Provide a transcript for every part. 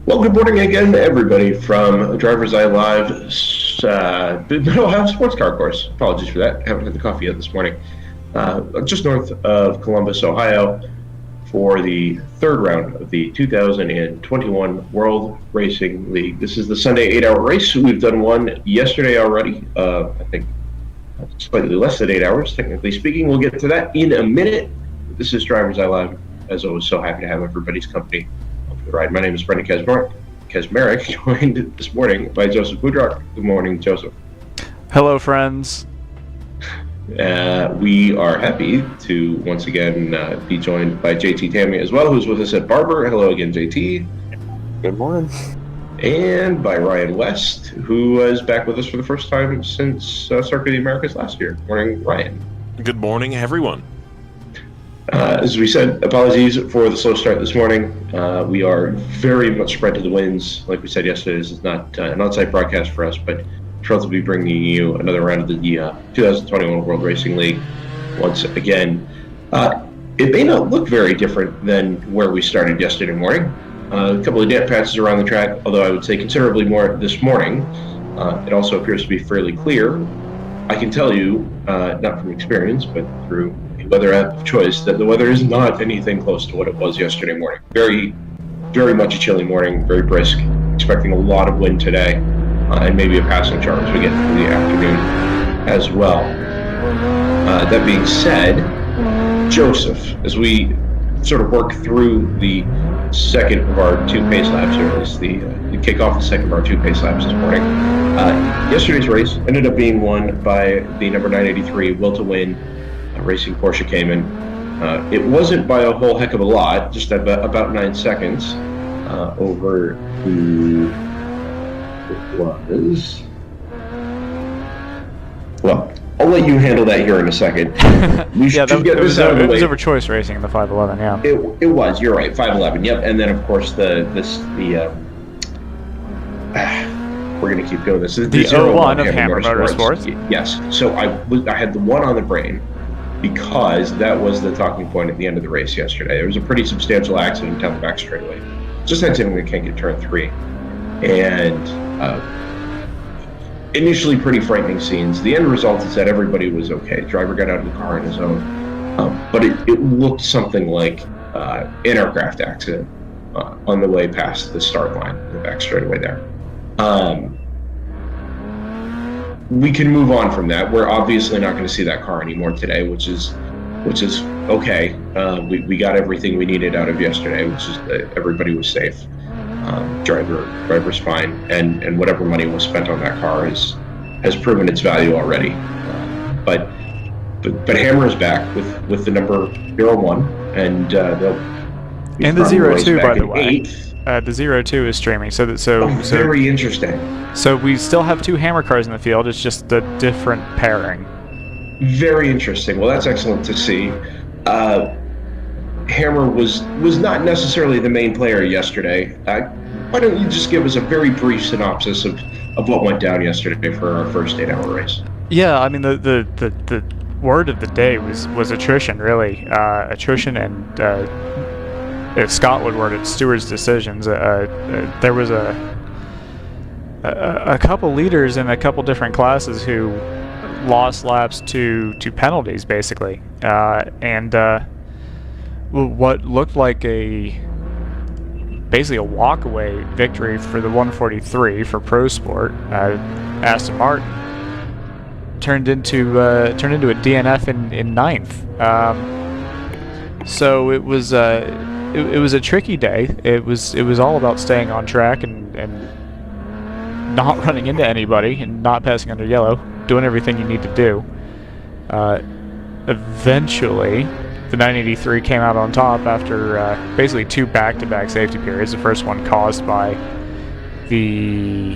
Well, good morning again, everybody, from DriversEye Live, Mid-Ohio Sports Car Course. Apologies for that. I haven't had the coffee yet this morning. Just north of Columbus, Ohio, for the third round of the 2021 World Racing League. This is the Sunday 8-hour race. We've done one yesterday already. I think slightly less than 8 hours, technically speaking. We'll get to that in a minute. This is DriversEye Live. As always, so happy to have everybody's company for the ride. My name is Brendan Kesmerick, joined this morning by Joseph Woodrock. Good morning, Joseph. Hello, friends. We are happy to once again be joined by JT Tammy as well, who's with us at Barber. Hello again, JT. Good morning. And by Ryan West, who is back with us for the first time since Circuit of the Americas last year. Morning, Ryan. Good morning, everyone. As we said, apologies for the slow start this morning. We are very much spread to the winds. Like we said yesterday, this is not an on-site broadcast for us, but thrilled to be bringing you another round of the 2021 World Racing League once again. It may not look very different than where we started yesterday morning. A couple of damp patches around the track, although I would say considerably more this morning. It also appears to be fairly clear. I can tell you, not from experience, but through weather app of choice, that the weather is not anything close to what it was yesterday morning. Very, very much a chilly morning, very brisk. Expecting a lot of wind today, and maybe a passing shower as we get through the afternoon as well. That being said, Joseph, as we sort of work through the second of our two pace laps, or at least the kickoff the second of our two pace laps this morning. Yesterday's race ended up being won by the number 983 Will to Win Racing Porsche Cayman. It wasn't by a whole heck of a lot, just about 9 seconds over who it was. Well, I'll let you handle that here in a second. We yeah, it was over choice racing in the 511. Yeah, it was. You're right, 511. Yep, and then of course we're gonna keep going. This is the 01 of Hammer Motorsports. Yes. So I had the one on the brain because that was the talking point at the end of the race yesterday. There was a pretty substantial accident down the back straightaway. Just exiting the can't get turn 3, and initially pretty frightening scenes. The end result is that everybody was okay. The driver got out of the car on his own, but it looked something like an aircraft accident on the way past the start line, the back straightaway there. We can move on from that. We're obviously not going to see that car anymore today, which is okay. We got everything we needed out of yesterday, which is that everybody was safe. Driver's fine, and whatever money was spent on that car has proven its value already. But Hammer is back with the number 01, and they'll be and the 02, by the way. 8th. The 02 is streaming, so very interesting. So we still have two Hammer cars in the field. It's just a different pairing. Very interesting. Well, that's excellent to see. Hammer was not necessarily the main player yesterday. Why don't you just give us a very brief synopsis of what went down yesterday for our first 8-hour race? Yeah, I mean the word of the day was attrition, really. Attrition and if Scott would word it, stewards' decisions. There was a couple leaders in a couple different classes who lost laps to penalties, basically, and what looked like basically a walkaway victory for the 143 for Pro Sport, Aston Martin, turned into a DNF in 9th. So it was a tricky day. It was all about staying on track and not running into anybody and not passing under yellow, doing everything you need to do. Eventually, the 983 came out on top after basically two back-to-back safety periods. The first one caused by the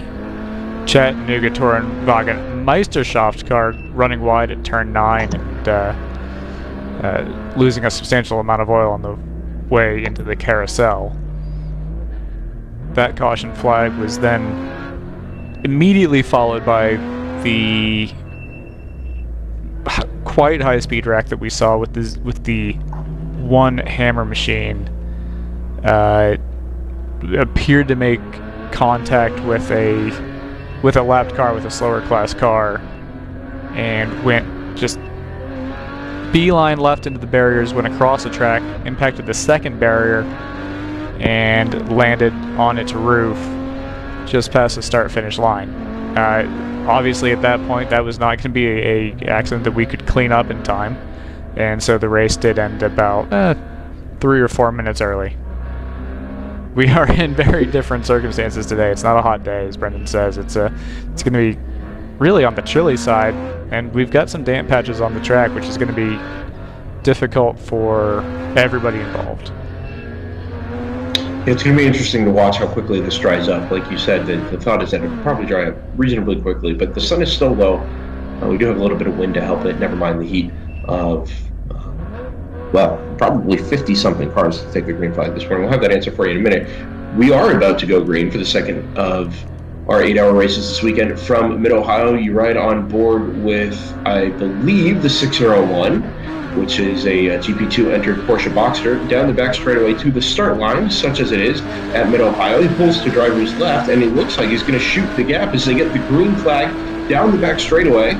Chattanooga Tourenwagen Meisterschaft car running wide at turn 9 and losing a substantial amount of oil on the way into the carousel. That caution flag was then immediately followed by the quite high-speed wreck that we saw with the one Hammer machine appeared to make contact with a lapped car, with a slower class car, and went just beeline left into the barriers, went across the track, impacted the second barrier, and landed on its roof just past the start-finish line. Obviously, at that point, that was not going to be a accident that we could clean up in time, and so the race did end about 3 or 4 minutes early. We are in very different circumstances today. It's not a hot day, as Brendan says. It's going to be really on the chilly side, and we've got some damp patches on the track, which is going to be difficult for everybody involved. It's going to be interesting to watch how quickly this dries up. Like you said, the thought is that it'll probably dry up reasonably quickly, but the sun is still low. We do have a little bit of wind to help it, never mind the heat of, probably 50-something cars to take the green flag this morning. We'll have that answer for you in a minute. We are about to go green for the second of our 8-hour races this weekend from Mid-Ohio. You ride on board with, I believe, the 601, which is a GP2 entered Porsche Boxster, down the back straightaway to the start line, such as it is at Mid-Ohio. He pulls to driver's left, and it looks like he's going to shoot the gap as they get the green flag down the back straightaway,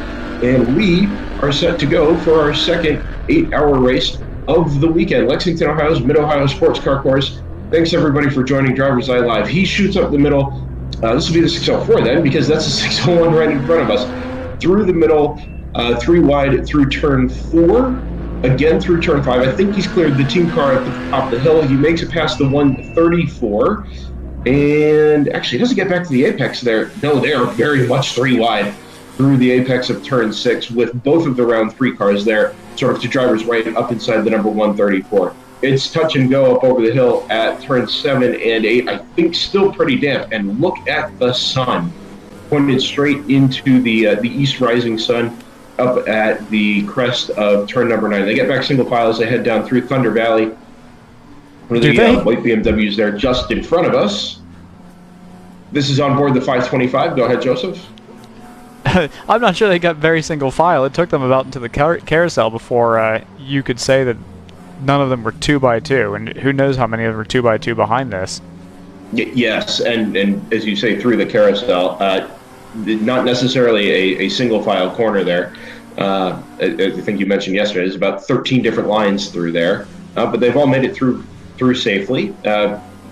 and we are set to go for our second 8-hour race of the weekend. Lexington, Ohio's Mid-Ohio Sports Car Course. Thanks, everybody, for joining DriverSeye Live. He shoots up the middle. This will be the 604 then, because that's the 601 right in front of us. Through the middle, 3 wide through turn 4. Again through turn 5. I think he's cleared the team car at the top of the hill. He makes it past the 134. And actually, he doesn't get back to the apex there. No, they are very much 3 wide through the apex of turn 6 with both of the round 3 cars there, sort of to driver's right up inside the number 134. It's touch and go up over the hill at turn 7 and 8. I think still pretty damp. And look at the sun pointed straight into the east rising sun up at the crest of turn number 9. They get back single file as they head down through Thunder Valley. One of the white BMWs there just in front of us. This is on board the 525. Go ahead, Joseph. I'm not sure they got very single file. It took them about into the carousel before you could say that none of them were 2x2, and who knows how many of them are 2x2 behind this. Yes, and as you say, through the carousel, not necessarily a single file corner there. I think you mentioned yesterday, there's about 13 different lines through there, but they've all made it through safely.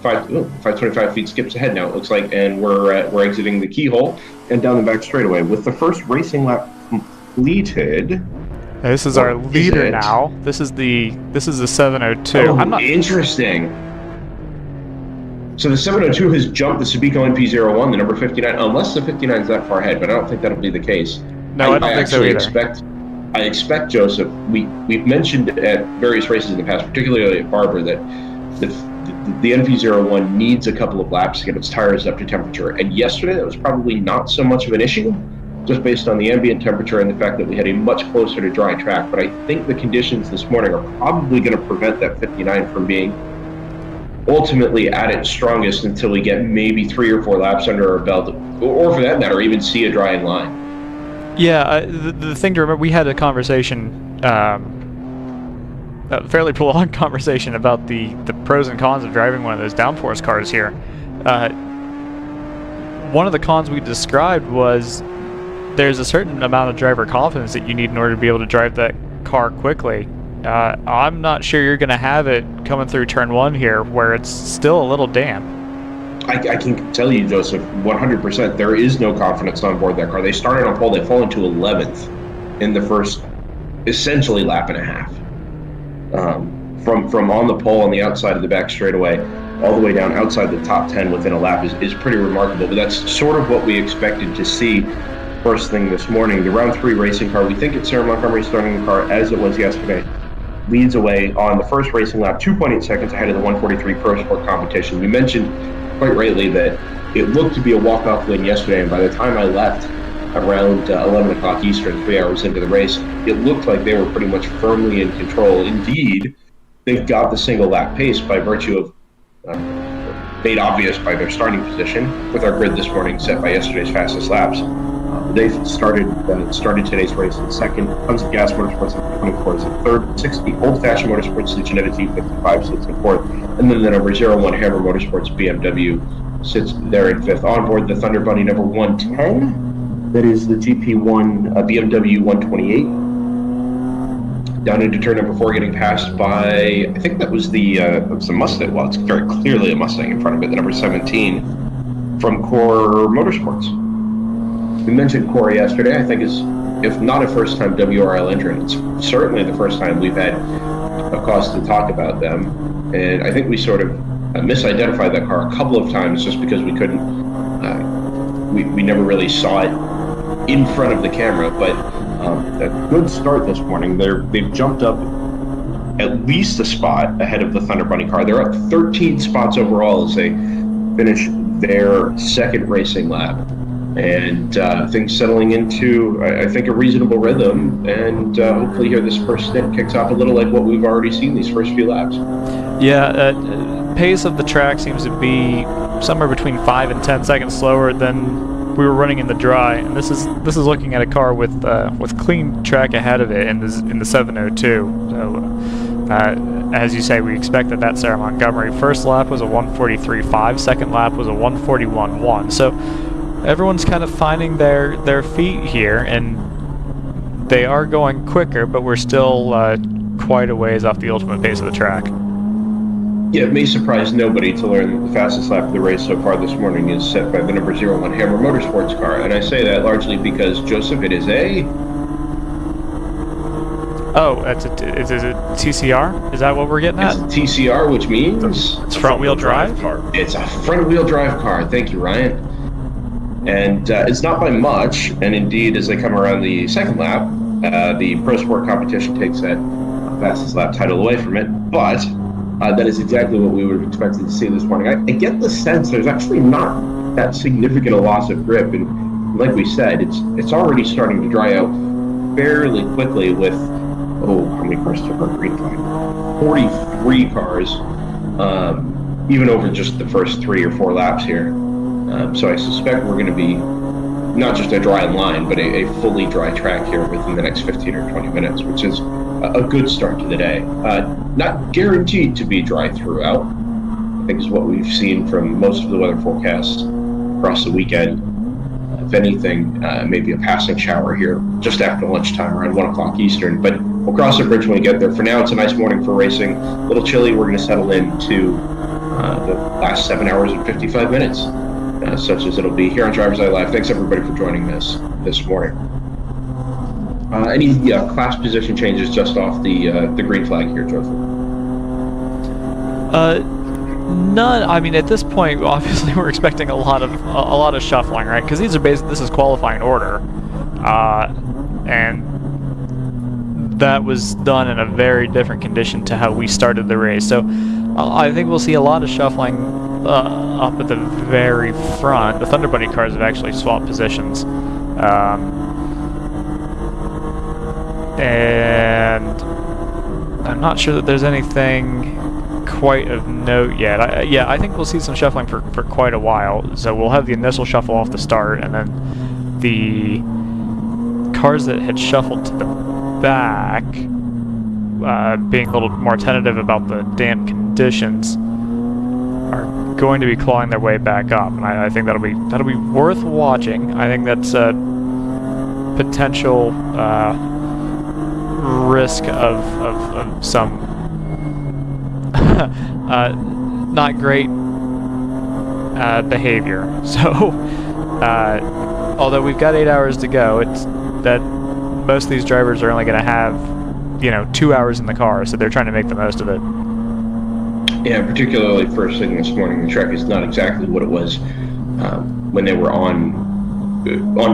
525 feet skips ahead now, it looks like, and we're exiting the keyhole and down the back straightaway with the first racing lap completed. This is our leader now. This is the 702. Oh, interesting. So the 702 has jumped the Subico NP01, the number 59, unless the 59 is that far ahead, but I don't think that'll be the case. No, I don't think so either. I expect, Joseph, we've mentioned at various races in the past, particularly at Barber, that the NP01 needs a couple of laps to get its tires up to temperature. And yesterday, that was probably not so much of an issue, just based on the ambient temperature and the fact that we had a much closer to dry track. But I think the conditions this morning are probably going to prevent that 59 from being ultimately at its strongest until we get maybe 3 or 4 laps under our belt, or for that matter, even see a drying line. Yeah, the thing to remember, we had a conversation, a fairly prolonged conversation about the pros and cons of driving one of those downforce cars here. One of the cons we described was there's a certain amount of driver confidence that you need in order to be able to drive that car quickly. I'm not sure you're going to have it coming through turn 1 here, where it's still a little damp. I can tell you, Joseph, 100%, there is no confidence on board that car. They started on pole, they fall into 11th in the first, essentially, lap and a half. From on the pole on the outside of the back straightaway, all the way down outside the top 10 within a lap is pretty remarkable. But that's sort of what we expected to see first thing this morning. The round 3 racing car, we think it's Sarah Montgomery starting the car as it was yesterday, leads away on the first racing lap, 2.8 seconds ahead of the 143 Pro Sport competition. We mentioned quite rightly that it looked to be a walk-off win yesterday, and by the time I left around 11 o'clock Eastern, 3 hours into the race, it looked like they were pretty much firmly in control. Indeed, they've got the single lap pace by virtue of, made obvious by their starting position, with our grid this morning set by yesterday's fastest laps. They started today's race in second. Tons of Gas Motorsports in 24 is in third. 60 Old Fashioned Motorsports, the Genetta T55 sits in fourth, and then the number 01 Hammer Motorsports BMW sits there in fifth. On board the Thunder Bunny number 110. That is the GP1 BMW 128. Down into turn number 4, getting passed by, I think that was the Mustang. Well, it's very clearly a Mustang in front of it. The number 17 from Core Motorsports. We mentioned Core yesterday. I think is, if not a first-time WRL entrant, it's certainly the first time we've had a cause to talk about them. And I think we sort of misidentified that car a couple of times just because we couldn't, we never really saw it in front of the camera. But a good start this morning. They've jumped up at least a spot ahead of the Thunder Bunny car. They're up 13 spots overall as they finish their second racing lap. And things settling into, I think, a reasonable rhythm. And hopefully here this first stint kicks off a little like what we've already seen these first few laps. Yeah, pace of the track seems to be somewhere between 5 and 10 seconds slower than we were running in the dry. And this is looking at a car with clean track ahead of it in the 702. So as you say, we expect that Sarah Montgomery. First lap was a 1:43.5. Second lap was a 1:41.1. So everyone's kind of finding their feet here, and they are going quicker, but we're still quite a ways off the ultimate pace of the track. Yeah, it may surprise nobody to learn that the fastest lap of the race so far this morning is set by the number 01 Hammer Motorsports car, and I say that largely because, Joseph, it is a... Oh, is it TCR? Is that what we're getting at? It's a TCR, which means... It's front-wheel drive? It's a front-wheel drive car. Thank you, Ryan. And it's not by much, and indeed, as they come around the second lap, the Pro Sport competition takes that fastest lap title away from it, but that is exactly what we would have expected to see this morning. I get the sense there's actually not that significant a loss of grip, and like we said, it's already starting to dry out fairly quickly with, how many cars took our green flag? 43 cars, even over just the first 3 or 4 laps here. So I suspect we're going to be not just a dry line, but a fully dry track here within the next 15 or 20 minutes, which is a good start to the day. Not guaranteed to be dry throughout, I think is what we've seen from most of the weather forecasts across the weekend. If anything, maybe a passing shower here just after lunchtime around 1 o'clock Eastern, but we'll cross the bridge when we get there. For now, it's a nice morning for racing. A little chilly. We're going to settle into the last 7 hours and 55 minutes. Such as it'll be here on DriversEye Live. Thanks everybody for joining us this morning. Any class position changes just off the green flag here, Joseph? None. I mean, at this point, obviously, we're expecting a lot of shuffling, right? Because this is qualifying order, and that was done in a very different condition to how we started the race. So I think we'll see a lot of shuffling up at the very front. The Thunder Bunny cars have actually swapped positions. And I'm not sure that there's anything quite of note yet. I think we'll see some shuffling for quite a while. So we'll have the initial shuffle off the start, and then the cars that had shuffled to the back, being a little more tentative about the damp conditions, are going to be clawing their way back up, and I think that'll be worth watching. I think that's a potential risk of some not great behavior. So although we've got 8 hours to go, it's that most of these drivers are only going to have 2 hours in the car, so they're trying to make the most of it. Yeah, particularly first thing this morning, the track is not exactly what it was when they were on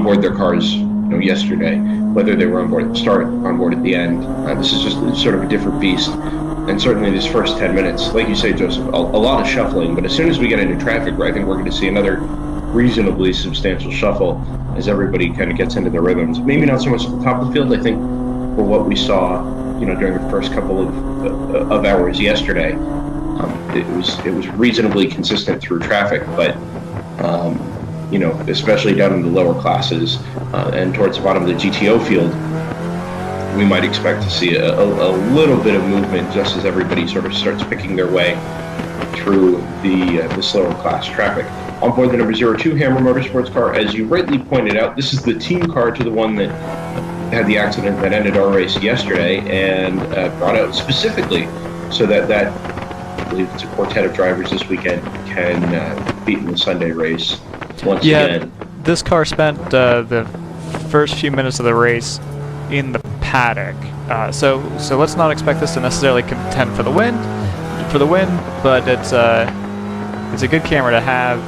board their cars yesterday, whether they were on board at the start, on board at the end. This is just sort of a different beast. And certainly these first 10 minutes, like you say, Joseph, a lot of shuffling, but as soon as we get into traffic, I think we're going to see another reasonably substantial shuffle as everybody kind of gets into their rhythms. Maybe not so much at the top of the field. I think for what we saw, during the first couple of hours yesterday, it was reasonably consistent through traffic, but especially down in the lower classes and towards the bottom of the GTO field, we might expect to see a little bit of movement just as everybody sort of starts picking their way through the slower class traffic. On board the number 02 Hammer Motorsports car, as you rightly pointed out, this is the team car to the one that had the accident that ended our race yesterday, and brought out specifically so that I believe it's a quartet of drivers this weekend can beat in the Sunday race once again. This car spent the first few minutes of the race in the paddock, so let's not expect this to necessarily contend for the win, but it's a good camera to have.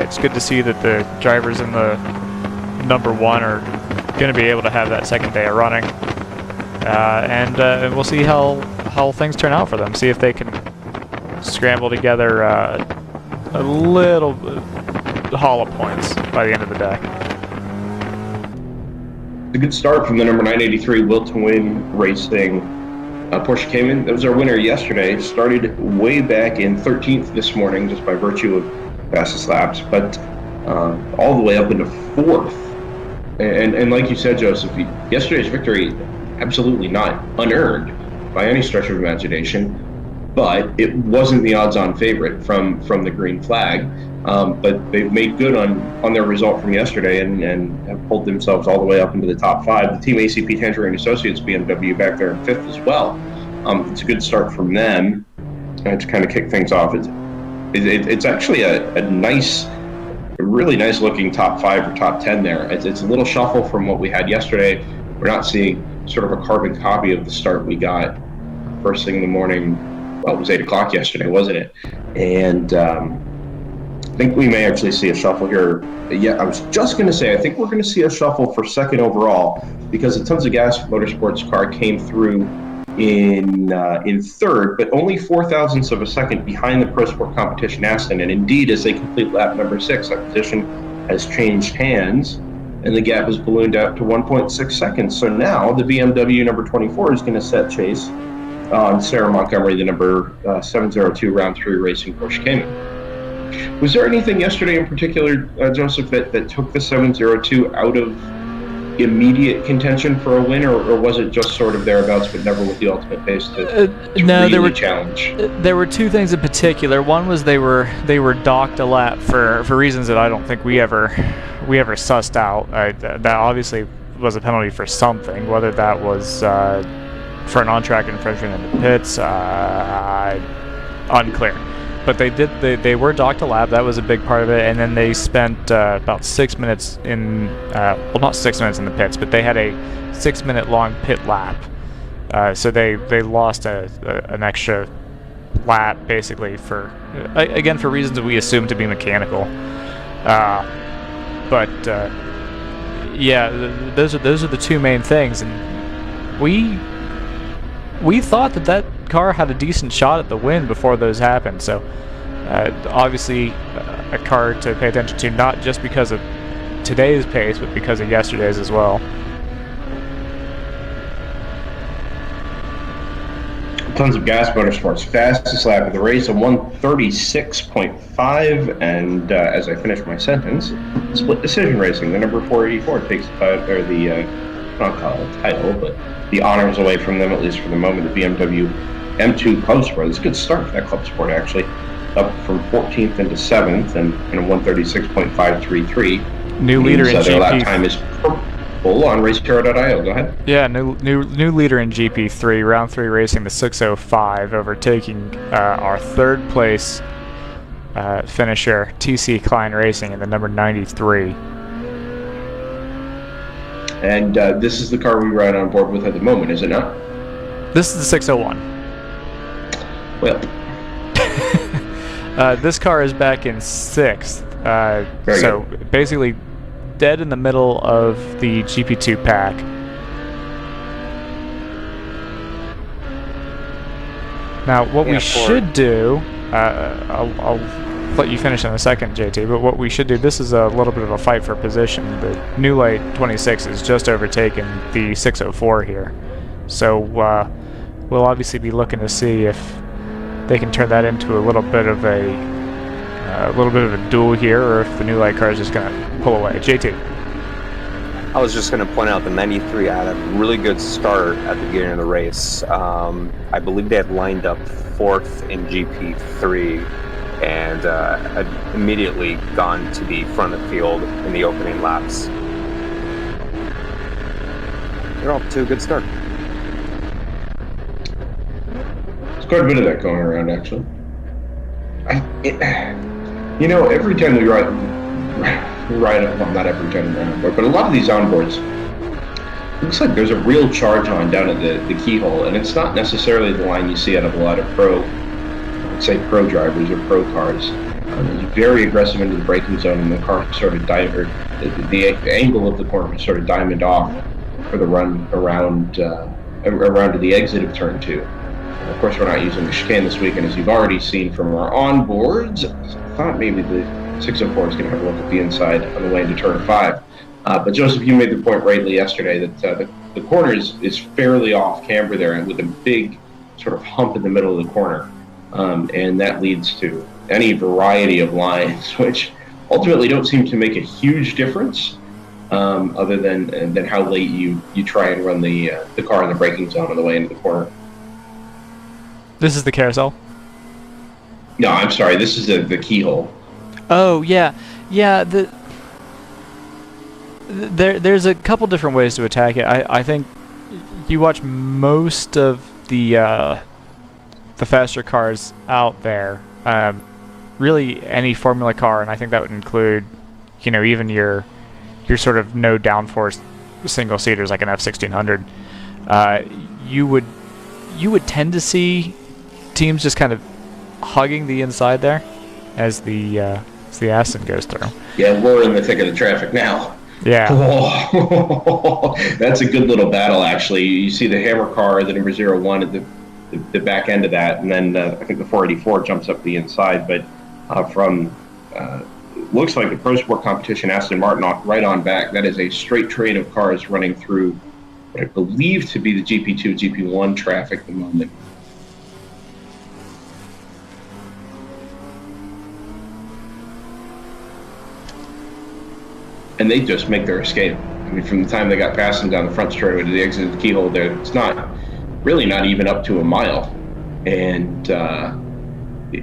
It's good to see that the drivers in the number 1 are going to be able to have that second day of running, and we'll see how things turn out for them. See if they can scramble together a little haul of points by the end of the day. A good start from the number 983 Will to Win Racing Porsche Cayman. That was our winner yesterday. Started way back in 13th this morning just by virtue of fastest laps, but all the way up into 4th. And like you said, Joseph, yesterday's victory absolutely not unearned by any stretch of imagination, but it wasn't the odds-on favorite from the green flag. But they've made good on their result from yesterday and have pulled themselves all the way up into the top 5. The Team ACP Tangerine Associates BMW back there in 5th as well. It's a good start from them to kind of kick things off. It's actually a really nice looking top 5 or top 10 there. It's a little shuffle from what we had yesterday. We're not seeing sort of a carbon copy of the start we got first thing in the morning. Well, it was 8 o'clock yesterday, wasn't it? And I think we may actually see a shuffle here. Yeah, I was just going to say, I think we're going to see a shuffle for second overall because the Tons of Gas Motorsports car came through in third, but only 0.004 of a second behind the Pro Sport Competition Aston. And indeed, as they complete lap number 6, that position has changed hands, and the gap has ballooned out to 1.6 seconds. So now the BMW number 24 is going to set chase on Sarah Montgomery, the number 702 Round 3 Racing Porsche Cayman. Was there anything yesterday in particular, Joseph, that took the 702 out of immediate contention for a win, or was it just sort of thereabouts, but never with the ultimate pace to really challenge? There were two things in particular. One was they were docked a lap for reasons that I don't think we ever sussed out. That obviously was a penalty for something, whether that was for an on-track infringement in the pits, unclear. But they were docked a lap. That was a big part of it. And then they spent about 6 minutes in, well, not 6 minutes in the pits, but they had a 6 minute long pit lap. So they lost an extra lap basically for, again, for reasons that we assume to be mechanical. Yeah, those are the two main things. And we thought that car had a decent shot at the win before those happened, so obviously a car to pay attention to, not just because of today's pace, but because of yesterday's as well. Tons of Gas Motorsports fastest lap of the race, a 1:36.5, and as I finish my sentence, Split Decision Racing, the number 484 takes the not call it title, but the honors away from them, at least for the moment. The BMW M2 Club Sport. It's a good start for that Club Sport, actually. Up from 14th into 7th, and a 1:36.533. New leader in GP. Their lap time is purple on racehero.io. Go ahead. Yeah, new leader in GP3, round 3 racing, the 605, overtaking our third place finisher, TC Klein Racing, in the number 93. And this is the car we ride on board with at the moment, is it not? This is the 601. Well, this car is back in 6th. So good. Basically dead in the middle of the GP2 pack. Now, what we should do, I'll let you finish in a second, JT, but what we should do, this is a little bit of a fight for position. The New Light 26 has just overtaken the 604 here. So we'll obviously be looking to see if they can turn that into a little bit of a a little bit of a duel here, or if the new light car is just going to pull away. JT. I was just going to point out the 93 had a really good start at the beginning of the race. I believe they had lined up 4th in GP3 and had immediately gone to the front of the field in the opening laps. They're off to a good start. There's quite a bit of that going around, actually. Every time we ride well, not every time we're on board, but a lot of these onboards, it looks like there's a real charge on down at the keyhole, and it's not necessarily the line you see out of a lot of pro drivers or pro cars. It's very aggressive into the braking zone, and the car sort of the angle of the corner sort of diamond off for the run around to the exit of turn 2. Of course, we're not using the chicane this weekend, as you've already seen from our onboards. I thought maybe the 604 is going to have a look at the inside on the way into turn 5. But Joseph, you made the point rightly yesterday that the corner is fairly off camber there, and with a big sort of hump in the middle of the corner. And that leads to any variety of lines, which ultimately don't seem to make a huge difference, other than how late you try and run the car in the braking zone on the way into the corner. This is the carousel? No, I'm sorry. This is the keyhole. Oh, yeah. Yeah, there's a couple different ways to attack it. I think you watch most of the faster cars out there. Really, any Formula car, and I think that would include, even your sort of no downforce single seaters like an F1600. You would tend to see teams just kind of hugging the inside there as the Aston goes through. Yeah, we're in the thick of the traffic now. Yeah. Oh, that's a good little battle, actually. You see the Hammer car, the number 01 at the back end of that, and then I think the 484 jumps up the inside. But looks like the Pro Sport competition, Aston Martin right on back. That is a straight train of cars running through what I believe to be the GP2, GP1 traffic at the moment. And they just make their escape. I mean, from the time they got past them down the front straightaway to the exit of the keyhole there, it's not even up to a mile. And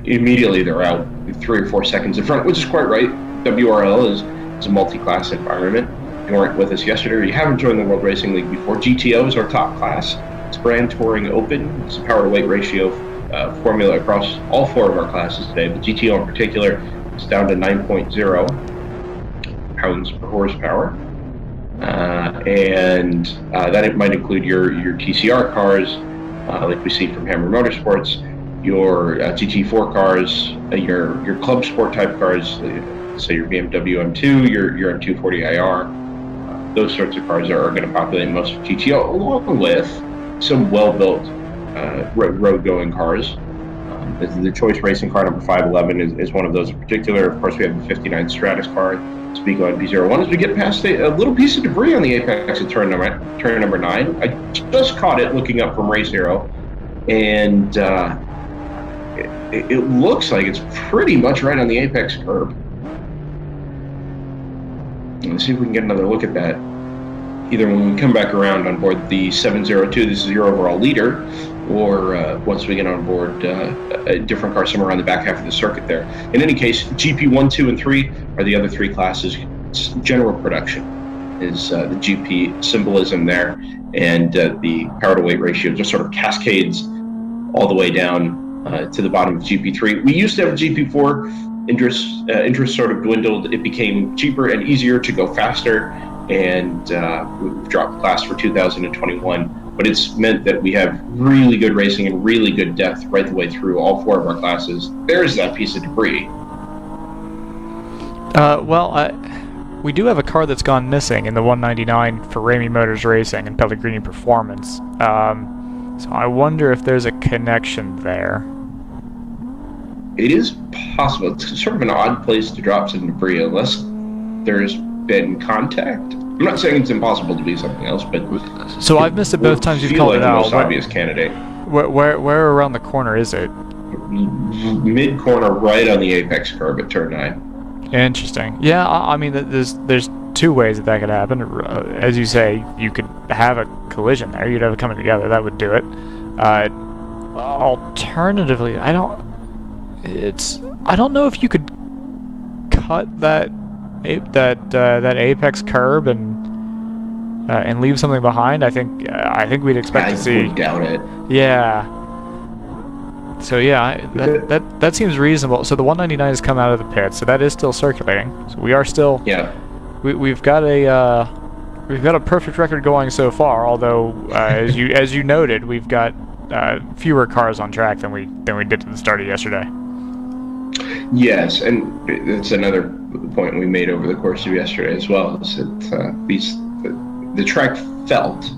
immediately they're out 3 or 4 seconds in front, which is quite right. WRL is a multi-class environment. If you weren't with us yesterday, or you haven't joined the World Racing League before, GTO is our top class. It's Grand Touring Open. It's a power to weight ratio formula across all 4 of our classes today, but GTO in particular is down to 9.0 pounds per horsepower. And that it might include your TCR cars, like we see from Hammer Motorsports, your GT4 cars, your club sport type cars, so your BMW M2, your M240IR. Those sorts of cars are going to populate most of GTO, along with some well-built road-going cars. The Choice Racing car number 511 is one of those in particular. Of course, we have the 59 Stratus car, Speaking on B01, as we get past a little piece of debris on the apex at turn number 9. I just caught it looking up from Race Hero, and it looks like it's pretty much right on the apex curb. Let's see if we can get another look at that, either when we come back around on board the 702, this is your overall leader, or once we get on board a different car somewhere on the back half of the circuit there. In any case, GP1, 2, and 3 are the other 3 classes. General production is the GP symbolism there, and the power to weight ratio just sort of cascades all the way down to the bottom of GP3. We used to have a GP4. Interest sort of dwindled. It became cheaper and easier to go faster, and we've dropped class for 2021. But it's meant that we have really good racing and really good depth right the way through all 4 of our classes. There's that piece of debris. We do have a car that's gone missing in the 199 for Ramey Motors Racing and Pellegrini Performance. So I wonder if there's a connection there. It is possible. It's sort of an odd place to drop some debris unless there's been contact. I'm not saying it's impossible to be something else, but so I've missed it both times you've called it out. The most obvious candidate. Where around the corner is it? mid-corner right on the apex curve at turn 9. Interesting. Yeah, I mean, there's two ways that could happen. As you say, you could have a collision there. You'd have it coming together. That would do it. Alternatively, I don't know if you could cut that apex curb and leave something behind. I think we'd expect to see. I doubt it. Yeah. So yeah, that seems reasonable. So the 199 has come out of the pit, so that is still circulating. So we are still. Yeah. We've got a perfect record going so far. Although as you noted, we've got fewer cars on track than we did at the start of yesterday. Yes, and that's another point we made over the course of yesterday as well. Is that the track felt,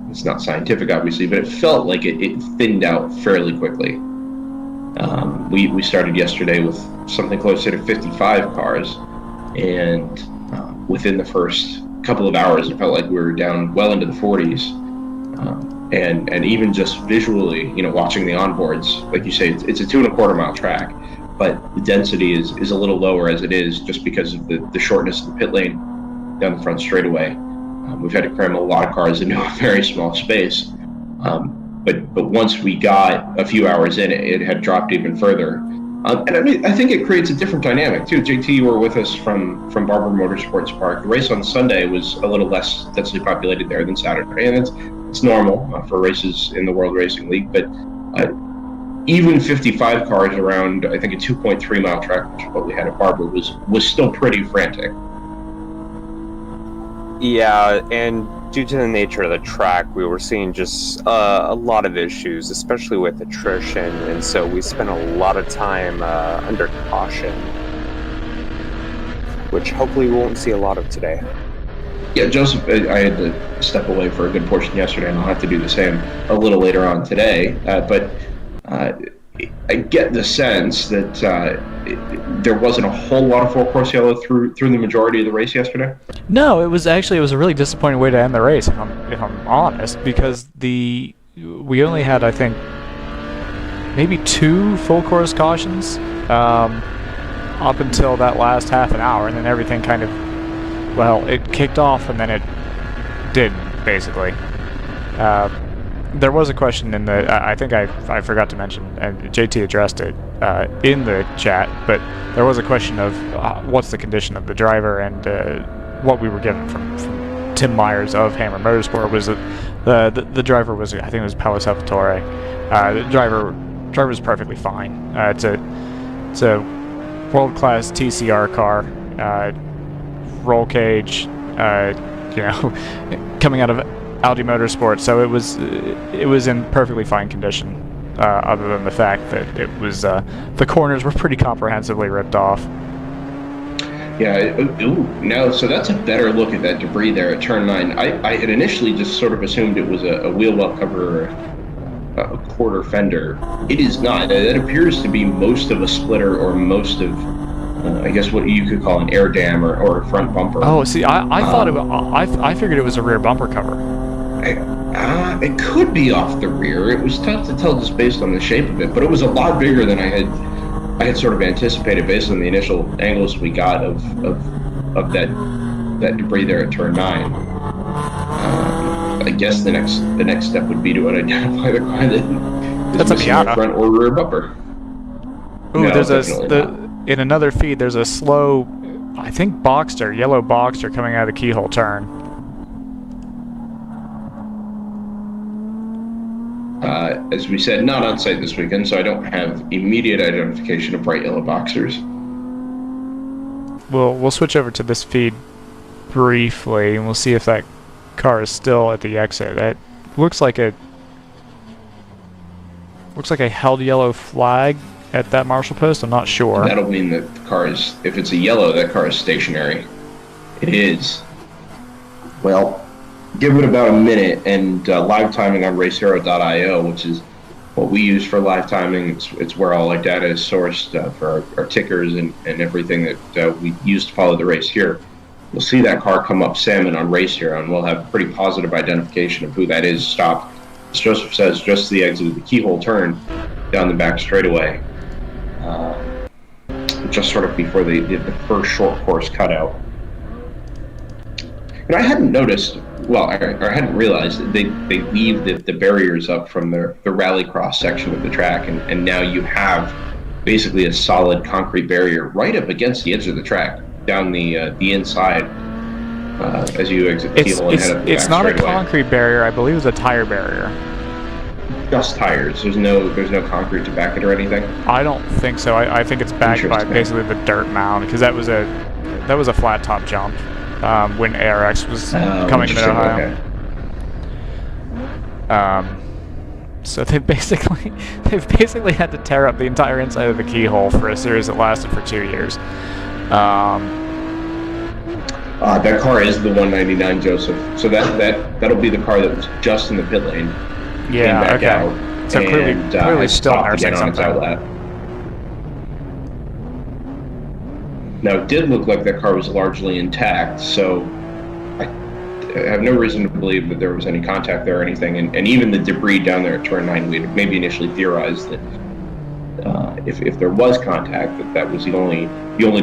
it's not scientific obviously, but it felt like it thinned out fairly quickly. We started yesterday with something closer to 55 cars, and within the first couple of hours, it felt like we were down well into the 40s. And even just visually, watching the onboards, like you say, it's a 2.25 mile track, but the density is a little lower as it is, just because of the shortness of the pit lane down the front straightaway. We've had to cram a lot of cars into a very small space. But once we got a few hours in, it had dropped even further. And I think it creates a different dynamic too. JT, you were with us from Barber Motorsports Park. The race on Sunday was a little less densely populated there than Saturday, and it's normal for races in the World Racing League. But even 55 cars around, I think, a 2.3 mile track, which is what we had at Barber, was still pretty frantic. Yeah, and due to the nature of the track, we were seeing just a lot of issues, especially with attrition, and so we spent a lot of time under caution, which hopefully we won't see a lot of today. Yeah, Joseph, I had to step away for a good portion yesterday, and I'll have to do the same a little later on today, but I get the sense that there wasn't a whole lot of full course yellow through the majority of the race yesterday. No, it was a really disappointing way to end the race, if I'm honest, because we only had, I think, maybe 2 full course cautions up until that last half an hour, and then everything kind of, it kicked off and then it didn't, basically. There was a question in the, I think I forgot to mention, and JT addressed it in the chat, but there was a question of what's the condition of the driver, and what we were given from Tim Myers of Hammer Motorsport was that the driver was, I think it was Paolo Salvatore. The driver was perfectly fine. It's a world-class TCR car, roll cage, coming out of Audi Motorsport, so it was in perfectly fine condition, other than the fact that it was the corners were pretty comprehensively ripped off. Yeah, so that's a better look at that debris there at turn 9. I had initially just sort of assumed it was a wheel well cover, a quarter fender. It is not. It appears to be most of a splitter, or most of, I guess, what you could call an air dam or a front bumper. Oh, see, I thought I figured it was a rear bumper cover. It could be off the rear. It was tough to tell just based on the shape of it, but it was a lot bigger than I had sort of anticipated based on the initial angles we got of that debris there at turn 9. I guess the next step would be to identify the car that is missing a front or rear bumper. Ooh, no, there's in another feed, there's a slow, I think, yellow Boxster coming out of the keyhole turn. As we said, not on site this weekend, so I don't have immediate identification of bright yellow Boxsters. We'll switch over to this feed briefly, and we'll see if that car is still at the exit. It looks like a held yellow flag at that marshal post. I'm not sure. That'll mean that the car is, if it's a yellow, that car is stationary. It is. Well, give it about a minute, and live timing on racehero.io, which is what we use for live timing. It's where all our data is sourced for our tickers and everything that we use to follow the race here. We'll see that car come up salmon on Race Hero, and we'll have pretty positive identification of who that is stopped, as Joseph says, just to the exit of the keyhole turn. down the back straightaway, just sort of before the first short course cutout. And I hadn't noticed, well, I hadn't realized that they leave the barriers up from the rallycross section of the track, and now you have basically a solid concrete barrier right up against the edge of the track down the inside as you exit the hole and head up the It's back not a straightaway. concrete barrier. I believe it's a tire barrier. Just tires. There's no concrete to back it or anything. I don't think so. I think it's backed by basically the dirt mound, because that was a flat top jump when ARX was coming to Mid-Ohio. Okay. So they've basically had to tear up the entire inside of the keyhole for a series that lasted for 2 years. That car is the 199, Joseph. So that'll be the car that was just in the pit lane. Yeah. Okay. Out, So clearly still nursing something. Now, it did look like that car was largely intact, so I have no reason to believe that there was any contact there or anything. And even the debris down there at turn 9, we had maybe initially theorized that if there was contact, that was the only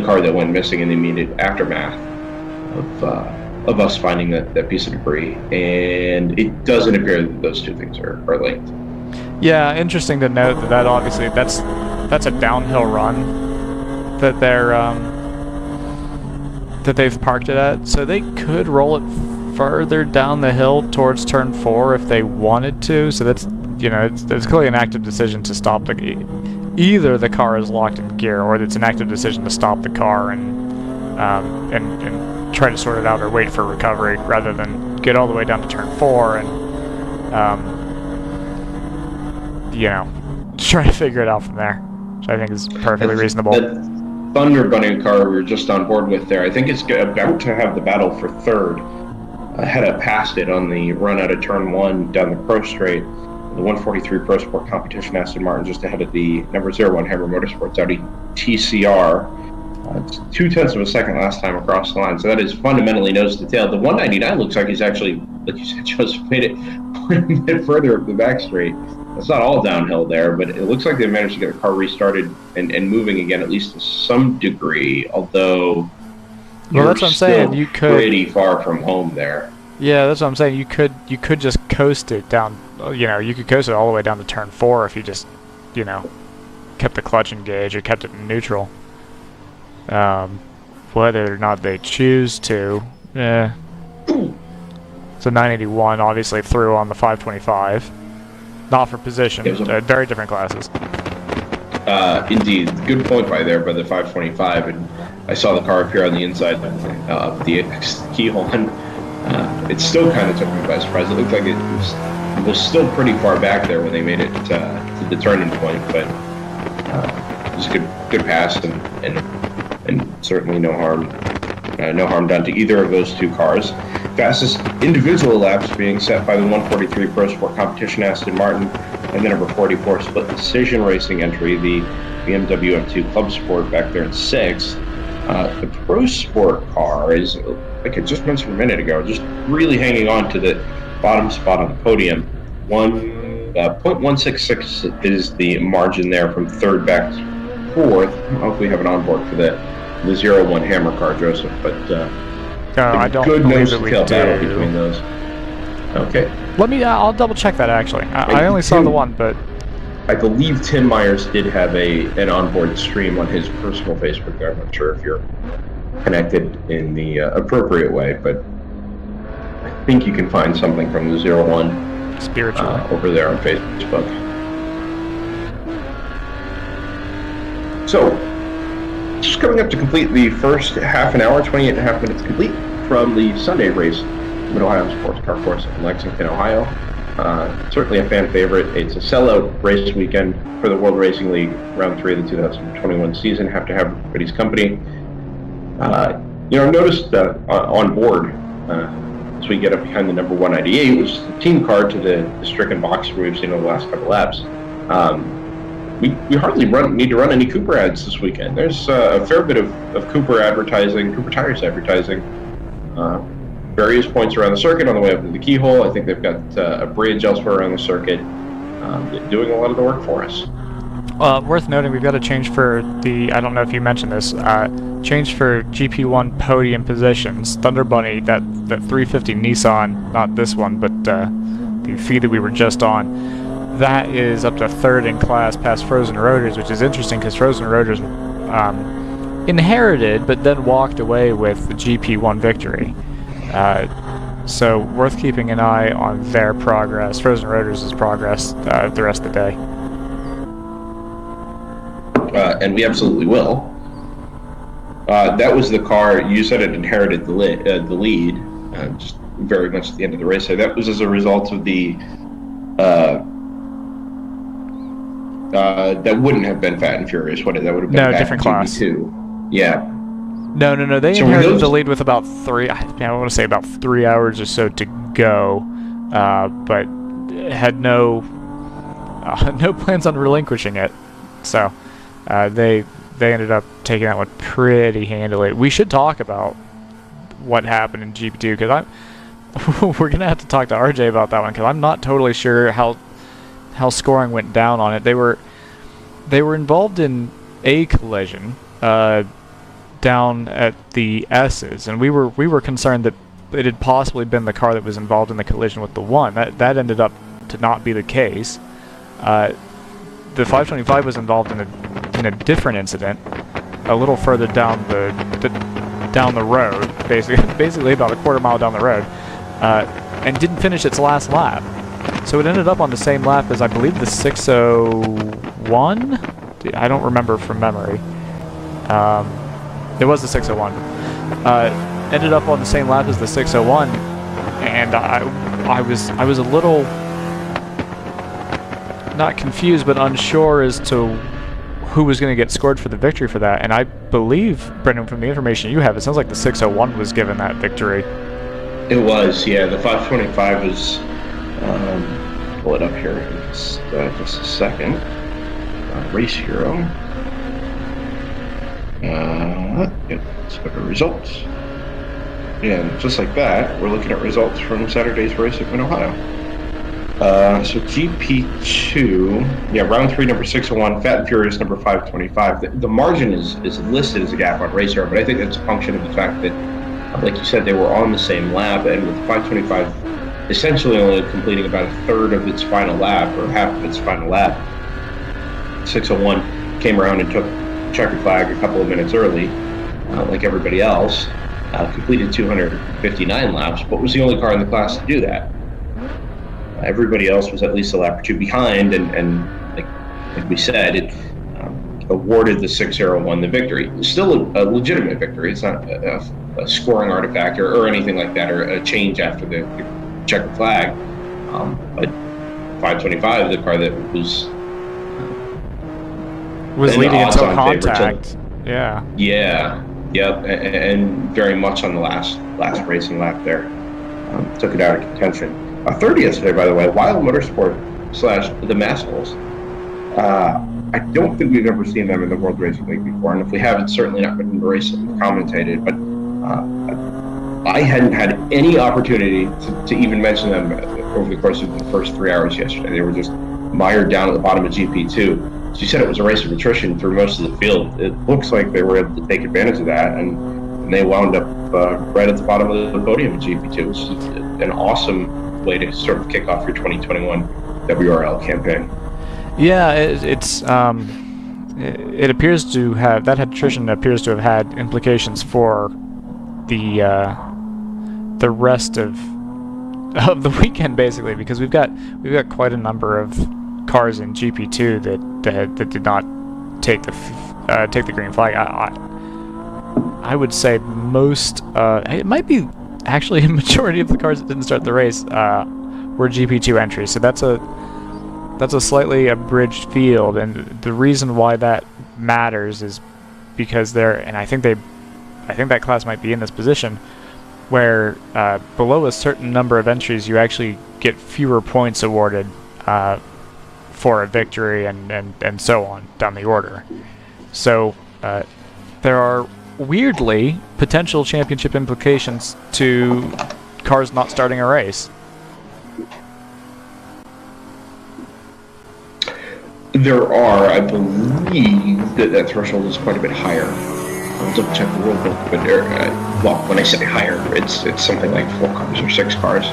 car that went missing in the immediate aftermath of us finding that piece of debris. And it doesn't appear that those two things are linked. Yeah, interesting to note that obviously that's a downhill run that they've parked it at, so they could roll it further down the hill towards turn 4 if they wanted to. So that's, it's clearly an active decision to stop either the car is locked in gear, or it's an active decision to stop the car and try to sort it out or wait for recovery rather than get all the way down to turn 4 and try to figure it out from there, which I think is perfectly reasonable. The Thunder Bunny car we were just on board with there, I think it's about to have the battle for third. I had passed it on the run out of turn 1 down the Pro Straight. The 143 Pro Sport Competition Aston Martin just ahead of the number 01 Hammer Motorsports Audi TCR. It's 0.2 of a second last time across the line, so that is fundamentally nose to tail. The 199 looks like he's actually, like you said, Joseph, made it a bit further up the back straight. It's not all downhill there, but it looks like they managed to get the car restarted and moving again, at least to some degree, although that's what I'm saying. You could pretty far from home there. Yeah, that's what I'm saying. You could just coast it down. You could coast it all the way down to turn 4 if you just, kept the clutch engaged or kept it in neutral. Whether or not they choose to, So 981 obviously threw on the 525. Not for position, very different classes. Indeed, good point by the 525, and I saw the car appear on the inside of the keyhole, and it still kind of took me by surprise. It looked like it was still pretty far back there when they made it to the turning point, but it was a good pass, and certainly no harm done to either of those two cars. Fastest individual laps being set by the 143 Pro Sport Competition Aston Martin and the number 44 Split Decision Racing entry, the BMW M2 Club Sport back there in 6th. The Pro Sport car is, like I just mentioned a minute ago, just really hanging on to the bottom spot on the podium. 0.166 is the margin there from 3rd back to 4th. I hope we have an onboard for the 01 Hammer car, Joseph, but I don't good believe nose that to we tail battle do. between those. Okay. I'll double check that actually. I only saw the one, but I believe Tim Myers did have an onboard stream on his personal Facebook there. I'm not sure if you're connected in the appropriate way, but I think you can find something from the 01 spiritually over there on Facebook. So, just coming up to complete the first half an hour, 28 and a half minutes complete from the Sunday race, Mid-Ohio Sports Car Course in Lexington, Ohio. Certainly a fan favorite. It's a sellout race weekend for the World Racing League Round 3 of the 2021 season. Have to have everybody's company. I've noticed on board, as we get up behind the number 198, which is the team car to the stricken box we've seen over the last couple laps. We hardly need to run any Cooper ads this weekend. There's a fair bit of Cooper advertising, Cooper Tires advertising, various points around the circuit on the way up to the keyhole. I think they've got a bridge elsewhere around the circuit, doing a lot of the work for us. Worth noting, we've got a change for the, I don't know if you mentioned this, change for GP1 podium positions. Thunder Bunny, that 350 Nissan, not this one, but the feed that we were just on, that is up to third in class past Frozen Rotors, which is interesting because Frozen Rotors inherited but then walked away with the GP1 victory. So worth keeping an eye on their progress, Frozen Rotors' progress the rest of the day. And we absolutely will. That was the car, you said it inherited the lead, just very much at the end of the race. So that was as a result of the, that wouldn't have been Fat and Furious, would it? That would have been no, Fat different class. GP2. Yeah. No, they inherited the lead with about I want to say about 3 hours or so to go, but had no plans on relinquishing it. So they ended up taking that one pretty handily. We should talk about what happened in GP2 because we're gonna have to talk to RJ about that one because I'm not totally sure how scoring went down on it. They were involved in a collision down at the S's, and we were concerned that it had possibly been the car that was involved in the collision with the one. That ended up to not be the case. The 525 was involved in a different incident, a little further down the road, basically about a quarter mile down the road, and didn't finish its last lap. So it ended up on the same lap as I believe the 601. I don't remember from memory. It was the 601. Ended up on the same lap as the 601, and I was a little not confused but unsure as to who was going to get scored for the victory for that. And I believe, Brendan, from the information you have, it sounds like the 601 was given that victory. It was, yeah. The 525 was, pull it up here in just a second. Race Hero. Yep, let's go to results. And just like that, we're looking at results from Saturday's race at Mid-Ohio. So GP2, yeah, round 3, number 601, Fat and Furious, number 525. The margin is listed as a gap on Race Hero, but I think that's a function of the fact that, like you said, they were on the same lap, and with 525 essentially only completing about a third of its final lap, or half of its final lap, 601 came around and took checkered flag a couple of minutes early, like everybody else, completed 259 laps, but was the only car in the class to do that. Everybody else was at least a lap or two behind, and like we said, it awarded the 601 the victory. It's still a legitimate victory. It's not a scoring artifact or anything like that, or a change after the checkered flag. But 525, the car that was leading until contact. Yeah. Yeah. Yep. And very much on the last racing lap there. Took it out of contention. 30 yesterday, by the way, Wild Motorsport / the Massholes. I don't think we've ever seen them in the World Racing League before, and if we have, it's certainly not been the race that we've commentated, but I hadn't had any opportunity to even mention them over the course of the first 3 hours yesterday. They were just mired down at the bottom of GP2. As you said, it was a race of attrition through most of the field. It looks like they were able to take advantage of that, and they wound up right at the bottom of the podium in GP2, which is an awesome way to sort of kick off your 2021 WRL campaign. Yeah, it appears to have, that attrition appears to have had implications for the rest of the weekend, basically, because we've got quite a number of cars in GP2 that did not take the green flag. I would say most, it might be actually a majority of the cars that didn't start the race were GP2 entries. So that's a slightly abridged field, and the reason why that matters is because I think that class might be in this position where below a certain number of entries you actually get fewer points awarded for a victory and so on down the order. So there are weirdly potential championship implications to cars not starting a race. There are, I believe, that threshold is quite a bit higher. I'll double check the rule book, but well, when I say higher, it's something like 4 cars or 6 cars.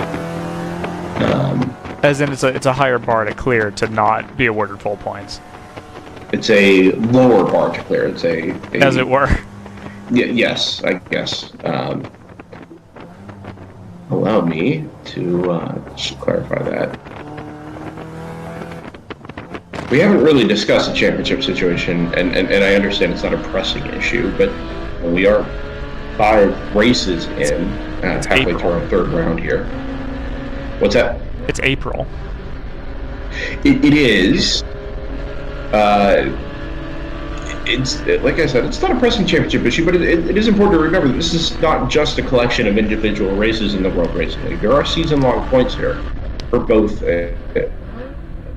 As in, it's a higher bar to clear to not be awarded full points. It's a lower bar to clear. It's a as it were. Yes, I guess. Allow me to just clarify that. We haven't really discussed the championship situation, and I understand it's not a pressing issue, but we are 5 races in, halfway through our 3rd round here. What's that? It's April. It is. It's like I said, it's not a pressing championship issue, but it is important to remember that this is not just a collection of individual races in the World Racing League. There are season-long points here for both a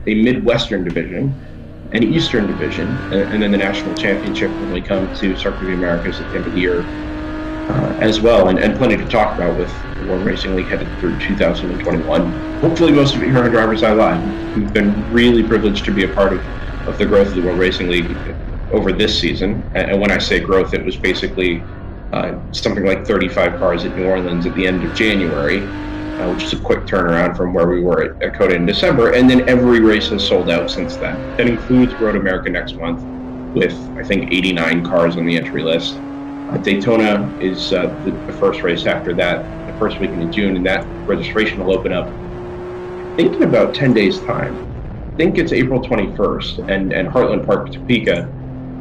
Midwestern division, an Eastern division, and then the national championship when we come to Circuit of the Americas at the end of the year as well, and plenty to talk about with the World Racing League headed through 2021. Hopefully most of you here on DriversEye Live. We've been really privileged to be a part of the growth of the World Racing League over this season. And when I say growth, it was basically something like 35 cars at New Orleans at the end of January, which is a quick turnaround from where we were at COTA in December, and then every race has sold out since then. That includes Road America next month with, I think, 89 cars on the entry list. Daytona is the first race after that, the first weekend in June, and that registration will open up, I think, in about 10 days' time. I think it's April 21st, and Heartland Park Topeka,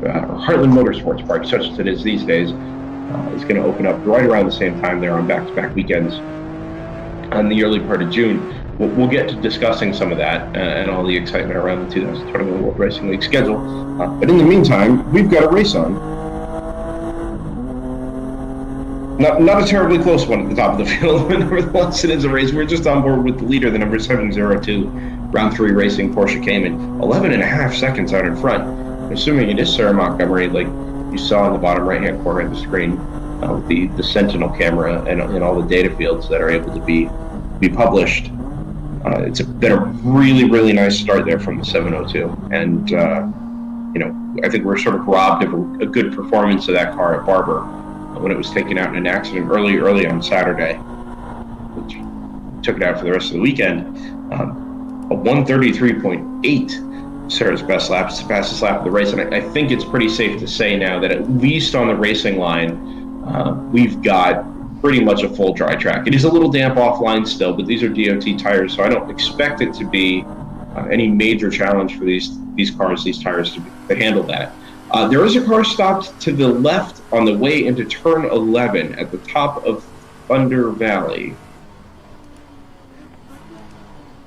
or Heartland Motorsports Park, such as it is these days, is going to open up right around the same time there on back-to-back weekends on the early part of June. We'll get to discussing some of that and all the excitement around the 2021 World Racing League schedule. But in the meantime, we've got a race on. Not a terribly close one at the top of the field, but nevertheless it is a race. We're just on board with the leader, the number 702, round 3 Racing Porsche Cayman. 11.5 seconds out in front. Assuming it is Sarah Montgomery, like you saw on the bottom right-hand corner of the screen, the Sentinel camera and all the data fields that are able to be published. It's been a really, really nice start there from the 702, and I think we're sort of robbed of a good performance of that car at Barber when it was taken out in an accident early on Saturday, which took it out for the rest of the weekend. A 133.8, Sarah's best lap. It's the fastest lap of the race, and I think it's pretty safe to say now that at least on the racing line, we've got pretty much a full dry track. It is a little damp offline still, but these are DOT tires, so I don't expect it to be any major challenge for these cars, these tires to handle that. There is a car stopped to the left on the way into turn 11 at the top of Thunder Valley.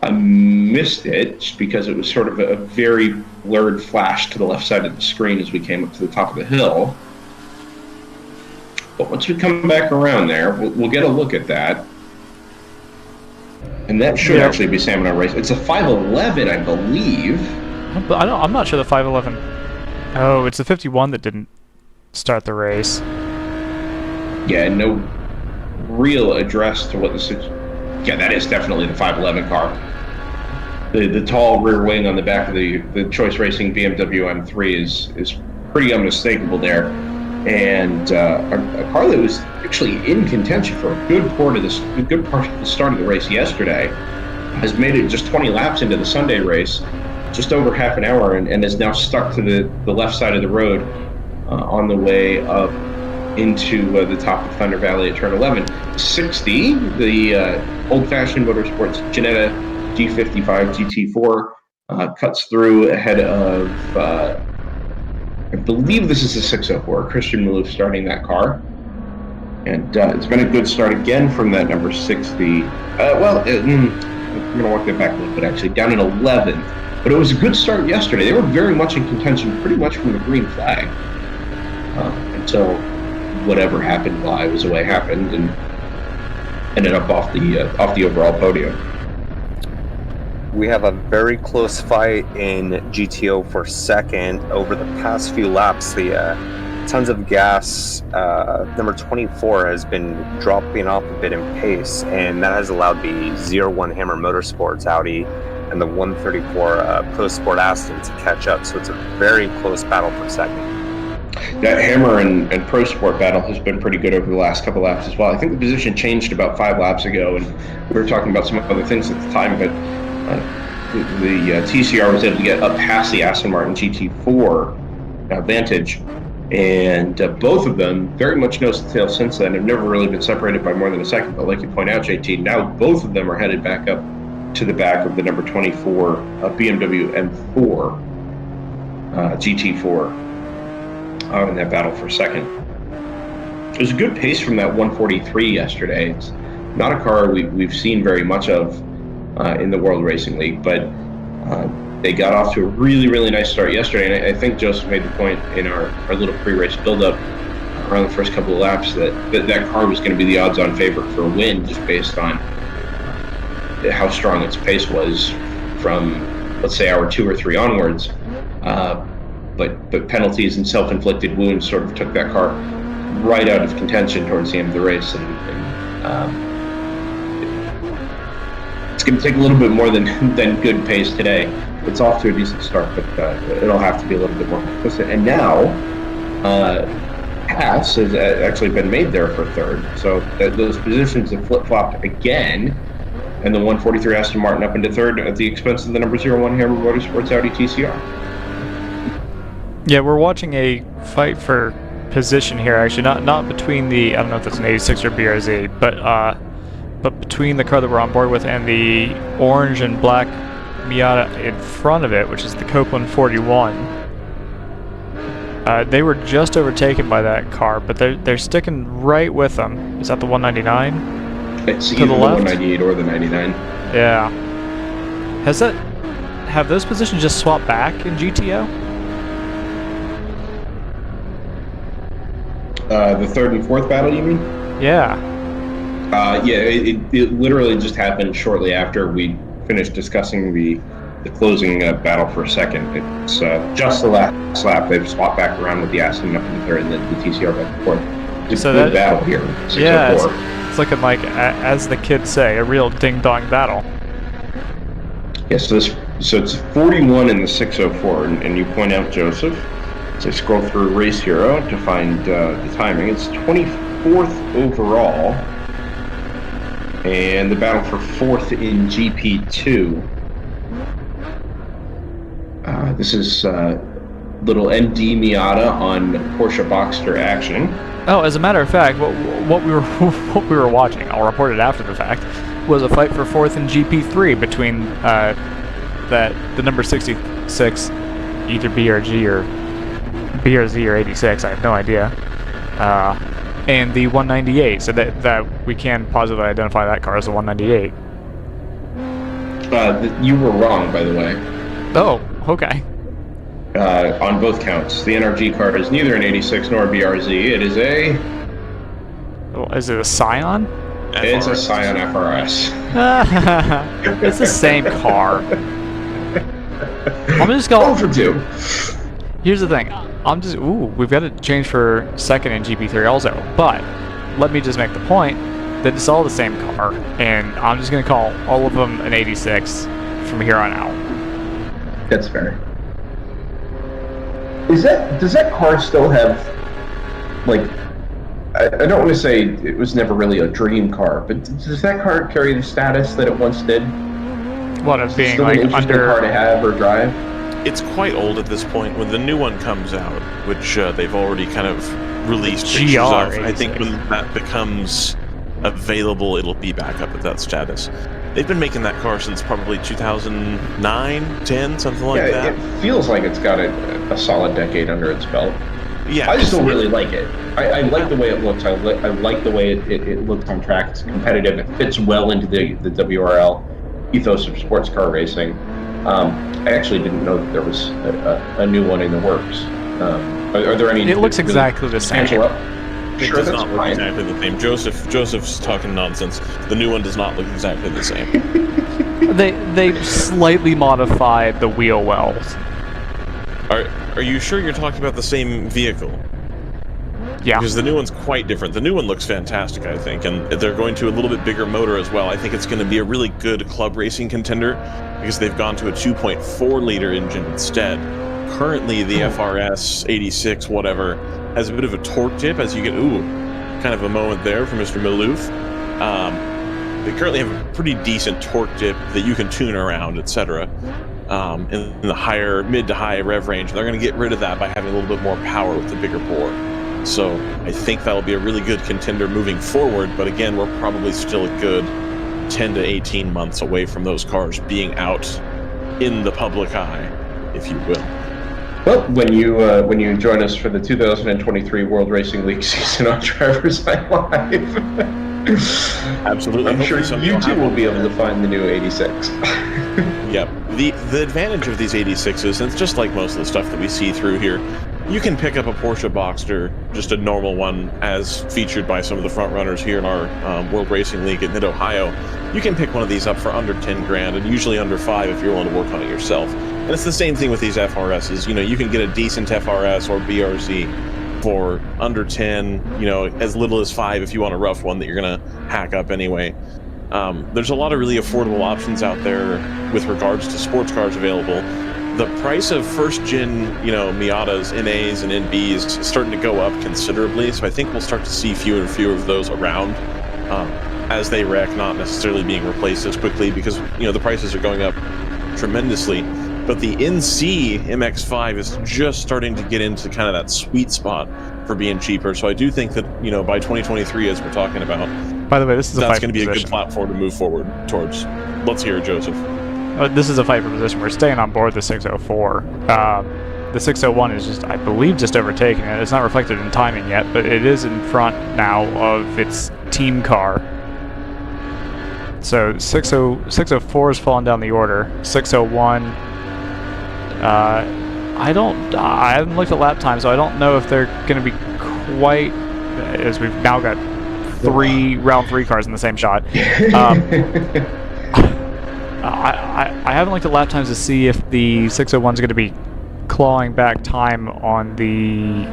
I missed it just because it was sort of a very blurred flash to the left side of the screen as we came up to the top of the hill. But once we come back around there, we'll get a look at that. And that should actually be Salmon Race. It's a 511, I believe. I'm not sure the 511... Oh, it's the 51 that didn't start the race. Yeah, no real address to what the... Yeah, that is definitely the 511 car. The tall rear wing on the back of the Choice Racing BMW M3 is pretty unmistakable there. And a car that was actually in contention for a good part of the start of the race yesterday has made it just 20 laps into the Sunday race, just over half an hour, and is now stuck to the left side of the road on the way up into the top of Thunder Valley at turn 11. 60, the old-fashioned Motorsports Ginetta G55 GT4 cuts through ahead of, I believe this is the 604, Christian Malouf starting that car. And it's been a good start again from that number 60. I'm going to walk that back a little bit, actually, down in 11th. But it was a good start yesterday. They were very much in contention pretty much from the green flag until whatever happened while I was away happened and ended up off the overall podium. We have a very close fight in GTO for second. Over the past few laps, the tons of gas, number 24 has been dropping off a bit in pace, and that has allowed the 01 Hammer Motorsports Audi and the 134 Pro Sport Aston to catch up. So it's a very close battle for second. That Hammer and Pro Sport battle has been pretty good over the last couple laps as well. I think the position changed about 5 laps ago, and we were talking about some other things at the time, but the TCR was able to get up past the Aston Martin GT4 Vantage, and both of them, very much nose to tail since then, have never really been separated by more than a second. But like you point out, JT, now both of them are headed back up to the back of the number 24 BMW M4 GT4 in that battle for second. It was a good pace from that 143 yesterday. It's not a car we've seen very much of in the World Racing League, but they got off to a really, really nice start yesterday. And I think Joseph made the point in our little pre-race build-up around the first couple of laps that car was going to be the odds-on favorite for a win, just based on how strong its pace was from, let's say, hour 2 or 3 onwards. But penalties and self-inflicted wounds sort of took that car right out of contention towards the end of the race, and it's going to take a little bit more than good pace today. It's off to a decent start, but it'll have to be a little bit more consistent. And now, Haas has actually been made there for third, so those positions have flip-flopped again, and the 143 Aston Martin up into third at the expense of the number 01 Hammer Motorsports Audi TCR. Yeah, we're watching a fight for position here, actually, not between the, I don't know if that's an 86 or BRZ, but between the car that we're on board with and the orange and black Miata in front of it, which is the Copeland 41. They were just overtaken by that car, but they're sticking right with them. Is that the 199? It's either the 198 or the 99. Yeah. Have those positions just swapped back in GTO? The third and fourth battle, you mean? Yeah. It literally just happened shortly after we finished discussing the closing battle for a second. It's just the last lap. They've swapped back around with the Aston up in the third and the TCR back and forth. It's a good battle here. Yeah, it's looking like, as the kids say, a real ding-dong battle. Yeah, so it's 41 in the 604, and you point out, Joseph, as I scroll through Race Hero to find the timing, it's 24th overall, and the battle for 4th in GP2. This is little ND Miata on Porsche Boxster action. Oh, as a matter of fact, what we were watching, I'll report it after the fact, was a fight for 4th in GP3 between the number 66, either BRZ or 86, I have no idea, and the 198, so that we can positively identify that car as the 198. You were wrong, by the way. Oh, okay. On both counts. The NRG car is neither an 86 nor a BRZ. It is a... Well, is it a Scion? FRS. It's a Scion FRS. It's the same car. I'm just going... 0 for 2. Here's the thing. We've got to change for second in GP3 also, but let me just make the point that it's all the same car, and I'm just going to call all of them an 86 from here on out. That's fair. Does that car still have, like, I don't want to say it was never really a dream car, but does that car carry the status that it once did? What, of being still like an interesting under car to have or drive? It's quite old at this point. When the new one comes out, which they've already kind of released pictures of, I think when that becomes available, it'll be back up at that status. They've been making that car since probably 2009, 10, something like that. It feels like it's got a solid decade under its belt. Yeah, I still really like it. I like the way it looks. I like the way it looks on track. It's competitive. It fits well into the WRL ethos of sports car racing. I actually didn't know that there was a new one in the works. Are there any? It looks exactly the same. It Sure, does not look exactly the same. Joseph's talking nonsense. The new one does not look exactly the same. They slightly modified the wheel wells. Are you sure you're talking about the same vehicle? Yeah. Because the new one's quite different. The new one looks fantastic, I think, and they're going to a little bit bigger motor as well. I think it's going to be a really good club racing contender because they've gone to a 2.4-liter engine instead. Currently, the FRS 86 whatever has a bit of a torque dip as you get kind of a moment there from Mr. Malouf. They currently have a pretty decent torque dip that you can tune around, etc. In the mid to high rev range. They're going to get rid of that by having a little bit more power with the bigger bore. So I think that'll be a really good contender moving forward. But again, we're probably still a good 10 to 18 months away from those cars being out in the public eye, if you will. Well, when you join us for the 2023 World Racing League season on DriversEye Live, absolutely. I'm sure you too will be able to find the new 86. Yep. The advantage of these 86s, and it's just like most of the stuff that we see through here, you can pick up a Porsche Boxster, just a normal one, as featured by some of the front runners here in our World Racing League at Mid-Ohio. You can pick one of these up for under 10 grand, and usually under 5 if you're willing to work on it yourself. And it's the same thing with these FRSs. You know, you can get a decent FRS or BRZ for under 10, you know, as little as 5 if you want a rough one that you're going to hack up anyway. There's a lot of really affordable options out there with regards to sports cars available. The price of first-gen, you know, Miatas, NAs, and NBs is starting to go up considerably, so I think we'll start to see fewer and fewer of those around as they wreck, not necessarily being replaced as quickly because, you know, the prices are going up tremendously. But the NC MX-5 is just starting to get into kind of that sweet spot for being cheaper, so I do think that, you know, by 2023, as we're talking about, by the way, this is that's going to be a good platform to move forward towards. Let's hear it, Joseph. This is a fight for position. We're staying on board the 604. The 601 is just, I believe, just overtaking it. It's not reflected in timing yet, but it is in front now of its team car. So 604 is falling down the order. 601, I haven't looked at lap time, so I don't know if they're going to be quite, as we've now got round three cars in the same shot. I haven't looked at lap times to see if the 601 is going to be clawing back time on the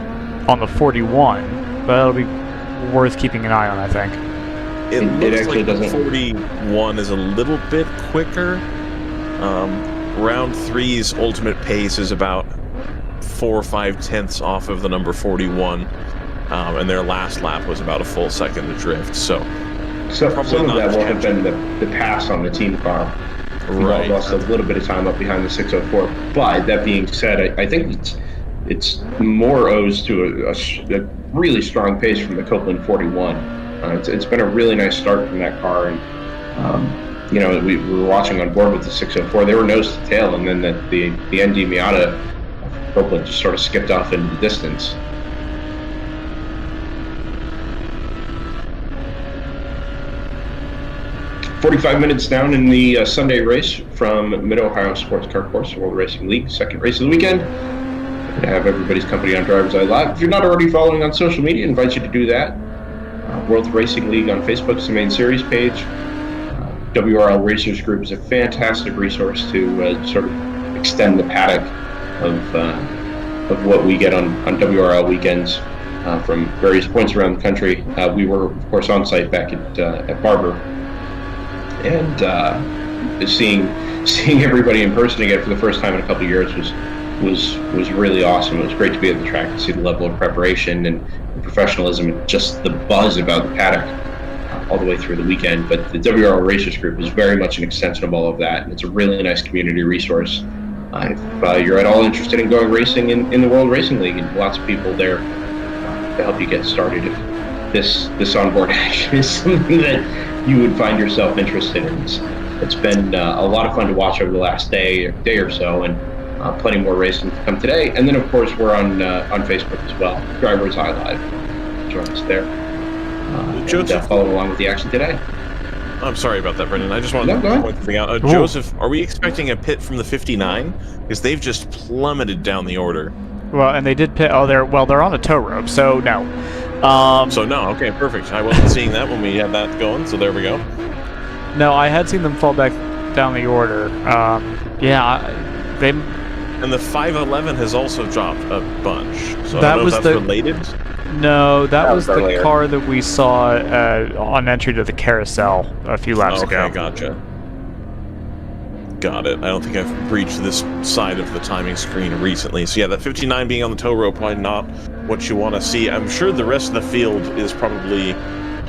41, but that'll be worth keeping an eye on, I think. It looks like the 41 is a little bit quicker. Round 3's ultimate pace is about 4 or 5 tenths off of the number 41, and their last lap was about a full second adrift. So some of that will have been the pass on the team car. Right. Lost a little bit of time up behind the 604. But that being said, I think it's more owes to a really strong pace from the Copeland 41. It's been a really nice start from that car, and you know, we were watching on board with the 604. They were nose to tail, and then the ND Miata Copeland just sort of skipped off into the distance. "45 minutes down in the Sunday race from Mid-Ohio Sports Car Course, World Racing League, second race of the weekend. Good to have everybody's company on DriversEye Live. If you're not already following on social media, I invite you to do that. World Racing League on Facebook is the main series page. WRL Racers Group is a fantastic resource to sort of extend the paddock of what we get on WRL weekends from various points around the country. We were, of course, on site back at Barber, and seeing everybody in person again for the first time in a couple of years was really awesome. It was great to be at the track and see the level of preparation and professionalism and just the buzz about the paddock all the way through the weekend. But the WRL Racers Group is very much an extension of all of that, and it's a really nice community resource. If you're at all interested in going racing in the World Racing League, and lots of people there to help you get started if this onboard action is something that you would find yourself interested in. It's been a lot of fun to watch over the last day or so, and plenty more racing to come today. And then, of course, we're on Facebook as well, DriversEye Live. Join us there. And follow along with the action today. I'm sorry about that, Brendan. I just wanted to point something out. Joseph, are we expecting a pit from the 59? Because they've just plummeted down the order. Well, and they did pit. They're on a tow rope, so no. Okay, perfect. I wasn't seeing that when we had that going, so there we go. No, I had seen them fall back down the order. And the 511 has also dropped a bunch. So That I don't know was if that's the- related. No, that was the earlier. car that we saw on entry to the carousel a few laps ago. Okay, gotcha. Got it. I don't think I've breached this side of the timing screen recently. So yeah, that 59 being on the tow rope, probably not what you want to see. I'm sure the rest of the field is probably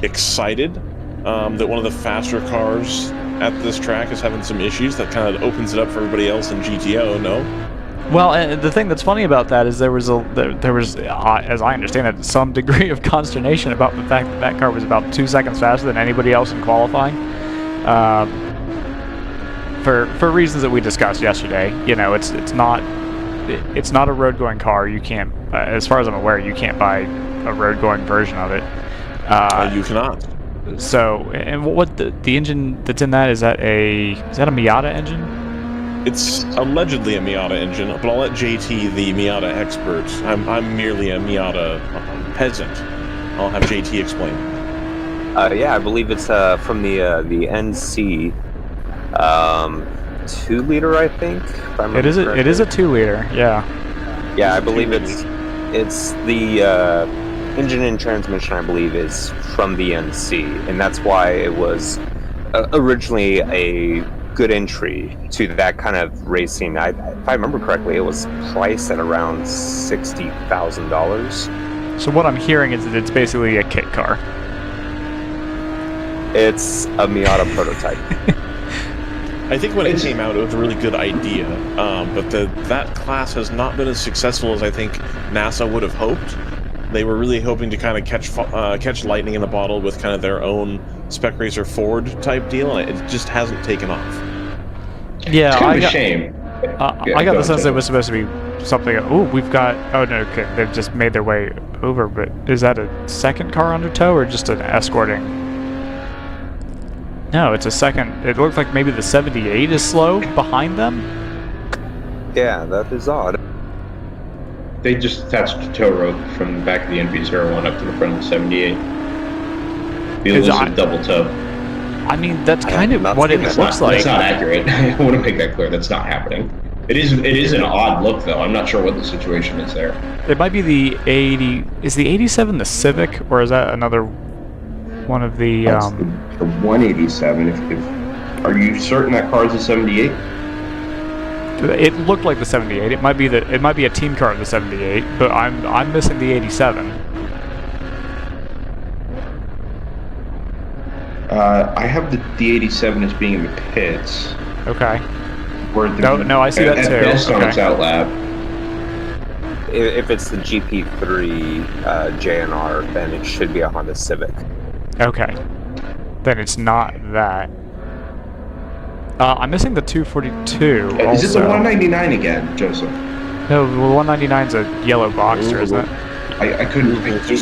excited that one of the faster cars at this track is having some issues. That kind of opens it up for everybody else in GTO, no? Well, and the thing that's funny about that is there was, as I understand it, some degree of consternation about the fact that that car was about 2 seconds faster than anybody else in qualifying. For reasons that we discussed yesterday, it's not a road going car. You can't, as far as I'm aware, you can't buy a road going version of it. You cannot. So, and what the engine that's in that is that a Miata engine? It's allegedly a Miata engine, but I'll let JT, the Miata expert. I'm merely a Miata peasant. I'll have JT explain. Yeah, I believe it's from the NC 2-liter, I think. If I remember It is a 2-liter, yeah. Yeah, I believe it's the engine and transmission, I believe, is from the NC, and that's why it was originally a good entry to that kind of racing. If I remember correctly, it was priced at around $60,000. So what I'm hearing is that it's basically a kit car. It's a Miata prototype. I think when it came out, it was a really good idea, but that class has not been as successful as I think NASA would have hoped. They were really hoping to kind of catch lightning in a bottle with kind of their own Spec Racer Ford type deal, and it just hasn't taken off. Yeah, It's kind of a shame. I got the sense it was supposed to be something. Oh, we've got. Oh no, okay, they've just made their way over. But is that a second car under tow or just an escorting? No, it's a second. It looked like maybe the 78 is slow behind them. Yeah, that is odd. They just attached a tow rope from the back of the NV01 up to the front of the 78. The elusive double tow. I mean, that's kind of what it looks like. That's not accurate. I want to make that clear. That's not happening. It is an odd look, though. I'm not sure what the situation is there. It might be the 80. Is the 87 the Civic, or is that another one of the? That's the 187. If are you certain that car is a 78? It looked like the 78. It might be a team car of the 78, but I'm missing the 87. I have the 87 as being in the pits. Okay. No, I see that too. At best on its out lap. If it's the GP3 JNR, then it should be a Honda Civic. Okay. Then it's not that. I'm missing the 242. Is it also. the 199 again, Joseph? No, the 199's a yellow Boxster, isn't it? I couldn't think. It was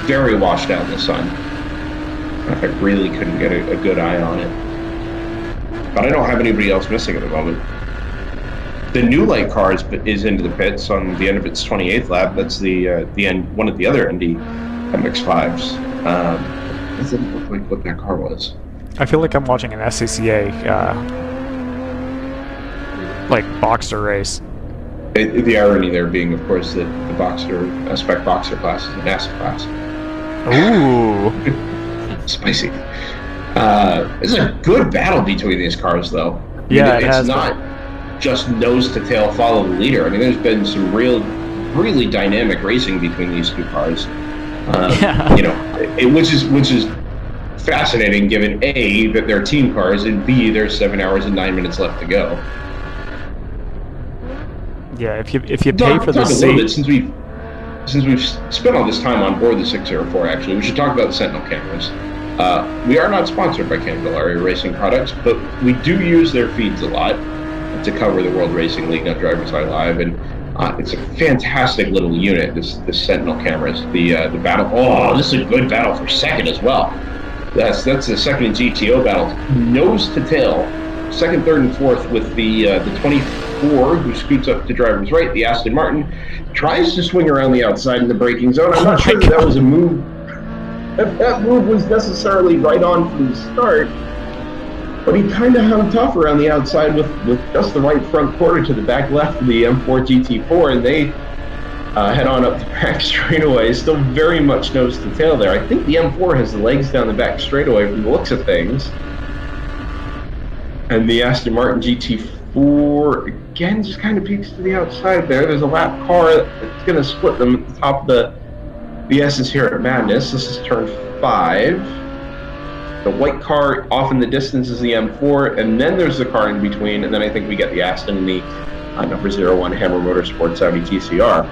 very washed out in the sun. I really couldn't get a good eye on it. But I don't have anybody else missing at the moment. The new light car is into the pits on the end of its 28th lap. That's the end, one of the other Indy MX-5s. Doesn't look like what that car was. I feel like I'm watching an SCCA like Boxster race. The irony there being, of course, that the Boxster spec Boxster class is a NASA class. Ooh, spicy. It's a good battle between these cars, though. Yeah, it's not just nose to tail follow the leader. I mean, there's been some really dynamic racing between these two cars. Yeah. Which is fascinating, given A, that they're team cars, and B, there's 7 hours and 9 minutes left to go. Yeah, if you pay for the seat. A little bit, since we've spent all this time on board the 604, actually, we should talk about the Sentinel cameras. We are not sponsored by Candelaria Racing Products, but we do use their feeds a lot to cover the World Racing League on DriversEye Live, and it's a fantastic little unit. This Sentinel cameras, the battle. Oh, this is a good battle for second as well. That's the second in GTO battle, nose to tail, second, third, and fourth with the 24 who scoots up to driver's right. The Aston Martin tries to swing around the outside in the braking zone. I'm not sure that was a move. That move was necessarily right on from the start. but he kind of hung tough around the outside with just the right front quarter to the back left of the M4 GT4, and they head on up the back straightaway. Still very much nose to tail there. I think the M4 has the legs down the back straightaway from the looks of things. And the Aston Martin GT4, again, just kind of peeks to the outside there. There's a lap car that's going to split them at the top of the S's here at Madness. This is turn 5. The white car off in the distance is the M4, and then there's the car in between, and then I think we get the Aston and the number 01 Hammer Motorsports Audi TCR.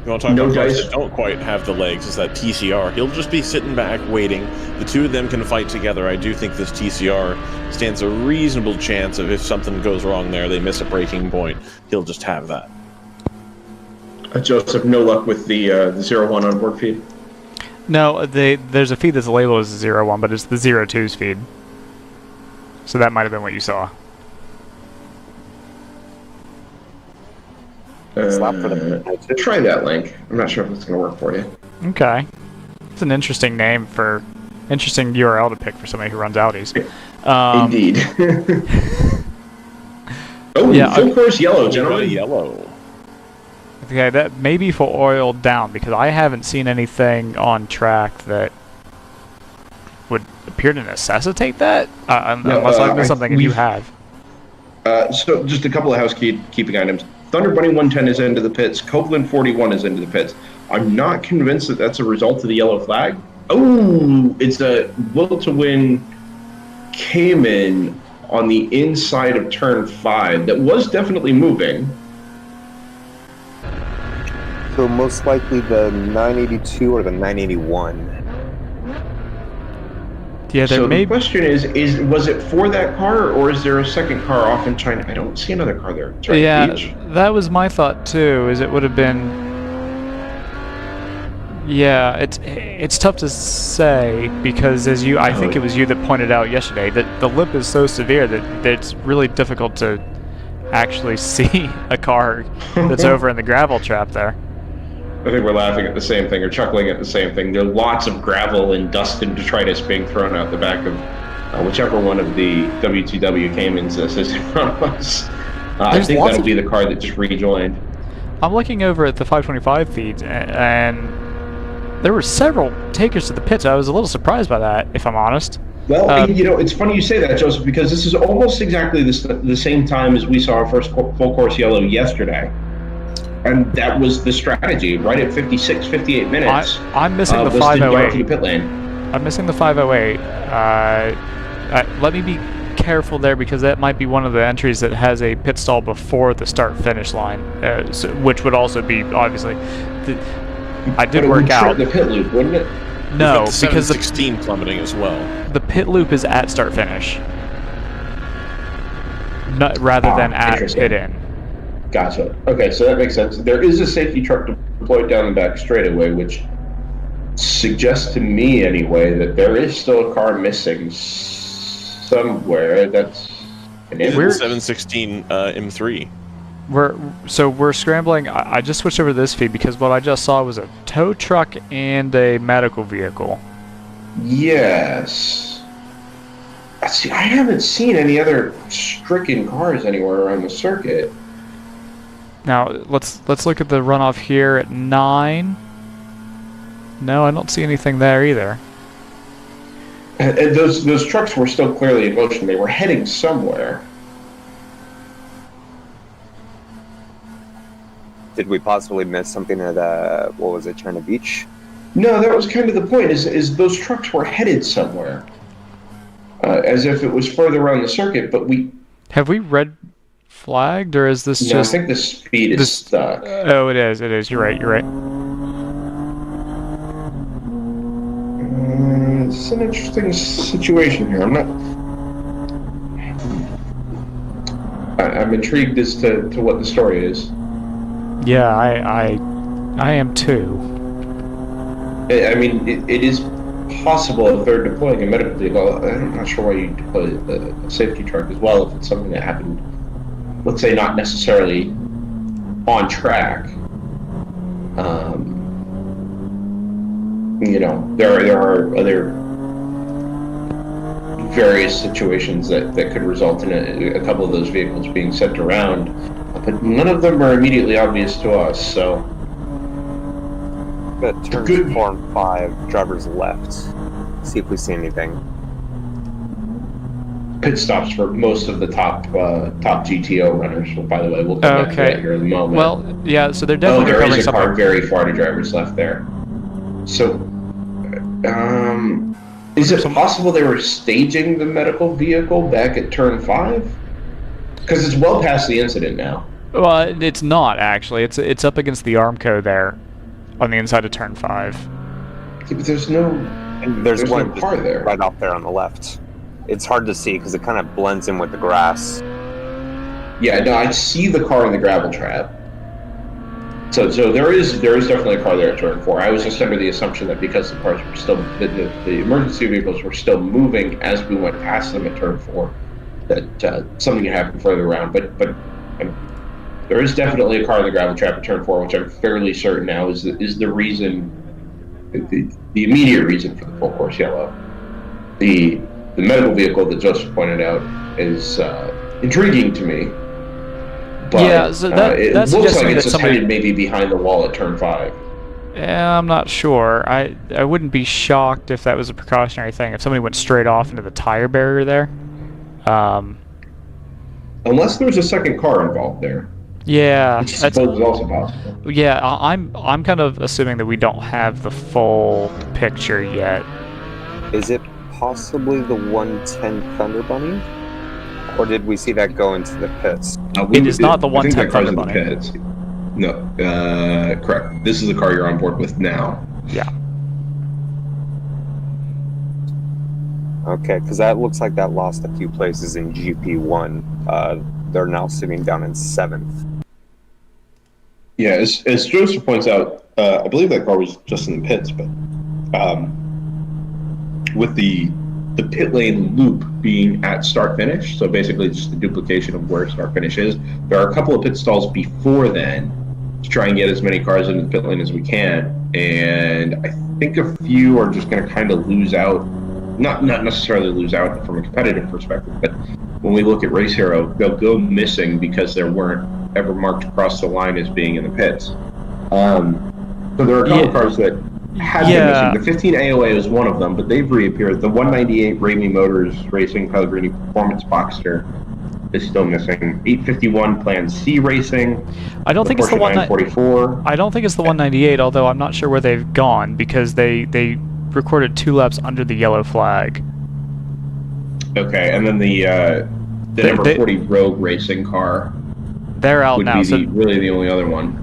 You want to talk about cars that don't quite have the legs? Is that TCR? He'll just be sitting back waiting. The two of them can fight together. I do think this TCR stands a reasonable chance of if something goes wrong there, they miss a braking point, he'll just have that. Joseph, no luck with the 01 onboard feed? No, there's a feed that's labeled as the 01, but it's the 02's feed. So that might have been what you saw. Try that link. I'm not sure if it's going to work for you. Okay. It's an interesting name for... Interesting URL to pick for somebody who runs Audis. Indeed. Oh, yeah, full course yellow, gentlemen. Yellow. Okay, that may be for oiled down, because I haven't seen anything on track that would appear to necessitate that, unless I've missed something and you have. So just a couple of housekeeping items. Thunder Bunny 110 is into the pits. Copeland 41 is into the pits. I'm not convinced that that's a result of the yellow flag. Oh, it's a will to win came in on the inside of turn 5. That was definitely moving. So most likely the 982 or the 981. Yeah, so the question is was it for that car, or is there a second car off in China? I don't see another car there. Yeah, that was my thought too. Is it would have been. Yeah, it's tough to say because I think it was you that pointed out yesterday that the lip is so severe that it's really difficult to actually see a car that's over in the gravel trap there. I think we're laughing at the same thing or chuckling at the same thing. There are lots of gravel and dust and detritus being thrown out the back of whichever one of the WTW Caymans is in front of us. I think that'll be the car that just rejoined. I'm looking over at the 525 feeds, and there were several takers to the pits. I was a little surprised by that, if I'm honest. Well, it's funny you say that, Joseph, because this is almost exactly the same time as we saw our first full course yellow yesterday. And that was the strategy, right at 56, 58 minutes. I'm missing the 508. To the pit lane. I'm missing the 508. Let me be careful there because that might be one of the entries that has a pit stall before the start-finish line, which would also be, obviously... I did work out. The pit loop, wouldn't it? No, because the 16 plummeting as well. The pit loop is at start-finish, rather than at pit-in. Gotcha. Okay, so that makes sense. There is a safety truck deployed down the back straightaway, which suggests to me, anyway, that there is still a car missing somewhere. That's an We're 716 M3. We're scrambling. I just switched over to this feed because what I just saw was a tow truck and a medical vehicle. Yes. See, I haven't seen any other stricken cars anywhere around the circuit. Now let's look at the runoff here at 9. No, I don't see anything there either. And those trucks were still clearly in motion. They were heading somewhere. Did we possibly miss something at what was it, China Beach? No, that was kind of the point. Is those trucks were headed somewhere, as if it was further around the circuit. But have we red flagged, or is this just? No, I think the speed is stuck. Oh, it is. It is. You're right. You're right. It's an interesting situation here. I'm intrigued as to what the story is. Yeah, I am too. I mean, it is possible if they're deploying a medical vehicle. I'm not sure why you deploy a safety truck as well if it's something that happened, let's say, not necessarily on track. There are other various situations that could result in a couple of those vehicles being sent around, but none of them are immediately obvious to us. So, but turns 4 and 5, drivers left. See if we see anything. Pit stops for most of the top GTO runners. Well, by the way, we'll come back to that here in a moment. Well, yeah, so they're definitely there recovering is a something. car very far to drivers left there. So, is it possible they were staging the medical vehicle back at turn 5? Because it's well past the incident now. Well, it's not actually. It's up against the Armco there, on the inside of turn 5. Yeah, but there's one no car there right off there on the left. It's hard to see because it kind of blends in with the grass. Yeah, no, I see the car in the gravel trap. So there is definitely a car there at turn 4. I was just under the assumption that because the cars were still the emergency vehicles were still moving as we went past them at turn 4, that something had happened further around. But there is definitely a car in the gravel trap at turn 4, which I'm fairly certain now is the reason, the immediate reason for the full course yellow. The medical vehicle that Joseph pointed out is intriguing to me. But yeah, so it looks looks like that it's just somebody headed maybe behind the wall at turn 5. Yeah, I'm not sure. I wouldn't be shocked if that was a precautionary thing. If somebody went straight off into the tire barrier there. Unless there's a second car involved there. Yeah, Which I suppose is also possible. Yeah, I'm kind of assuming that we don't have the full picture yet. Is it possibly the 110 Thunder Bunny? Or did we see that go into the pits? It is not the 110 Thunder Bunny. Pits. No, correct. This is the car you're on board with now. Yeah. Okay, because that looks like that lost a few places in GP1. They're now sitting down in 7th. Yeah, as Joseph points out, I believe that car was just in the pits, but with the pit lane loop being at start finish, so basically just the duplication of where start finish is, there are a couple of pit stalls before then to try and get as many cars into the pit lane as we can, and I think a few are just going to kind of lose out, not necessarily lose out from a competitive perspective, but when we look at Race Hero, they'll go missing because they weren't ever marked across the line as being in the pits. So there are a couple of cars that have been missing. The 15 AOA is one of them, but they've reappeared. The 198 Ramey Motors Racing Pellegrini Performance Boxster is still missing. 851 Plan C Racing. I don't think it's the 144. I don't think it's the 198, although I'm not sure where they've gone because they recorded 2 laps under the yellow flag. Okay, and then the number 40 Rogue Racing car. They're out now. Would be really the only other one.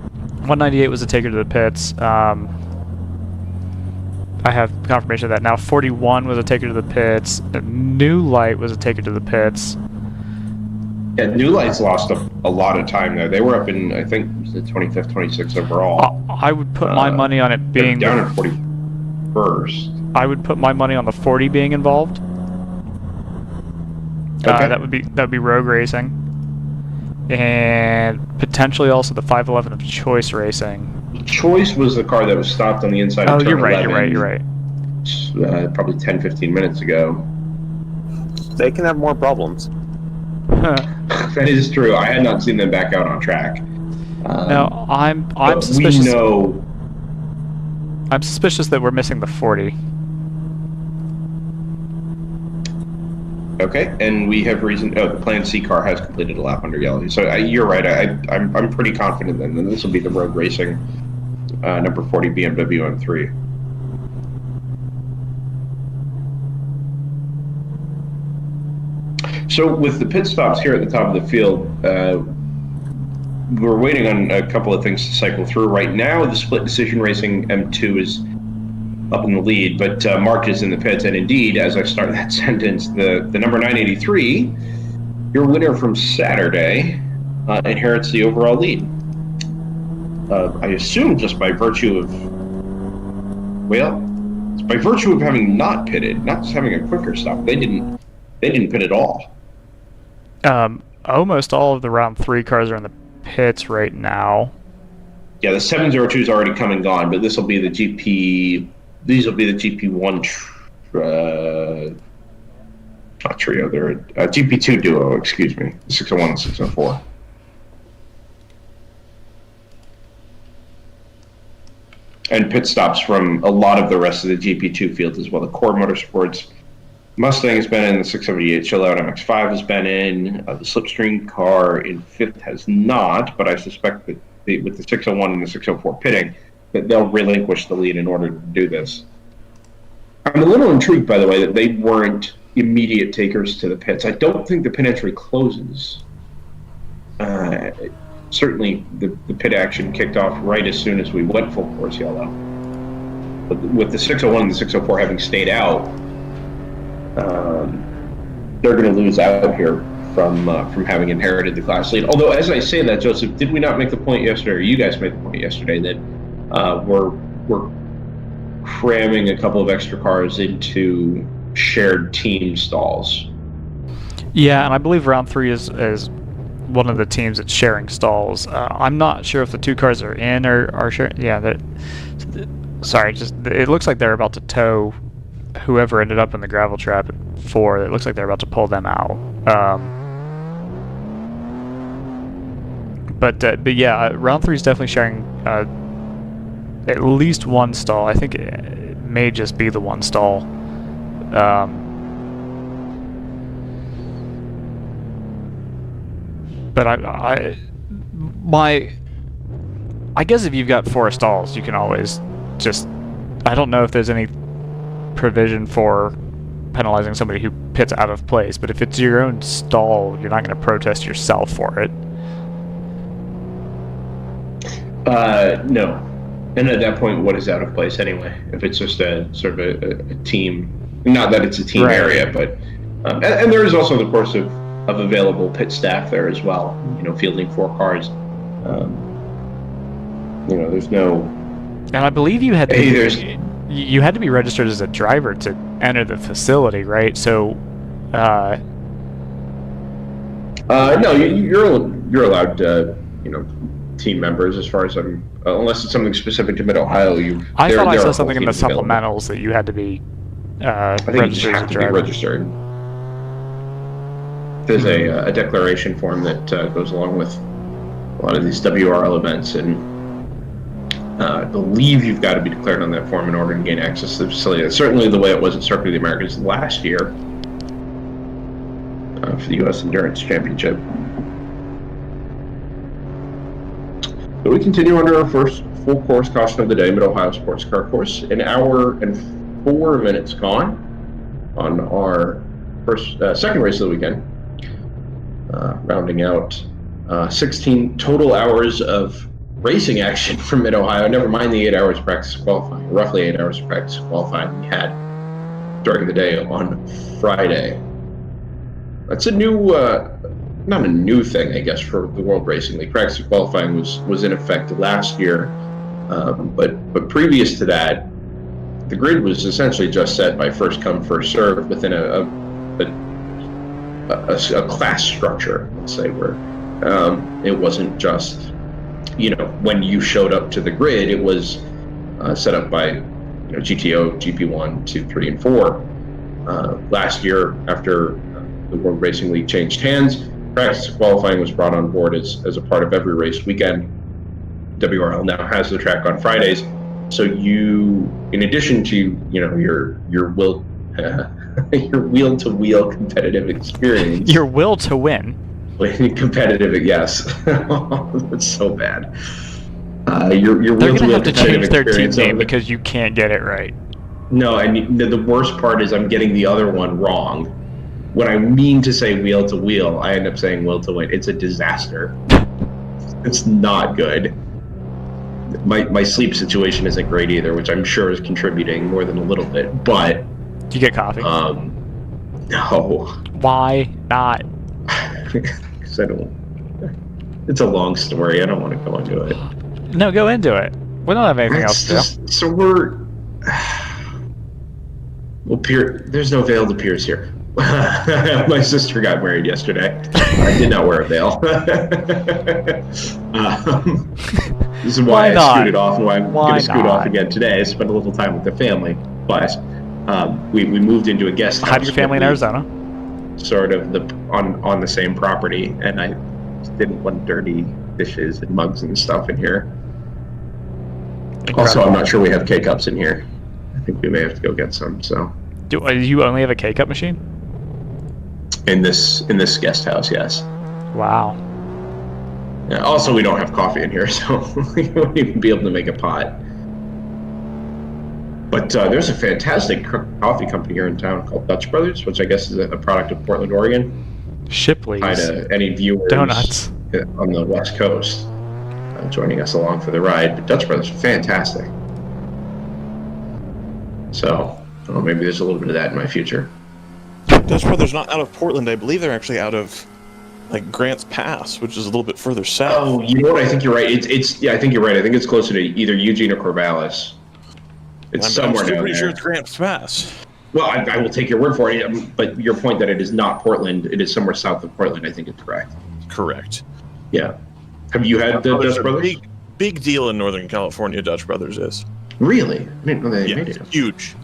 198 was a taker to the pits. I have confirmation of that now. 41 was a taker to the pits. New Light was a taker to the pits. Yeah, New Light's lost a lot of time there. They were up in, I think, the 25th, 26th overall. I would put my money on it being down at 41st. I would put my money on the 40 being involved. Okay. That would be Rogue Racing, and potentially also the 511 of Choice Racing. Choice was the car that was stopped on the inside of turn 11. You're right. Probably 10-15 minutes ago. They can have more problems. That is true. I had not seen them back out on track. No, I'm suspicious. We know. I'm suspicious that we're missing the 40. Okay, and we have reason. Oh, the Plan C car has completed a lap under yellow. So you're right. I'm pretty confident then that this will be the Rogue Racing number 40 BMW M3. So with the pit stops here at the top of the field, we're waiting on a couple of things to cycle through. Right now, the Split Decision Racing M2 is up in the lead, but Mark is in the pits, and indeed, as I start that sentence, the number 983, your winner from Saturday, inherits the overall lead. I assume just by virtue of, it's by virtue of having not pitted, not just having a quicker stop. They didn't pit at all. Almost all of the round 3 cars are in the pits right now. Yeah, the 702 is already come and gone, but this will be the GP. These will be the GP1 Not trio, they're a GP2 duo, excuse me, 601 and 604. And pit stops from a lot of the rest of the GP2 field as well. The Core Motorsports Mustang has been in, the 678 Chill Out MX-5 has been in, the Slipstream car in 5th has not, but I suspect that with the 601 and the 604 pitting, that they'll relinquish the lead in order to do this. I'm a little intrigued, by the way, that they weren't immediate takers to the pits. I don't think the pit entry closes. Certainly, the pit action kicked off right as soon as we went full course yellow. But with the 601 and the 604 having stayed out, they're going to lose out here from having inherited the class lead. Although, as I say that, Joseph, did we not make the point yesterday, or you guys made the point yesterday, that we're cramming a couple of extra cars into shared team stalls? Yeah, and I believe round 3 is one of the teams that's sharing stalls. I'm not sure if the 2 cars are in or are sharing. Yeah, sorry, just it looks like they're about to tow whoever ended up in the gravel trap at 4. It looks like they're about to pull them out. But yeah, round 3 is definitely sharing at least one stall. I think it may just be the one stall. But I guess if you've got 4 stalls, you can always just. I don't know if there's any provision for penalizing somebody who pits out of place, but if it's your own stall, you're not going to protest yourself for it. No. And at that point, what is out of place anyway? If it's just a sort of a team, not that it's a team area, but and there is also the course of available pit staff there as well. Fielding 4 cars. There's no. And I believe you had to you had to be registered as a driver to enter the facility, right? So. No, you're allowed. Team members, as far as I'm, unless it's something specific to Mid-Ohio. I thought I saw something in the supplementals that you had to be registered as a driver. Registered. There's a declaration form that goes along with a lot of these WRL events, and I believe you've got to be declared on that form in order to gain access to the facility. That's certainly the way it was at Circuit of the Americas last year for the U.S. Endurance Championship. So we continue under our first full course caution of the day, Mid-Ohio Sports Car Course. 1 hour and 4 minutes gone on our second race of the weekend. Rounding out 16 total hours of racing action from Mid-Ohio, never mind the 8 hours of practice qualifying, roughly 8 hours of practice qualifying we had during the day on Friday. That's a new, not a new thing, I guess, for the World Racing League. Practice qualifying was in effect last year, but previous to that, the grid was essentially just set by first come, first serve within a class structure, let's say, where it wasn't just, when you showed up to the grid, it was set up by GTO, GP1, 2, 3, and 4. Last year, after the World Racing League changed hands, practice qualifying was brought on board as a part of every race weekend. WRL now has the track on Fridays, so you, in addition to your wheel-to-wheel competitive experience, your will to win, competitive, yes, that's so bad. Your they're gonna have to change their team name because you can't get it right. No, and the worst part is I'm getting the other one wrong. When I mean to say wheel to wheel, I end up saying will to win. It's a disaster. It's not good. My sleep situation isn't great either, which I'm sure is contributing more than a little bit. But do you get coffee? No. Why not? Because I don't. It's a long story. I don't want to go into it. No, go into it. We don't have anything else to do. So there's no veil to pierce here. My sister got married yesterday. I did not wear a veil. This is why I scooted off, and why I'm going to scoot off again today. I spent a little time with the family, but we moved into a guest house. Have your family in Arizona? sort of on the same property, and I didn't want dirty dishes and mugs and stuff in here. Incredible. Also, I'm not sure we have K-cups in here. I think we may have to go get some. So, do you only have a K-cup machine? In this guest house, yes. Wow. Yeah, also, we don't have coffee in here, so we won't even be able to make a pot. But there's a fantastic coffee company here in town called Dutch Brothers, which I guess is a product of Portland, Oregon. Shipley's. Hi to any viewers Donuts on the West Coast joining us along for the ride. But Dutch Brothers are fantastic. So, maybe there's a little bit of that in my future. Dutch Brothers not out of Portland. I believe they're actually out of like Grants Pass, which is a little bit further south. Oh, you know what? I think you're right. Yeah, I think you're right. I think it's closer to either Eugene or Corvallis. It's somewhere down pretty there. sure it's Grants Pass. Well, I will take your word for it. But your point that it is not Portland, it is somewhere south of Portland, I think is correct. Correct. Yeah. Have you had the Dutch Brothers? Big deal in Northern California, Dutch Brothers is. Really? I didn't know they made it. Huge.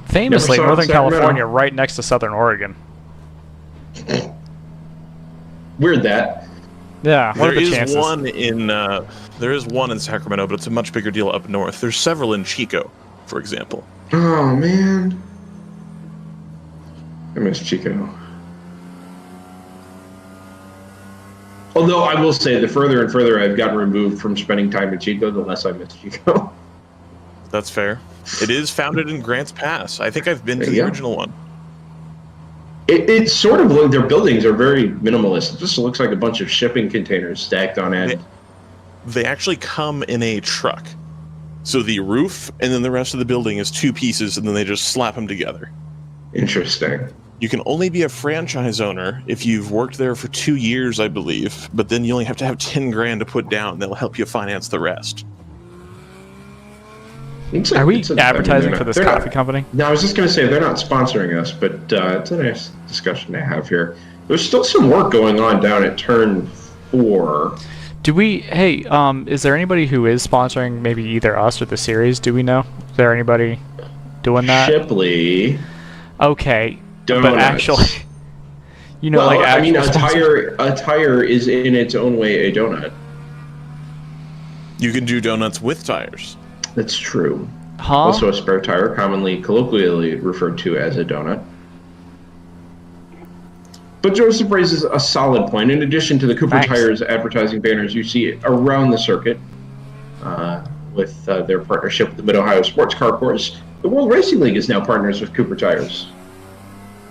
Famously, Northern California, right next to Southern Oregon. Weird that. Yeah, what are the There is chances? one in Sacramento, but it's a much bigger deal up north. There's several in Chico, for example. Oh, man. I miss Chico. Although I will say, the further and further I've gotten removed from spending time in Chico, the less I miss Chico. That's fair. It is founded in Grants Pass. I think I've been to the original one. It's sort of like their buildings are very minimalist. It just looks like a bunch of shipping containers stacked on end. They actually come in a truck. So the roof and then the rest of the building is two pieces, and then they just slap them together. Interesting. You can only be a franchise owner if you've worked there for 2 years, I believe, but then you only have to have 10 grand to put down. They'll help you finance the rest. Are we advertising for this coffee company? No, I was just going to say they're not sponsoring us, but it's a nice discussion to have here. There's still some work going on down at Turn 4. Do we? Hey, is there anybody who is sponsoring maybe either us or the series? Do we know? Is there anybody doing that? Shipley. Okay, Donuts. but actually, you know, well, like I mean, a sponsor- tire is in its own way a donut. You can do donuts with tires. That's true. Huh? Also, a spare tire, commonly colloquially referred to as a donut. But Joseph raises a solid point. In addition to the Cooper Tires advertising banners you see around the circuit, with their partnership with the Mid-Ohio Sports Car Course, the World Racing League is now partners with Cooper Tires.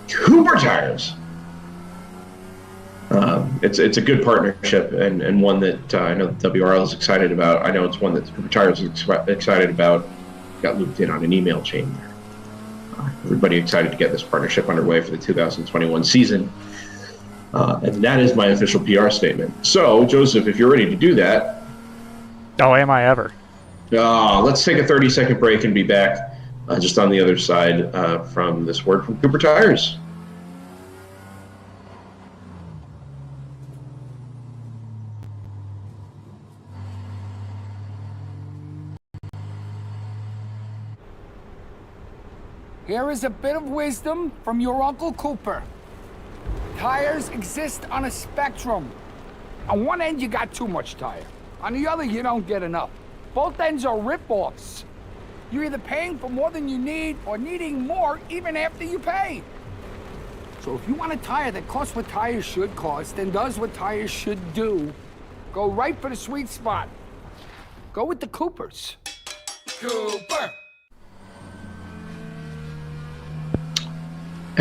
Cooper Tires! It's a good partnership and one that I know the WRL is excited about. I know it's one that Cooper Tires is excited about. Got looped in on an email chain there. Everybody excited to get this partnership underway for the 2021 season. And that is my official PR statement. So, Joseph, if you're ready to do that... Oh, am I ever? Let's take a 30-second break and be back just on the other side from this word from Cooper Tires. Here is a bit of wisdom from your Uncle Cooper. Tires exist on a spectrum. On one end, you got too much tire. On the other, you don't get enough. Both ends are rip-offs. You're either paying for more than you need or needing more even after you pay. So if you want a tire that costs what tires should cost and does what tires should do, go right for the sweet spot. Go with the Coopers. Cooper!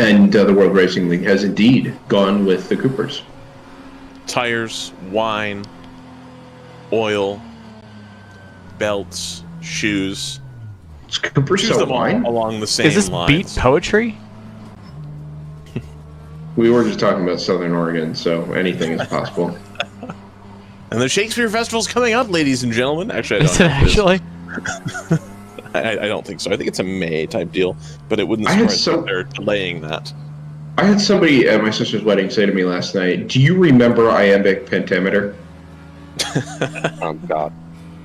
And the World Racing League has indeed gone with the Coopers. Tires, wine, oil, belts, shoes. Is Cooper Choose so them all wine? along the same Is this lines. beat poetry? We were just talking about Southern Oregon, so anything is possible. And the Shakespeare Festival's coming up, ladies and gentlemen. Actually, I don't Is it know if actually? I don't think so. I think it's a May type deal, but it wouldn't surprise me if they're delaying that. I had somebody at my sister's wedding say to me last night, "Do you remember iambic pentameter?" Oh God.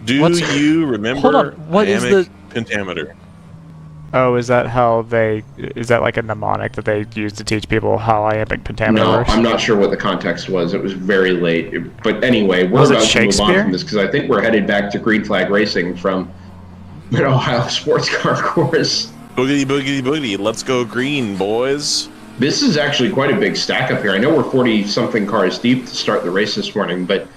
Do you remember Hold on, what is iambic pentameter? Oh, is that like a mnemonic that they use to teach people how iambic pentameter No, works? I'm not sure what the context was. It was very late. But anyway, we're Was it about to move on Shakespeare? from this because I think we're headed back to green flag racing from an Ohio sports car course. Boogity, boogity, boogity. Let's go green, boys. This is actually quite a big stack up here. I know we're 40-something cars deep to start the race this morning, but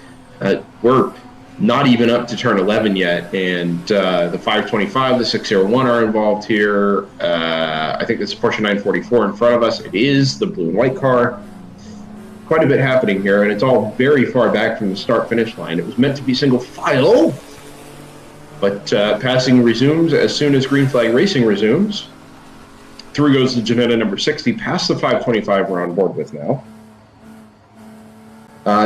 we're not even up to turn 11 yet, and the 525, the 601 are involved here. I think this Porsche 944 in front of us. It is the blue and white car. Quite a bit happening here, and it's all very far back from the start-finish line. It was meant to be single file, but passing resumes as soon as green flag racing resumes. Through goes the Janetta number 60, past the 525 we're on board with now.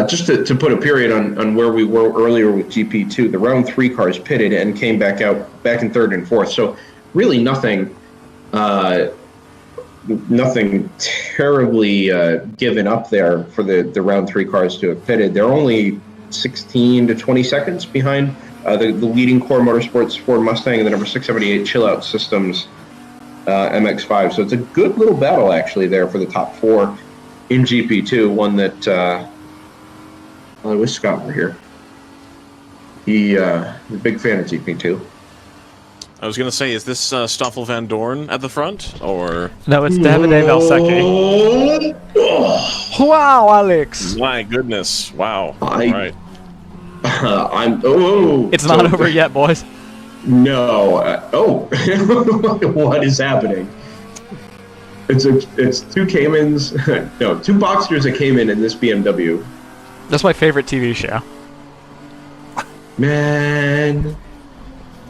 Just to put a period on where we were earlier with GP2, the round 3 cars pitted and came back out back in 3rd and 4th. So really nothing terribly given up there for the round 3 cars to have pitted. They're only 16 to 20 seconds behind the leading Core Motorsports Ford Mustang and the number 678 Chill Out Systems MX-5. So it's a good little battle actually there for the top 4 in GP2. One that I wish Scott were here. He's a big fan of GP2. I was going to say, is this Stoffel Van Dorn at the front, or? No, it's Davide Valsecchi. Wow, Alex! My goodness! Wow! All right. It's not over yet, boys. No. What is happening? It's 2 Caymans. No, 2 Boxsters that came in this BMW. That's my favorite TV show. Man.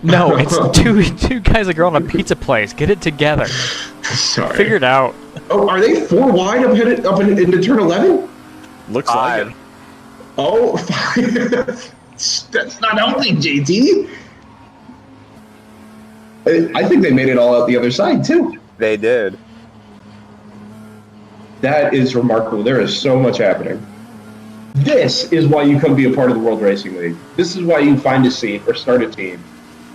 No, it's two guys that girl on a pizza place. Get it together. Sorry. Figure it out. Oh, are they 4 wide up into turn 11? Looks like it. Oh, 5. That's not helping, JT. I think they made it all out the other side, too. They did. That is remarkable. There is so much happening. This is why you come be a part of the World Racing League. This is why you find a seat or start a team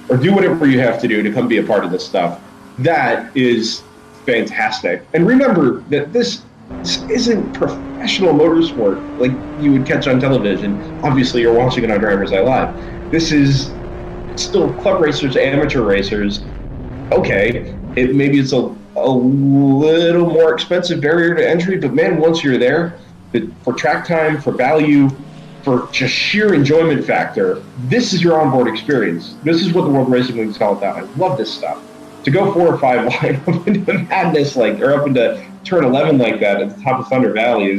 or do whatever you have to do to come be a part of this stuff. That is fantastic. And remember that this isn't professional motorsport like you would catch on television. Obviously, you're watching it on DriversEye Live. This is still club racers, amateur racers. Okay, maybe it's a little more expensive barrier to entry, but man, once you're there, for track time, for value, for just sheer enjoyment factor, this is your onboard experience. This is what the World Racing League is all about. I love this stuff. To go 4 or 5 wide up into madness, or up into turn 11 like that at the top of Thunder Valley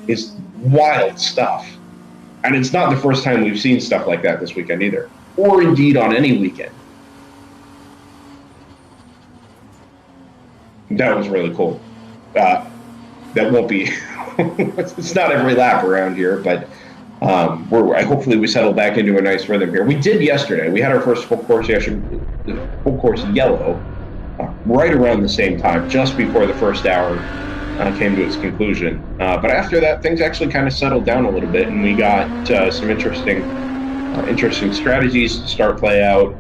is wild stuff. And it's not the first time we've seen stuff like that this weekend either, or indeed on any weekend. That was really cool. That won't be. It's not every lap around here, but hopefully we settle back into a nice rhythm here. We did yesterday. We had our first full course yellow right around the same time, just before the first hour came to its conclusion. But after that, things actually kind of settled down a little bit, and we got some interesting strategies to start playing out.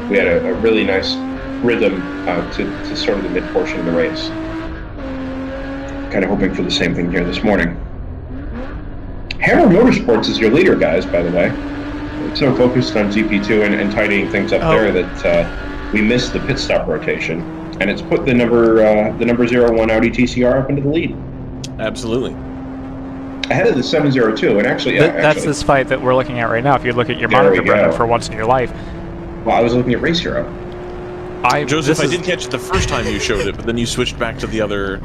We had a really nice rhythm to sort of the mid portion of the race. Kind of hoping for the same thing here this morning. Hammer Motorsports is your leader, guys, by the way. It's so focused on GP2 and tidying things up there that we missed the pit stop rotation. And it's put the number 01 Audi TCR up into the lead. Absolutely. Ahead of the 702, and actually... that's this fight that we're looking at right now. If you look at your monitor, Brendan, for once in your life. Well, I was looking at Race Hero. Joseph, I did catch it the first time you showed it, but then you switched back to the other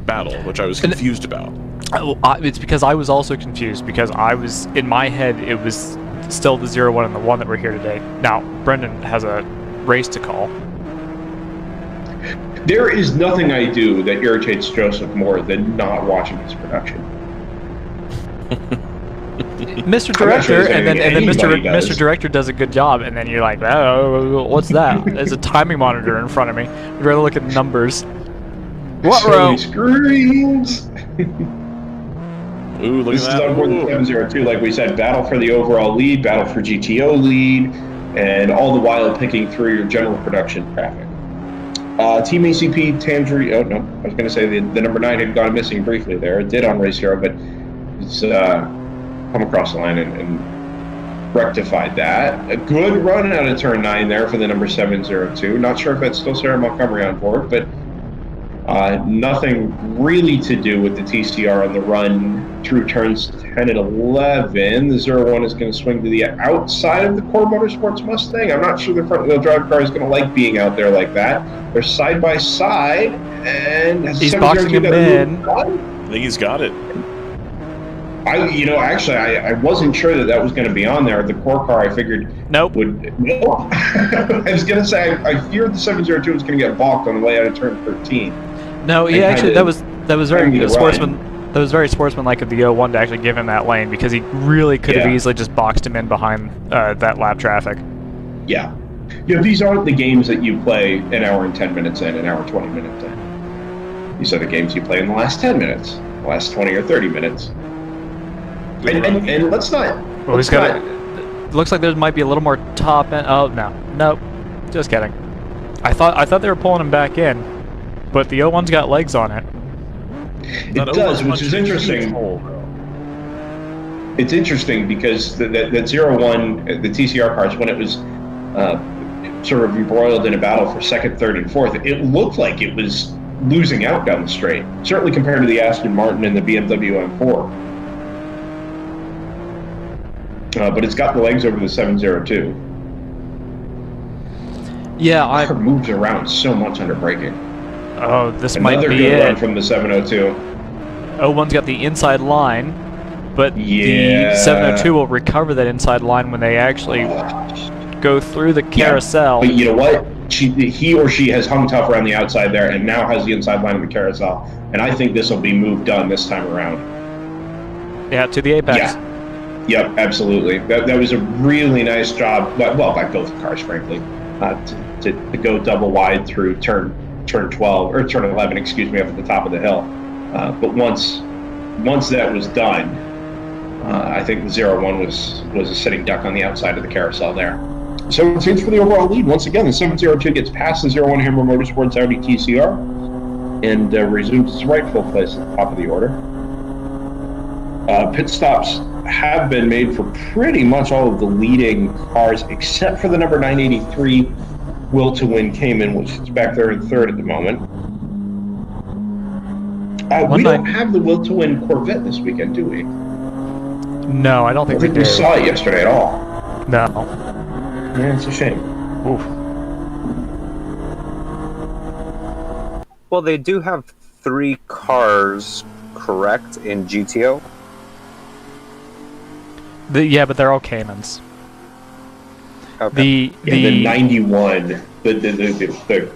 battle, which I was confused about. It's because I was also confused, because in my head, it was still the 01 and the 1 that we're here today. Now, Brendan has a race to call. There is nothing I do that irritates Joseph more than not watching his production. Mr. Director, and then Mr. Director does a good job, and then you're like, oh, what's that? There's a timing monitor in front of me. I'd rather look at numbers. What row? Screens. Ooh, look this at that. This is on board the 702, like we said, battle for the overall lead, battle for GTO lead. and all the while picking through your general production traffic. Team ACP Tangerine. Oh no, I was going to say the number 9 had gone missing briefly there. It did on Race Hero, but it's come across the line and rectified that. A good run out of turn 9 there for the number 702. Not sure if that's still Sarah Montgomery on board, but nothing really to do with the TCR on the run through turns 10 and 11. The 01 is going to swing to the outside of the Core Motorsports Mustang. I'm not sure the front wheel drive car is going to like being out there like that. They're side by side, and he's boxing him in. I think he's got it. I wasn't sure that was going to be on there. The core car, I figured, nope. would. No. I was going to say, I feared the 702 was going to get balked on the way out of turn 13. No, yeah, actually, that was very sportsman. That was very sportsmanlike of the 01 to actually give him that lane, because he really could have easily just boxed him in behind that lap traffic. Yeah. These aren't the games that you play an hour and 10 minutes in, an hour and 20 minutes in. These are the games you play in the last 10 minutes, the last 20 or 30 minutes. And let's not. Well, he's got it. Looks like there might be a little more top end. Oh no, nope, just kidding. I thought they were pulling him back in, but the 01's got legs on it. It does, which is interesting. It's interesting because that 01, the TCR cars, when it was sort of embroiled in a battle for second, third, and fourth, it looked like it was losing out down the straight. Certainly compared to the Aston Martin and the BMW M4. But it's got the legs over the 702. Yeah, it moves around so much under braking. Oh, this Another might be good it. run from the 702. 01's got the inside line, but the 702 will recover that inside line when they actually go through the carousel. Yeah, but you know what? He or she has hung tough around the outside there and now has the inside line of the carousel. And I think this will be moved done this time around. Yeah, to the apex. Yeah. Yep, absolutely. That was a really nice job, well, by both cars, frankly, to go double wide through turn 12 or turn 11, excuse me, up at the top of the hill. But once that was done, I think the 01 was a sitting duck on the outside of the carousel there. So it seems for the overall lead. Once again, the 702 gets past the 01 Hammer Motorsports Audi TCR and resumes its rightful place at the top of the order. Pit stops have been made for pretty much all of the leading cars, except for the number 983 Will to Win Cayman, which is back there in third at the moment. We don't have the Will to Win Corvette this weekend, do we? No, I don't think we do. We saw it yesterday at all. No. Yeah, it's a shame. Oof. Well, they do have 3 cars, correct, in GTO? Yeah, but they're all Caymans. Okay. The 91, the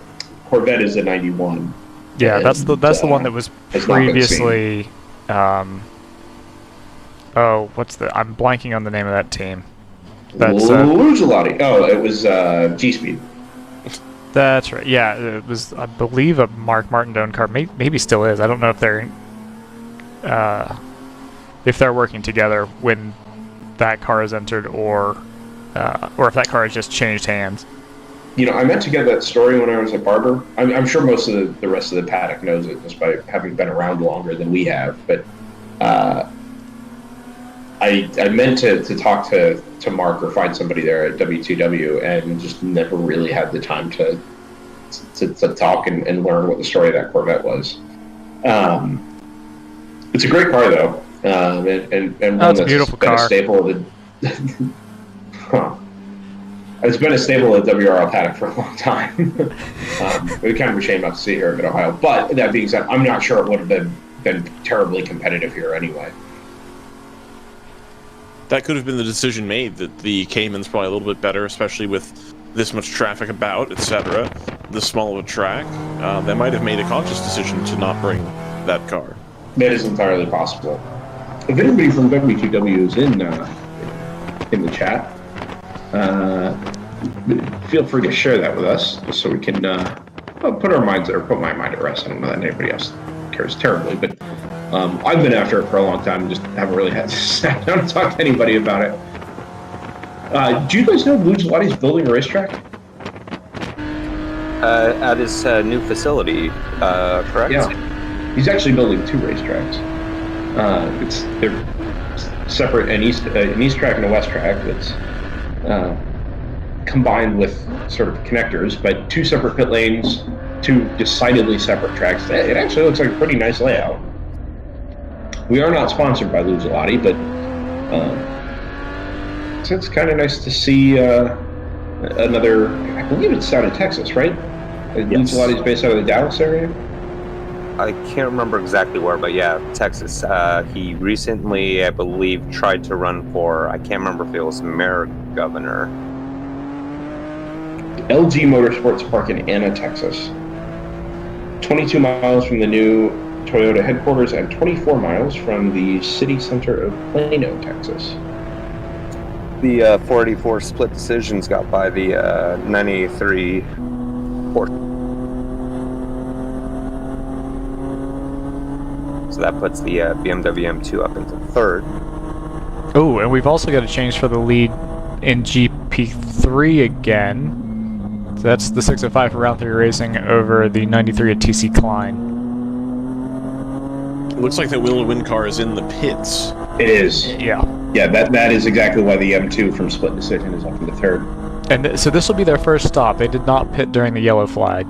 Corvette is a 91. Yeah, that's the one that was previously. I'm blanking on the name of that team. That's Luzolati. It was G-Speed. That's right. Yeah, it was, I believe, a Mark Martin owned car. Maybe still is. I don't know if they're working together when that car is entered, or if that car has just changed hands. I meant to get that story when I was at Barber. I'm sure most of the rest of the paddock knows it just by having been around longer than we have. But I meant to talk to Mark or find somebody there at WTW, and just never really had the time to talk and learn what the story of that Corvette was. It's a great car, though. And one it's a beautiful been car. A staple of the It's been a staple of the WRL paddock for a long time. It's kind of a shame not to see here in Mid-Ohio. But that being said, I'm not sure it would have been terribly competitive here anyway. That could have been the decision made, that the Cayman's probably a little bit better, especially with this much traffic about, etc. This small of a track. They might have made a conscious decision to not bring that car. That is entirely possible. If anybody from WTW is in the chat, feel free to share that with us, just so we can put my mind at rest. I don't know that anybody else cares terribly, but I've been after it for a long time and just haven't really had to sit down and talk to anybody about it. Do you guys know Lou Gelati's building a racetrack? At his new facility, correct? Yeah. He's actually building 2 racetracks. They're separate, an east track and a west track that's combined with sort of connectors, but 2 separate pit lanes, 2 decidedly separate tracks. It actually looks like a pretty nice layout. We are not sponsored by Lou Gelati, but it's kind of nice to see another. I believe it's out of Texas, right? Yes. Lou Gelati's based out of the Dallas area. I can't remember exactly where, but yeah, Texas. He recently, I believe, tried to run for, I can't remember if it was mayor or governor. LG Motorsports Park in Anna, Texas. 22 miles from the new Toyota headquarters and 24 miles from the city center of Plano, Texas. The 484 split decisions got by the 983 Porsche. So that puts the BMW M2 up into 3rd. Oh, and we've also got a change for the lead in GP3 again. So that's the 605 for round 3 racing over the 93 at TC Klein. It looks like the Will to Win car is in the pits. It is. Yeah. Yeah, that is exactly why the M2 from split decision is up into 3rd. And so this will be their first stop. They did not pit during the yellow flag.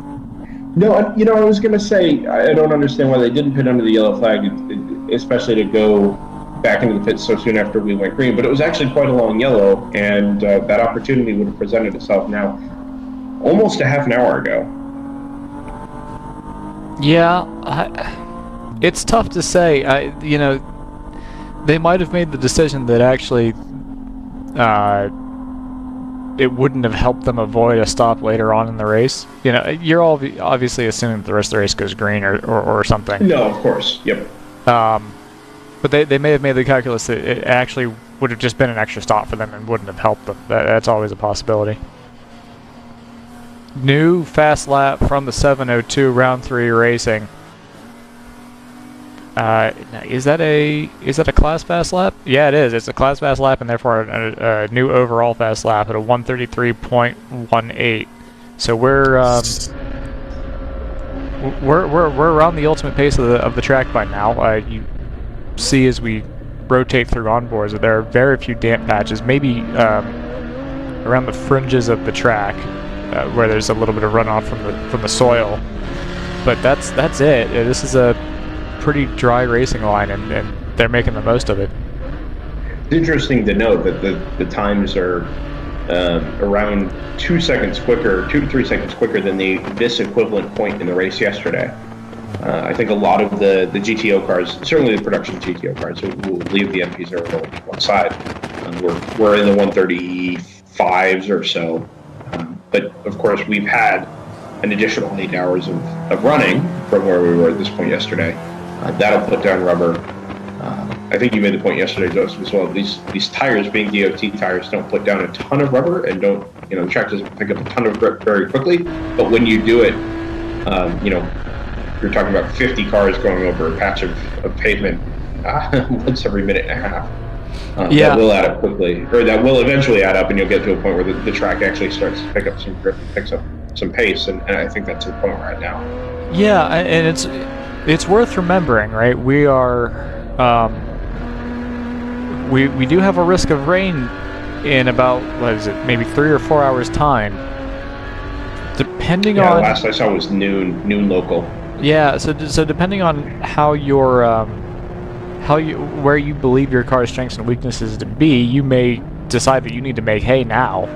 No, I was going to say, I don't understand why they didn't pit under the yellow flag, especially to go back into the pits so soon after we went green. But it was actually quite a long yellow, and that opportunity would have presented itself now almost a half an hour ago. Yeah, it's tough to say. They might have made the decision that actually it wouldn't have helped them avoid a stop later on in the race. You're all obviously assuming that the rest of the race goes green or something. No, of course. Yep. But they may have made the calculus that it actually would have just been an extra stop for them and wouldn't have helped them. That's always a possibility. New fast lap from the 702 round 3 racing. Is that a class fast lap? Yeah, it is. It's a class fast lap, and therefore a new overall fast lap at a 133.18. So we're around the ultimate pace of the track by now. You see as we rotate through onboards that there are very few damp patches, maybe around the fringes of the track where there's a little bit of runoff from the soil. But that's it. This is a pretty dry racing line, and they're making the most of it. It's interesting to note that the times are around 2 seconds quicker, 2 to 3 seconds quicker than this equivalent point in the race yesterday. I think a lot of the GTO cars, certainly the production GTO cars, we'll leave the MPs are on one side. We're in the 135s or so. But of course, we've had an additional 8 hours of running from where we were at this point yesterday. That'll put down rubber. I think you made the point yesterday, Joseph, as well. These tires, being DOT tires, don't put down a ton of rubber, and the track doesn't pick up a ton of grip very quickly. But when you do it, you're talking about 50 cars going over a patch of pavement once every minute and a half. That will add up quickly, or that will eventually add up, and you'll get to a point where the track actually starts to pick up some grip, picks up some pace, and I think that's the point we're at now. Yeah, and it's worth remembering, right? We are we do have a risk of rain in about, maybe 3 or 4 hours time, depending on. Last I saw was noon local. Yeah, so depending on how where you believe your car's strengths and weaknesses to be, you may decide that you need to make hay now.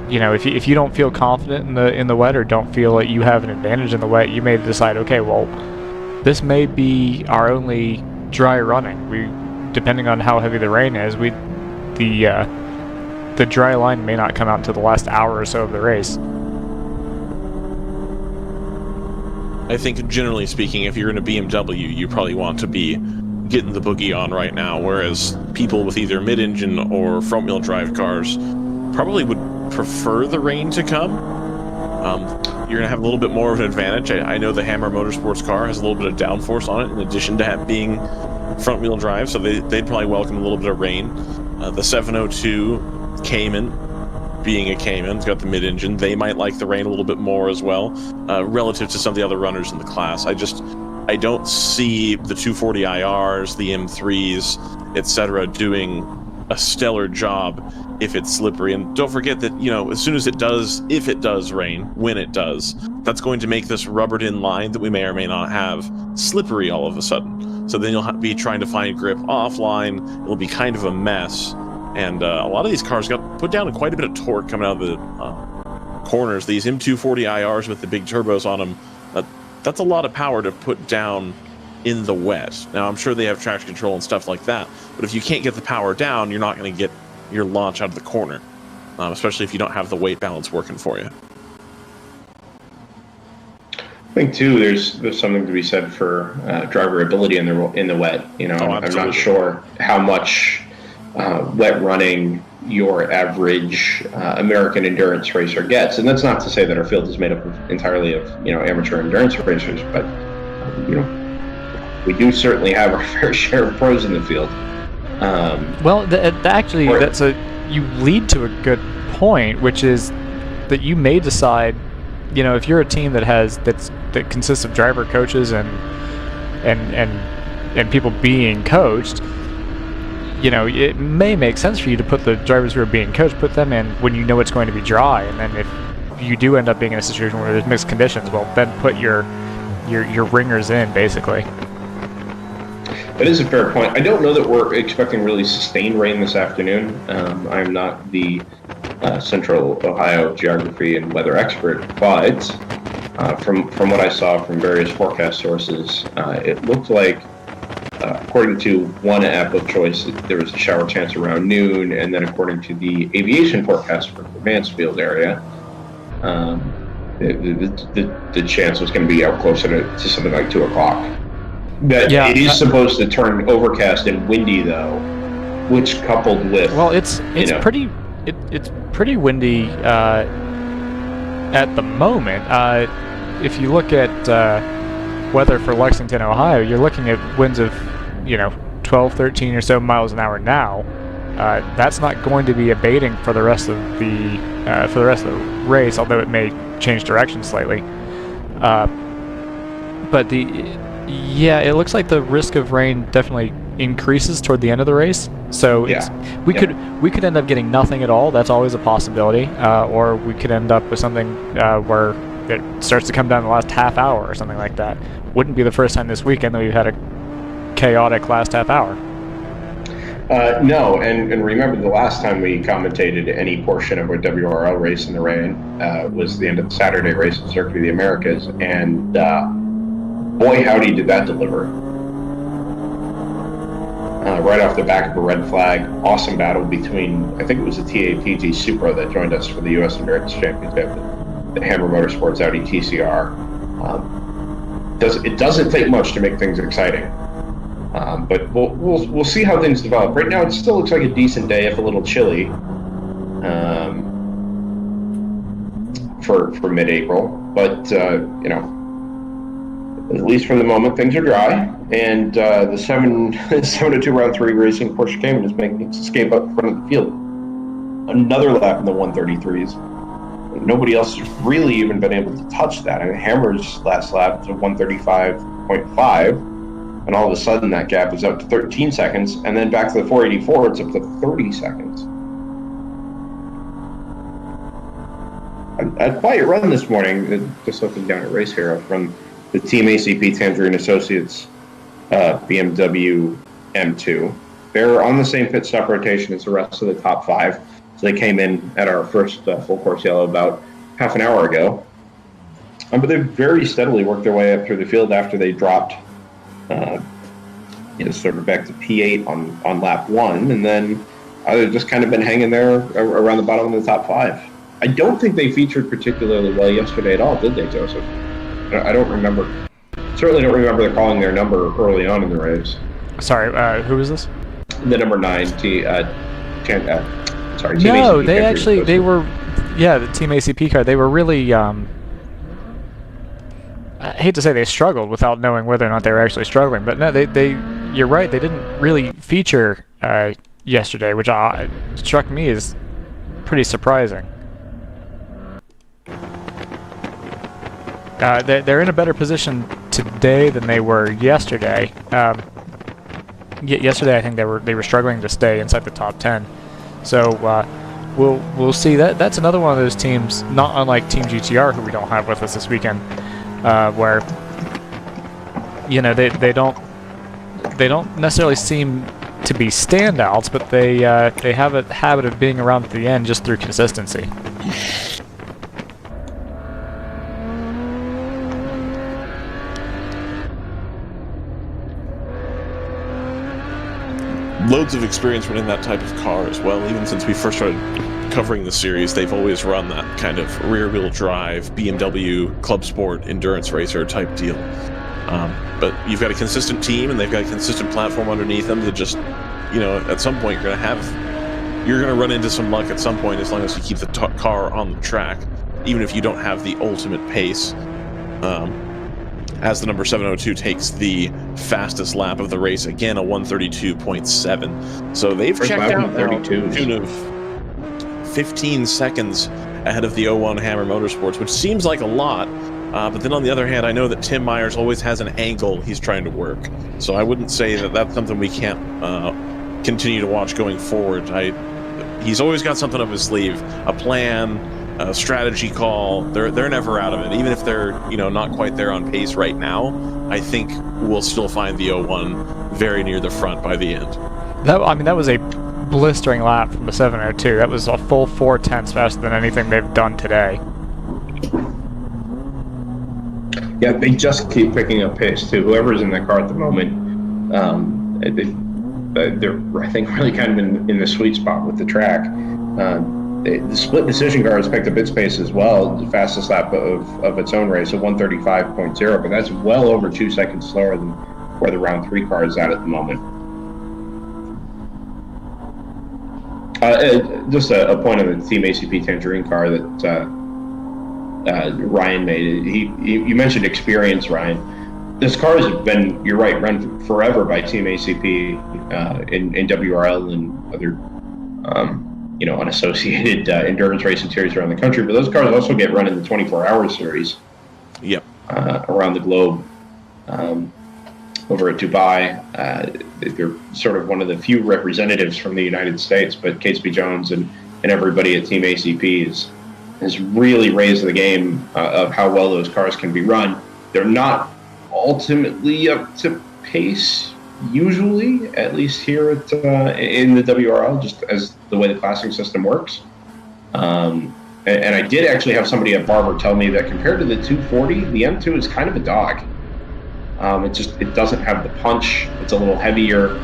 If you don't feel confident in the wet, or don't feel like you have an advantage in the wet, you may decide, okay, well, this may be our only dry running. Depending on how heavy the rain is, the dry line may not come out until the last hour or so of the race. I think generally speaking, if you're in a BMW, you probably want to be getting the boogie on right now, whereas people with either mid-engine or front-wheel drive cars probably would prefer the rain to come. You're going to have a little bit more of an advantage. I know the Hammer Motorsports car has a little bit of downforce on it, in addition to being front-wheel drive, so they'd probably welcome a little bit of rain. The 702 Cayman, being a Cayman, it's got the mid-engine. They might like the rain a little bit more as well, relative to some of the other runners in the class. I don't see the 240 IRs, the M3s, etc., doing a stellar job if it's slippery. And don't forget that, as soon as it does, if it does rain, when it does, that's going to make this rubbered in line that we may or may not have slippery all of a sudden. So then you'll be trying to find grip offline. It'll be kind of a mess. And a lot of these cars got put down quite a bit of torque coming out of the corners. These M240 IRs with the big turbos on them, that's a lot of power to put down in the wet. Now, I'm sure they have traction control and stuff like that, but if you can't get the power down, you're not going to get your launch out of the corner, especially if you don't have the weight balance working for you. I think too, there's something to be said for driver ability in the wet. I'm not sure how much wet running your average American endurance racer gets, and that's not to say that our field is made up entirely of amateur endurance racers, but we do certainly have our fair share of pros in the field. You lead to a good point, which is that you may decide, if you're a team that consists of driver coaches and people being coached, it may make sense for you to put the drivers who are being coached, put them in when you know it's going to be dry, and then if you do end up being in a situation where there's mixed conditions, well, then put your ringers in, basically. That is a fair point. I don't know that we're expecting really sustained rain this afternoon. I'm not the Central Ohio geography and weather expert, but from what I saw from various forecast sources, it looked like, according to one app of choice, there was a shower chance around noon, and then according to the aviation forecast for the Mansfield area, the chance was going to be out closer to something like 2 o'clock. It is supposed to turn overcast and windy, though, which coupled with it's pretty windy at the moment. If you look at weather for Lexington, Ohio, you're looking at winds of 12, 13 or so miles an hour now. That's not going to be abating for the rest of the race, although it may change direction slightly. But it looks like the risk of rain definitely increases toward the end of the race. So we could end up getting nothing at all. That's always a possibility. Or we could end up with something where it starts to come down the last half hour or something like that. Wouldn't be the first time this weekend that we've had a chaotic last half hour. No, and remember the last time we commentated any portion of a WRL race in the rain was the end of the Saturday race in Circuit of the Americas, and boy howdy did that deliver. Right off the back of a red flag, awesome battle between, I think it was the TAPG Supra that joined us for the U.S. Endurance Championship, the Hammer Motorsports Audi TCR. It doesn't take much to make things exciting. But we'll see how things develop. Right now, it still looks like a decent day, if a little chilly, for mid-April. But at least for the moment, things are dry. And the 702 round 3 racing Porsche Cayman is making its escape up front of the field. Another lap in the 133s. Nobody else has really even been able to touch that. I mean, Hammer's last lap was a 135.5. And all of a sudden, that gap is up to 13 seconds. And then back to the 484, it's up to 30 seconds. A quiet run this morning, just looking down at Race Hero, from the Team ACP Tangerine Associates BMW M2. They're on the same pit stop rotation as the rest of the top 5. So they came in at our first full course yellow about half an hour ago. But they've very steadily worked their way up through the field after they dropped sort of back to P8 on lap 1, and then they've just kind of been hanging there around the bottom of the top 5. I don't think they featured particularly well yesterday at all, did they, Joseph? I don't remember. Certainly don't remember calling their number early on in the race. Sorry, who was this? The number 9 Team no, ACP they actually, they were, the Team ACP car, they were really, I hate to say they struggled without knowing whether or not they were actually struggling, but no, they you're right, they didn't really feature yesterday, which struck me as pretty surprising. They're in a better position today than they were yesterday. Yesterday, I think they were struggling to stay inside the top 10. So we'll see. That's another one of those teams, not unlike Team GTR, who we don't have with us this weekend, where they don't necessarily seem to be standouts, but they have a habit of being around at the end just through consistency. Loads of experience running that type of car as well. Even since we first started covering the series, they've always run that kind of rear-wheel drive, BMW, Club Sport, endurance racer type deal. But you've got a consistent team, and they've got a consistent platform underneath them that just, at some point you're going to run into some luck at some point as long as you keep the car on the track, even if you don't have the ultimate pace. As the number 702 takes the fastest lap of the race, again a 132.7. So they've checked out now to the tune of 15 seconds ahead of the 01 Hammer Motorsports, which seems like a lot. But then on the other hand, I know that Tim Myers always has an angle he's trying to work. So I wouldn't say that that's something we can't continue to watch going forward. He's always got something up his sleeve, a plan, a strategy call. They're never out of it. Even if they're not quite there on pace right now, I think we'll still find the 01 very near the front by the end. That was a blistering lap from the 702. That was a full 4/10 faster than anything they've done today. Yeah, they just keep picking up pace too. Whoever's in the car at the moment, they're I think really kind of in the sweet spot with the track. The split decision car has picked up its pace as well, the fastest lap of its own race, a 135.0, but that's well over 2 seconds slower than where the round 3 car is at the moment. Just a point on the Team ACP Tangerine car that Ryan made. You mentioned experience, Ryan. This car has been, you're right, run forever by Team ACP in WRL and other unassociated endurance racing series around the country, but those cars also get run in the 24-hour series. Yep. Around the globe. Over at Dubai, they're sort of one of the few representatives from the United States, but Catesby Jones and everybody at Team ACP has really raised the game of how well those cars can be run. They're not ultimately up to pace, usually, at least here in the WRL, just as the way the classing system works. And I did actually have somebody at Barber tell me that compared to the 240, the M2 is kind of a dog. It doesn't have the punch. It's a little heavier,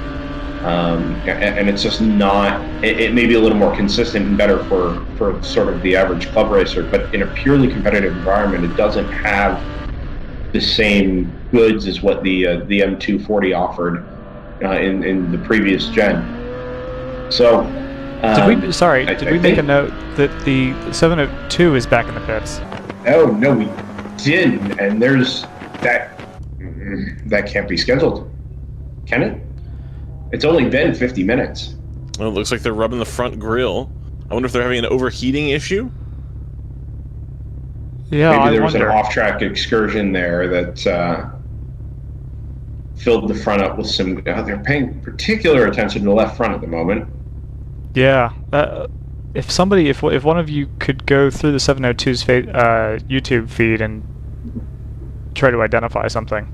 and it's just not. It may be a little more consistent and better for sort of the average club racer, but in a purely competitive environment, it doesn't have the same goods as what the M240 offered in the previous gen. So, did we make a note that the 702 is back in the pits? Oh no, we didn't, and there's that can't be scheduled, can it? It's only been 50 minutes. Well, it looks like they're rubbing the front grille. I wonder if they're having an overheating issue. Yeah, maybe there was an off-track excursion there that filled the front up with some. They're paying particular attention to the left front at the moment. Yeah, if one of you could go through the 702's YouTube feed and try to identify something,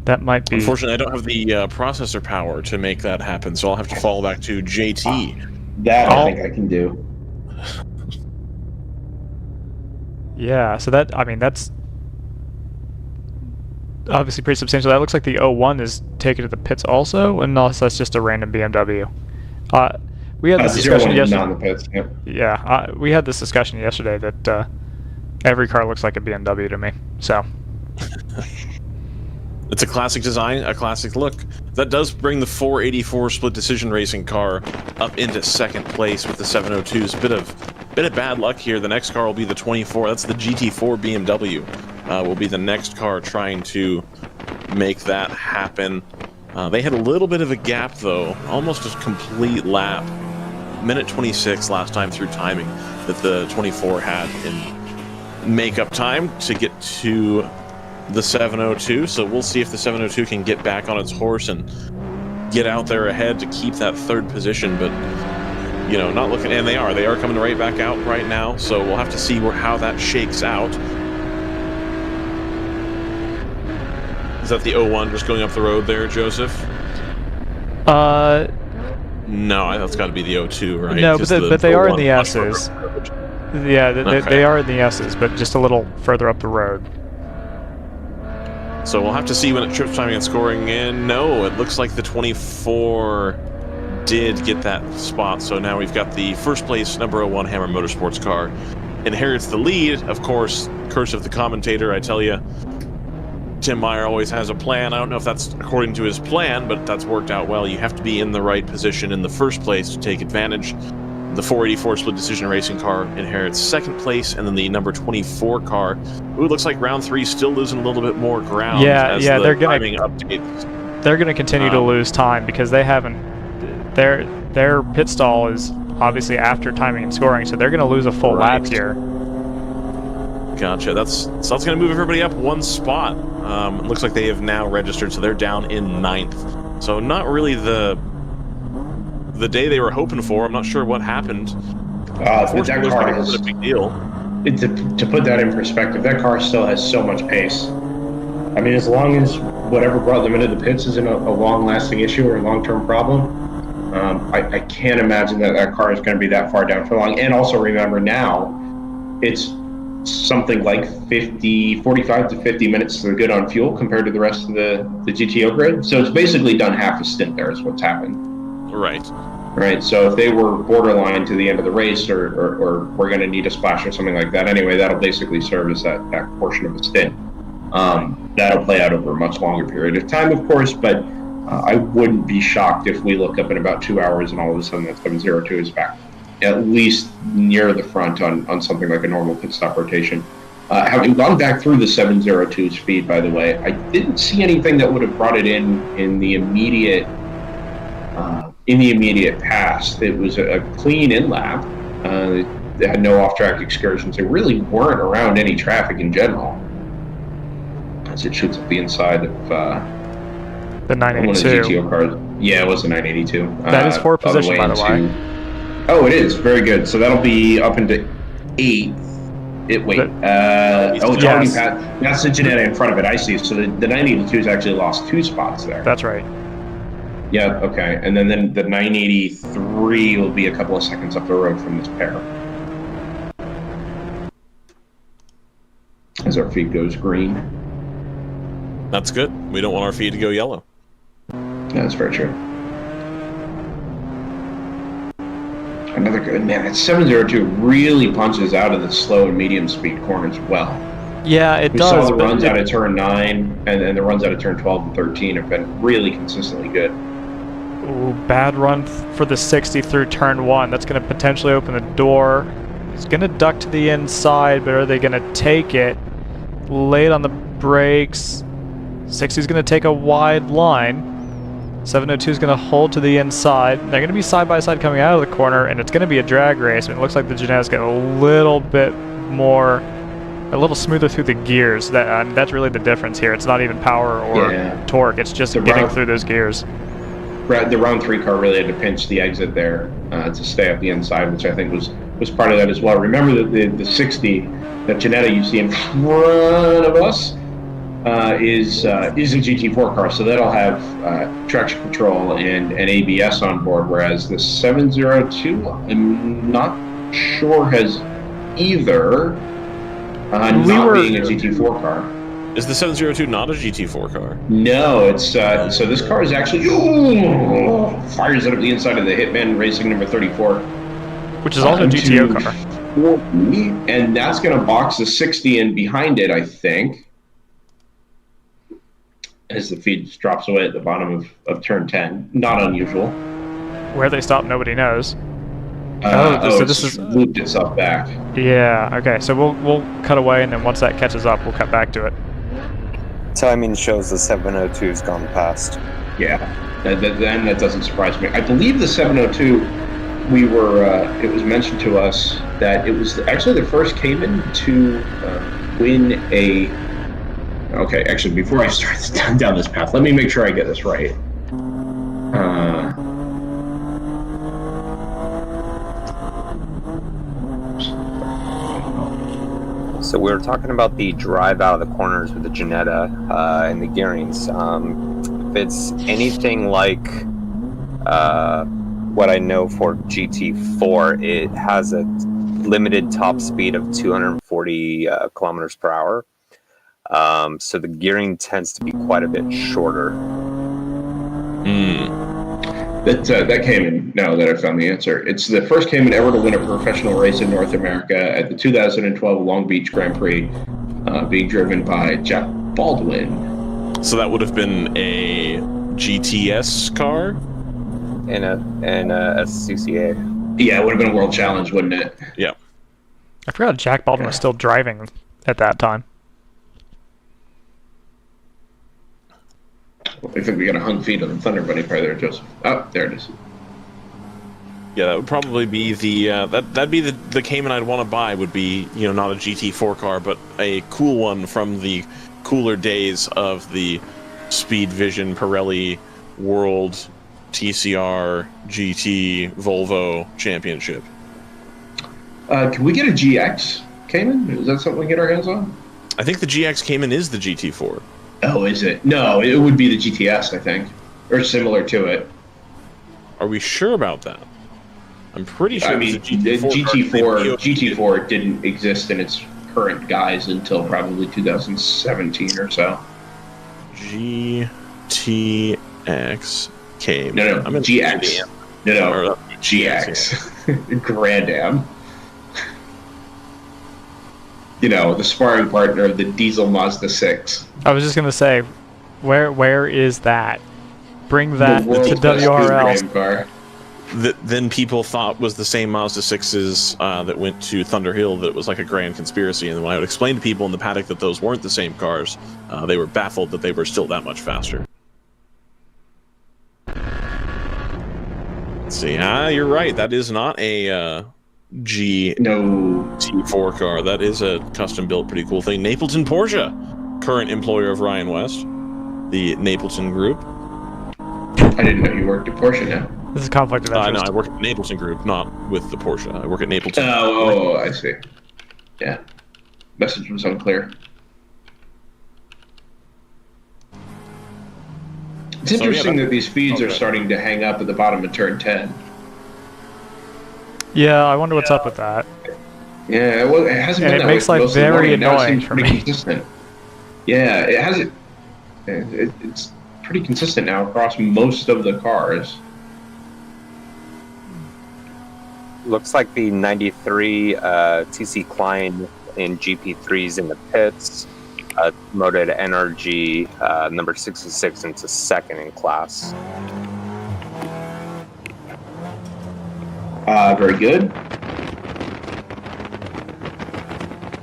that might be. Unfortunately, I don't have the processor power to make that happen, so I'll have to fall back to JT. That I think I can do. Yeah, so that's obviously pretty substantial. That looks like the 01 is taken to the pits also, unless that's just a random BMW. We had this discussion yesterday. Not in the pits, yep. Yeah, we had this discussion yesterday that every car looks like a BMW to me. So it's a classic design, a classic look. That does bring the 484 split decision racing car up into second place with the 702's. Bit of bad luck here. The next car will be the 24. That's the GT4 BMW. Will be the next car trying to make that happen. They had a little bit of a gap, though, almost a complete lap. Minute 26 last time through timing that the 24 had in make-up time to get to the 702. So we'll see if the 702 can get back on its horse and get out there ahead to keep that third position. But, you know, not looking, and they are coming right back out right now. So we'll have to see how that shakes out. Is that the 01 just going up the road there, Joseph? No, that's got to be the 02, right? No, but they are in the S's. Yeah, they are in the S's, but just a little further up the road. So we'll have to see when it trips timing and scoring in. No, it looks like the 24 did get that spot. So now we've got the first place number 01 Hammer Motorsports car inherits the lead. Of course, curse of the commentator, I tell you. Tim Meyer always has a plan. I don't know if that's according to his plan, but that's worked out well. You have to be in the right position in the first place to take advantage. The 484 Split Decision Racing car inherits second place, and then the number 24 car, who looks like round 3 still losing a little bit more ground. They're gonna updates. They're gonna continue to lose time because they haven't. Their pit stall is obviously after timing and scoring, so they're gonna lose a full lap here. Gotcha. That's going to move everybody up one spot. It looks like they have now registered, so they're down in 9th. So not really the day they were hoping for. I'm not sure what happened. That car is a big deal. To put that in perspective, that car still has so much pace. I mean, as long as whatever brought them into the pits isn't a long-lasting issue or a long-term problem, I can't imagine that car is going to be that far down for long. And also remember now, it's something like 45 to 50 minutes they're good on fuel compared to the rest of the GTO grid. So it's basically done half a stint there is what's happened. Right. So if they were borderline to the end of the race or we're going to need a splash or something like that anyway, that'll basically serve as that portion of a stint. That'll play out over a much longer period of time, of course, but I wouldn't be shocked if we look up in about 2 hours and all of a sudden that 702 is back at least near the front on something like a normal pit stop rotation. Having gone back through the 702's speed, by the way, I didn't see anything that would have brought it in the immediate past. It was a clean in lap. They had no off-track excursions. They really weren't around any traffic in general. As it shoots up the inside of the 982. One of the GTO cars. Yeah, it was the 982. That is 4th position, by the way. Oh, it is. Very good. So that'll be up into 8th. It's already past. That's the Janetta in front of it. I see. So the 982's actually lost 2 spots there. That's right. Yeah, okay. And then the 983 will be a couple of seconds up the road from this pair. As our feed goes green. That's good. We don't want our feed to go yellow. Yeah, that's very true. Another good man. That 702 really punches out of the slow and medium speed corners well. Yeah, it does. We saw the runs out of turn 9 and the runs out of turn 12 and 13 have been really consistently good. Ooh, bad run for the 60 through turn 1. That's going to potentially open the door. He's going to duck to the inside, but are they going to take it? Late on the brakes. 60's going to take a wide line. 702 is going to hold to the inside. They're going to be side-by-side coming out of the corner, and it's going to be a drag race. And it looks like the Janetta's getting a little bit more, a little smoother through the gears. That's really the difference here. It's not even power or torque. It's just getting through those gears. The round 3 car really had to pinch the exit there to stay up the inside, which I think was part of that as well. Remember that the 60 that Janetta you see in front of us is a GT4 car, so that'll have traction control and ABS on board, whereas the 702 I'm not sure has either, being a GT4 car. Is the 702 not a GT4 car? No, it's so this car is actually fires it up the inside of the Hitman Racing number 34, which is also a GTO car, and that's going to box the 60 in behind it, I think. As the feed just drops away at the bottom of turn 10. Not unusual. Where they stop, nobody knows. So this is looped itself back. Yeah, okay. So we'll cut away, and then once that catches up, we'll cut back to it. Timing shows the 702's gone past. Yeah, that doesn't surprise me. I believe the 702, it was mentioned to us that it was actually the first Cayman to win a. Okay, actually, before I start down this path, let me make sure I get this right. So we were talking about the drive out of the corners with the Janetta and the gearings. If it's anything like what I know for GT4, it has a limited top speed of 240 kilometers per hour. So the gearing tends to be quite a bit shorter. That Cayman, now that I found the answer, it's the first Cayman ever to win a professional race in North America at the 2012 Long Beach Grand Prix, being driven by Jack Baldwin. So that would have been a GTS car? And a CCA. Yeah, it would have been a World Challenge, wouldn't it? Yeah. I forgot Jack Baldwin was still driving at that time. I think we got a hung feet on the Thunder Bunny car there, Joseph. Oh, there it is. Yeah, that would probably be the that'd be the Cayman I'd want to buy. Would be, you know, not a GT4 car, but a cool one from the cooler days of the Speed Vision Pirelli World TCR GT Volvo Championship. Can we get a GX Cayman? Is that something we can get our hands on? I think the GX Cayman is the GT4. Oh, is it? No, it would be the GTS, I think, or similar to it. Are we sure about that? I'm pretty sure. I mean, the GT4 didn't exist in its current guise until probably 2017 or so. GTX Cayman. No, GX. No, GX. Grand Am. You know, the sparring partner of the diesel Mazda 6. I was just gonna say, where is that? Bring that to WRL. Car. That then people thought was the same Mazda 6s that went to Thunder Hill. That was like a grand conspiracy. And when I would explain to people in the paddock that those weren't the same cars, they were baffled that they were still that much faster. Let's see. You're right. That is not a T4 car. That is a custom built, pretty cool thing. Napleton Porsche, current employer of Ryan West, the Napleton Group. I didn't know you worked at Porsche now. This is a conflict of interest. No, I work at Napleton Group, not with the Porsche. I work at Napleton. Oh, I see. Yeah. Message was unclear. It's interesting that these feeds are starting to hang up at the bottom of turn 10. Yeah, I wonder what's up with that. Yeah, well, it hasn't been that way. And it makes life very annoying for me. Consistent. Yeah, it hasn't. It's pretty consistent now across most of the cars. Looks like the 93 TC Klein in GP3s in the pits promoted NRG number 66 into second in class. Very good.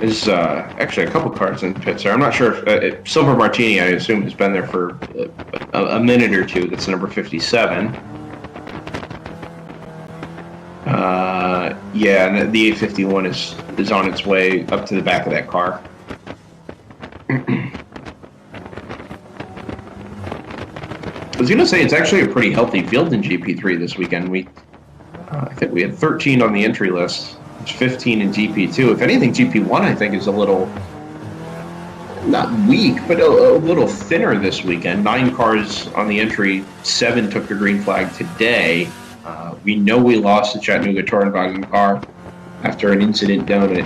There's actually a couple cars in pits there. I'm not sure if Silver Martini, I assume, has been there for a minute or two. That's number 57. Yeah, and the 851 is on its way up to the back of that car. I was going to say it's actually a pretty healthy field in GP3 this weekend. I think we had 13 on the entry list. It's 15 in GP2. If anything, GP1 I think is a little, not weak, but a little thinner this weekend. 9 cars on the entry, 7 took the green flag today. We know we lost the Chattanooga Touring car after an incident down at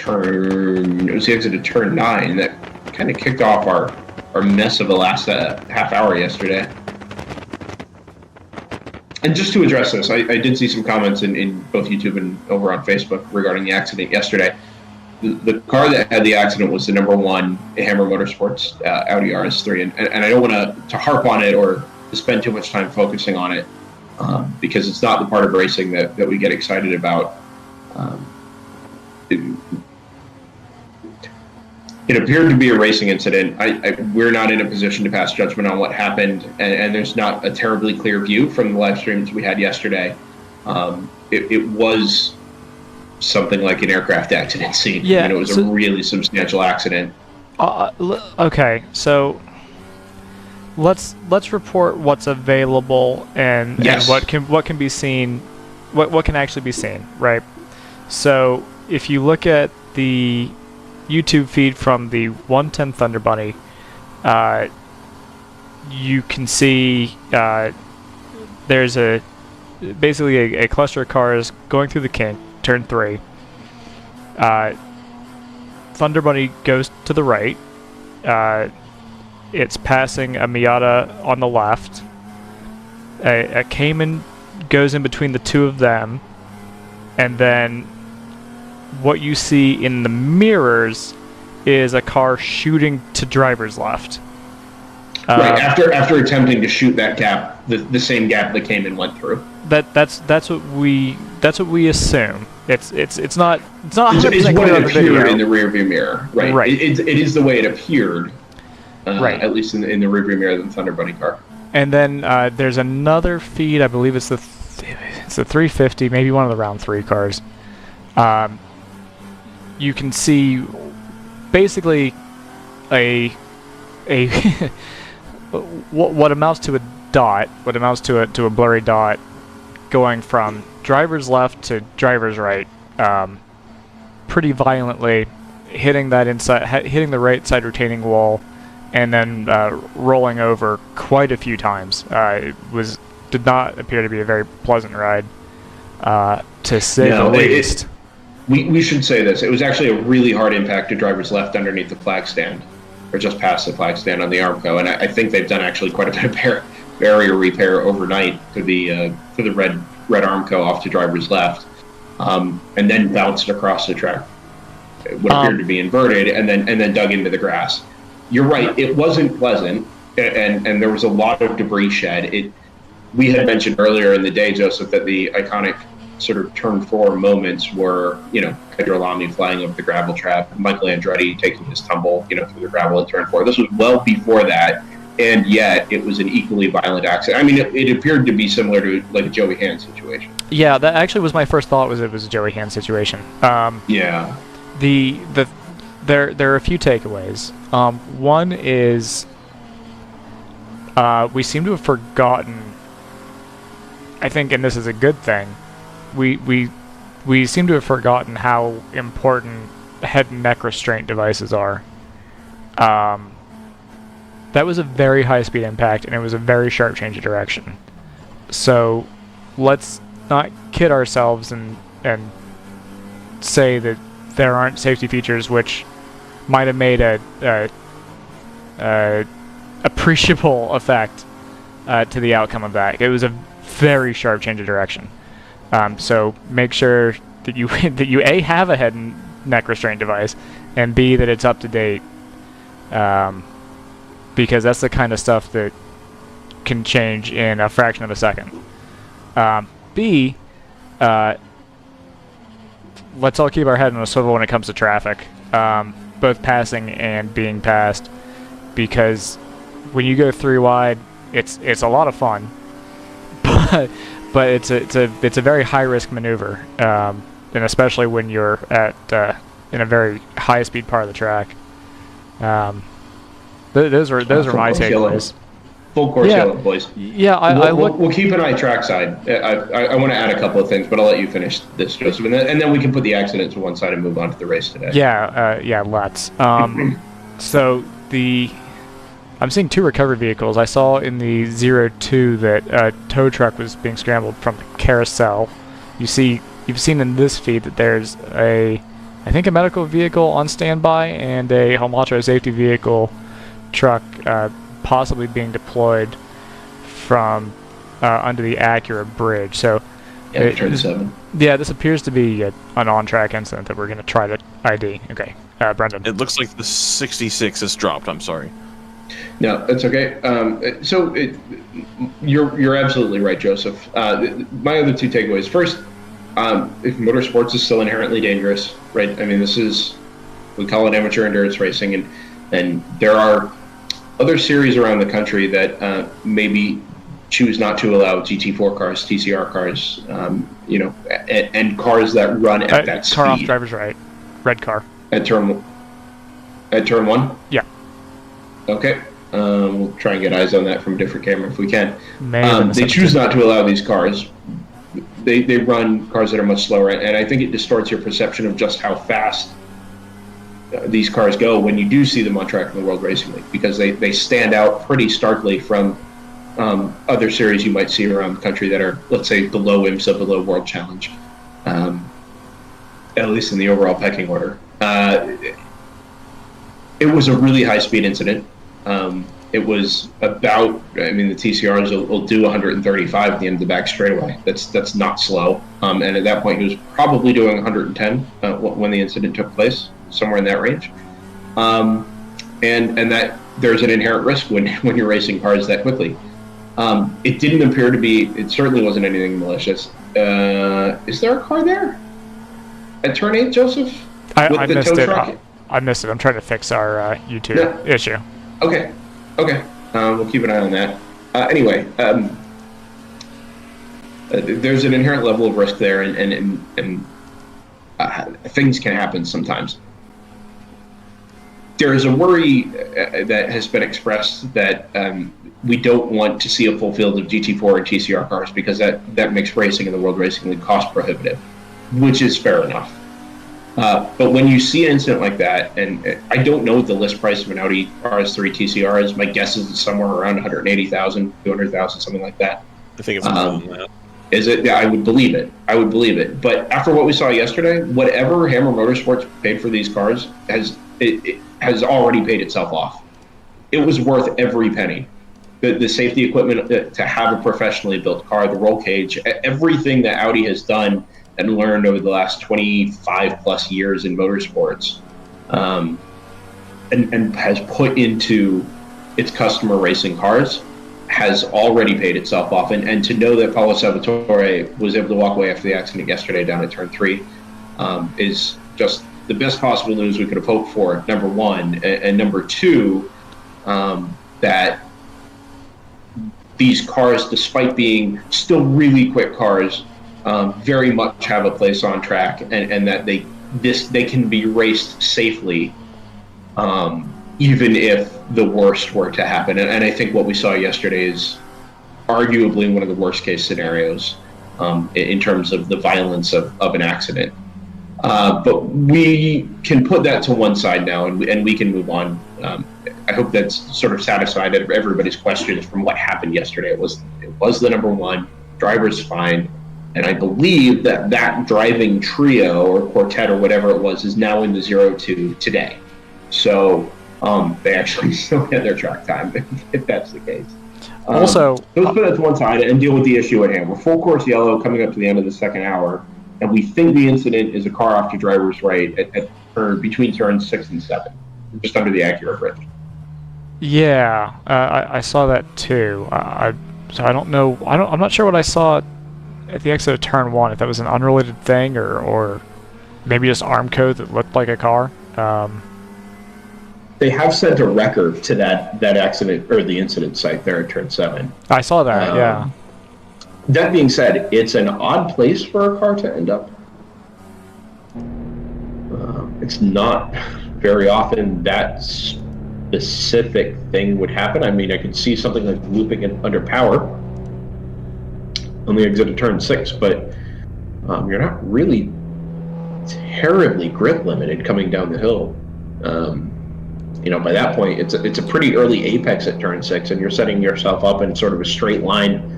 it was the exit of turn 9 that kind of kicked off our mess of the last half hour yesterday. And just to address this, I did see some comments in both YouTube and over on Facebook regarding the accident yesterday. The car that had the accident was the number 1 Hammer Motorsports Audi RS3, and I don't want to harp on it or to spend too much time focusing on it because it's not the part of racing that we get It appeared to be a racing incident. We're not in a position to pass judgment on what happened, and there's not a terribly clear view from the live streams we had yesterday. It was something like an aircraft accident scene. Yeah, I mean, it was a really substantial accident. Okay, so let's report what's available and what can be seen, what can actually be seen, right? So if you look at the YouTube feed from the 110 Thunder Bunny, you can see there's basically a cluster of cars going through the kink, turn 3. Thunder Bunny goes to the right. It's passing a Miata on the left. A Cayman goes in between the two of them, and then what you see in the mirrors is a car shooting to driver's left. Right, after attempting to shoot that gap, the same gap that Cayman went through. That's what we assume. It's not 100% It's what clear it on the video. appeared in the rearview mirror. Right. It is the way it appeared. Right. At least in the rearview mirror of the Thunder Bunny car. And then there's another feed. I believe it's the 350, maybe one of the round 3 cars. You can see basically a what amounts to a dot, what amounts to a blurry dot, going from driver's left to driver's right, pretty violently, hitting the right side retaining wall, and then rolling over quite a few times. It did not appear to be a very pleasant ride, to say the least. We should say this. It was actually a really hard impact to driver's left underneath the flag stand, or just past the flag stand on the Armco, and I think they've done actually quite a bit of barrier repair overnight to the red Armco off to driver's left, and then bounced across the track. What appeared to be inverted, and then dug into the grass. You're right. It wasn't pleasant, and there was a lot of debris shed. We had mentioned earlier in the day, Joseph, that the iconic sort of turn 4 moments were, Pedro Lamy flying over the gravel trap, Michael Andretti taking his tumble, through the gravel at turn 4. This was well before that, and yet it was an equally violent accident. I mean, it appeared to be similar to like a Joey Hand situation. Yeah, that actually was my first thought. It was a Joey Hand situation. Yeah. There are a few takeaways. One is we seem to have forgotten, I think, and this is a good thing, we seem to have forgotten how important head and neck restraint devices are. That was a very high speed impact, and it was a very sharp change of direction. So let's not kid ourselves and say that there aren't safety features which might have made a appreciable effect to the outcome of that. It was a very sharp change of direction. So make sure that you A, have a head and neck restraint device, and B, that it's up to date, because that's the kind of stuff that can change in a fraction of a second. B, let's all keep our head on a swivel when it comes to traffic, both passing and being passed, because when you go 3 wide, it's a lot of fun, but it's a very high risk maneuver, and especially when you're at in a very high speed part of the track. Those are my takeaways. Full course yellow, boys. Yeah, we'll keep an eye trackside. I want to add a couple of things, but I'll let you finish this, Joseph, and then we can put the accident to one side and move on to the race today. Yeah, let's. So I'm seeing 2 recovery vehicles. I saw in the 02 that a tow truck was being scrambled from the carousel. You've seen in this feed that there's I think a medical vehicle on standby and a Homacho safety vehicle truck possibly being deployed from under the Acura bridge. So turn 7. Yeah, this appears to be an on-track incident that we're going to try to ID. Okay, Brendan. It looks like the 66 is dropped. I'm sorry. No, that's okay. You're absolutely right, Joseph. My other 2 takeaways. First, if motorsports is still inherently dangerous, right? I mean, this is We call it amateur endurance racing, and there are other series around the country that maybe choose not to allow GT4 cars, TCR cars, and cars that run at that speed. Car off driver's right. Red car. At turn 1? Yeah. Okay. We'll try and get eyes on that from a different camera if we can. They choose 17. not to allow these cars. They run cars that are much slower, and I think it distorts your perception of just how fast these cars go when you do see them on track in the World Racing League, because they stand out pretty starkly from other series you might see around the country that are, let's say, below IMSA, below World Challenge, at least in the overall pecking order. It was a really high-speed incident. It was about, the TCRs will do 135 at the end of the back straightaway. That's not slow. And at that point, he was probably doing 110 when the incident took place, somewhere in that range. And that there's an inherent risk when you're racing cars that quickly. It didn't appear to be, it certainly wasn't anything malicious. Is there a car there at turn 8, Joseph? I missed it. I missed it. I'm trying to fix our YouTube issue. Okay. We'll keep an eye on that. Anyway, there's an inherent level of risk there, and things can happen sometimes. There is a worry that has been expressed that we don't want to see a full field of GT4 and TCR cars because that makes racing in the World Racing League cost prohibitive, which is fair enough. But when you see an incident like that, and I don't know what the list price of an Audi RS3 TCR is, my guess is it's somewhere around 180,000, 200,000, something like that. I think it's more than that. Is it? Yeah, I would believe it. But after what we saw yesterday, whatever Hammer Motorsports paid for these cars has already paid itself off. It was worth every penny. The safety equipment to have a professionally built car, the roll cage, everything that Audi has done and learned over the last 25 plus years in motorsports, and has put into its customer racing cars, has already paid itself off. And to know that Paolo Salvatore was able to walk away after the accident yesterday down at turn 3 is just the best possible news we could have hoped for, number one. And number two, that these cars, despite being still really quick cars, very much have a place on track, and that they can be raced safely, even if the worst were to happen. And I think what we saw yesterday is arguably one of the worst case scenarios in terms of the violence of an accident. But we can put that to one side now, and we can move on. I hope that's sort of satisfied everybody's questions from what happened yesterday. It was the number one, driver's fine. And I believe that driving trio or quartet or whatever it was is now in the 0-2 today. So they actually still had their track time, if that's the case. Also, so let's put that to one side and deal with the issue at hand. We're full course yellow coming up to the end of the second hour, and we think the incident is a car off to driver's right or between turns 6 and 7, just under the Acura bridge. Yeah, I saw that too. So I don't know. I'm not sure what I saw at the exit of turn 1, if that was an unrelated thing or maybe just arm code that looked like a car. They have sent a record to that accident or the incident site there at turn 7. I saw that, yeah. That being said, it's an odd place for a car to end up. It's not very often that specific thing would happen. I mean, I could see something like looping it under power on the exit of turn 6, but you're not really terribly grip limited coming down the hill. By that point, it's a pretty early apex at turn 6, and you're setting yourself up in sort of a straight line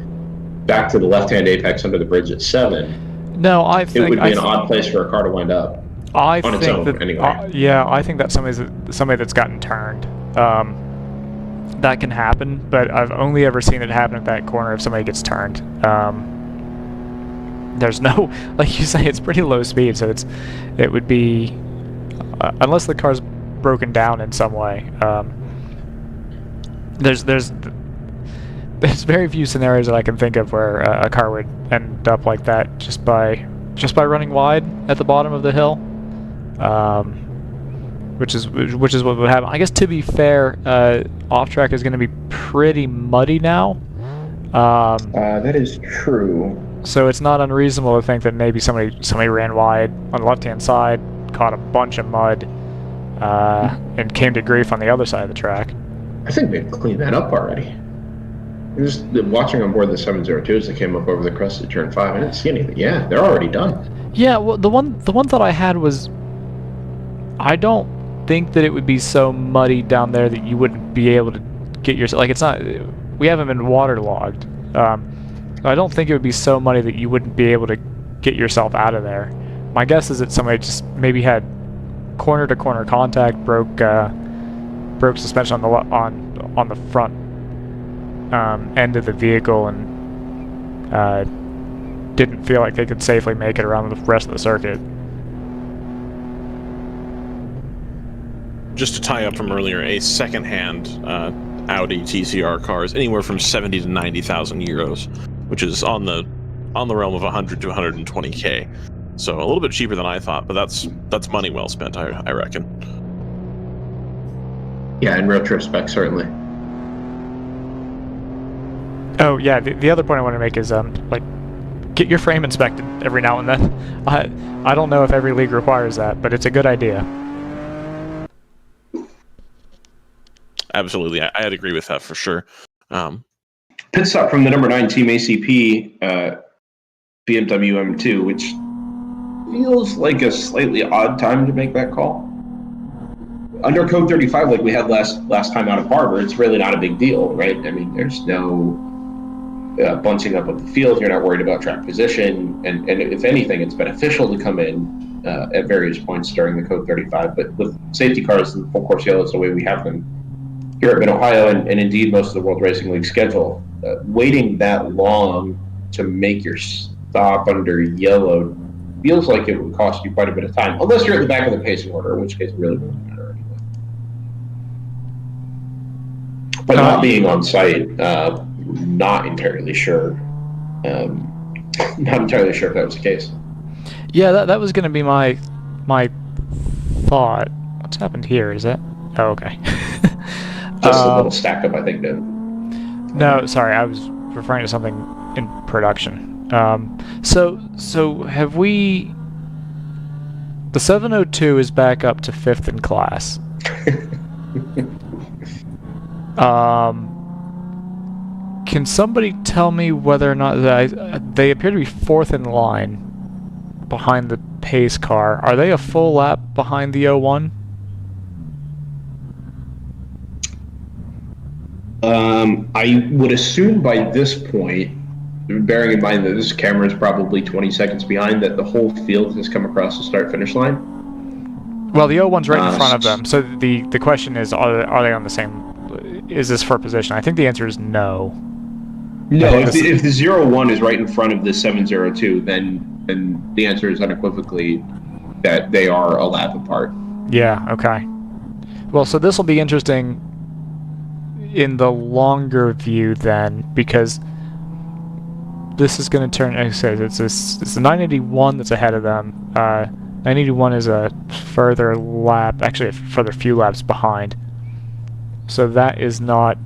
back to the left-hand apex under the bridge at 7. No, I think it would be an odd place for a car to wind up. I on think its own, that anyway. I think that's somebody that's gotten turned. That can happen, but I've only ever seen it happen at that corner if somebody gets turned. There's no, like you say, it's pretty low speed, so it would be unless the car's broken down in some way. There's very few scenarios that I can think of where a car would end up like that just by running wide at the bottom of the hill. which is what would happen. I guess to be fair, off track is going to be pretty muddy now. That is true. So it's not unreasonable to think that maybe somebody ran wide on the left-hand side, caught a bunch of mud, and came to grief on the other side of the track. I think they've cleaned that up already. Just watching on board the 702s that came up over the crest of turn 5, I didn't see anything. Yeah, they're already done. Yeah, well, the one thought I had was, I don't think that it would be so muddy down there that you wouldn't be able to get yourself, like, it's not, we haven't been waterlogged. I don't think it would be so muddy that you wouldn't be able to get yourself out of there. My guess is that somebody just maybe had corner-to-corner contact, broke suspension on the front end of the vehicle, and didn't feel like they could safely make it around the rest of the circuit. Just to tie up from earlier, a second-hand Audi TCR car is anywhere from 70 to 90,000 euros, which is on the realm of 100 to 120k. So a little bit cheaper than I thought, but that's money well spent, I reckon. Yeah, in retrospect, certainly. Oh yeah, the other point I want to make is like, get your frame inspected every now and then. I don't know if every league requires that, but it's a good idea. Absolutely, I'd agree with that for sure. Pit stop from the number 9 Team ACP, BMW M2, which feels like a slightly odd time to make that call. Under Code 35, like we had last time out of Barber, it's really not a big deal, right? I mean, there's no bunching up of the field. You're not worried about track position, and if anything, it's beneficial to come in at various points during the Code 35. But with safety cars and full course yellows the way we have them here at Mid-Ohio, and indeed most of the World Racing League schedule, waiting that long to make your stop under yellow feels like it would cost you quite a bit of time, unless you're at the back of the pacing order, in which case it really wouldn't matter anyway. But not being on site, not entirely sure. Not entirely sure if that was the case. Yeah, that was going to be my thought. What's happened here? Is that? Oh, okay. Just a little stack up, I think, then. No, sorry, I was referring to something in production. So have we... The 702 is back up to 5th in class. Can somebody tell me whether or not they appear to be 4th in line behind the pace car? Are they a full lap behind the 01? I would assume by this point, bearing in mind that this camera is probably 20 seconds behind, that the whole field has come across the start-finish line. Well, the 01's right in front of them, so the question is, are they on the same... Is this for position? I think the answer is no. No, if the 01 is right in front of the 702, then the answer is unequivocally that they are a lap apart. Yeah, okay. Well, so this will be interesting in the longer view then, because this is going to turn, like I said, it's the 981 that's ahead of them. 981 is a further lap, actually a further few laps behind. So that's not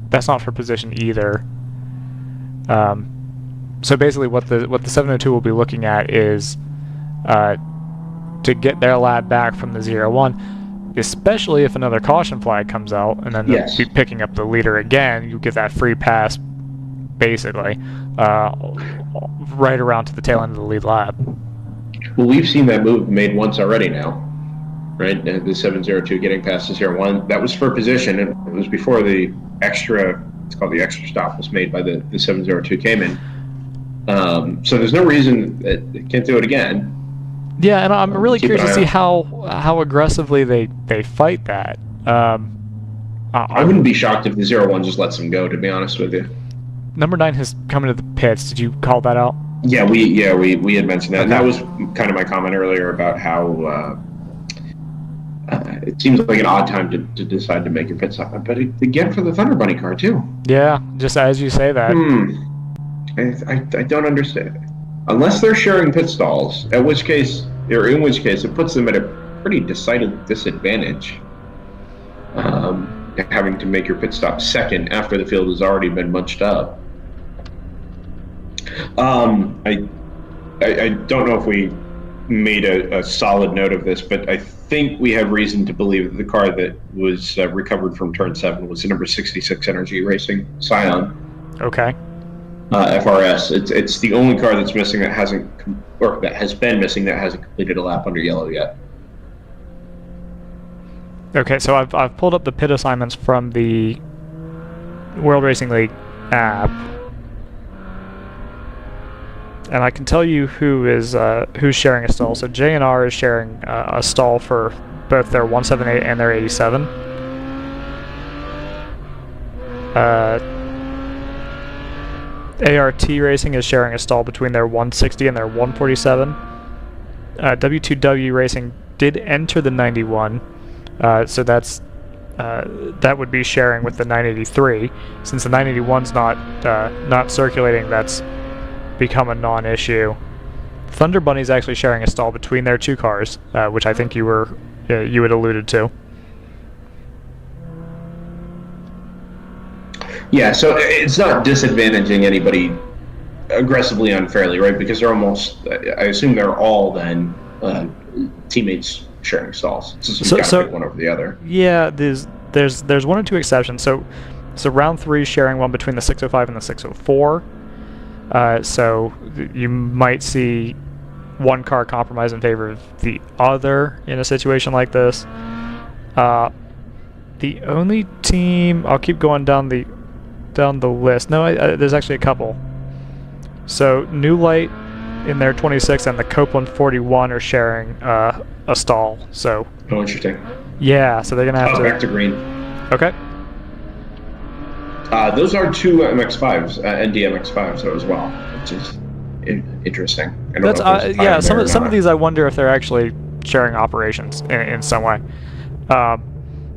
for position either. So basically what the 702 will be looking at is to get their lap back from the 01, especially if another caution flag comes out, and then they'll be picking up the leader again. You get that free pass, basically, right around to the tail end of the lead lap. Well, we've seen that move made once already now, right? The 702 getting past the 01. That was for position, and it was before the extra, it's called the extra stop, was made by the 702 came in. So there's no reason that it can't do it again. Yeah, and I'm really curious to see how aggressively they fight that. I wouldn't be shocked if the 01 just lets them go, to be honest with you. Number 9 has come into the pits. Did you call that out? Yeah, we had mentioned that. Okay. And that was kind of my comment earlier about how it seems like an odd time to decide to make your pit stop. But again, for the Thunder Bunny car, too. Yeah, just as you say that. I don't understand. Unless they're sharing pit stalls, in which case it puts them at a pretty decided disadvantage. having to make your pit stop second after the field has already been munched up. I don't know if we made a solid note of this, but I think we have reason to believe that the car that was recovered from turn 7 was the number 66 Energy Racing Scion. Okay. FRS. It's the only car that's missing that hasn't, or that has been missing that hasn't completed a lap under yellow yet. Okay, so I've pulled up the pit assignments from the World Racing League app, and I can tell you who's sharing a stall. So J&R is sharing a stall for both their 178 and their 87. ART Racing is sharing a stall between their 160 and their 147. W2W Racing did enter the 91, so that would be sharing with the 983. Since the 981's not circulating, that's become a non-issue. Thunder Bunny's actually sharing a stall between their 2 cars, which I think you had alluded to. Yeah, so it's not disadvantaging anybody aggressively unfairly, right? Because they're almost, I assume they're all then teammates sharing stalls. So pick one over the other. Yeah, there's 1 or 2 exceptions. So round 3 sharing one between the 605 and the 604. So you might see one car compromise in favor of the other in a situation like this. The only team, I'll keep going down the list. No, there's actually a couple. So New Light in their 26 and the Copeland 41 are sharing a stall. So. Oh, interesting. Yeah, so they're gonna have to. Back to green. Okay. Those are 2 MX5s, NDMX5s as well, which is interesting. I don't know if yeah. Some of these I wonder if they're actually sharing operations in some way.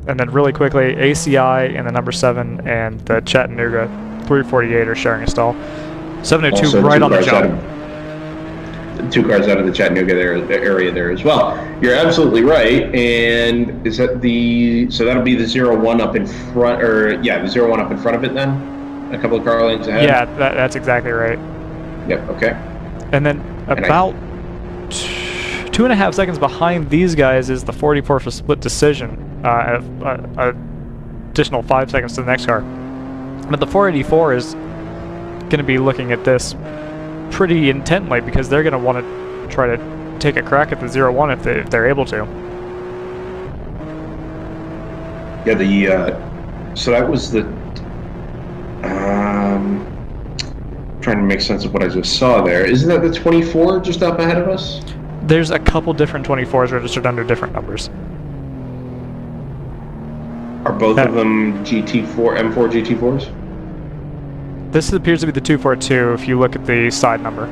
And then really quickly, ACI and the number 7 and the Chattanooga 348 are sharing a stall. 702 also right on the jump. 2 cars out of the Chattanooga area there as well. You're absolutely right. And is that so that'll be the 01 up in front, or yeah, the 01 up in front of it then? A couple of car lanes ahead? Yeah, that's exactly right. Yep, okay. And then about 2.5 seconds behind these guys is the 44 for split decision. Additional 5 seconds to the next car. But the 484 is going to be looking at this pretty intently because they're going to want to try to take a crack at the 01 if they're able to. Yeah, so that was the trying to make sense of what I just saw there. Isn't that the 24 just up ahead of us? There's a couple different 24s registered under different numbers. Are both of them M4 GT4s? This appears to be the 242 if you look at the side number.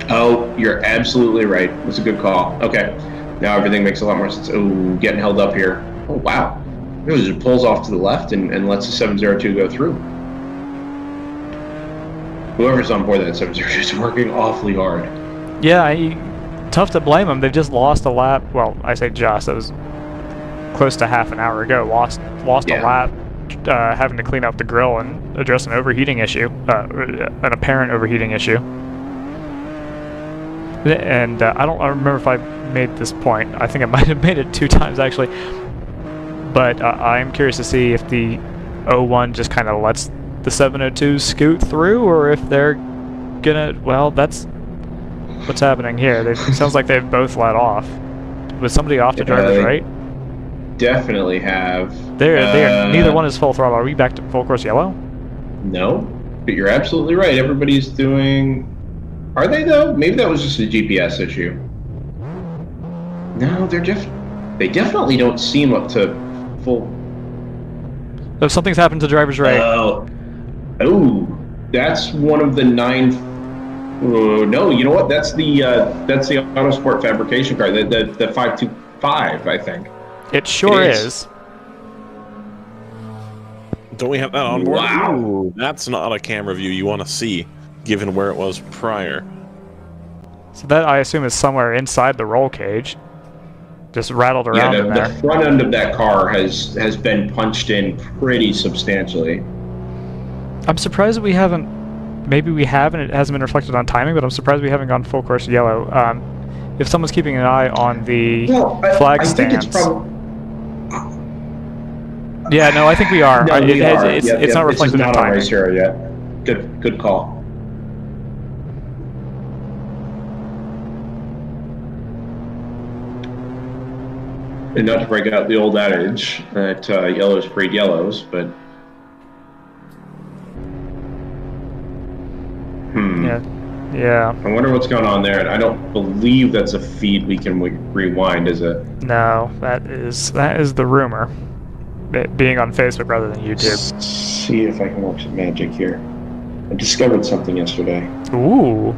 Oh, you're absolutely right. That's a good call. Okay. Now everything makes a lot more sense. Oh, getting held up here. Oh, wow. It just pulls off to the left and lets the 702 go through. Whoever's on board that 702 is working awfully hard. Yeah, tough to blame them. They've just lost a lap. Well, I say just. It was close to half an hour ago. Lost a lap having to clean up the grill and address an overheating issue, an apparent overheating issue. And I don't remember if I made this point. I think I might have made it 2 times actually. But I'm curious to see if the 01 just kind of lets the 702 scoot through, or if they're gonna. Well, that's what's happening here. It sounds like they've both let off. Was somebody off to drivers right? Definitely have. Neither one is full throttle. Are we back to full course yellow? No, but you're absolutely right. Everybody's doing. Are they though? Maybe that was just a GPS issue. No, they definitely don't seem up to full. So something's happened to drivers right. Oh, that's one of the 9. Oh, no, you know what? That's the Autosport fabrication car, the 525, I think. It sure is. Don't we have that on board? Wow. Ooh, that's not a camera view you want to see, given where it was prior. So that, I assume, is somewhere inside the roll cage. just rattled Yeah, around in there. the front end of that car has been punched in pretty substantially. I'm surprised that we haven't. Maybe we have, and it hasn't been reflected on timing. But I'm surprised we haven't gone full course yellow. If someone's keeping an eye on the flag I stands, think it's probably. yeah, no, I think we are. No, It's not reflected not in on timing. race hero yet. Good call. And not to break out the old adage that yellows breed yellows, but Yeah. I wonder what's going on there. And I don't believe that's a feed we can rewind, is it? No, that is the rumor. It being on Facebook rather than YouTube. Let's see if I can work some magic here. I discovered something yesterday. Ooh.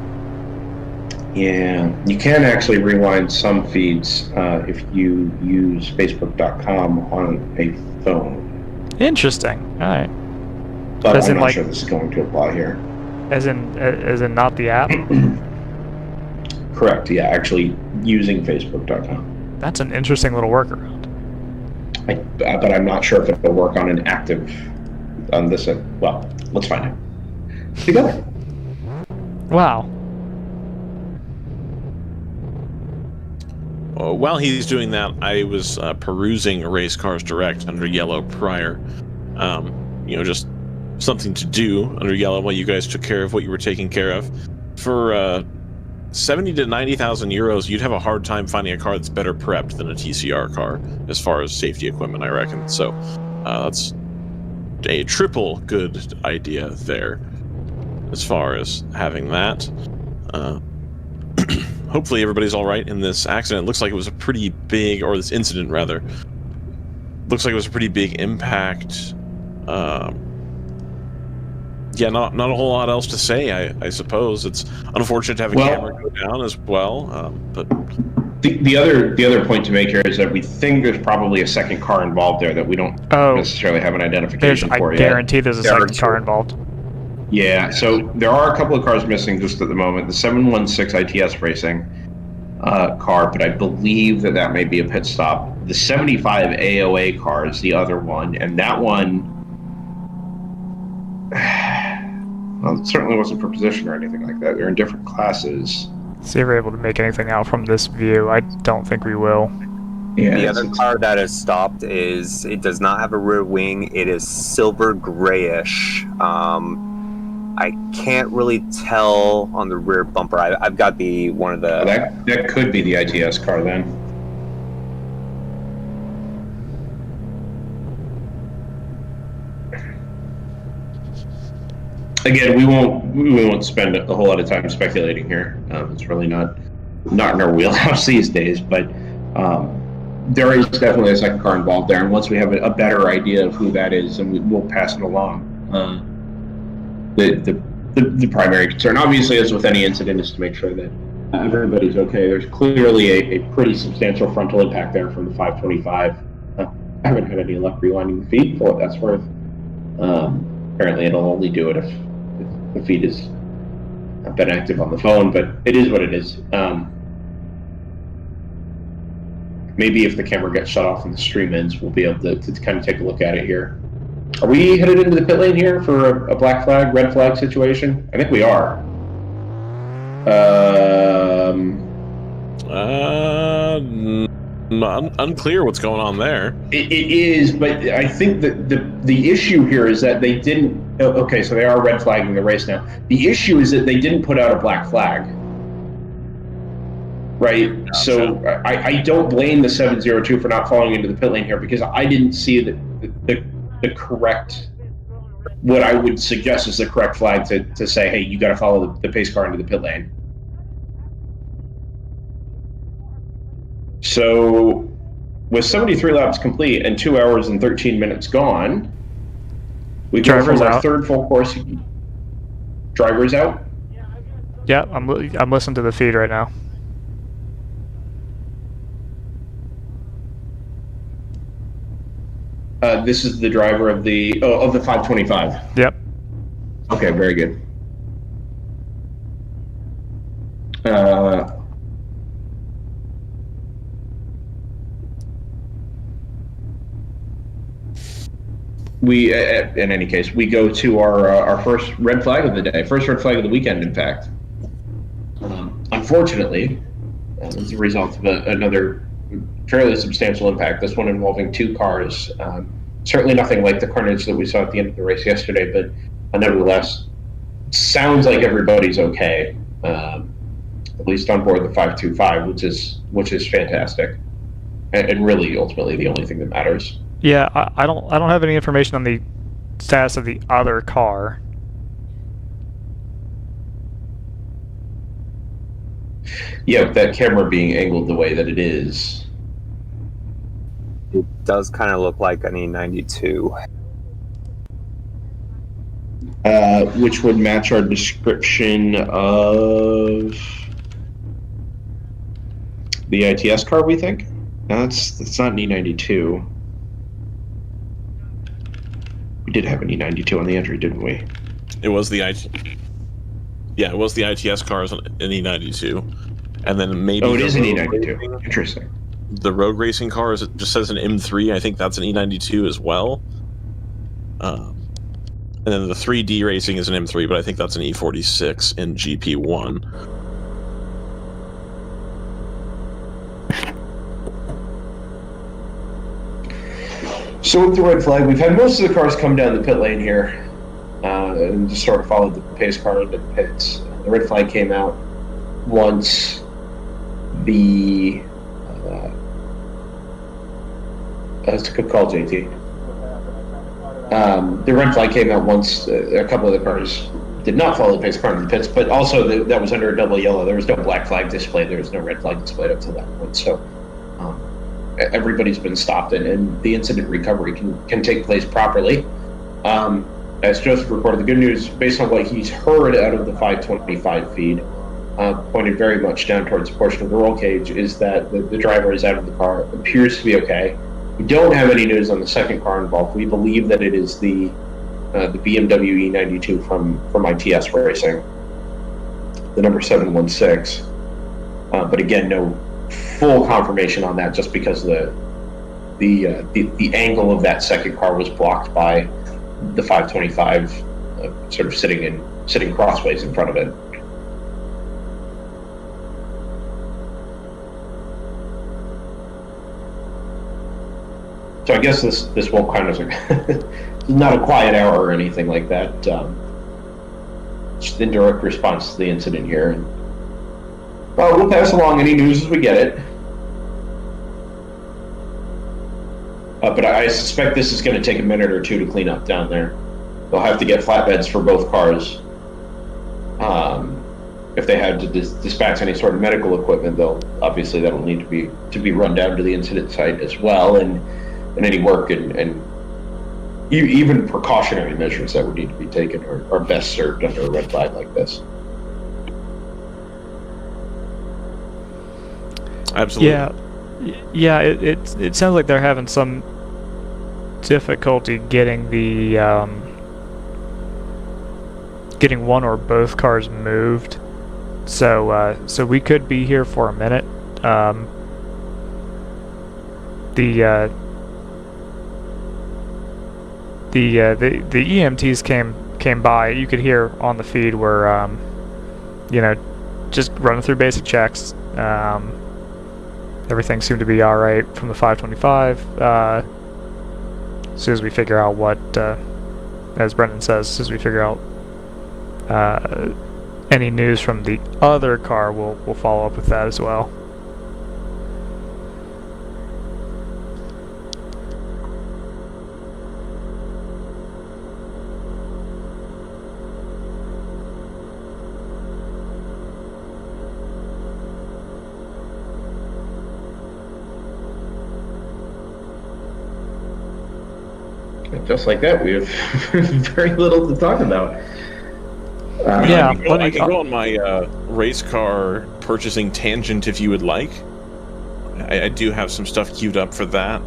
Yeah, you can actually rewind some feeds if you use Facebook.com on a phone. Interesting. All right. But As I'm in, not like- sure this is going to apply here. As in not the app. Correct, yeah, actually using Facebook.com. That's an interesting little workaround. But I'm not sure if it'll work on an active, on this, well, let's find out. Together. Wow. While he's doing that, I was perusing Race Cars Direct under yellow prior. Just something to do under yellow while you guys took care of what you were taking care of. For 70 to 90,000 euros, you'd have a hard time finding a car that's better prepped than a TCR car as far as safety equipment, I reckon. So that's a triple good idea there as far as having that. Hopefully everybody's all right in this accident. It looks like it was a pretty big, or this incident rather, looks like it was a pretty big impact. Yeah, not a whole lot else to say, I suppose. It's unfortunate to have a camera go down as well, but the other point to make here is that we think there's probably a second car involved there that we don't necessarily have an identification for yet. I guarantee there's a second car involved. Yeah, so there are a couple of cars missing just at the moment. The 716 ITS Racing car, but I believe that may be a pit stop. The 75 AOA car is the other one, and that one, well, it certainly wasn't for position or anything like that. They're in different classes. See if we're able to make anything out from this view. I don't think we will. Yeah, the other car that is stopped it does not have a rear wing. It is silver grayish. I can't really tell on the rear bumper. I've got one of the. That could be the ITS car then. Again, we won't spend a whole lot of time speculating here. It's really not in our wheelhouse these days. But there is definitely a second car involved there, and once we have a better idea of who that is, then we'll pass it along. The primary concern, obviously, as with any incident, is to make sure that everybody's okay. There's clearly a pretty substantial frontal impact there from the 525. I haven't had any luck rewinding the feed for what that's worth. Apparently, it'll only do it if the feed has been active on the phone, but it is what it is. Maybe if the camera gets shut off and the stream ends, we'll be able to kind of take a look at it here. Are we headed into the pit lane here for a black flag, red flag situation? I think we are. Unclear what's going on there. It is, but I think that the issue here is that they didn't. Okay, so they are red flagging the race now. The issue is that they didn't put out a black flag. Right, so I don't blame the 702 for not falling into the pit lane here because I didn't see the correct, what I would suggest is the correct flag to say, hey, you got to follow the pace car into the pit lane. So with 73 laps complete and 2 hours and 13 minutes gone, we go Driver's from our out. third full course. Driver's out? Yeah, I'm listening to the feed right now. This is the driver of the 525. Yep. Okay, very good. in any case, we go to our first red flag of the day, first red flag of the weekend, in fact. Unfortunately, as a result of another fairly substantial impact, this one involving 2 cars. Certainly nothing like the carnage that we saw at the end of the race yesterday, but nevertheless, sounds like everybody's okay, at least on board the 525, which is fantastic, and really ultimately the only thing that matters. Yeah, I don't have any information on the status of the other car. Yeah, with that camera being angled the way that it is, it does kind of look like an E92. Which would match our description of the ITS car, we think? No, that's not an E92. We did have an E92 on the entry, didn't we? It was the it was the ITS cars on an E92, and then maybe. Oh, it is an E92. Interesting. The road racing cars, it just says an M3. I think that's an E92 as well. And then the 3D racing is an M3, but I think that's an E46 in GP1. So with the red flag, we've had most of the cars come down the pit lane here, and just sort of followed the pace car into the pits. The red flag came out once the that's a good call, JT. The red flag came out once a couple of the cars did not follow the pace car into the pits, but also that was under a double yellow. There was no black flag displayed. There was no red flag displayed up to that point. So everybody's been stopped, and the incident recovery can take place properly. As Joseph reported, the good news, based on what he's heard out of the 525 feed, pointed very much down towards a portion of the roll cage, is that the driver is out of the car, appears to be okay. We don't have any news on the second car involved. We believe that it is the BMW E92 from ITS Racing, the number 716. But again, no full confirmation on that, just because the angle of that second car was blocked by the 525 sort of sitting crossways in front of it. So I guess this won't kind of not a quiet hour or anything like that. Just in direct response to the incident here, and we'll pass along any news as we get it. But I suspect this is going to take a minute or two to clean up down there. They'll have to get flatbeds for both cars. If they had to dispatch any sort of medical equipment, that'll need to be run down to the incident site as well, and any work and even precautionary measures that would need to be taken are best served under a red flag like this. Absolutely. Yeah. It sounds like they're having some difficulty getting the getting one or both cars moved. So we could be here for a minute. The EMTs came by. You could hear on the feed where just running through basic checks. Everything seemed to be all right from the 525. As soon as we figure out what, as Brendan says, as soon as we figure out any news from the other car, we'll follow up with that as well. Just like that, we have very little to talk about. I can go on my race car purchasing tangent if you would like. I do have some stuff queued up for that,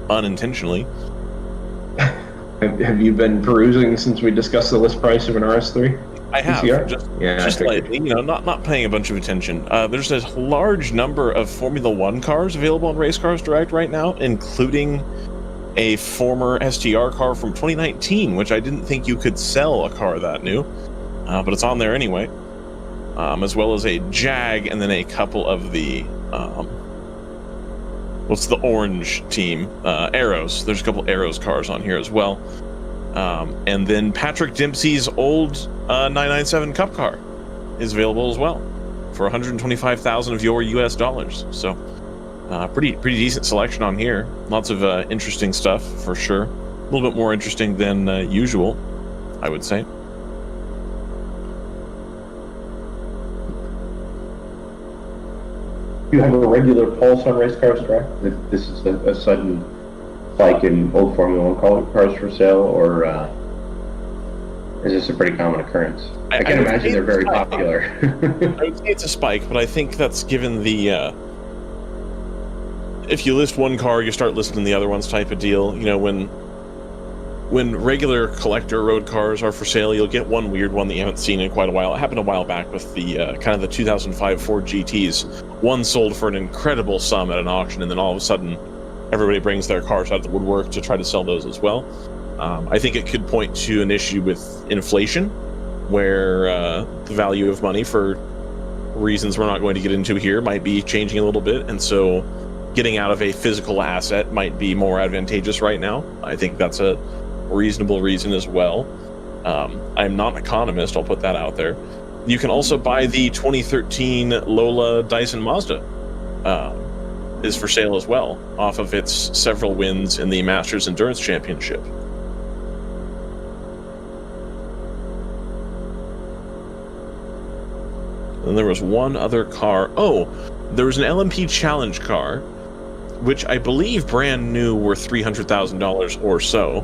unintentionally. Have you been perusing since we discussed the list price of an RS3? I have, PCR? just slightly, not paying a bunch of attention. There's a large number of Formula One cars available on Race Cars Direct right now, including a former STR car from 2019, which I didn't think you could sell a car that new, but it's on there anyway, as well as a Jag, and then a couple of the, what's the orange team? Arrows. There's a couple Arrows cars on here as well. And then Patrick Dempsey's old 997 Cup car is available as well for 125,000 of your US dollars. So pretty decent selection on here. Lots of interesting stuff for sure. A little bit more interesting than usual, I would say. You have a regular pulse on race cars, correct? This is a sudden spike in old Formula 1 cars for sale, or is this a pretty common occurrence? I can imagine they're very popular. I would say it's a spike, but I think that's given the if you list one car, you start listing the other ones type of deal. You know, when regular collector road cars are for sale, you'll get one weird one that you haven't seen in quite a while. It happened a while back with the kind of the 2005 Ford GTs. One sold for an incredible sum at an auction, and then all of a sudden, everybody brings their cars out of the woodwork to try to sell those as well. I think it could point to an issue with inflation, where the value of money, for reasons we're not going to get into here, might be changing a little bit, and so getting out of a physical asset might be more advantageous right now. I think that's a reasonable reason as well. I'm not an economist, I'll put that out there. You can also buy the 2013 Lola Dyson Mazda. Is for sale as well, off of its several wins in the Masters Endurance Championship. And there was one other car. Oh, there was an LMP Challenge car, which I believe brand new were $300,000 or so,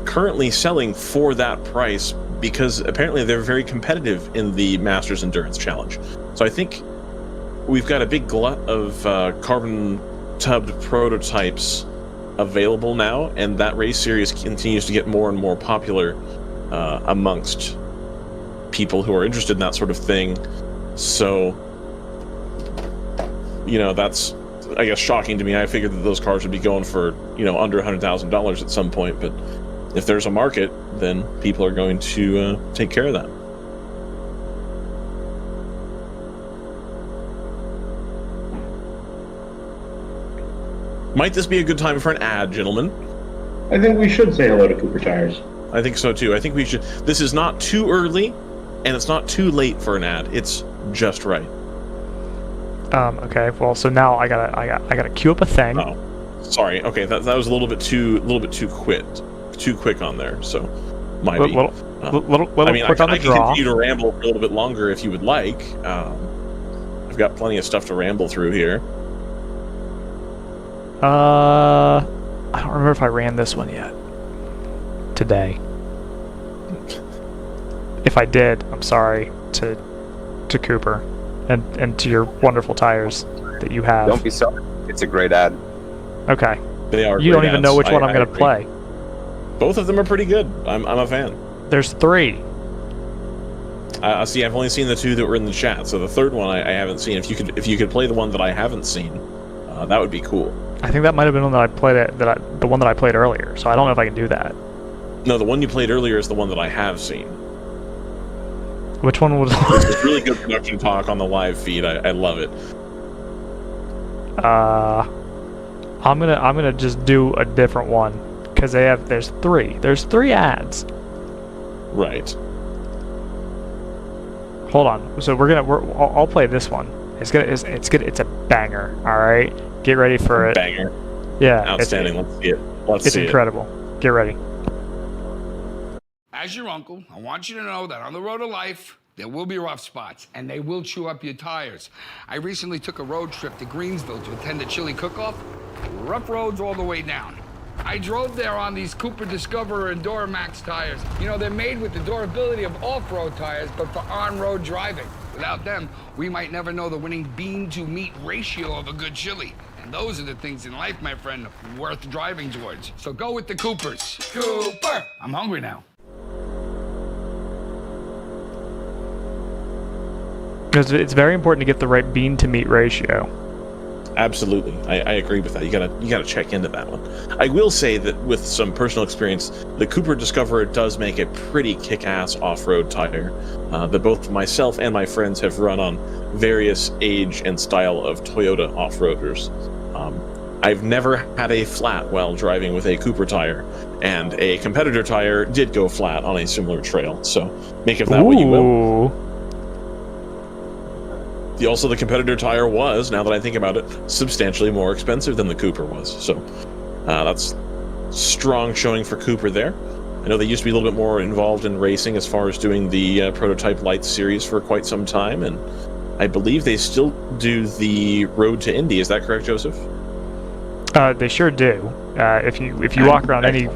currently selling for that price because apparently they're very competitive in the Masters Endurance Challenge. So I think we've got a big glut of carbon tubbed prototypes available now, and that race series continues to get more and more popular amongst people who are interested in that sort of thing. So, you know, that's, I guess, shocking to me. I figured that those cars would be going for, you know, under $100,000 at some point, but if there's a market, then people are going to take care of that. Might this be a good time for an ad, gentlemen? I think we should say hello to Cooper Tires. I think so too. I think we should. This is not too early, and it's not too late for an ad. It's just right. Okay. Well, so now I gotta queue up a thing. Oh, sorry. Okay, that was a little bit too quick on there. So, might be. Little I mean, quick on the I can draw. continue to ramble for a little bit longer if you would like. I've got plenty of stuff to ramble through here. I don't remember if I ran this one yet today. If I did, I'm sorry to Cooper and to your wonderful tires that you have. Don't be sorry. It's a great ad. Okay. They are. You don't even ads. know which one I'm going to agree. play. Both of them are pretty good. I'm a fan. There's 3. I see. I've only seen the 2 that were in the chat, so the third one I haven't seen. If you could play the one that I haven't seen, that would be cool. I think that might have been one that I played the one that I played earlier. So I don't know if I can do that. No, the one you played earlier is the one that I have seen. Which one was? It's really good production talk on the live feed. I love it. I'm gonna just do a different one because there's 3. There's 3 ads. Right. Hold on. So I'll play this one. It's good. It's a banger. All right. Get ready for it. Banger. Yeah. Outstanding. Let's see it. It's incredible. Get ready. As your uncle, I want you to know that on the road of life, there will be rough spots, and they will chew up your tires. I recently took a road trip to Greensville to attend a chili cook-off. Rough roads all the way down. I drove there on these Cooper Discoverer Enduro Max tires. You know, they're made with the durability of off-road tires, but for on-road driving. Without them, we might never know the winning bean-to-meat ratio of a good chili. And those are the things in life, my friend, worth driving towards. So go with the Coopers. Cooper! I'm hungry now. Because it's very important to get the right bean to meat ratio. Absolutely, I agree with that. You gotta check into that one. I will say that with some personal experience, the Cooper Discoverer does make a pretty kick-ass off-road tire that both myself and my friends have run on various age and style of Toyota off-roaders. I've never had a flat while driving with a Cooper tire, and a competitor tire did go flat on a similar trail. So make of that what you will. Also, the competitor tire was, now that I think about it, substantially more expensive than the Cooper was. So that's strong showing for Cooper there. I know they used to be a little bit more involved in racing as far as doing the Prototype Lights series for quite some time, and I believe they still do the Road to Indy. Is that correct, Joseph? They sure do. If you walk around any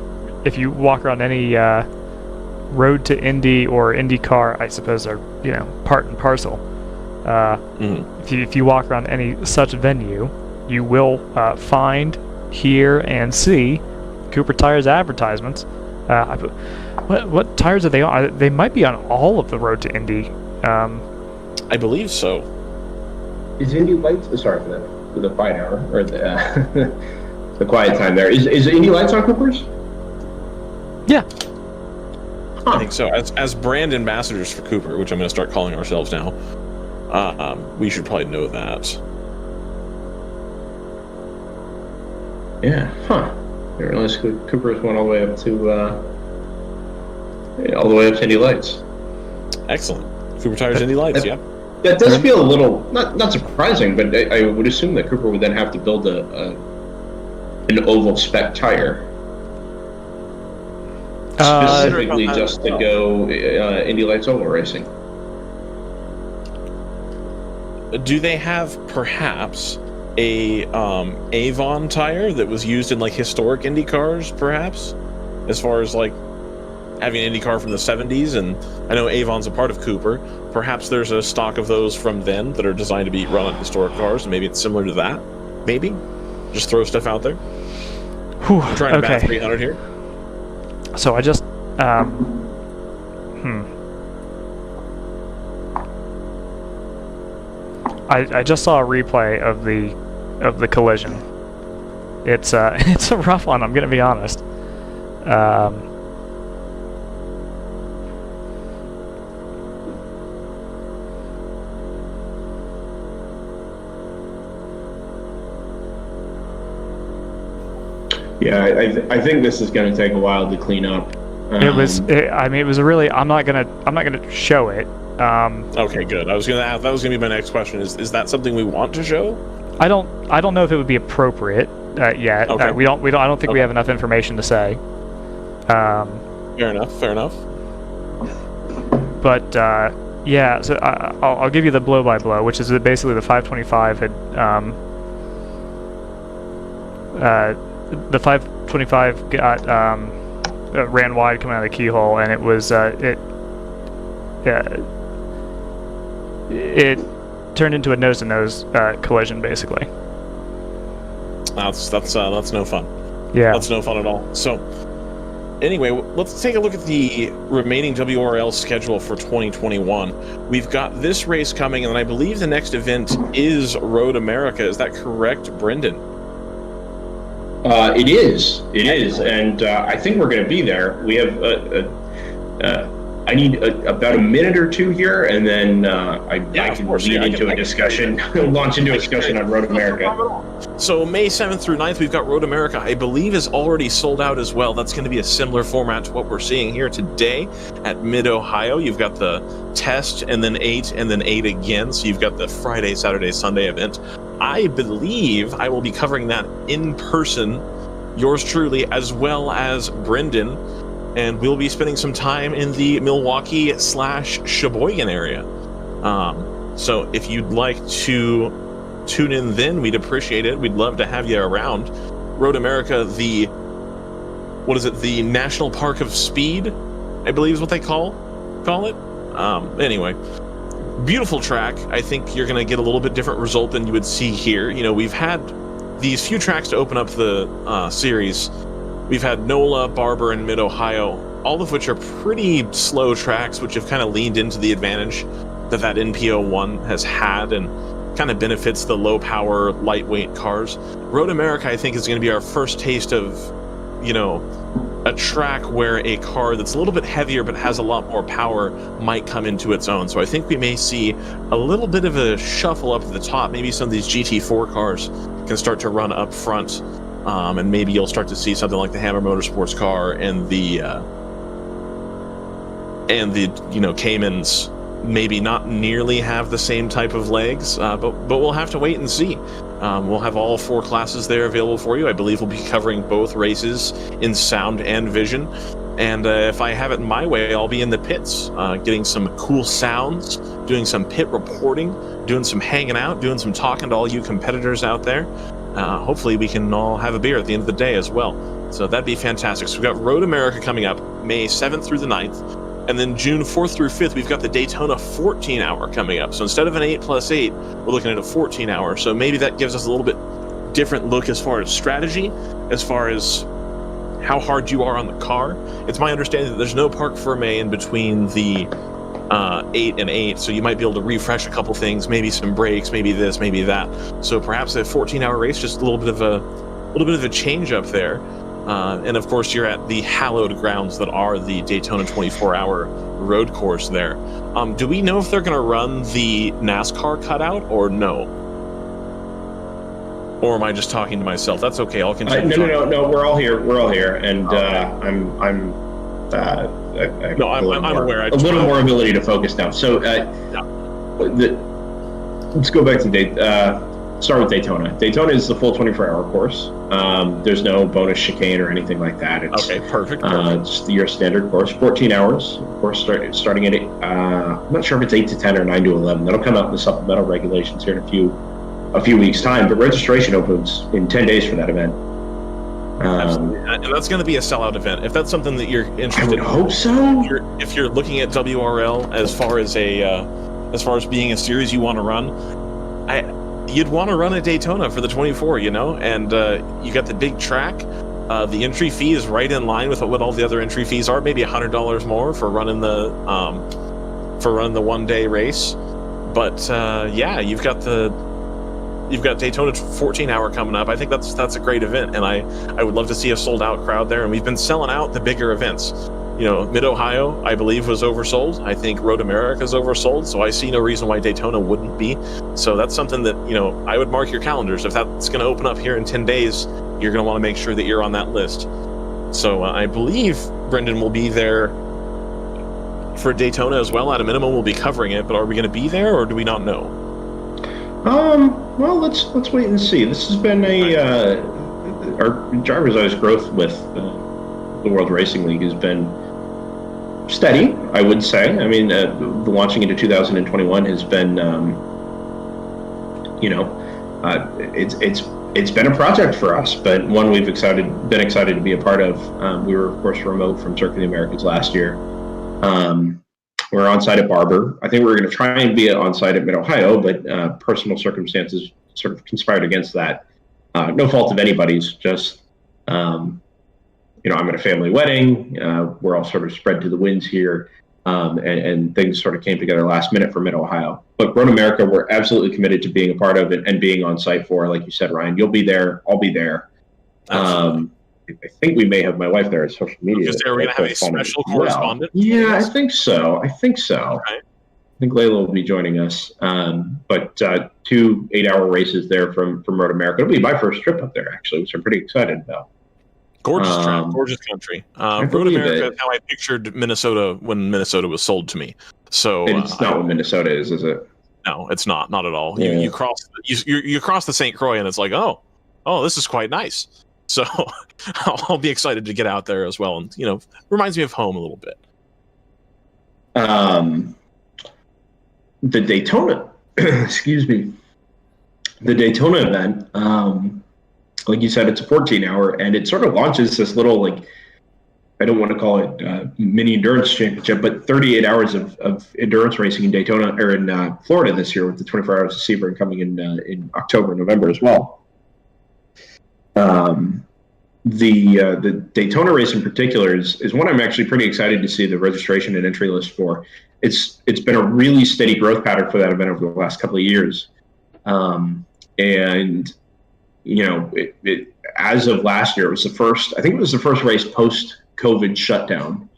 Road to Indy or IndyCar, I suppose are part and parcel. If you walk around any such venue, you will find, hear, and see Cooper Tires advertisements. What tires are they on? They might be on all of the Road to Indy. I believe so. Is Indy Lights? Sorry for the quiet hour or the the quiet time there. Is Indy Lights on Coopers? Yeah. Huh. I think so. As brand ambassadors for Cooper, which I'm going to start calling ourselves now. We should probably know that. Yeah, huh. I didn't realize Cooper's went all the way up to Indy Lights. Excellent. Cooper Tires Indy Lights, yeah. That does feel a little not surprising, but I would assume that Cooper would then have to build an oval spec tire specifically just to go Indy Lights oval racing. Do they have perhaps a Avon tire that was used in like historic Indy cars, perhaps, as far as like having an Indy car from the 70s? And I know Avon's a part of Cooper. Perhaps there's a stock of those from then that are designed to be run on historic cars, and maybe it's similar to that. Maybe just throw stuff out there. Whew, I'm trying to bat 300 here. So I just I just saw a replay of the collision. It's it's a rough one, I'm gonna be honest. Yeah, I think this is going to take a while to clean up. It was a really. I'm not gonna show it. Okay, good. I was gonna ask. That was gonna be my next question. Is that something we want to show? I don't know if it would be appropriate yet. Okay. I don't think we have enough information to say. Fair enough. But yeah, so I'll give you the blow by blow, which is that basically the 525 had the 525 got ran wide coming out of the keyhole, and it was it turned into a nose-to-nose collision, basically. That's no fun. Yeah, that's no fun at all. So anyway, let's take a look at the remaining WRL schedule for 2021. We've got this race coming, and I believe the next event is Road America. Is that correct, Brendan? It is, and I think we're going to be there. We have I need about a minute or two here, and then I can lead into a discussion, launch into a discussion on Road America. So May 7th through 9th, we've got Road America. I believe is already sold out as well. That's going to be a similar format to what we're seeing here today at Mid-Ohio. You've got the test, and then 8, and then 8 again. So you've got the Friday, Saturday, Sunday event. I believe I will be covering that in person, yours truly, as well as Brendan, and we'll be spending some time in the Milwaukee/Sheboygan area. So if you'd like to tune in then, we'd appreciate it. We'd love to have you around. Road America, the National Park of Speed, I believe is what they call it. Anyway, beautiful track. I think you're going to get a little bit different result than you would see here. You know, we've had these few tracks to open up the series. We've had NOLA, Barber, and Mid-Ohio, all of which are pretty slow tracks, which have kind of leaned into the advantage that NPO1 has had, and kind of benefits the low power, lightweight cars. Road America, I think, is going to be our first taste of, you know, a track where a car that's a little bit heavier but has a lot more power might come into its own. So I think we may see a little bit of a shuffle up at the top. Maybe some of these GT4 cars can start to run up front, and maybe you'll start to see something like the Hammer Motorsports car and the you know, Caymans maybe not nearly have the same type of legs, but we'll have to wait and see. We'll have all 4 classes there available for you. I believe we'll be covering both races in sound and vision. And if I have it my way, I'll be in the pits, getting some cool sounds, doing some pit reporting, doing some hanging out, doing some talking to all you competitors out there. Hopefully we can all have a beer at the end of the day as well. So that'd be fantastic. So we've got Road America coming up May 7th through the 9th. And then June 4th through 5th, we've got the Daytona 14-hour coming up. So instead of an 8+8, we're looking at a 14-hour. So maybe that gives us a little bit different look as far as strategy, as far as how hard you are on the car. It's my understanding that there's no parc ferme in between the 8 and 8, so you might be able to refresh a couple things, maybe some brakes, maybe this, maybe that. So perhaps a 14-hour race, just a little bit of a change up there. And of course, you're at the hallowed grounds that are the Daytona 24-hour road course there. Do we know if they're going to run the NASCAR cutout or no? Or am I just talking to myself? That's okay. I'll continue. No. We're all here. And I'm aware. A little more ability to focus now. So let's go back to start with Daytona. Daytona is the full 24-hour course. There's no bonus chicane or anything like that. It's, okay, perfect. It's your standard course, 14 hours. Of course, starting at I'm not sure if it's 8 to 10 or 9 to 11. That'll come out in the supplemental regulations here in a few weeks' time. But registration opens in 10 days for that event. And that's going to be a sellout event. If that's something that you're interested in, I would hope so. If you're looking at WRL as far as being a series you want to run, you'd want to run at Daytona for the 24, you know, and you got the big track. The entry fee is right in line with what all the other entry fees are, maybe $100 more for running the one-day race. But yeah, you've got Daytona 14-hour coming up. I think that's a great event, and I would love to see a sold-out crowd there. And we've been selling out the bigger events. You know, Mid-Ohio, I believe, was oversold. I think Road America is oversold, so I see no reason why Daytona wouldn't be. So that's something that, you know, I would mark your calendars. If that's going to open up here in 10 days, you're going to want to make sure that you're on that list. So I believe Brendan will be there for Daytona as well. At a minimum, we'll be covering it, but are we going to be there, or do we not know? Well, let's wait and see. This has been our DriverSeye's growth with the World Racing League has been steady, I would say. I mean, the launching into 2021 has been, it's been a project for us, but one we've been excited to be a part of. We were, of course, remote from Circuit of the Americas last year. We're on site at Barber. I think we were going to try and be on site at Mid-Ohio, but personal circumstances sort of conspired against that. No fault of anybody's, just I'm at a family wedding. We're all sort of spread to the winds here, and things sort of came together last minute for Mid-Ohio. But Road America, we're absolutely committed to being a part of it and being on site for. Like you said, Ryan, you'll be there. I'll be there. I think we may have my wife there at social media. Are we going to have a special correspondent? Yeah, I think so. Okay. I think Layla will be joining us. But 2 8-hour races there from Road America. It'll be my first trip up there, actually, which I'm pretty excited about. Gorgeous track, gorgeous country. Road America is how I pictured Minnesota when Minnesota was sold to me. So it's not what Minnesota is it? No, it's not at all. Yeah. You cross the St. Croix, and it's like, oh, this is quite nice. So I'll be excited to get out there as well, and reminds me of home a little bit. The Daytona, excuse me, the Daytona event. Like you said, it's a 14-hour, and it sort of launches this little, I don't want to call it mini endurance championship, but 38 hours of endurance racing in Daytona or in Florida this year, with the 24 hours of Sebring coming in October and November as well. The Daytona race in particular is one I'm actually pretty excited to see the registration and entry list for. It's been a really steady growth pattern for that event over the last couple of years. And as of last year, it was the first. I think it was the first race post-COVID shutdown.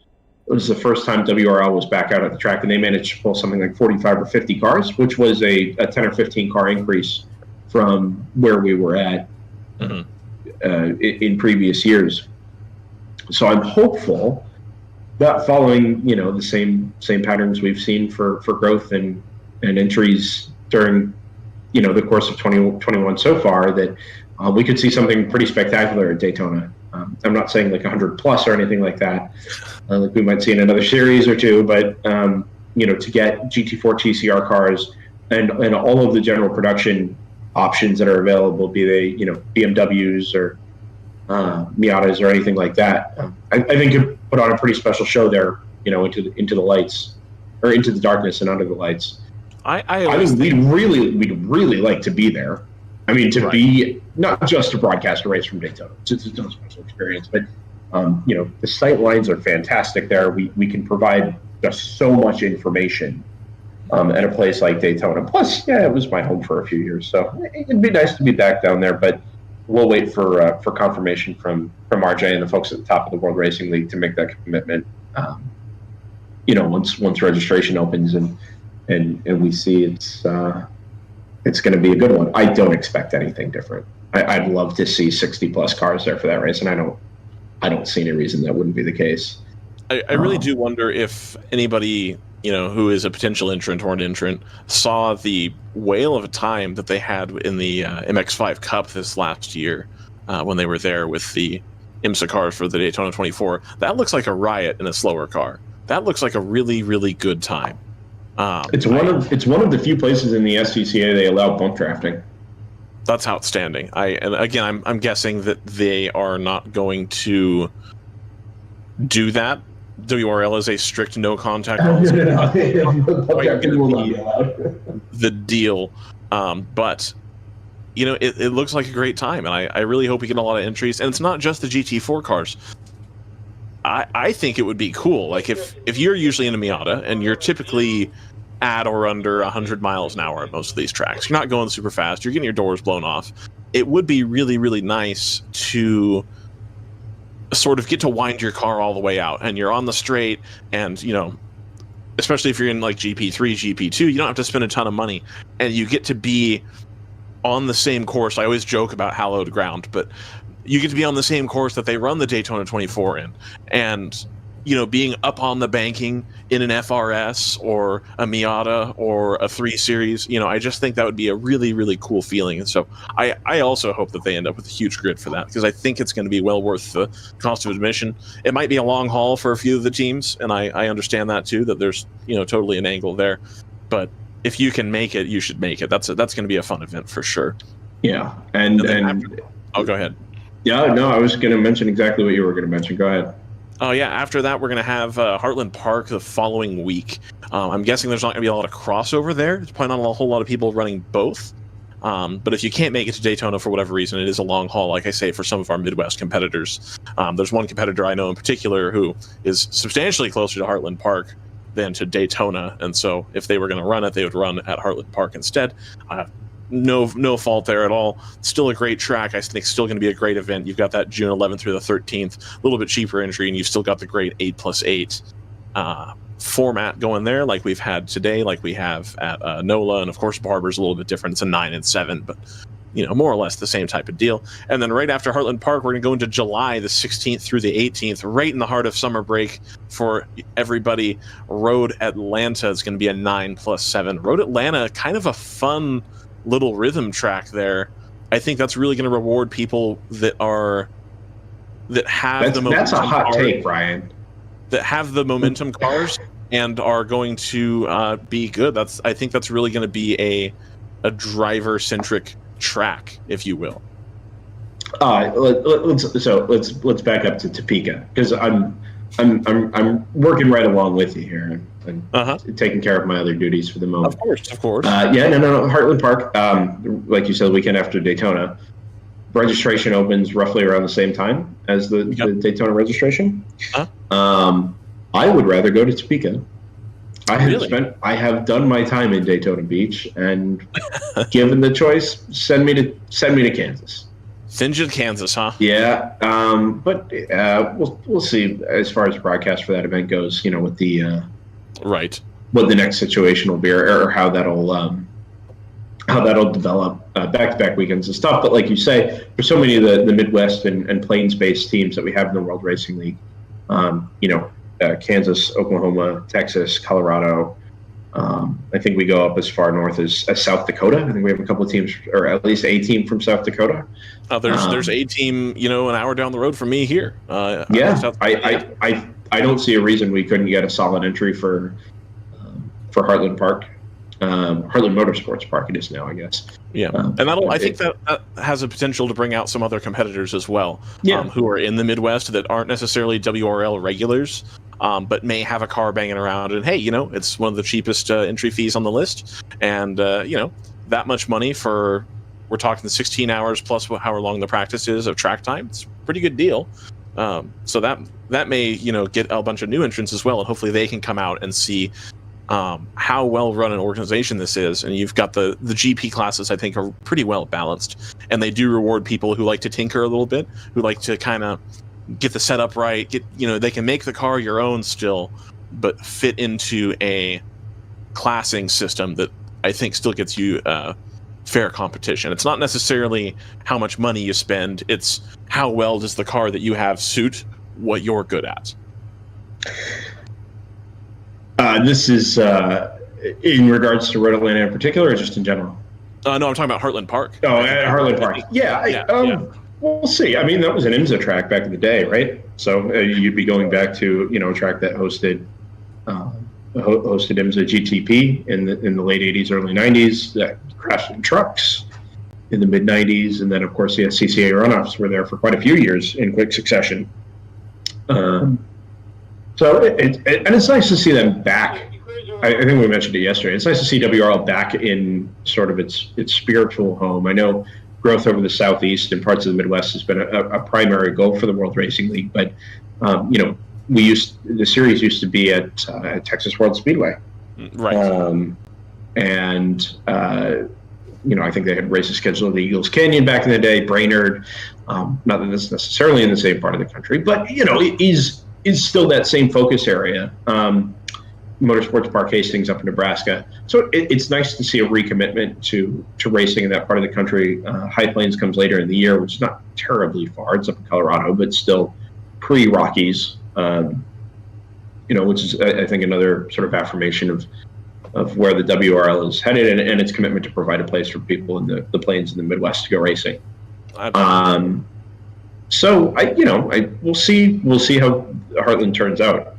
It was the first time WRL was back out at the track, and they managed to pull something like 45 or 50 cars, which was a 10 or 15 car increase from where we were at in previous years. So I'm hopeful that following the same patterns we've seen for growth and entries during the course of 2021 so far, that we could see something pretty spectacular at Daytona. I'm not saying like 100 plus or anything like that, like we might see in another series or two, but to get GT4 TCR cars and all of the general production options that are available, be they BMWs or Miatas or anything like that, I think it put on a pretty special show there, into the lights, or into the darkness and under the lights. I think we'd really like to be there. I mean, to be not just to broadcast a race from Daytona, it's a special experience, but the sight lines are fantastic there. We can provide just so much information at a place like Daytona. Plus, it was my home for a few years, so it'd be nice to be back down there. But we'll wait for confirmation from RJ and the folks at the top of the World Racing League to make that commitment. Once registration opens and we see it's going to be a good one. I don't expect anything different. I'd love to see 60 plus cars there for that race, and I don't see any reason that wouldn't be the case. I really do wonder if anybody who is a potential entrant or an entrant saw the whale of a time that they had in the MX5 Cup this last year when they were there with the IMSA cars for the Daytona 24. That looks like a riot in a slower car. That looks like a really, really good time. It's one of the few places in the SCCA they allow bump drafting. That's outstanding. I'm guessing that they are not going to do that. WRL is a strict no contact policy. The deal, but it looks like a great time, and I really hope we get a lot of entries. And it's not just the GT4 cars. I think it would be cool. Like if you're usually in a Miata and you're typically at or under 100 miles an hour at most of these tracks, you're not going super fast, you're getting your doors blown off, it would be really, really nice to sort of get to wind your car all the way out, and you're on the straight, and especially if you're in like GP3, GP2, you don't have to spend a ton of money, and you get to be on the same course. I always joke about hallowed ground, but you get to be on the same course that they run the Daytona 24 in, and being up on the banking in an FRS or a Miata or a 3 Series, I just think that would be a really, really cool feeling. And so I also hope that they end up with a huge grid for that, because I think it's going to be well worth the cost of admission. It might be a long haul for a few of the teams, and I understand that too, that there's totally an angle there. But if you can make it, you should make it. That's going to be a fun event for sure. Yeah, go ahead. Yeah, no, I was going to mention exactly what you were going to mention. Go ahead. Oh, yeah. After that, we're going to have Heartland Park the following week. I'm guessing there's not going to be a lot of crossover there. There's probably not a whole lot of people running both. But if you can't make it to Daytona for whatever reason, it is a long haul, like I say, for some of our Midwest competitors. There's one competitor I know in particular who is substantially closer to Heartland Park than to Daytona. And so if they were going to run it, they would run at Heartland Park instead. No fault there at all. Still a great track. I think still going to be a great event. You've got that June 11th through the 13th, a little bit cheaper entry, and you've still got the great 8+8 format going there, like we've had today, like we have at NOLA, and of course Barber's a little bit different. It's a 9 and 7, but more or less the same type of deal. And then right after Heartland Park, we're going to go into July the 16th through the 18th, right in the heart of summer break for everybody. Road Atlanta is going to be a 9+7. Road Atlanta, kind of a fun little rhythm track there. I think that's really going to reward people that have the momentum. That's a hot take, Brian. That have the momentum cars and are going to be good. I think that's really going to be a driver centric track, if you will. Let's back up to Topeka, because I'm working right along with you here and taking care of my other duties for the moment. Of course. Heartland Park, like you said, the weekend after Daytona. Registration opens roughly around the same time as the Daytona registration. I would rather go to Topeka I have done my time in Daytona Beach, and given the choice, send me to Kansas. Send you to Kansas, huh? Yeah, but we'll see as far as broadcast for that event goes. With the right, what the next situation will be, or how that'll develop. Back-to-back weekends and stuff. But like you say, for so many of the Midwest and plains-based teams that we have in the World Racing League, Kansas, Oklahoma, Texas, Colorado. I think we go up as far north as South Dakota. I think we have a couple of teams, or at least a team from South Dakota. There's a team, an hour down the road from me here. I don't see a reason we couldn't get a solid entry for Heartland Park, Heartland Motorsports Park. It is now, I guess. Yeah, and I think that has a potential to bring out some other competitors as well. Yeah. Who are in the Midwest that aren't necessarily WRL regulars. But may have a car banging around, and hey, it's one of the cheapest entry fees on the list, and that much money for, we're talking the 16 hours plus however long the practice is of track time. It's a pretty good deal. So that may get a bunch of new entrants as well, and hopefully they can come out and see how well run an organization this is. And you've got the GP classes, I think, are pretty well balanced, and they do reward people who like to tinker a little bit, who like to kind of get the setup right, they can make the car your own still, but fit into a classing system that I think still gets you fair competition. It's not necessarily how much money you spend, it's how well does the car that you have suit what you're good at. This is in regards to Road Atlanta in particular, or just in general? No, I'm talking about Heartland Park. Oh, at Heartland Park. Yeah. We'll see. I mean, that was an IMSA track back in the day, right? So you'd be going back to a track that hosted IMSA GTP in the late '80s, early '90s. That crashed in trucks in the mid '90s, and then of course the CCA runoffs were there for quite a few years in quick succession. So it's nice to see them back. I think we mentioned it yesterday. It's nice to see WRL back in sort of its spiritual home. I know growth over the Southeast and parts of the Midwest has been a primary goal for the World Racing League, but the series used to be at Texas World Speedway, right? I think they had races scheduled at Eagles Canyon back in the day, Brainerd. Not that it's necessarily in the same part of the country, but it is still that same focus area. Motorsports Park Hastings up in Nebraska. So it's nice to see a recommitment to racing in that part of the country. High Plains comes later in the year, which is not terribly far. It's up in Colorado, but still pre-Rockies, which is, I think, another sort of affirmation of where the WRL is headed and its commitment to provide a place for people in the plains in the Midwest to go racing. So we'll see how Heartland turns out.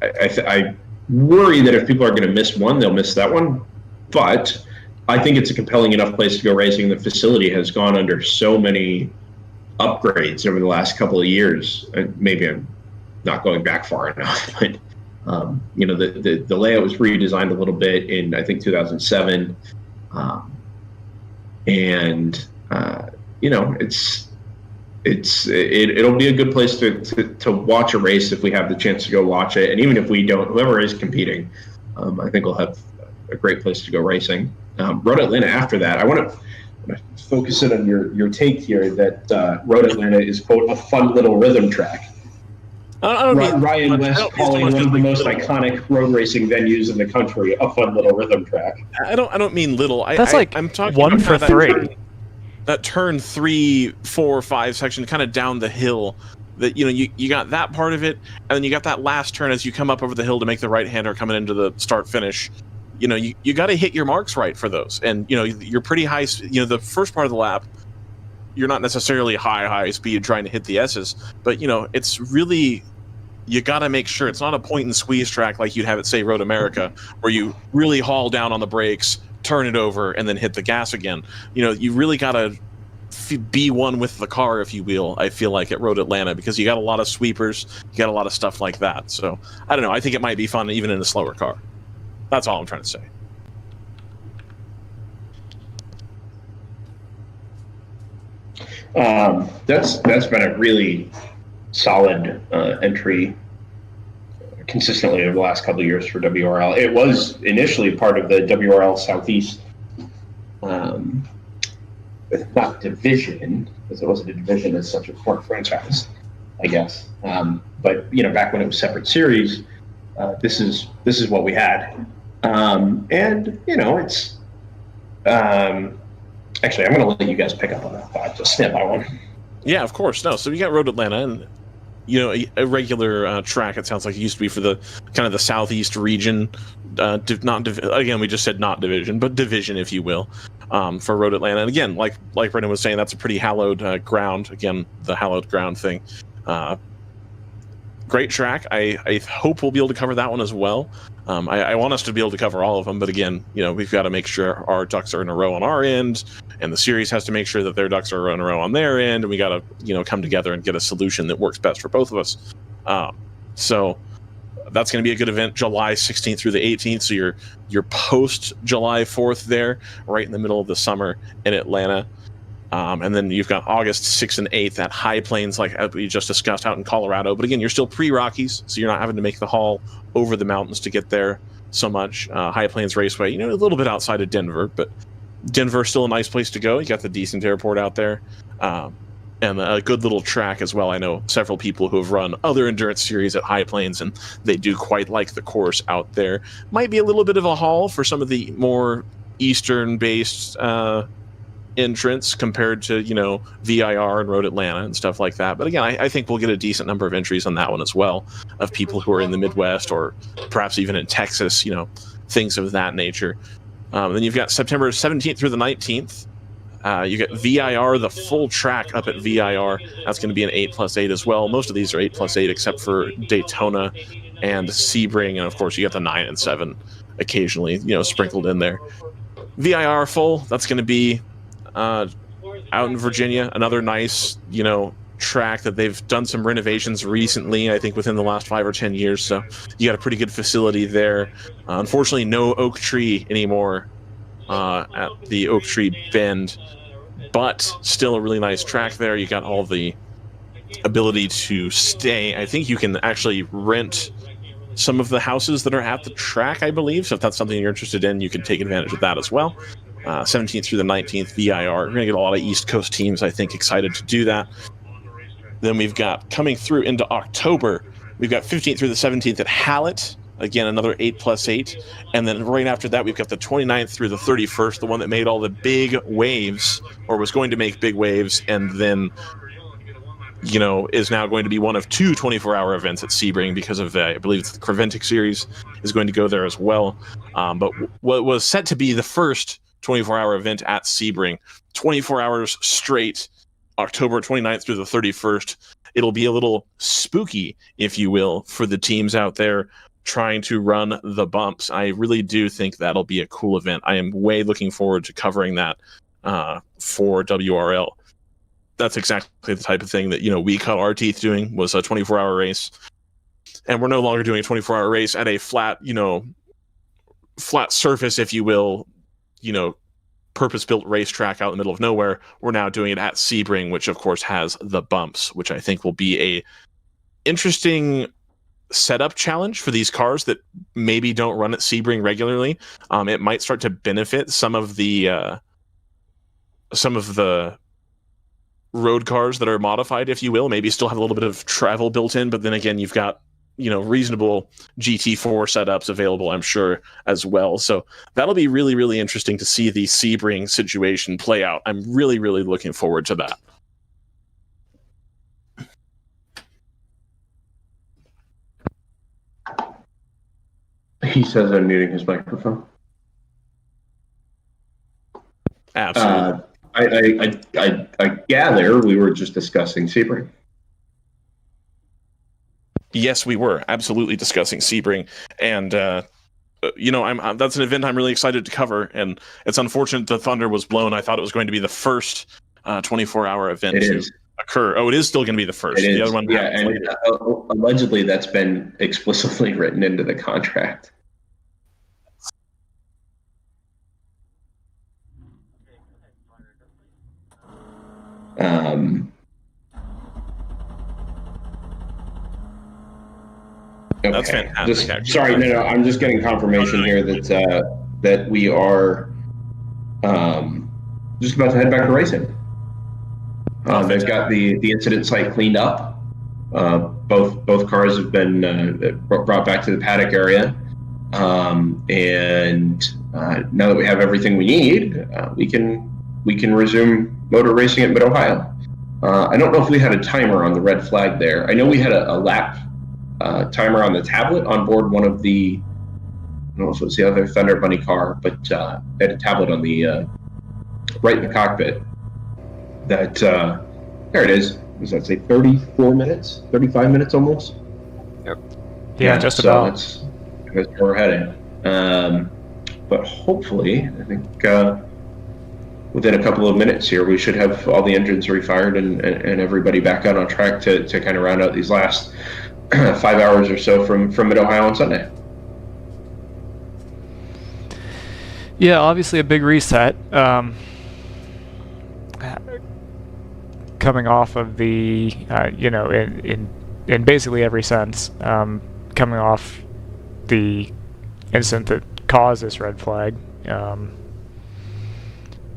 I worry that if people are going to miss one, they'll miss that one. But I think it's a compelling enough place to go racing. The facility has gone under so many upgrades over the last couple of years. Maybe I'm not going back far enough, but the layout was redesigned a little bit in, I think, 2007, it'll be a good place to watch a race if we have the chance to go watch it, and even if we don't, whoever is competing, I think we'll have a great place to go racing. Road Atlanta after that, I want to focus in on your take here that Road Atlanta is, quote, a fun little rhythm track. Ryan West calling one of the most iconic road racing venues in the country a fun little rhythm track. I don't mean little. I'm talking 1 for 3. That turn 3, 4, 5 section kind of down the hill, that you got that part of it, and then you got that last turn as you come up over the hill to make the right-hander coming into the start finish. You got to hit your marks right for those, and you're pretty high. The first part of the lap, you're not necessarily high speed trying to hit the S's, but it's really, you got to make sure it's not a point and squeeze track like you'd have at, say, Road America, where you really haul down on the brakes, turn it over, and then hit the gas again. You really got to be one with the car, if you will, I feel like, at Road Atlanta, because you got a lot of sweepers, you got a lot of stuff like that. So I don't know, I think it might be fun even in a slower car. That's all I'm trying to say. That's been a really solid entry consistently over the last couple of years for WRL. It was initially part of the WRL Southeast, not division, because it wasn't a division as such a core franchise, I guess. But back when it was separate series, this is what we had, and it's. Actually, I'm going to let you guys pick up on that thought. Just stand by one. Yeah, of course. No, so we got Road Atlanta, and a regular track. It sounds like it used to be for the kind of the southeast region. Again, we just said not division, but division, if you will, for Road Atlanta. And again, like Brendan was saying, that's a pretty hallowed ground. Again, the hallowed ground thing. Great track. I hope we'll be able to cover that one as well. I want us to be able to cover all of them, but again, we've got to make sure our ducks are in a row on our end, and the series has to make sure that their ducks are in a row on their end, and we got to come together and get a solution that works best for both of us. So that's going to be a good event, July 16th through the 18th. So you're post July 4th there, right in the middle of the summer in Atlanta. And then you've got August 6th and 8th at High Plains, like we just discussed, out in Colorado. But again, you're still pre-Rockies, so you're not having to make the haul over the mountains to get there so much. High Plains Raceway, a little bit outside of Denver, but Denver's still a nice place to go. You got the decent airport out there, and a good little track as well. I know several people who have run other endurance series at High Plains, and they do quite like the course out there. Might be a little bit of a haul for some of the more Eastern-based entrants compared to VIR and Road Atlanta and stuff like that. But again, I think we'll get a decent number of entries on that one as well, of people who are in the Midwest or perhaps even in Texas, things of that nature. Then you've got September 17th through the 19th. You get VIR, the full track up at VIR. That's going to be an 8+8 as well. Most of these are 8+8 except for Daytona and Sebring, and of course you got the 9 and 7 occasionally sprinkled in there. VIR full, that's going to be out in Virginia, another nice track that they've done some renovations recently, I think within the last 5 or 10 years, so you got a pretty good facility there. Unfortunately, no oak tree anymore at the Oak Tree Bend, but still a really nice track there. You got all the ability to stay. I think you can actually rent some of the houses that are at the track, I believe, so if that's something you're interested in, you can take advantage of that as well. 17th through the 19th, VIR. We're going to get a lot of East Coast teams, I think, excited to do that. Then we've got, coming through into October, we've got 15th through the 17th at Hallett. Again, another 8+8. And then right after that, we've got the 29th through the 31st, the one that made all the big waves, or was going to make big waves, and then, is now going to be one of 2 24-hour events at Sebring because of, I believe it's the Creventic series is going to go there as well. But what was set to be the first 24-hour event at Sebring, 24 hours straight, October 29th through the 31st. It'll be a little spooky, if you will, for the teams out there trying to run the bumps. I really do think that'll be a cool event. I am way looking forward to covering that for WRL. That's exactly the type of thing that we cut our teeth doing, was a 24-hour race, and we're no longer doing a 24-hour race at a flat surface, if you will, purpose-built racetrack out in the middle of nowhere. We're now doing it at Sebring, which of course has the bumps, which I think will be a interesting setup challenge for these cars that maybe don't run at Sebring regularly. It might start to benefit some of the road cars that are modified, if you will, maybe still have a little bit of travel built in, but then again, you've got reasonable GT4 setups available, I'm sure, as well. So that'll be really, really interesting to see the Sebring situation play out. I'm really, really looking forward to that. He says I'm muting his microphone. Absolutely. I gather we were just discussing Sebring. Yes, we were absolutely discussing Sebring, and that's an event I'm really excited to cover. And it's unfortunate the thunder was blown. I thought it was going to be the first 24-hour event to occur. Oh, it is still going to be the first. It is. The other one, yeah, and allegedly that's been explicitly written into the contract. That's Okay. fantastic. Actually. Sorry, no. I'm just getting confirmation here that we are just about to head back to racing. They've got the incident site cleaned up. Both cars have been brought back to the paddock area, and now that we have everything we need, we can resume motor racing at Mid Ohio. I don't know if we had a timer on the red flag there. I know we had a lap timer on the tablet on board one of the, I don't know if it was the other Thunder Bunny car, but they had a tablet on the right in the cockpit. That there it is. Does that say 34 minutes? 35 minutes almost? Yep. Yeah, just about. That's where we're heading. But hopefully, I think within a couple of minutes here, we should have all the engines refired and everybody back out on track to kind of round out these last 5 hours or so from Mid Ohio on Sunday. Yeah, obviously a big reset. Coming off of the, in basically every sense, coming off the incident that caused this red flag.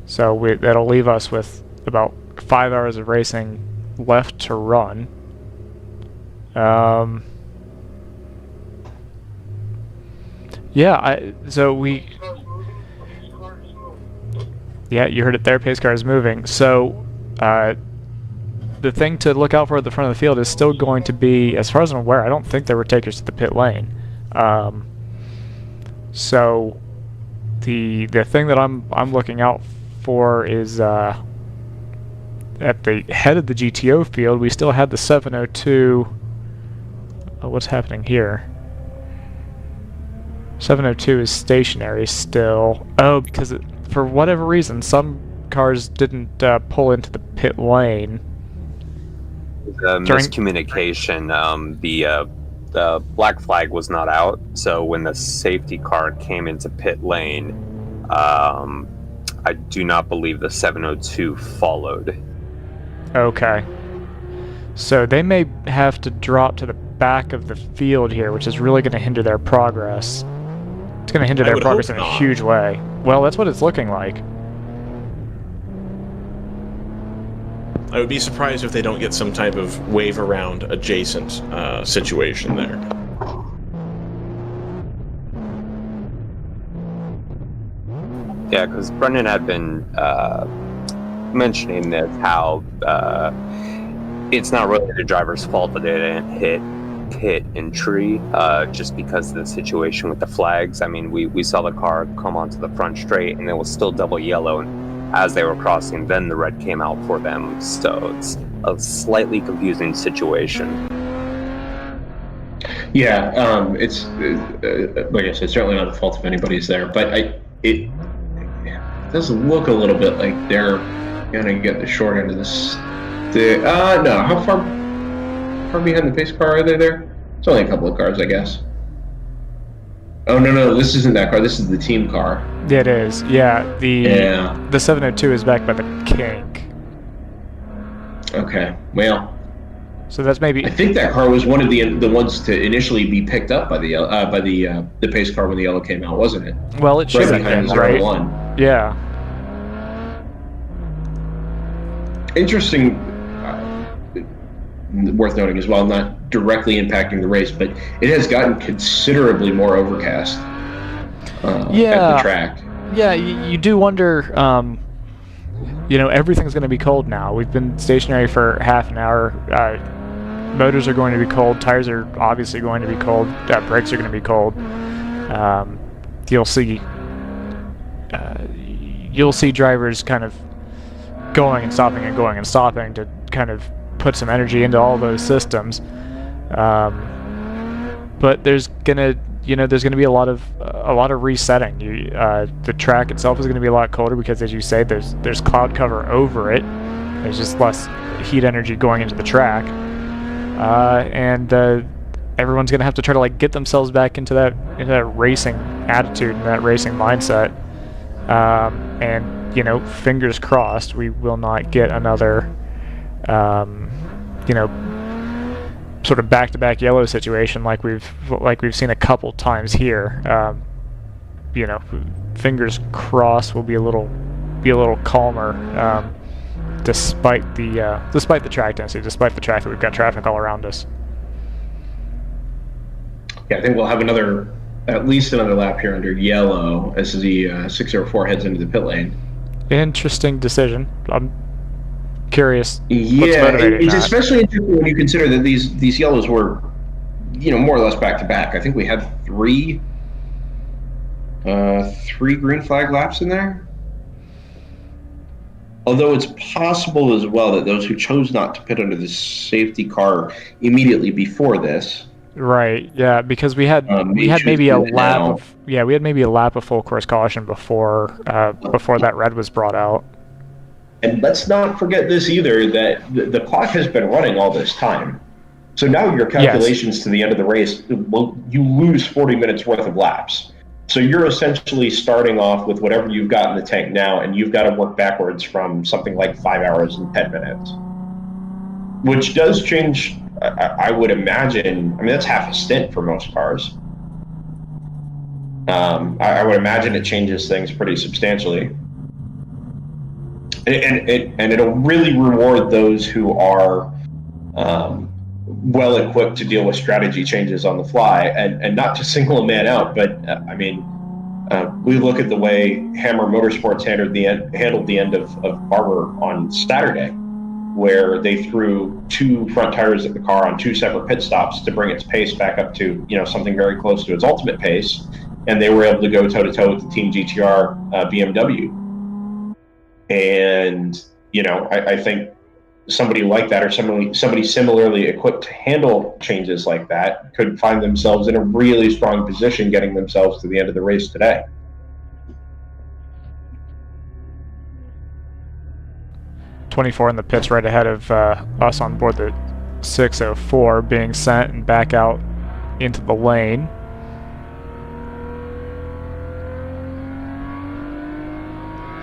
So that'll leave us with about 5 hours of racing left to run. Yeah, you heard it there, pace car is moving. So, the thing to look out for at the front of the field is still going to be, as far as I'm aware, I don't think there were takers to the pit lane. So, the thing that I'm looking out for is at the head of the GTO field, we still had the 702. What's happening here? 702 is stationary still. Oh, because for whatever reason, some cars didn't pull into the pit lane. Miscommunication. The black flag was not out, so when the safety car came into pit lane, I do not believe the 702 followed. Okay. So they may have to drop to the back of the field here, which is really going to hinder their progress. It's going to hinder their progress in a huge way. Well, that's what it's looking like. I would be surprised if they don't get some type of wave around adjacent situation there. Yeah, because Brendan had been mentioning this, how it's not really the driver's fault that they didn't hit pit entry, just because of the situation with the flags. I mean, we saw the car come onto the front straight, and it was still double yellow, and as they were crossing, then the red came out for them. So it's a slightly confusing situation. Yeah, it's like I said, certainly not the fault if anybody's there, but it does look a little bit like they're gonna get the short end of this. No, how far behind the pace car are they there? It's only a couple of cars, I guess. Oh no, this isn't that car. This is the team car. It is. Yeah, the 702 is backed by the kink. Okay, well. So that's maybe. I think that car was one of the ones to initially be picked up by the pace car when the yellow came out, wasn't it? Well, it should have been, right? Yeah. Interesting. Worth noting as well, not directly impacting the race, but it has gotten considerably more overcast at the track. Yeah, you do wonder. Everything's going to be cold now. We've been stationary for half an hour. Motors are going to be cold. Tires are obviously going to be cold. Brakes are going to be cold. You'll see drivers kind of going and stopping to kind of put some energy into all those systems. But there's gonna be a lot of resetting. The track itself is going to be a lot colder because, as you say, there's cloud cover over it. There's just less heat energy going into the track, and everyone's going to have to try to get themselves back into that racing attitude and that racing mindset. And fingers crossed, we will not get another sort of back-to-back yellow situation like we've seen a couple times here. You know, fingers crossed we'll be a little calmer, despite the track density, despite the fact that we've got traffic all around us. Yeah, I think we'll have at least another lap here under yellow as the 604 heads into the pit lane. Interesting decision. I'm curious. Yeah, it's especially interesting when you consider that these yellows were, more or less back to back. I think we had three green flag laps in there. Although it's possible as well that those who chose not to pit under the safety car immediately before this. Right. Yeah, because we had maybe a lap of full course caution before that red was brought out. And let's not forget this either, that the clock has been running all this time. So now your calculations to the end of the race, you lose 40 minutes worth of laps. So you're essentially starting off with whatever you've got in the tank now, and you've got to work backwards from something like 5 hours and 10 minutes. Which does change, I would imagine, that's half a stint for most cars. I would imagine it changes things pretty substantially. And it'll really reward those who are well equipped to deal with strategy changes on the fly, and not to single a man out, but we look at the way Hammer Motorsports handled the end of Barber on Saturday, where they threw 2 front tires at the car on 2 separate pit stops to bring its pace back up to something very close to its ultimate pace, and they were able to go toe to toe with the Team GTR BMW. And I think somebody like that, or somebody similarly equipped to handle changes like that, could find themselves in a really strong position getting themselves to the end of the race today. '24 in the pits right ahead of us on board the 604, being sent and back out into the lane.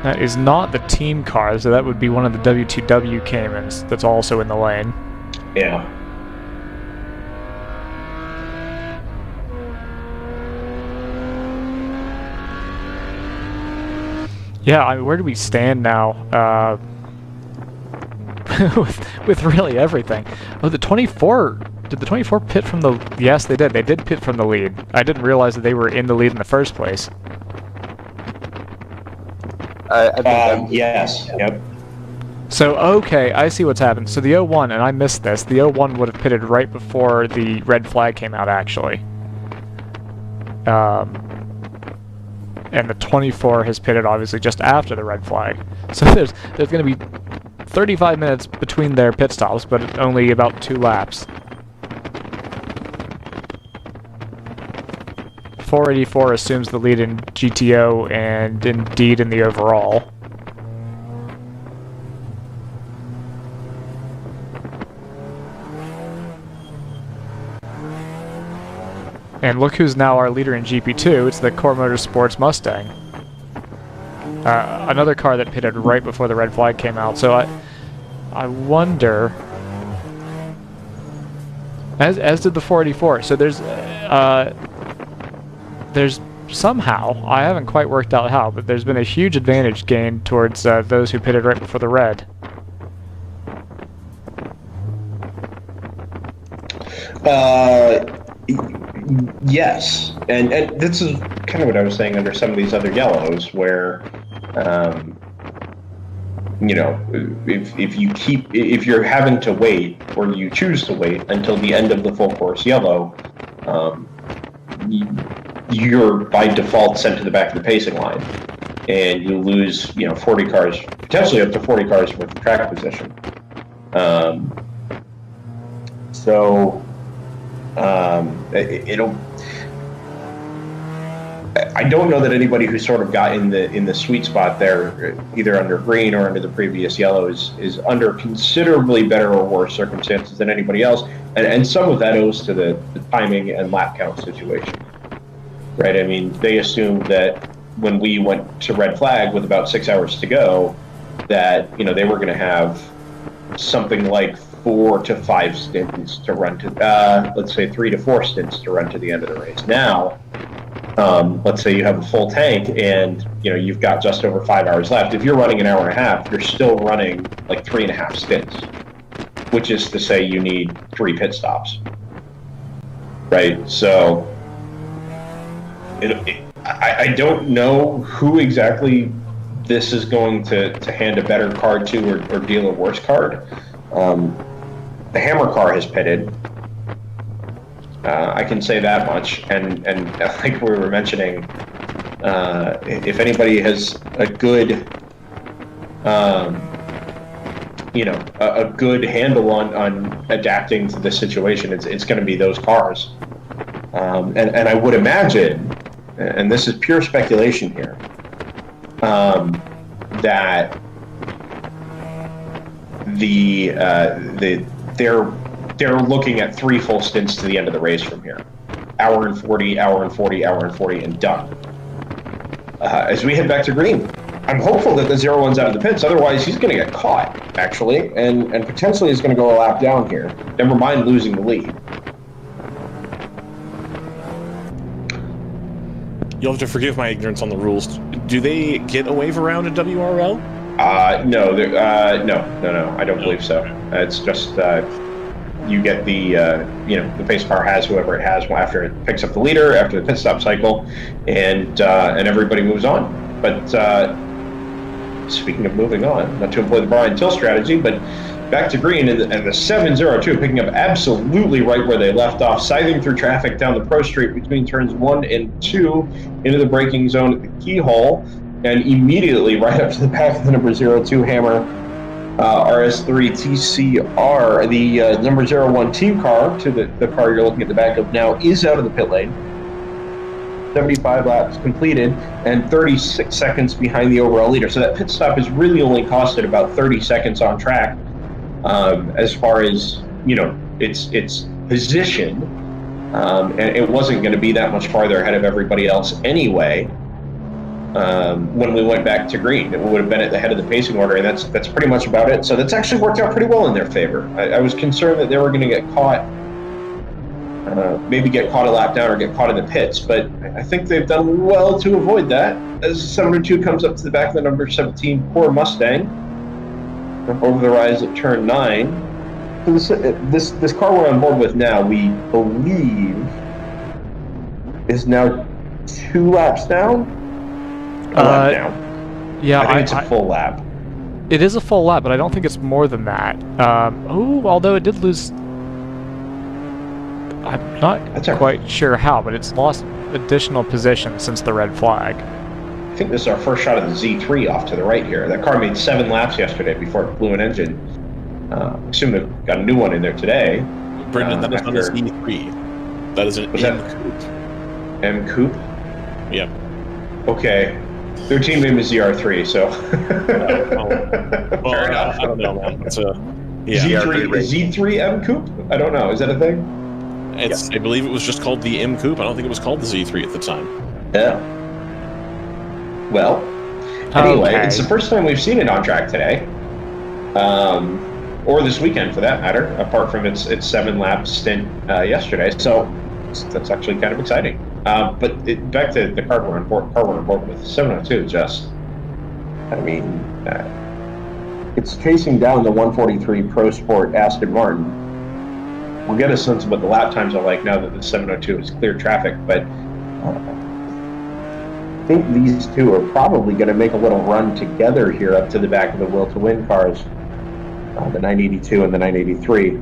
That is not the team car, so that would be one of the W2W Caymans that's also in the lane. Yeah. Yeah, where do we stand now? with really everything. Oh, the 24... Did the 24 pit from the... Yes, they did. They did pit from the lead. I didn't realize that they were in the lead in the first place. Yes. Yep. So, okay, I see what's happened. So the 01, and I missed this, the 01 would have pitted right before the red flag came out, actually. And the 24 has pitted, obviously, just after the red flag. So there's going to be 35 minutes between their pit stops, but only about 2 laps. 484 assumes the lead in GTO and indeed in the overall. And look who's now our leader in GP2, it's the Core Motorsports Mustang. Another car that pitted right before the red flag came out, so I wonder... As did the 484, so there's somehow, I haven't quite worked out how, but there's been a huge advantage gained towards those who pitted right before the red. Yes, and this is kind of what I was saying under some of these other yellows, where if you're having to wait, or you choose to wait until the end of the full course yellow, you're by default sent to the back of the pacing line, and you lose 40 cars, potentially up to 40 cars worth of track position. I don't know that anybody who sort of got in the sweet spot there, either under green or under the previous yellow, is under considerably better or worse circumstances than anybody else, and some of that owes to the timing and lap count situation. Right? I mean, they assumed that when we went to red flag with about 6 hours to go, that they were going to have something like 4 to 5 stints to run to, let's say 3 to 4 stints to run to the end of the race. Now, let's say you have a full tank and you've got just over 5 hours left. If you're running an hour and a half, you're still running like 3.5 stints, which is to say you need 3 pit stops, right? So I don't know who exactly this is going to hand a better card to or deal a worse card. The Hammer car has pitted. I can say that much, and like we were mentioning, if anybody has a good, a good handle on adapting to the situation, it's going to be those cars. And I would imagine, and this is pure speculation here, that they're looking at 3 full stints to the end of the race from here. Hour and 40, hour and 40, hour and 40, and done. As we head back to green, I'm hopeful that the 0-1's out of the pits, otherwise he's going to get caught, actually, and potentially is going to go a lap down here. Never mind losing the lead. You'll have to forgive my ignorance on the rules. Do they get a wave around in WRL? No, no, I don't believe so. It's just you get the pace car has whoever it has after it picks up the leader after the pit stop cycle, and everybody moves on. But speaking of moving on, not to employ the Brian Till strategy, but back to green, and the 702 picking up absolutely right where they left off, scything through traffic down the Pro Street between turns 1 and 2 into the braking zone at the keyhole, and immediately right up to the back of the number 02 Hammer RS3 TCR. The number 01 team car, to the car you're looking at the back of now, is out of the pit lane. 75 laps completed and 36 seconds behind the overall leader. So that pit stop has really only costed about 30 seconds on track. As far as its position, and it wasn't going to be that much farther ahead of everybody else anyway. When we went back to green, it would have been at the head of the pacing order, and that's pretty much about it. So that's actually worked out pretty well in their favor. I was concerned that they were going to get caught, maybe get caught a lap down or get caught in the pits, but I think they've done well to avoid that. As 702 comes up to the back of the number 17 Poor Mustang over the rise at turn 9. So this car we're on board with now, we believe, is now 2 laps down. A lap down. Yeah, I think it's a full lap. It is a full lap, but I don't think it's more than that. Although it did lose. I'm not quite sure how, but it's lost additional position since the red flag. I think this is our first shot of the Z3 off to the right here. That car made 7 laps yesterday before it blew an engine. Assume they've got a new one in there today. Brendan, that is not a Z3. That is an M Coupe. M Coupe? Yep. Okay. Their team name is ZR3, so. Fair enough. I don't know, man. It's a Z3 M Coupe? I don't know. Is that a thing? I believe it was just called the M Coupe. I don't think it was called the Z3 at the time. Yeah. Well, anyway, It's the first time we've seen it on track today, or this weekend for that matter, apart from its 7-lap stint yesterday. So that's actually kind of exciting. But back to the car we're on board with, 702. It's chasing down the 143 Pro Sport Aston Martin. We'll get a sense of what the lap times are like now that the 702 has cleared traffic, but I think these two are probably going to make a little run together here up to the back of the Will to Win cars, the 982 and the 983.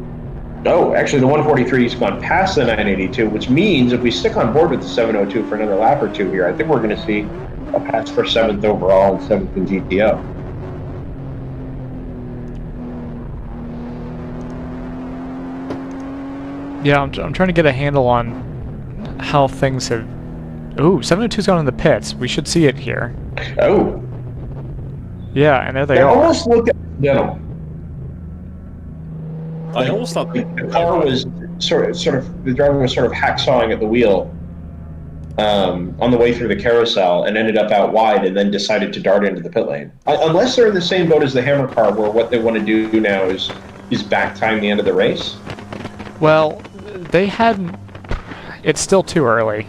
No, actually the 143 has gone past the 982, which means if we stick on board with the 702 for another lap or two here, I think we're going to see a pass for 7th overall and 7th in GTO. Yeah, I'm trying to get a handle on how things have... Ooh, 702's gone in the pits. We should see it here. Oh. Yeah, and there they It are. almost looked accidental. I almost thought the car was sort of the driver was sort of hacksawing at the wheel on the way through the carousel and ended up out wide and then decided to dart into the pit lane. Unless they're in the same boat as the Hammer car, where what they want to do now is is back time the end of the race? Well, they hadn't. It's still too early.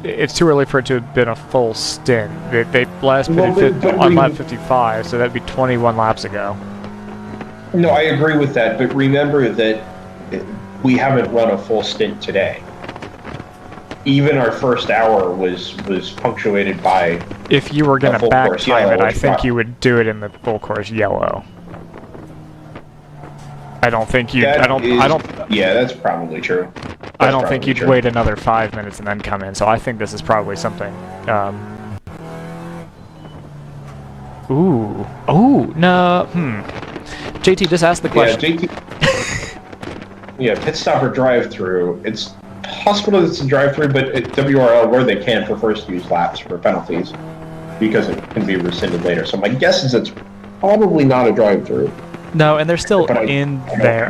It's too early for it to have been a full stint. They last pitted on lap 55, so that'd be 21 laps ago. No, I agree with that, but remember that we haven't run a full stint today. Even our first hour was punctuated by. If you were going to back time it, I think you would do it in the full course yellow. I don't think you. Yeah, that's probably true. I don't think you'd wait another 5 minutes and then come in. So I think this is probably something. Ooh. No. JT, just ask the question. Yeah, pit stop or drive-through. It's possible it's a drive-through, but at WRL, where they can, prefers to use laps for penalties because it can be rescinded later. So my guess is it's probably not a drive-through. No, and they're still in there.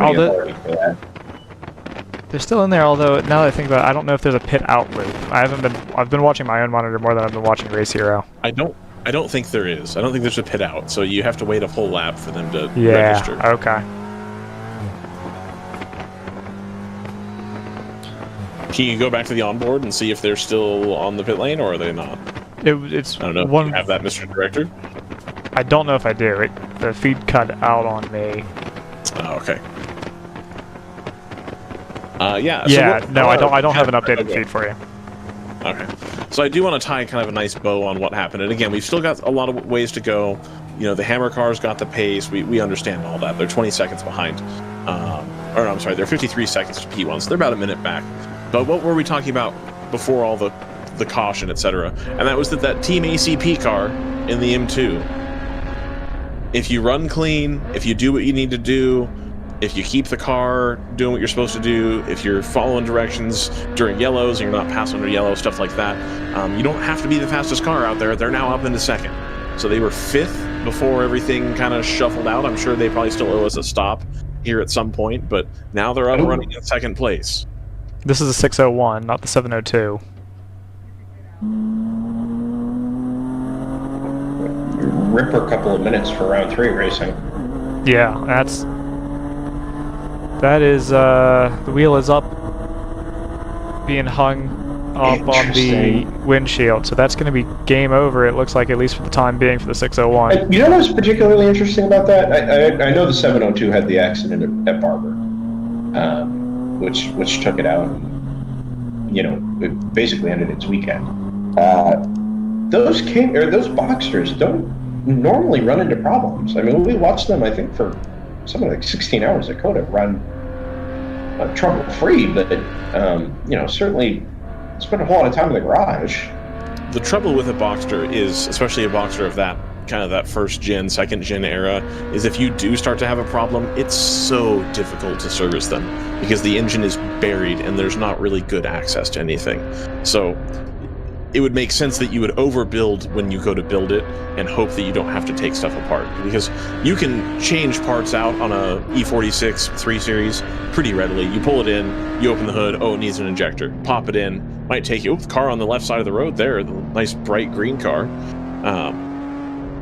They're still in there. Although now that I think about it, I don't know if there's a pit out loop. I've been watching my own monitor more than I've been watching Race Hero. I don't think there is. I don't think there's a pit out. So you have to wait a full lap for them to register. Yeah. Okay. Can you go back to the onboard and see if they're still on the pit lane, or are they not? It's I don't know. Do you have that, Mr. Director? I don't know if I do. The feed cut out on me. Oh, okay. Yeah. Yeah. No, I don't have an updated feed for you. Okay. So I do want to tie kind of a nice bow on what happened. And again, we've still got a lot of ways to go. You know, the Hammer cars got the pace. We understand all that. They're 20 seconds behind. Or no, I'm sorry, they're 53 seconds to P1, so they're about a minute back. But what were we talking about before all the caution, etc.? And that was that Team ACP car in the M2. If you run clean, if you do what you need to do, if you keep the car doing what you're supposed to do, if you're following directions during yellows and you're not passing under yellow, stuff like that, you don't have to be the fastest car out there. They're now up into second. So they were fifth before everything kind of shuffled out. I'm sure they probably still owe us a stop here at some point, but now they're up running in second place. This is a 601, not the 702. Ripper couple of minutes for round 3 racing. Yeah, that is the wheel is up, being hung up on the windshield, so that's going to be game over. It looks like, at least for the time being, for the 601. You know what's particularly interesting about that? I know the 702 had the accident at Barber, which took it out. You know, it basically ended its weekend. Those Boxsters don't normally run into problems. I mean, we watched them, I think, for something like 16 hours at Coda run trouble-free, but, you know, certainly spent a whole lot of time in the garage. The trouble with a Boxster is, especially a Boxster of that kind of that first gen, second gen era, is if you do start to have a problem, it's so difficult to service them because the engine is buried and there's not really good access to anything. So it would make sense that you would overbuild when you go to build it and hope that you don't have to take stuff apart, because you can change parts out on a E46 3 Series pretty readily. You pull it in, you open the hood, oh, it needs an injector, pop it in, might take you, the car on the left side of the road there, the nice bright green car.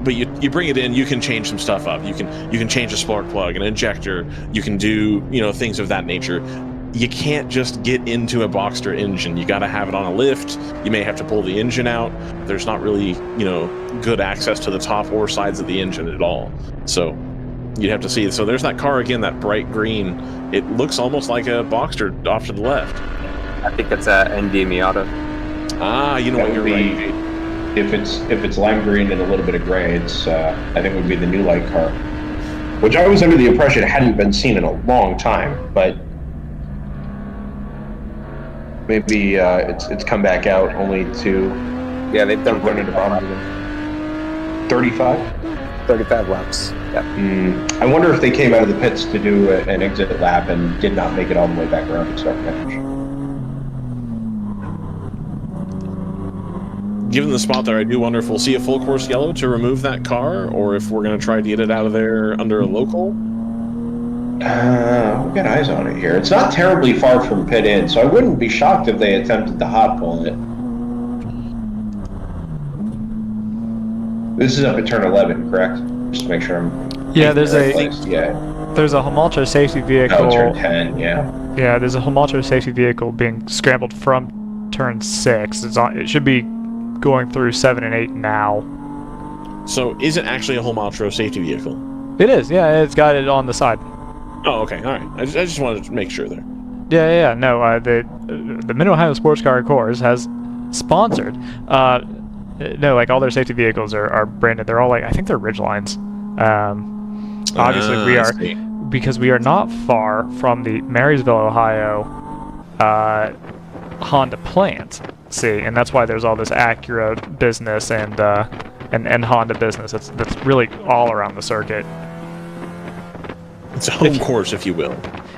But you bring it in, you can change some stuff up. You can change a spark plug, an injector. You can do, you know, things of that nature. You can't just get into a Boxster engine. You got to have it on a lift. You may have to pull the engine out. There's not really, you know, good access to the top or sides of the engine at all. So you'd have to see. So there's that car again, that bright green. It looks almost like a Boxster off to the left. I think it's a ND Miata. Ah, you know what, you're right. If it's lime green and a little bit of gray, it's I think it would be the new light car, which I was under the impression hadn't been seen in a long time, but maybe it's come back out only to they've done run into problems again. 35 laps. Yeah. I wonder if they came out of the pits to do an exit lap and did not make it all the way back around to start finish. Given the spot there, I do wonder if we'll see a full course yellow to remove that car, or if we're going to try to get it out of there under a local. We'll get eyes on it here. It's not terribly far from pit in, so I wouldn't be shocked if they attempted to hot pull it. This is up at turn 11, correct? Just to make sure I'm... Yeah, there's a... Yeah. there's a Homaltra safety vehicle. Oh, turn 10, yeah. Yeah, there's a Homaltra safety vehicle being scrambled from turn 6. It should be going through 7 and 8 now. So, is it actually a Homaltra safety vehicle? It is, yeah, it's got it on the side. Oh, okay, all right. I just wanted to make sure there. Yeah. No, the Mid-Ohio Sports Car Course has sponsored. No, like all their safety vehicles are branded. They're all like, I think they're Ridgelines. Obviously, we are, because we are not far from the Marysville, Ohio Honda plant. See, and that's why there's all this Acura business and Honda business. That's really all around the circuit. It's a home course, if you will.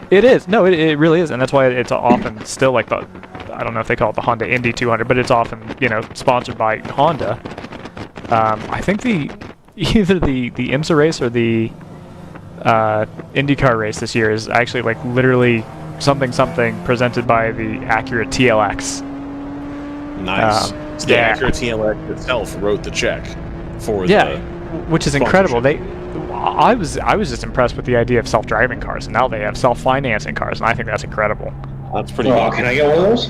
It is. No, it really is, and that's why it's often still like the, I don't know if they call it the Honda Indy 200, but it's often, sponsored by Honda. I think either the IMSA race or the IndyCar race this year is actually like literally something presented by the Acura TLX. Nice. So the Acura TLX itself wrote the check for which is incredible. I was just impressed with the idea of self-driving cars, and now they have self-financing cars, and I think that's incredible. That's pretty good. Can I get one of those?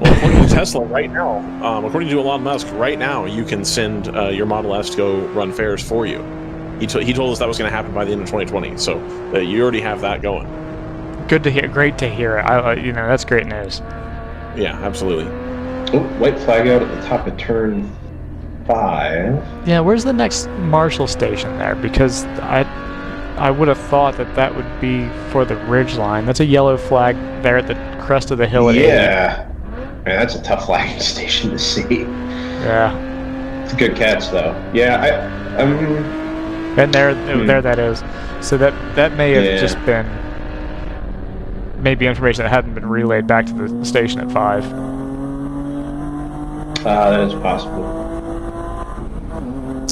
Well, according to Tesla right now, according to Elon Musk right now, you can send your Model S to go run fairs for you. He told us that was going to happen by the end of 2020, so you already have that going. Good to hear. Great to hear it. That's great news. Yeah, absolutely. Oh, white flag out at the top of turn 5. Yeah, where's the next Marshall station there? Because I would have thought that would be for the ridge line. That's a yellow flag there at the crest of the hill at 8. Yeah. Man, that's a tough flagging station to see. Yeah. It's a good catch, though. Yeah, And there that is. So that may have just been maybe information that hadn't been relayed back to the station at 5. That is possible.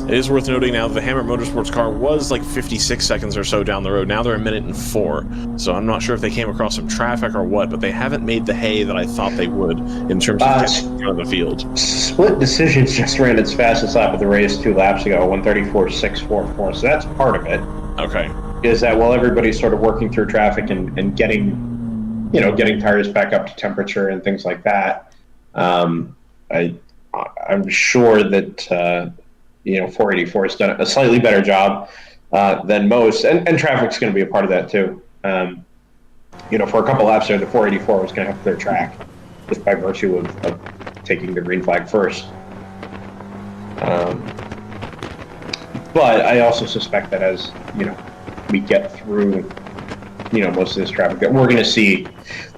It is worth noting now that the Hammer Motorsports car was like 56 seconds or so down the road. Now they're 1 minute and 4. So I'm not sure if they came across some traffic or what, but they haven't made the hay that I thought they would in terms of getting out of the field. Split Decisions just ran its fastest lap of the race 2 laps ago, 1:34.644. So that's part of it. Okay. Is that while everybody's sort of working through traffic and getting tires back up to temperature and things like that, I'm sure that 484 has done a slightly better job than most, and traffic's going to be a part of that too. For a couple laps there, the 484 was going to have their track just by virtue of taking the green flag first. But I also suspect that as we get through most of this traffic, that we're going to see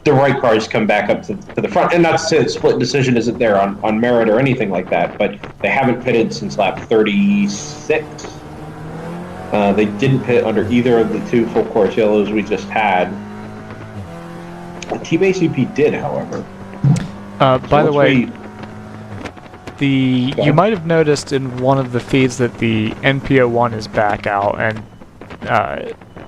the right cars come back up to the front. And not to say that Split Decision isn't there on merit or anything like that, but they haven't pitted since lap 36. They didn't pit under either of the 2 full course yellows we just had. Team ACP did, however. By the way, you might have noticed in one of the feeds that the NPO1 is back out, and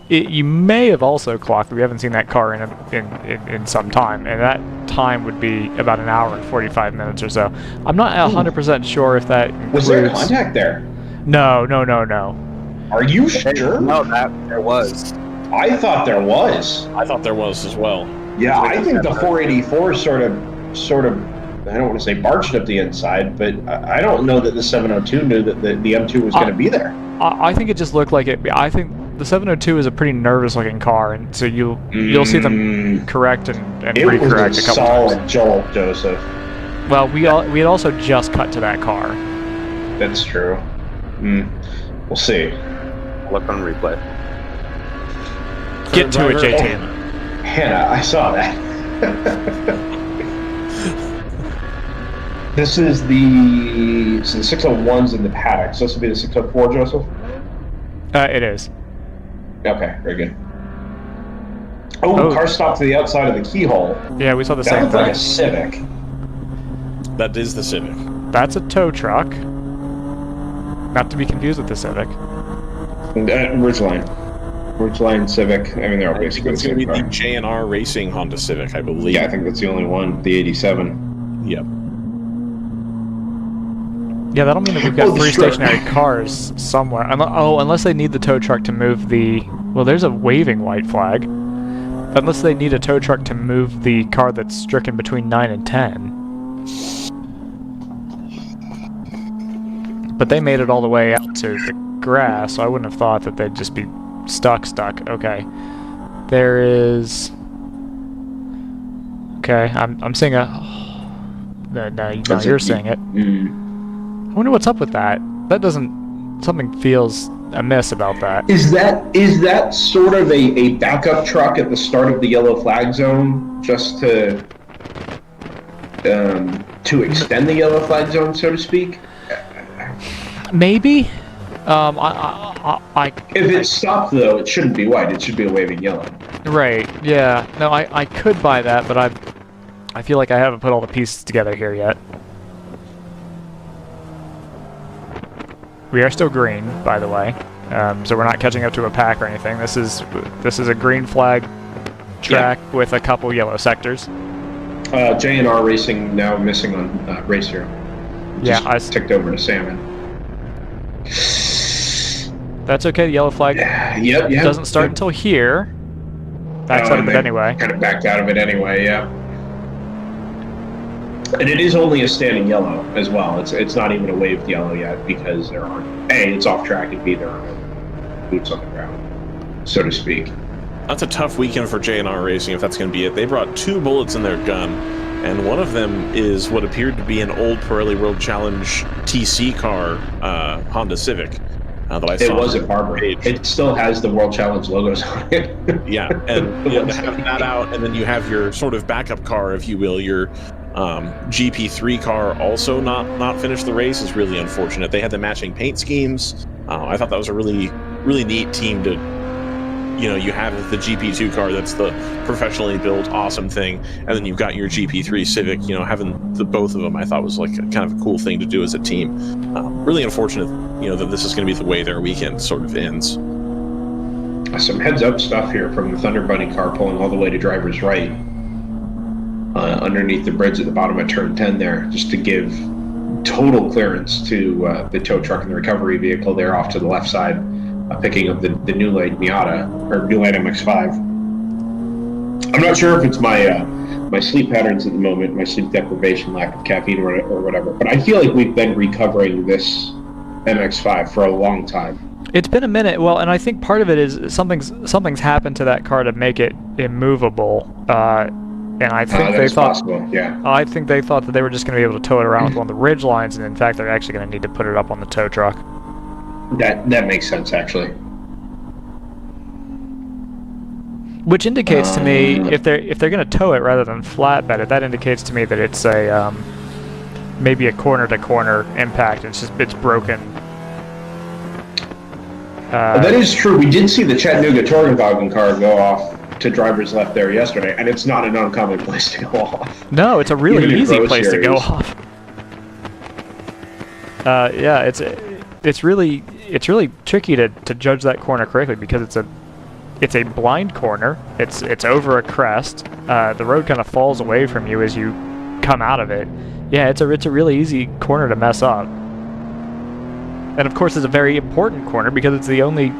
you may have also clocked that we haven't seen that car in some time, and that time would be about 1 hour and 45 minutes or so. I'm not 100% sure if that includes... Was there contact there? No. Are you sure? No, there was. I thought there was. I thought there was as well. Yeah, I think the 484 sort of, I don't want to say barged up the inside, but I don't know that the 702 knew that the M2 was going to be there. I think it just looked like it. I think the 702 is a pretty nervous-looking car, and so you'll see them correct and recorrect a couple times. It was a solid jolt, Joseph. Well, we had also just cut to that car. That's true. We'll see. Look on replay. Get to it, JT. Hannah, I saw that. This is the 601's in the paddock. So this will be the 604, Joseph? It is. Okay, very good. Oh, car stopped to the outside of the keyhole. Yeah, we saw the same thing. That looked like a Civic. That is the Civic. That's a tow truck. Not to be confused with the Civic. Ridgeline Civic. I mean, they're all basically the same car. It's going to be the J&R Racing Honda Civic, I believe. Yeah, I think that's the only one. The 87. Yep. Yeah, that'll mean that we've got 3 stationary cars somewhere. Unless they need the tow truck to move the Well, there's a waving white flag. Unless they need a tow truck to move the car that's stricken between 9 and 10. But they made it all the way out to the grass, so I wouldn't have thought that they'd just be stuck. Okay. There is... Okay, I'm seeing a... No, you're seeing it. I wonder what's up with that. That doesn't... Something feels amiss about that. Is that sort of a backup truck at the start of the yellow flag zone, just to extend the yellow flag zone, so to speak? Maybe. If it's stopped though, it shouldn't be white. It should be a waving yellow. Right. Yeah. No, I could buy that, but I feel like I haven't put all the pieces together here yet. We are still green, by the way, so we're not catching up to a pack or anything. This is a green flag track with a couple yellow sectors. J&R Racing now missing on race hero. Just I ticked over to Salmon. That's okay. The yellow flag doesn't start until here. Backs out of it anyway. Kind of backed out of it anyway. Yeah. And it is only a standing yellow as well. It's not even a waved yellow yet because there aren't A, it's off track, and B, there are no boots on the ground, so to speak. That's a tough weekend for J&R Racing if that's going to be it. They brought 2 bullets in their gun, and one of them is what appeared to be an old Pirelli World Challenge TC car, Honda Civic. That I saw. It was at Barber. It still has the World Challenge logos on it. Yeah, and to have that out, and then you have your sort of backup car, if you will, your GP3 car also not finish the race is really unfortunate. They had the matching paint schemes. I thought that was a really neat team to, you have the GP2 car that's the professionally built awesome thing, and then you've got your GP3 Civic. Having the both of them I thought was like kind of a cool thing to do as a team. Really unfortunate, that this is going to be the way their weekend sort of ends. Some heads up stuff here from the Thunder Bunny car pulling all the way to driver's right. Underneath the bridge at the bottom of turn 10 there, just to give total clearance to the tow truck and the recovery vehicle there off to the left side, picking up the New Light Miata, or New Light MX-5. I'm not sure if it's my sleep patterns at the moment, my sleep deprivation, lack of caffeine or whatever, but I feel like we've been recovering this MX-5 for a long time. It's been a minute. Well, and I think part of it is something's happened to that car to make it immovable. And I think they thought, possible, yeah. I think they thought that they were just going to be able to tow it around with one of the ridge lines, and in fact, they're actually going to need to put it up on the tow truck. That makes sense, actually. Which indicates to me, if they're going to tow it rather than flatbed it, that indicates to me that it's a maybe a corner-to-corner impact. It's broken. That is true. We did see the Chattanooga touring wagon car go off to driver's left there yesterday, and it's not an uncommon place to go off. No, it's a really easy place to go off. Yeah, it's really tricky to judge that corner correctly because it's a blind corner. It's over a crest. The road kind of falls away from you as you come out of it. Yeah, it's a really easy corner to mess up. And of course, it's a very important corner because it's the only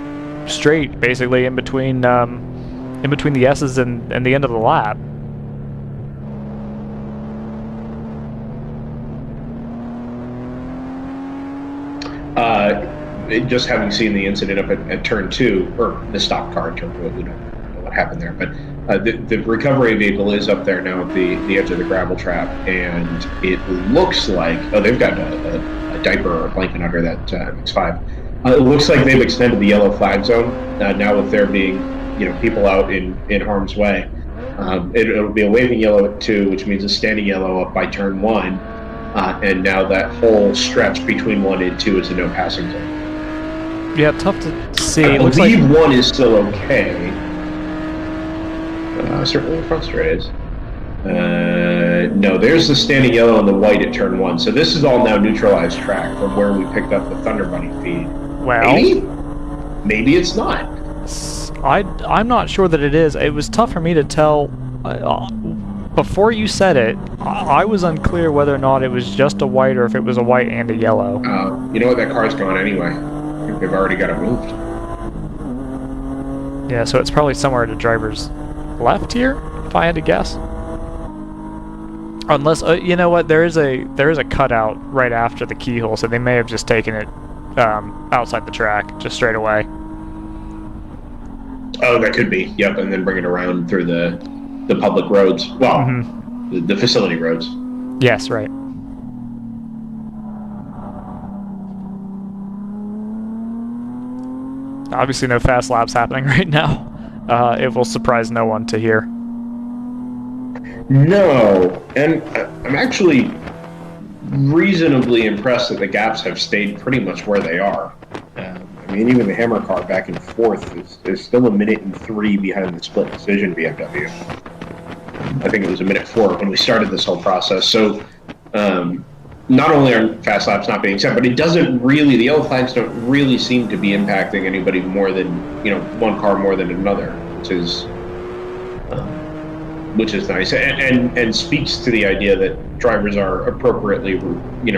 straight basically in between the S's and the end of the lap. Just having seen the incident up at turn 2, or the stop car in turn 2, we don't know what happened there, but the recovery vehicle is up there now at the edge of the gravel trap, and it looks like, they've got a diaper or a blanket under that MX-5. It looks like they've extended the yellow flag zone, now with there being people out in harm's way. It'll be a waving yellow at 2, which means a standing yellow up by turn 1, and now that whole stretch between 1 and 2 is a no passing zone. Yeah, tough to see. I believe 1 is still okay. Certainly the front straight is. No, there's the standing yellow and the white at turn 1. So this is all now neutralized track from where we picked up the Thunder Bunny feed. Well, maybe it's not. I'm not sure that it is. It was tough for me to tell. Before you said it, I was unclear whether or not it was just a white or if it was a white and a yellow. You know what? That car's gone anyway. I think they've already got it moved. Yeah, so it's probably somewhere to driver's left here, if I had to guess. Unless, you know what, there is a cutout right after the keyhole, so they may have just taken it outside the track, just straight away. Oh, that could be. Yep, and then bring it around through the public roads. Well, the facility roads. Yes, right. Obviously no fast laps happening right now. It will surprise no one to hear. No, and I'm actually reasonably impressed that the gaps have stayed pretty much where they are. I mean, even the Hammer car back and forth is still 1 minute and 3 behind the split decision BMW. I think it was 1:04 when we started this whole process. So not only are fast laps not being set, but it doesn't really, the yellow flags don't really seem to be impacting anybody more than, one car more than another, which is nice and speaks to the idea that drivers are appropriately,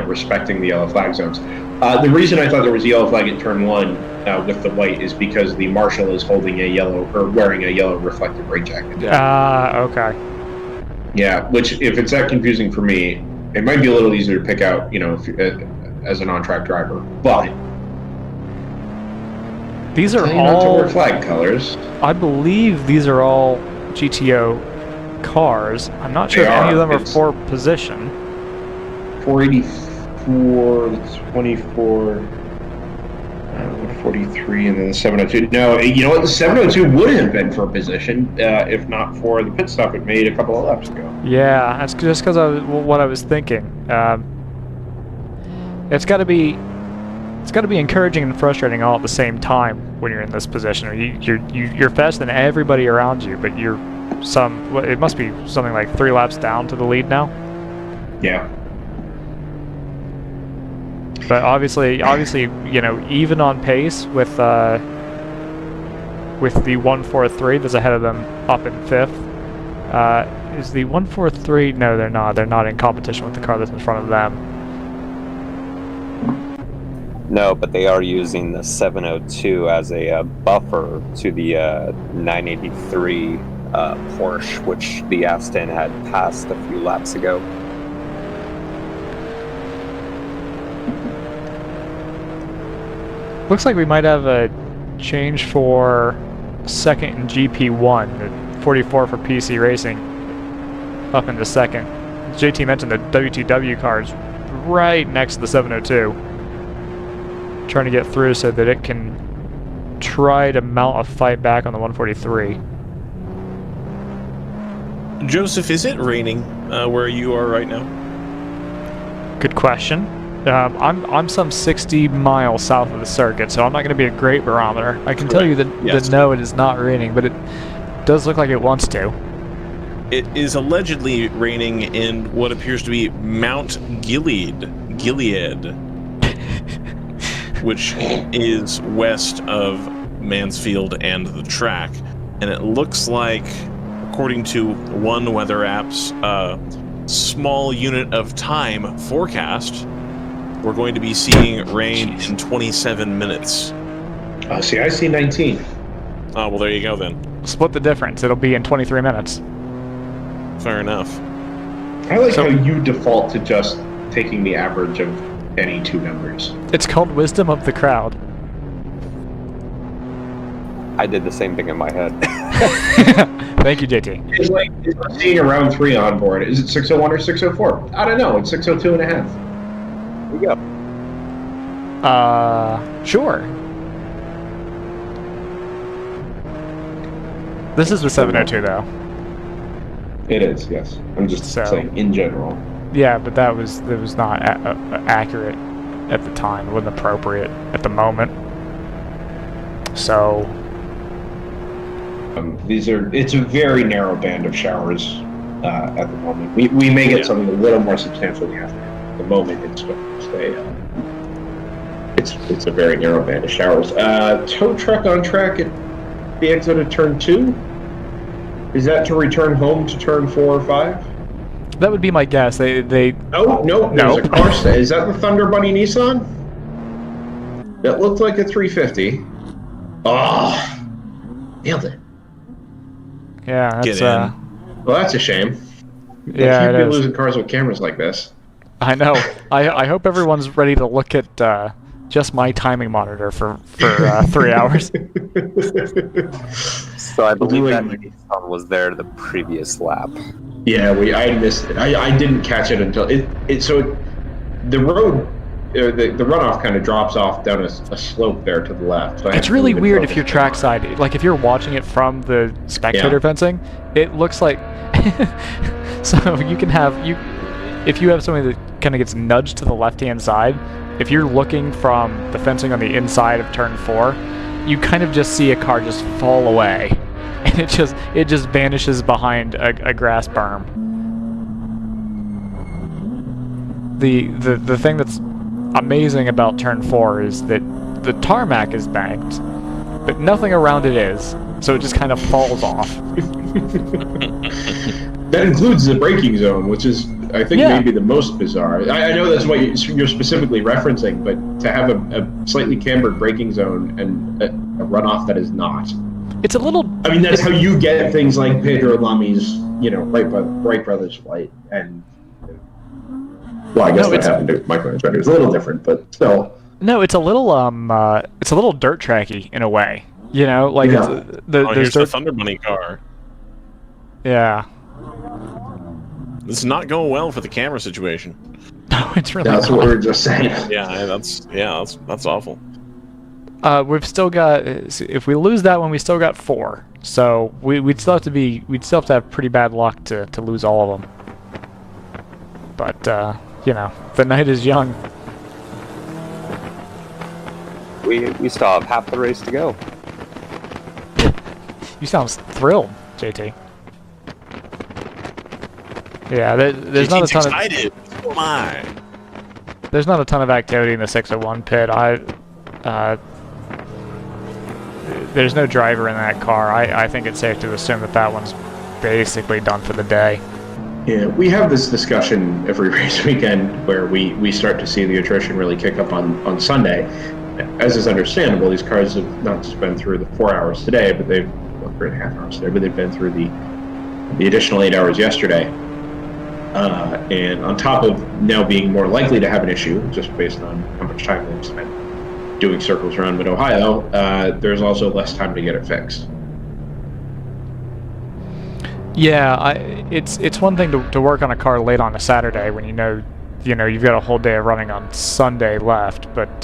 respecting the yellow flag zones. The reason I thought there was a yellow flag at turn 1 with the white is because the marshal is holding a yellow, or wearing a yellow reflective brake jacket. Okay. Yeah, which, if it's that confusing for me, it might be a little easier to pick out, if as an on-track driver. But these are all not to wear flag colors. I believe these are all GTO cars. I'm not sure if any of them are for position. 484, that's 24, 43, and then the 702. No, you know what? The 702 would have been for position if not for the pit stop it made a couple of laps ago. Yeah, that's just because what I was thinking. It's got to be encouraging and frustrating all at the same time when you're in this position. You're faster than everybody around you, but it must be something like 3 laps down to the lead now. Yeah. But obviously, even on pace with the 143 that's ahead of them up in 5th. Is the 143? No, they're not. They're not in competition with the car that's in front of them. No, but they are using the 702 as a buffer to the 983 Porsche, which the Aston had passed a few laps ago. Looks like we might have a change for second in GP1, the 44 for PC Racing, up into second. JT mentioned the WTW cars right next to the 702. Trying to get through so that it can try to mount a fight back on the 143. Joseph, is it raining where you are right now? Good question. I'm some 60 miles south of the circuit, so I'm not going to be a great barometer. I can tell you that no, it is not raining, but it does look like it wants to. It is allegedly raining in what appears to be Mount Gilead, which is west of Mansfield and the track. And it looks like, according to one weather app's small unit of time forecast, we're going to be seeing rain in 27 minutes. See, I see 19. Oh, well, there you go then. Split the difference. It'll be in 23 minutes. Fair enough. I like how you default to just taking the average of any two numbers. It's called wisdom of the crowd. I did the same thing in my head. Thank you, JT. It's like seeing a round 3 on board. Is it 601 or 604? I don't know. It's 602 and a half. There you go. Sure. This is the 702, though. It is, yes. I'm just saying in general. Yeah, but it was not accurate at the time. It wasn't appropriate at the moment. So it's a very narrow band of showers at the moment. We may get something a little more substantial in the afternoon. At the moment, it's going to stay. It's a very narrow band of showers. Tow truck on track at the exit of turn 2. Is that to return home to turn 4 or 5? That would be my guess. They Oh no! There's a car. Is that the Thunder Bunny Nissan? That looked like a 350. Oh, Nailed it. Yeah, Get that's in. Well, that's a shame. Yeah, Can't it be is. losing cars with cameras like this. I know. I hope everyone's ready to look at just my timing monitor for 3 hours. So I believe doing- that Nissan was there the previous lap. Yeah, I missed it. I didn't catch it until the road, the runoff kind of drops off down a slope there to the left. So It's really weird if you're trackside. Like if you're watching it from the spectator fencing, it looks like. So you can have if you have somebody that kind of gets nudged to the left-hand side. If you're looking from the fencing on the inside of turn 4, you kind of just see a car just fall away, and it just vanishes behind a grass berm. The thing that's amazing about turn 4 is that the tarmac is banked, but nothing around it is, so it just kind of falls off. That includes the braking zone, which is, I think, maybe the most bizarre. I know that's what you're specifically referencing, but to have a slightly cambered braking zone and a runoff that is not. It's a little... I mean, that's how you get things like Pedro Lami's, Wright Brothers flight, and... Well, I guess that happened to Michael Andretti. It was a little different, but still. No, it's a little dirt tracky in a way. You know, like here's the Thunder Bunny car. Yeah. This is not going well for the camera situation. No, it's really That's not. what we were just saying. That's awful. We've still got. If we lose that one, we still got 4. So we'd still have to have pretty bad luck to lose all of them. But the night is young. We still have half the race to go. You sound thrilled, JT. Yeah, there's not a ton excited. Oh my. There's not a ton of activity in the 601 pit. There's no driver in that car. I think it's safe to assume that one's basically done for the day. Yeah, we have this discussion every race weekend where we start to see the attrition really kick up on Sunday. As is understandable, these cars have not just been through the 4 hours today, but they've 3.5 hours today, but they've been through the additional 8 hours yesterday. And on top of now being more likely to have an issue, just based on how much time they've spent doing circles around Mid-Ohio, there's also less time to get it fixed. Yeah, it's one thing to work on a car late on a Saturday when you know you've got a whole day of running on Sunday left, but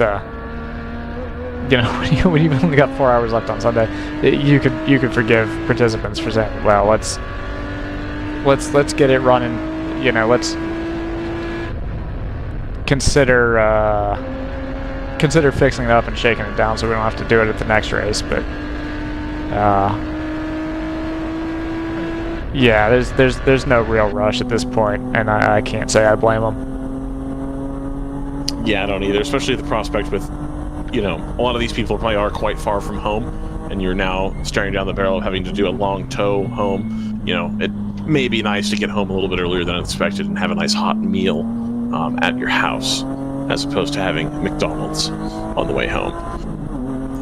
when you've only got 4 hours left on Sunday, you could forgive participants for saying, well, let's get it running. Let's consider fixing it up and shaking it down so we don't have to do it at the next race. But yeah, there's no real rush at this point, and I can't say I blame them. Yeah, I don't either, especially the prospect with, a lot of these people probably are quite far from home, and you're now staring down the barrel of having to do a long tow home. It may be nice to get home a little bit earlier than expected and have a nice hot meal at your house, as opposed to having McDonald's on the way home.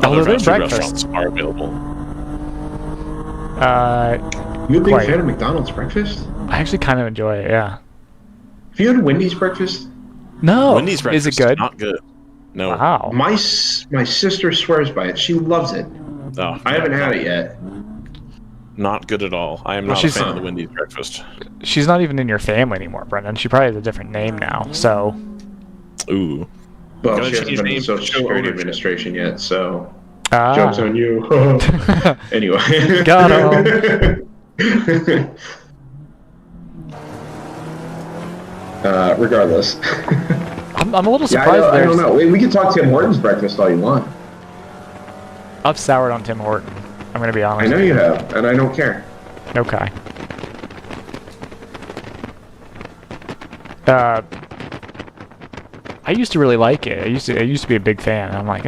Other fast food restaurants are available. You a big fan of McDonald's breakfast? I actually kind of enjoy it, yeah. Have you had Wendy's breakfast? No. Wendy's breakfast is it good? Not good. No. Wow. My sister swears by it. She loves it. Oh, I haven't had it yet. Not good at all. I am not a fan of the Wendy's breakfast. She's not even in your family anymore, Brendan. She probably has a different name now, so... Ooh. Well, she hasn't been in the Social Security Administration yet, so... Ah. Joke's on you. Anyway. Got him. Regardless. I'm a little surprised I don't know. We can talk Tim Hortons breakfast all you want. I've soured on Tim Horton. I'm going to be honest. I know you have, and I don't care. Okay. I used to really like it. I used to be a big fan. I'm like,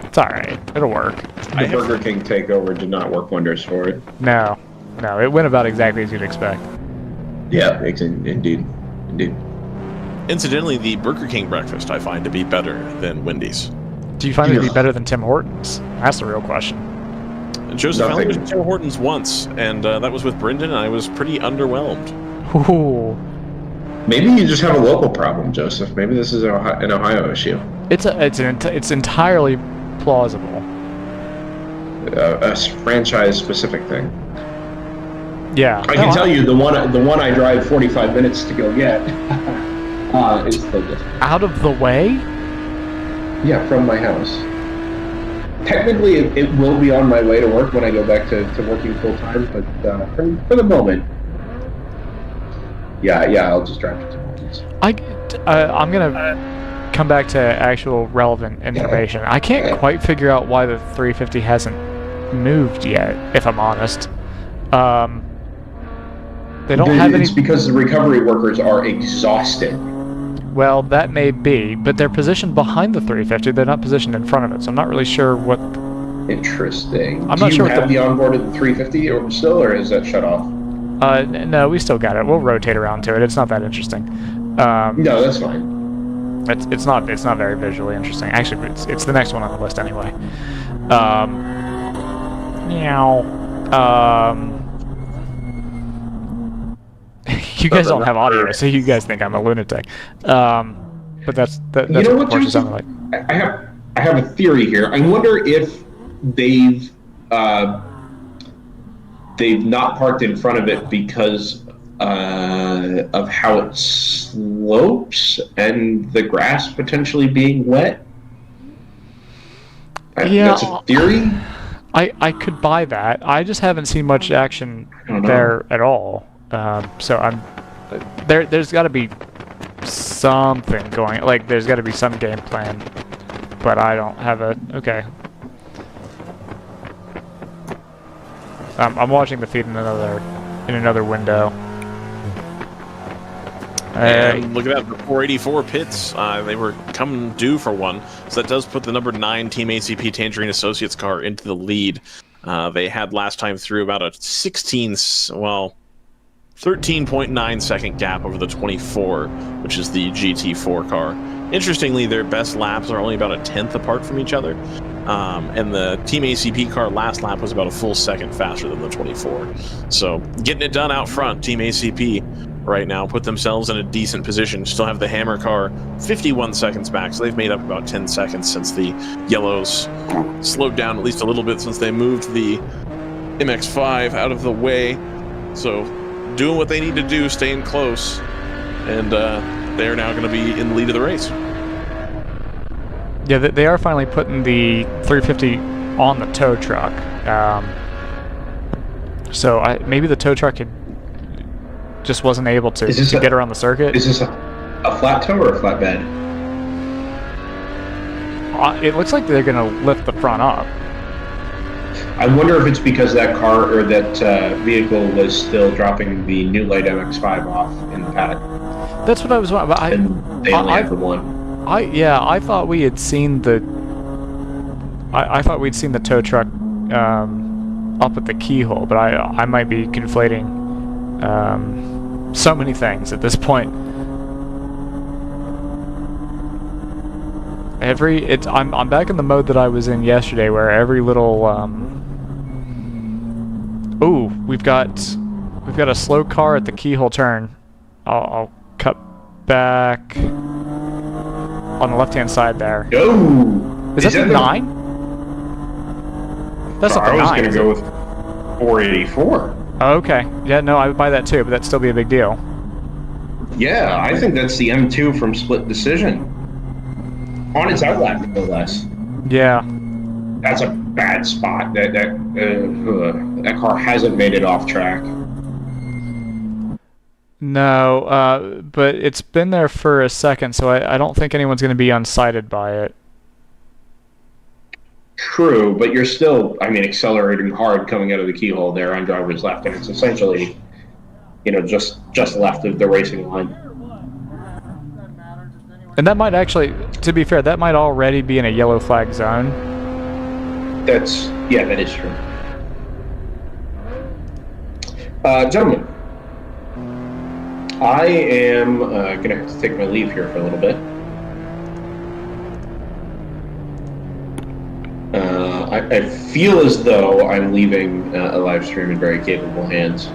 it's all right. It'll work. The Burger King takeover did not work wonders for it. No, it went about exactly as you'd expect. Yeah, indeed. Incidentally, the Burger King breakfast I find to be better than Wendy's. Do you find it to be better than Tim Hortons? That's the real question. Joseph, I only Nothing. went to Tim Hortons once, and that was with Brendan, and I was pretty underwhelmed. Ooh. Maybe you just have a local problem, Joseph. Maybe this is an Ohio issue. It's entirely plausible. A franchise-specific thing. Yeah. I can tell you the one I drive 45 minutes to go get is still different. Out of the way? Yeah, from my house. Technically, it will be on my way to work when I go back to working full-time, but for the moment, yeah, I'll just drive to Hortons. I'm gonna come back to actual relevant information. I can't quite figure out why the 350 hasn't moved yet, if I'm honest. They don't have any. It's because the recovery workers are exhausted. Well, that may be, but they're positioned behind the 350. They're not positioned in front of it, so I'm not really sure what. Interesting. I'm not sure. Do you have the onboard of the 350 or still, or is that shut off? No, we still got it. We'll rotate around to it. It's not that interesting. No, that's fine. It's not very visually interesting. Actually, it's the next one on the list anyway. You guys don't have audio, so you guys think I'm a lunatic. But that's what the Porsche sounded like. I have a theory here. I wonder if they've not parked in front of it because of how it slopes and the grass potentially being wet. Yeah, that's a theory. I could buy that. I just haven't seen much action there at all. So there's got to be something going. Like there's got to be some game plan, but I don't have a. Okay. I'm watching the feed in another window. And look at that, the 484 pits, they were coming due for one, so that does put the number 9 Team ACP Tangerine Associates car into the lead. They had last time through about a 13.9 second gap over the 24, which is the GT4 car. Interestingly, their best laps are only about a 10th apart from each other, and the Team ACP car last lap was about a full second faster than the 24. So getting it done out front, Team ACP right now put themselves in a decent position. Still have the Hammer car 51 seconds back, so they've made up about 10 seconds since the yellows slowed down at least a little bit since they moved the MX-5 out of the way. So doing what they need to do, staying close, and they're now going to be in the lead of the race. Yeah, they are finally putting the 350 on the tow truck. So maybe the tow truck just wasn't able to get around the circuit. Is this a flat tow or a flatbed? It looks like they're going to lift the front up. I wonder if it's because that car or that vehicle was still dropping the New Light MX-5 off in the paddock. That's what I was wondering. And they only have the one. I thought we had seen the. I thought we'd seen the tow truck up at the keyhole, but I might be conflating so many things at this point. I'm back in the mode that I was in yesterday, where every little ooh, we've got a slow car at the keyhole turn. I'll cut back on the left-hand side there. Oh, is that the 9? That's not the 9. I was going to go with 484. Oh, okay. Yeah, no, I would buy that too, but that'd still be a big deal. Yeah, I think that's the M2 from Split Decision. On its outlap, no less. Yeah. That's a bad spot. That car hasn't made it off track. No, but it's been there for a second, so I don't think anyone's going to be unsighted by it. True, but you're still, accelerating hard coming out of the keyhole there on driver's left, and it's essentially, just left of the racing line. And that might actually, to be fair, that might already be in a yellow flag zone. That is true. Gentlemen, I am going to have to take my leave here for a little bit. I feel as though I'm leaving a live stream in very capable hands.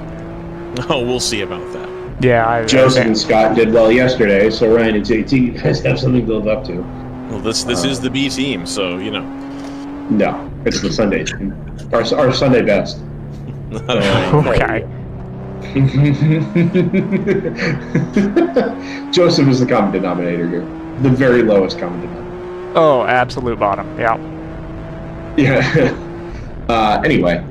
Oh, we'll see about that. Yeah, Joseph and Scott did well yesterday, so Ryan and JT, you guys have something to live up to. Well, this is the B team, so you know. No, it's the Sunday team. Our Sunday best. Okay. Joseph is the common denominator here. The very lowest common denominator. Oh, absolute bottom. Yeah. Yeah. Anyway,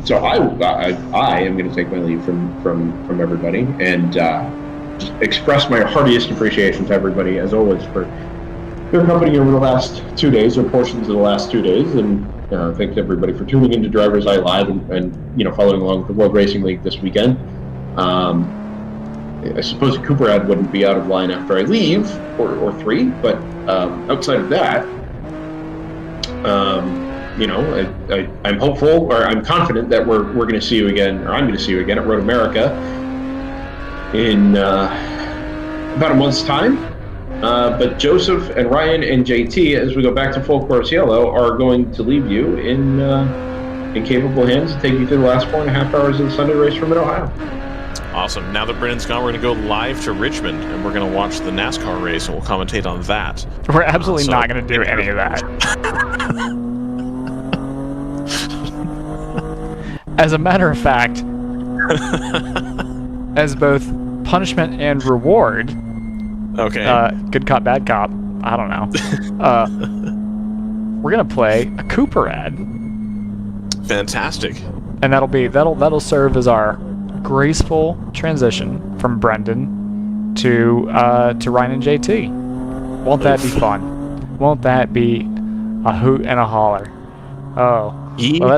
so I am going to take my leave from everybody and just express my heartiest appreciation to everybody, as always, for their company over the last 2 days, or portions of the last 2 days, and thanks everybody for tuning into DriversEye Live and following along with the World Racing League this weekend. I suppose a Cooper ad wouldn't be out of line after I leave, or 3, but outside of that, I'm hopeful, or I'm confident that we're going to see you again, or I'm going to see you again at Road America in about a month's time. But Joseph and Ryan and JT, as we go back to Full Course Yellow, are going to leave you in capable hands and take you through the last 4.5 hours of the Sunday race from Mid-Ohio. Awesome. Now that Brennan's gone, we're going to go live to Richmond, and we're going to watch the NASCAR race, and we'll commentate on that. We're absolutely not going to do any of that. As a matter of fact, as both punishment and reward, okay, good cop, bad cop, I don't know. We're gonna play a Cooper ad. Fantastic. And that'll serve as our graceful transition from Brendan to Ryan and JT. Won't that be fun? Won't that be a hoot and a holler? Oh, well,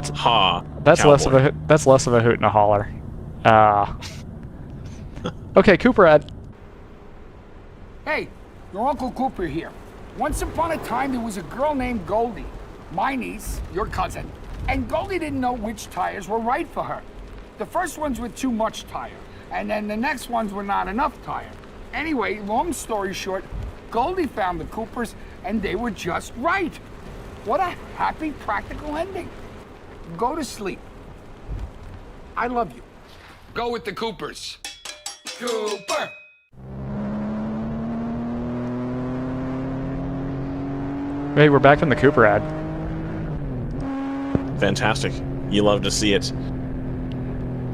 that's less of a hoot and a holler. Okay, Cooper ad. Hey, your Uncle Cooper here. Once upon a time, there was a girl named Goldie, my niece, your cousin, and Goldie didn't know which tires were right for her. The first ones were too much tire, and then the next ones were not enough tire. Anyway, long story short, Goldie found the Coopers, and they were just right. What a happy, practical ending. Go to sleep. I love you. Go with the Coopers. Cooper! Hey, we're back from the Cooper ad. Fantastic. You love to see it.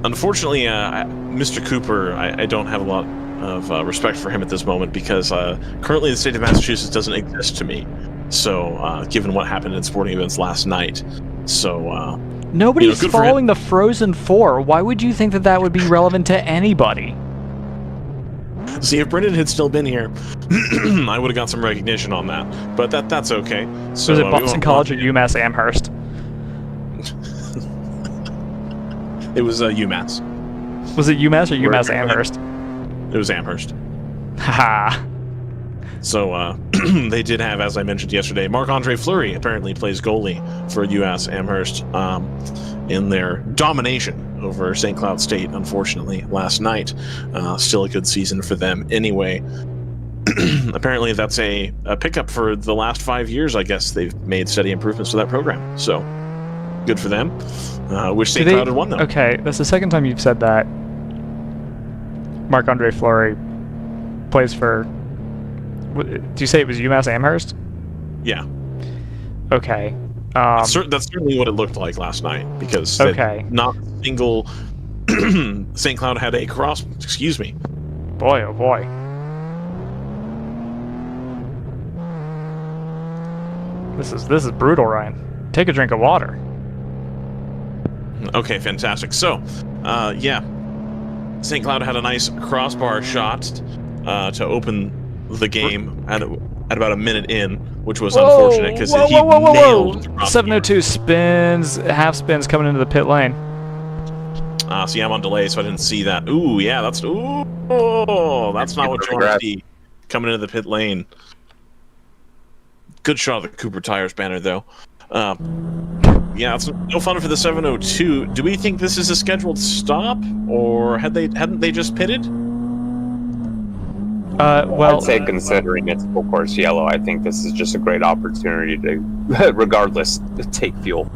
Unfortunately, Mr. Cooper, I don't have a lot of respect for him at this moment because currently the state of Massachusetts doesn't exist to me. So, given what happened in sporting events last night, so nobody's following the Frozen 4. Why would you think that would be relevant to anybody? See, if Brendan had still been here, I would have got some recognition on that. But that's okay. So, was it Boston College or UMass Amherst? It was UMass. Was it UMass or UMass Amherst? It was Amherst. Haha. So they did have, as I mentioned yesterday, Marc-Andre Fleury apparently plays goalie for UMass Amherst in their domination over St. Cloud State, unfortunately, last night. Still a good season for them anyway. Apparently that's a pickup for the last 5 years, I guess. They've made steady improvements to that program. So, good for them. Wish St. Cloud had won, though. Okay, that's the second time you've said that. Marc-Andre Fleury plays for... Did you say it was UMass Amherst? Yeah. Okay. That's certainly what it looked like last night, because not a single St. Cloud had a cross. Excuse me. Boy, oh boy. This is brutal, Ryan. Take a drink of water. Okay, fantastic. So, yeah, St. Cloud had a nice crossbar shot to open the game at about a minute in, which was unfortunate because he nailed the crossbar. 702 spins, half spins coming into the pit lane. See, I'm on delay, so I didn't see that. Ooh, yeah, that's not what you want to see coming into the pit lane. Good shot of the Cooper Tires banner, though. Yeah, it's no fun for the 702. Do we think this is a scheduled stop, or hadn't they just pitted? Well, I'd say considering it's full course yellow, I think this is just a great opportunity to, regardless, take fuel.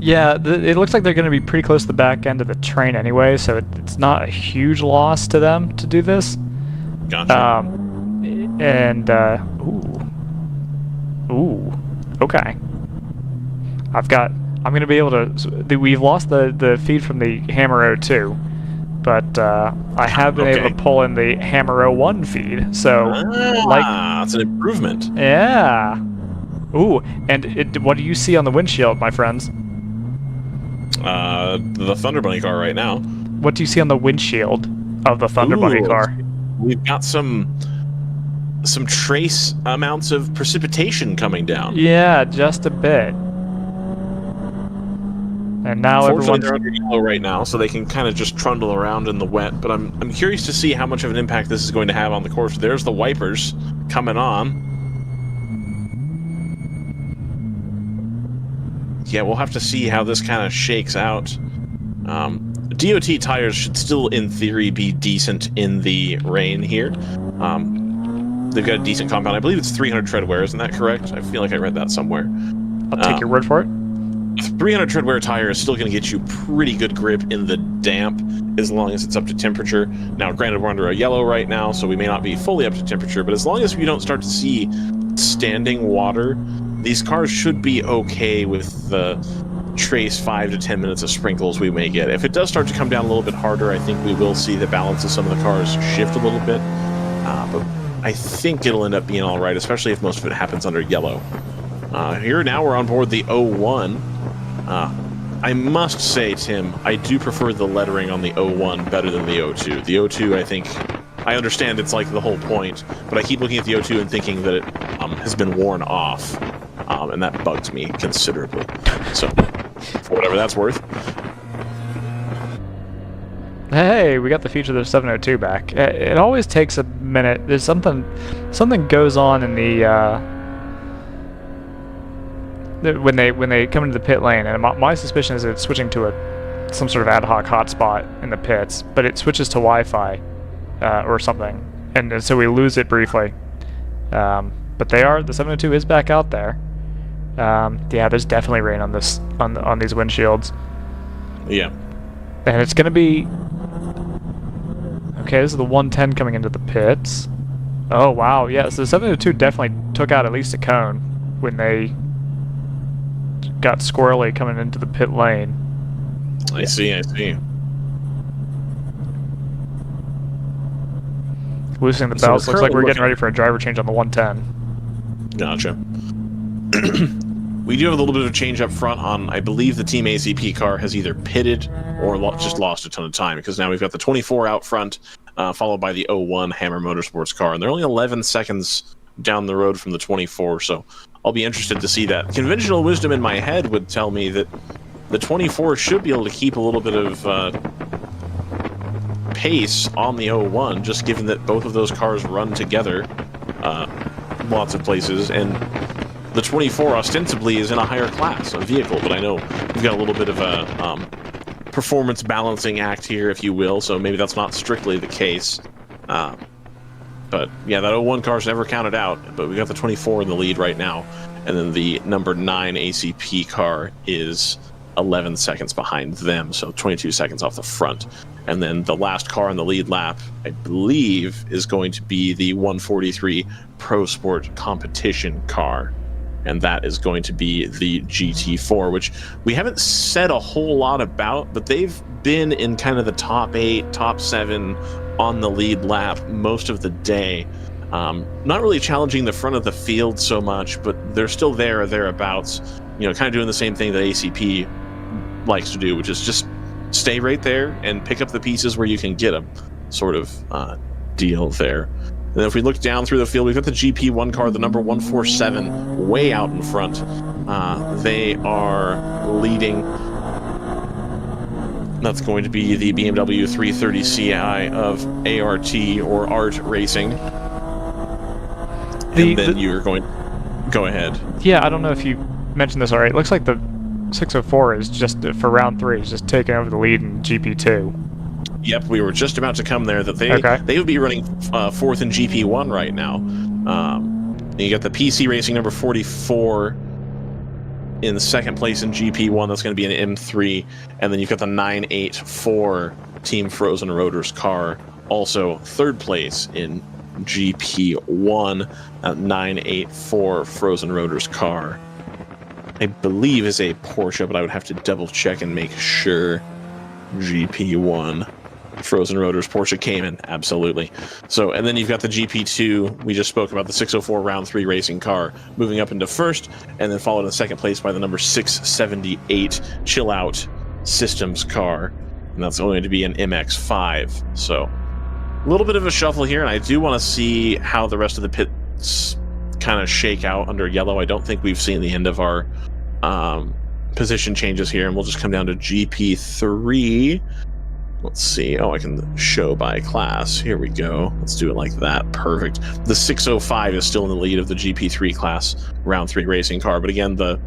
yeah, it looks like they're going to be pretty close to the back end of the train anyway, so it's not a huge loss to them to do this. Gotcha. Ooh, okay. I'm going to be able to. We've lost the feed from the Hammer 02, but I have been able to pull in the Hammer 01 feed. So, that's an improvement. Yeah. Ooh, and what do you see on the windshield, my friends? The Thunder Bunny car right now. What do you see on the windshield of the Thunder Bunny car? We've got some trace amounts of precipitation coming down. Yeah, just a bit. And now Fortunately, they're under yellow right now, so they can kind of just trundle around in the wet. But I'm curious to see how much of an impact this is going to have on the course. There's the wipers coming on. Yeah, we'll have to see how this kind of shakes out. DOT tires should still, in theory, be decent in the rain here. They've got a decent compound. I believe it's 300 tread wear. Isn't that correct? I feel like I read that somewhere. I'll take your word for it. 300 tread wear tire is still going to get you pretty good grip in the damp as long as it's up to temperature. Now, granted, we're under a yellow right now, so we may not be fully up to temperature, but as long as we don't start to see standing water, these cars should be okay with the trace 5 to 10 minutes of sprinkles we may get. If it does start to come down a little bit harder, I think we will see the balance of some of the cars shift a little bit. But I think it'll end up being all right, especially if most of it happens under yellow. Here now we're on board the 01. I must say, Tim, I do prefer the lettering on the 01 better than the 02. The 02, I think, I understand it's like the whole point, but I keep looking at the 02 and thinking that it has been worn off, and that bugs me considerably. So, for whatever that's worth. Hey, we got the feature of the 702 back. It always takes a minute. There's something goes on in the when they come into the pit lane, and my suspicion is that it's switching to some sort of ad hoc hotspot in the pits, but it switches to Wi-Fi or something, and so we lose it briefly. But the 702 is back out there. Yeah, there's definitely rain on this on these windshields. Yeah. And it's gonna be okay. This is the 110 coming into the pits. Oh wow, yeah. So the 702 definitely took out at least a cone when they got squirrely coming into the pit lane. I see. Loosening the belts. Looks like we're getting ready for a driver change on the 110. Gotcha. We do have a little bit of a change up front on, I believe the Team ACP car has either pitted or just lost a ton of time, because now we've got the 24 out front, followed by the 01 Hammer Motorsports car, and they're only 11 seconds down the road from the 24, so I'll be interested to see that. Conventional wisdom in my head would tell me that the 24 should be able to keep a little bit of pace on the 01, just given that both of those cars run together lots of places, and the 24 ostensibly is in a higher class of vehicle, but I know we've got a little bit of a performance balancing act here, if you will, so maybe that's not strictly the case. But yeah, that 01 car's never counted out, but we got the 24 in the lead right now, and then the number 9 ACP car is 11 seconds behind them, so 22 seconds off the front. And then the last car in the lead lap, I believe, is going to be the 143 Pro Sport competition car, and that is going to be the GT4, which we haven't said a whole lot about, but they've been in kind of the top 8, top 7 on the lead lap most of the day. Not really challenging the front of the field so much, but they're still there or thereabouts, you know, kind of doing the same thing that ACP likes to do, which is just stay right there and pick up the pieces where you can get them, sort of deal there. And then if we look down through the field, we've got the GP1 car, the number 147, way out in front. They are leading. That's going to be the BMW 330 Ci of ART or ART Racing. You're going. Go ahead. Yeah, I don't know if you mentioned this already. It looks like the 604 is just for round 3 is just taking over the lead in GP2. Yep, we were just about to come there. That they would be running 4th in GP1 right now. You got the PC Racing number 44 in second place in GP1. That's going to be an M3, and then you've got the 984 Team Frozen Rotors car, also third place in GP1. 984 Frozen Rotors car, I believe, is a Porsche, but I would have to double check and make sure. GP1 Frozen Rotors Porsche Cayman, absolutely. So, and then you've got the GP2. We just spoke about the 604 round 3 racing car moving up into first, and then followed in second place by the number 678 Chill Out Systems car, and that's going to be an MX5. So, a little bit of a shuffle here, and I do want to see how the rest of the pits kind of shake out under yellow. I don't think we've seen the end of our position changes here, and we'll just come down to GP3. Let's see. Oh, I can show by class. Here we go. Let's do it like that. Perfect. The 605 is still in the lead of the GP3 class round 3 racing car, but again, the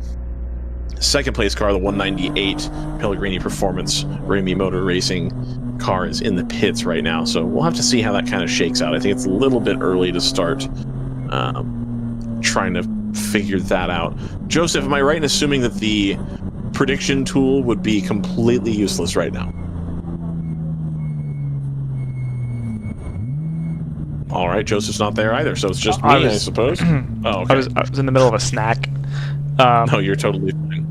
second place car, the 198 Pellegrini Performance Remy Motor Racing car, is in the pits right now, so we'll have to see how that kind of shakes out. I think it's a little bit early to start trying to figure that out. Joseph, am I right in assuming that the prediction tool would be completely useless right now? All right, Joseph's not there either, so it's just me, I suppose. Oh, okay. I was in the middle of a snack. No, you're totally fine.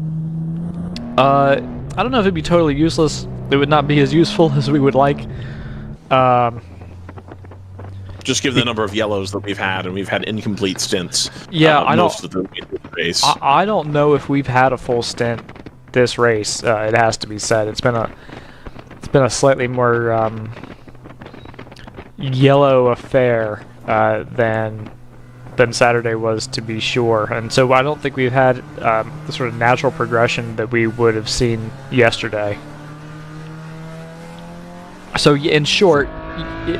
I don't know if it'd be totally useless. It would not be as useful as we would like. Just given the number of yellows that we've had, and we've had incomplete stints. Yeah, most of the race. I don't know if we've had a full stint this race. It has to be said. It's been a slightly more yellow affair than Saturday was, to be sure. And so I don't think we've had the sort of natural progression that we would have seen yesterday. So in short,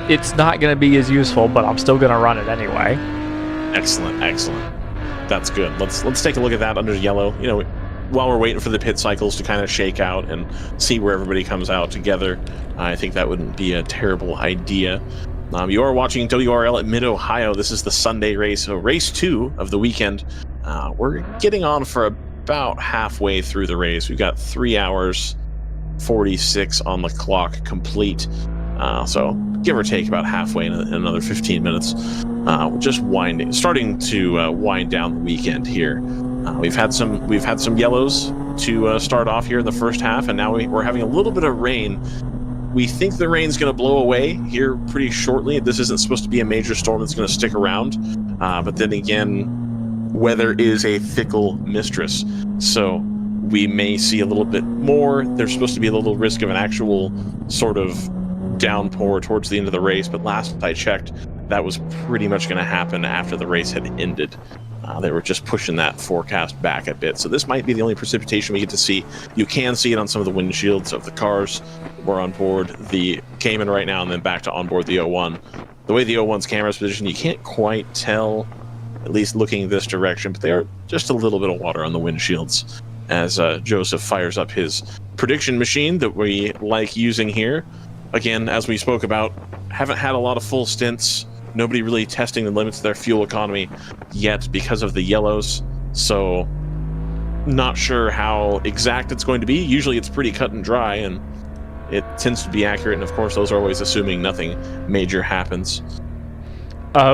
it's not going to be as useful, but I'm still going to run it anyway. Excellent. That's good. Let's take a look at that under yellow. You know, while we're waiting for the pit cycles to kind of shake out and see where everybody comes out together, I think that wouldn't be a terrible idea. You are watching WRL at Mid-Ohio. This is the Sunday race, so race 2 of the weekend. We're getting on for about halfway through the race. We've got 3 hours 46 on the clock complete. So give or take about halfway in another 15 minutes. We're just starting to wind down the weekend here. We've had some yellows to start off here in the first half, and now we're having a little bit of rain. We think the rain's going to blow away here pretty shortly. This isn't supposed to be a major storm that's going to stick around, but then again, weather is a fickle mistress, so we may see a little bit more. There's supposed to be a little risk of an actual sort of downpour towards the end of the race, but last I checked, that was pretty much going to happen after the race had ended. They were just pushing that forecast back a bit, so this might be the only precipitation we get to see. You can see it on some of the windshields of the cars. We're on board the Cayman right now, and then back to on board the 01. The way the 01's camera is positioned, you can't quite tell, at least looking this direction, but there are just a little bit of water on the windshields as Joseph fires up his prediction machine that we like using here. Again, as we spoke about, haven't had a lot of full stints. Nobody really testing the limits of their fuel economy yet because of the yellows. So not sure how exact it's going to be. Usually it's pretty cut and dry, and it tends to be accurate. And of course, those are always assuming nothing major happens.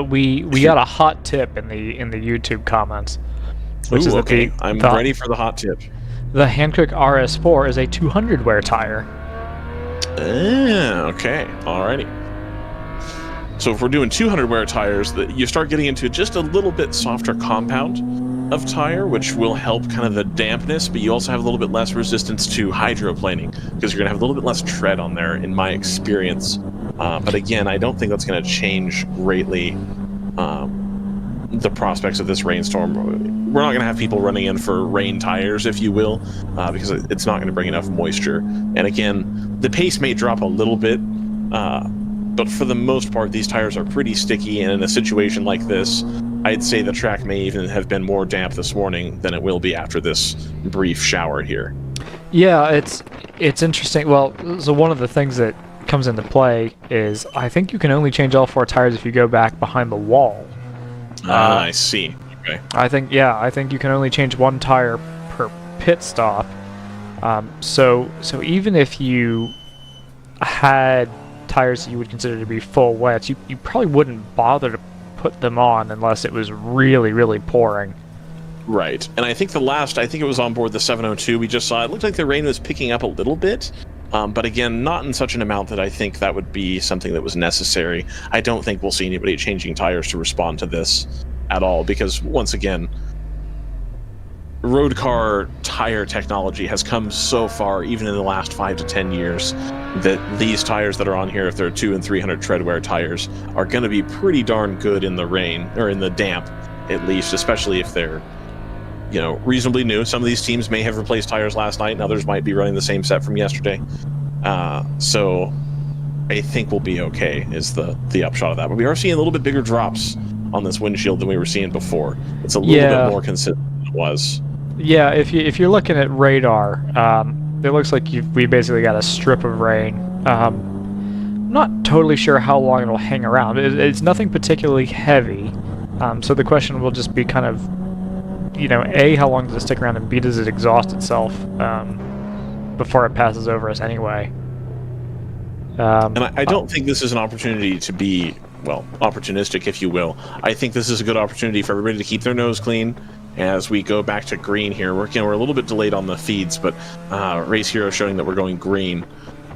We got a hot tip in the YouTube comments. Which is okay. I'm ready for the hot tip. The Hankook RS4 is a 200 wear tire. Okay. Alrighty. So if we're doing 200 wear tires, you start getting into just a little bit softer compound of tire, which will help kind of the dampness, but you also have a little bit less resistance to hydroplaning because you're going to have a little bit less tread on there, in my experience. But again, I don't think that's going to change greatly the prospects of this rainstorm. We're not going to have people running in for rain tires, if you will, because it's not going to bring enough moisture. And again, the pace may drop a little bit, but for the most part, these tires are pretty sticky, and in a situation like this, I'd say the track may even have been more damp this morning than it will be after this brief shower here. Yeah, it's interesting. Well, so one of the things that comes into play is I think you can only change all 4 tires if you go back behind the wall. I see. Okay. I think you can only change 1 tire per pit stop. So even if you had tires that you would consider to be full wets, you probably wouldn't bother to put them on unless it was really, really pouring. Right. And I think it was on board the 702 we just saw, it looked like the rain was picking up a little bit. But again, not in such an amount that I think that would be something that was necessary. I don't think we'll see anybody changing tires to respond to this at all, because once again, road car tire technology has come so far, even in the last 5 to 10 years, that these tires that are on here, if they're 200 and 300 tread wear tires, are going to be pretty darn good in the rain, or in the damp, at least, especially if they're, you know, reasonably new. Some of these teams may have replaced tires last night, and others might be running the same set from yesterday. So I think we'll be okay, is the upshot of that. But we are seeing a little bit bigger drops on this windshield than we were seeing before. It's a little bit more consistent than it was. Yeah, if you're looking at radar, it looks like we basically got a strip of rain. I'm not totally sure how long it'll hang around. It's nothing particularly heavy, so the question will just be kind of, you know, A, how long does it stick around, and B, does it exhaust itself before it passes over us anyway? And I don't think this is an opportunity to be, well, opportunistic, if you will. I think this is a good opportunity for everybody to keep their nose clean as we go back to green here. We're a little bit delayed on the feeds, but Race Hero showing that we're going green.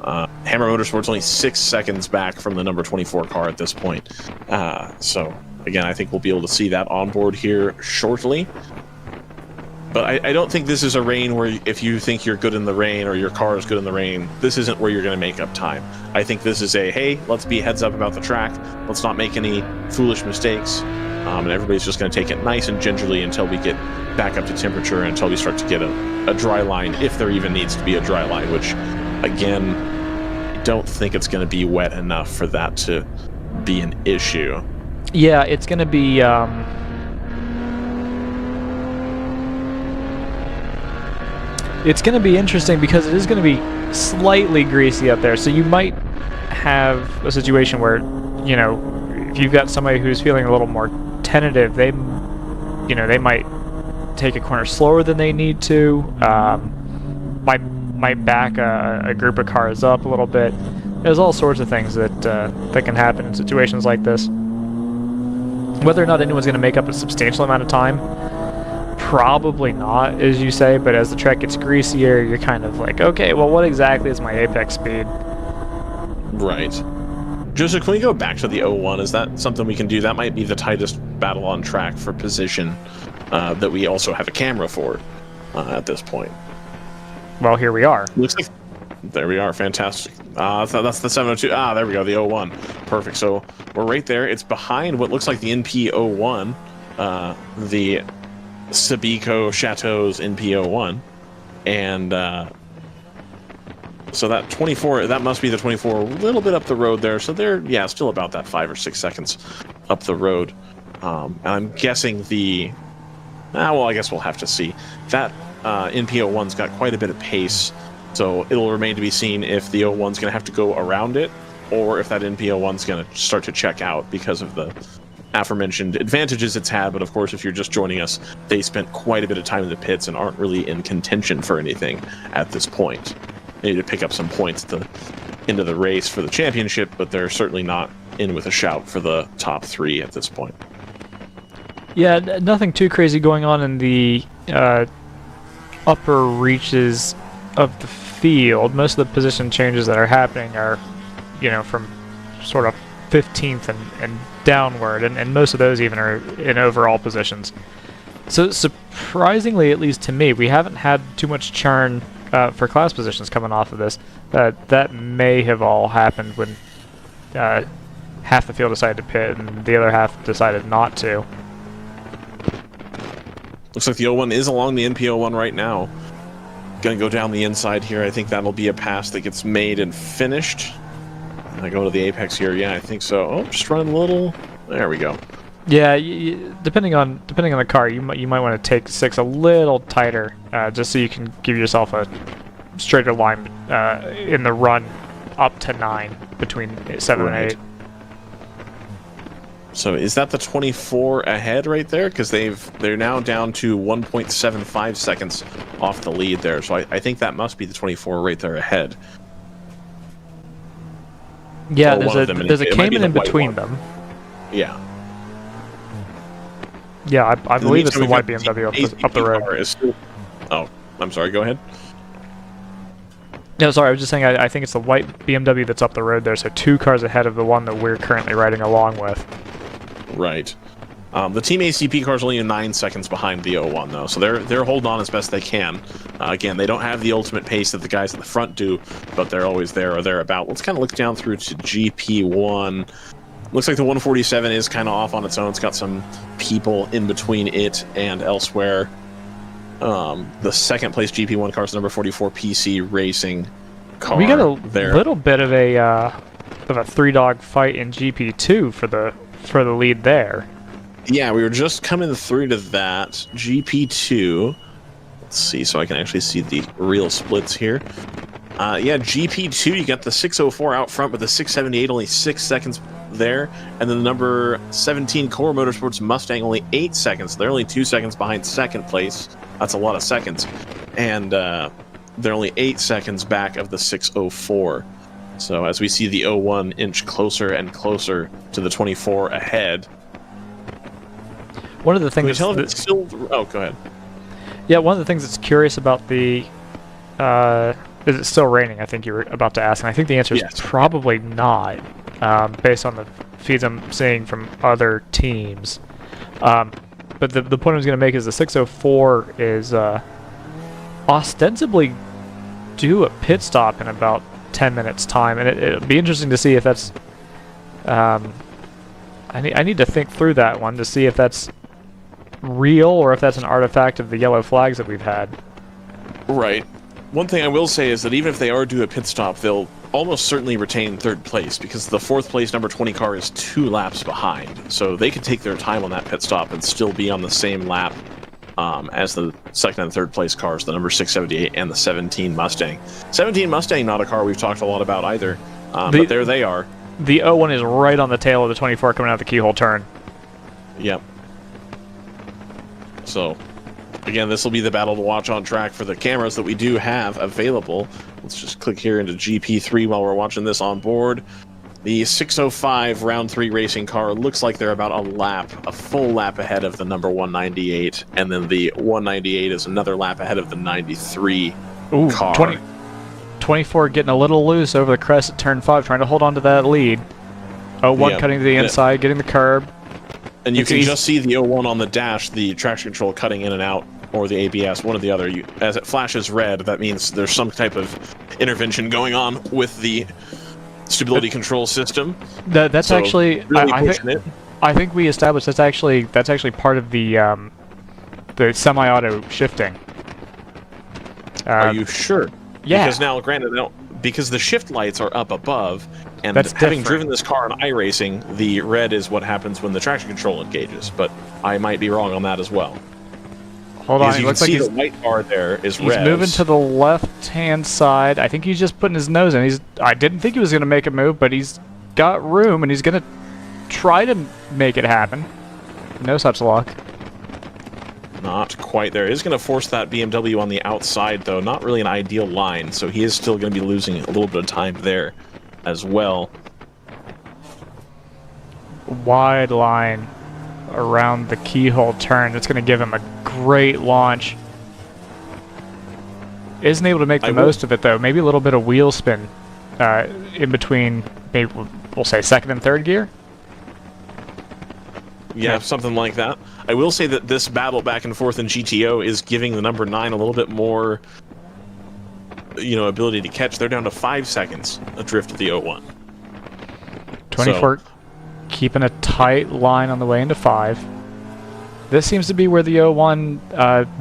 Hammer Motorsports only 6 seconds back from the number 24 car at this point. So, again, I think we'll be able to see that on board here shortly. But I don't think this is a rain where if you think you're good in the rain or your car is good in the rain, this isn't where you're going to make up time. I think this is a, hey, let's be heads up about the track. Let's not make any foolish mistakes. And everybody's just going to take it nice and gingerly until we get back up to temperature, and until we start to get a dry line, if there even needs to be a dry line, which, again, I don't think it's going to be wet enough for that to be an issue. Yeah, it's going to be... It's going to be interesting because it is going to be slightly greasy up there. So you might have a situation where, you know, if you've got somebody who's feeling a little more tentative, they might take a corner slower than they need to. Might back a group of cars up a little bit. There's all sorts of things that can happen in situations like this. Whether or not anyone's going to make up a substantial amount of time, probably not, as you say, but as the track gets greasier, you're kind of like, okay, well, what exactly is my apex speed? Right. Joseph, can we go back to the 01? Is that something we can do? That might be the tightest battle on track for position that we also have a camera for at this point. Well, here we are. Looks like... There we are. Fantastic. That's the 702. There we go. The 01. Perfect. So we're right there. It's behind what looks like the NP01, the Sabico Chateau's NP01, and so that 24, that must be the 24, a little bit up the road there. So they're, yeah, still about that 5 or 6 seconds up the road. And I'm guessing well, I guess we'll have to see. That NP01's got quite a bit of pace, so it'll remain to be seen if the 01's going to have to go around it, or if that NP01's going to start to check out because of the aforementioned advantages it's had. But of course, if you're just joining us, they spent quite a bit of time in the pits and aren't really in contention for anything at this point. They need to pick up some points at the end of the race for the championship, but they're certainly not in with a shout for the top 3 at this point. Yeah, nothing too crazy going on in the upper reaches of the field. Most of the position changes that are happening are, you know, from sort of 15th and downward, and most of those even are in overall positions. So surprisingly, at least to me, we haven't had too much churn for class positions coming off of this. That may have all happened when half the field decided to pit and the other half decided not to. Looks like the 01 is along the NP01 right now. Gonna go down the inside here. I think that'll be a pass that gets made and finished. I go to the apex here. Yeah, I think so. Oh, just run a little. There we go. Yeah, depending on the car, you might want to take 6 a little tighter, just so you can give yourself a straighter line in the run up to 9 between 7 and 8. So is that the 24 ahead right there? Because they're now down to 1.75 seconds off the lead there. So I think that must be the 24 right there ahead. Yeah, there's a Cayman in between them. Yeah. Yeah, I believe it's the white BMW up the road. Oh, I'm sorry, go ahead. No, sorry, I was just saying I think it's the white BMW that's up the road there, so 2 cars ahead of the one that we're currently riding along with. Right. The Team ACP car's only 9 seconds behind the 01, though, so they're holding on as best they can. Again, they don't have the ultimate pace that the guys at the front do, but they're always there or thereabout. Let's kind of look down through to GP1. Looks like the 147 is kind of off on its own. It's got some people in between it and elsewhere. The second place GP1 car is number 44 PC Racing car. We got a little bit of a three-dog fight in GP2 for the lead there. Yeah, we were just coming through to that. GP2. Let's see, so I can actually see the real splits here. Yeah, GP2, you got the 604 out front, but the 678 only 6 seconds there. And then the number 17 Core Motorsports Mustang only 8 seconds. They're only 2 seconds behind second place. That's a lot of seconds. And they're only 8 seconds back of the 604. So as we see the 01 inch closer and closer to the 24 ahead. One of the things go ahead. Yeah, one of the things that's curious about the is it still raining? I think you were about to ask, and I think the answer is probably not, based on the feeds I'm seeing from other teams. But the point I was going to make is the 604 is ostensibly due a pit stop in about 10 minutes time, and it'll be interesting to see if that's I need to think through that one to see if that's real or if that's an artifact of the yellow flags that we've had. Right. One thing I will say is that even if they are due a pit stop, they'll almost certainly retain third place because the fourth place number 20 car is 2 laps behind. So they could take their time on that pit stop and still be on the same lap as the second and third place cars, the number 678 and the 17 Mustang. 17 Mustang, not a car we've talked a lot about either, but there they are. The 01 is right on the tail of the 24 coming out the keyhole turn. Yep. So, again, this will be the battle to watch on track for the cameras that we do have available. Let's just click here into GP3 while we're watching this on board. The 605 round 3 racing car looks like they're about a full lap ahead of the number 198, and then the 198 is another lap ahead of the 93 car. 24 getting a little loose over the crest at turn 5, trying to hold on to that lead. 01 cutting to the inside, getting the curb. And you can just see the 01 on the dash, the traction control cutting in and out, or the ABS, one or the other. As it flashes red, that means there's some type of intervention going on with the stability control system. That's so actually really I think we established that's actually part of the semi-auto shifting. Are you sure? Yeah. Because now, granted, because the shift lights are up above, and that's having different. driven this car on iRacing, the red is what happens when the traction control engages. But I might be wrong on that as well. Hold on, you can see the white bar there is red. He's moving to the left-hand side. I think he's just putting his nose in. I didn't think he was going to make a move, but he's got room, and he's going to try to make it happen. No such luck. Not quite there. He's going to force that BMW on the outside, though. Not really an ideal line, so he is still going to be losing a little bit of time there as well. Wide line around the keyhole turn. That's going to give him a great launch. Isn't able to make the most of it, though. Maybe a little bit of wheel spin in between, maybe we'll say second and third gear? Yeah, something like that. I will say that this battle back and forth in GTO is giving the number 9 a little bit more, ability to catch. They're down to 5 seconds adrift of the 01. 24 keeping a tight line on the way into 5. This seems to be where the 01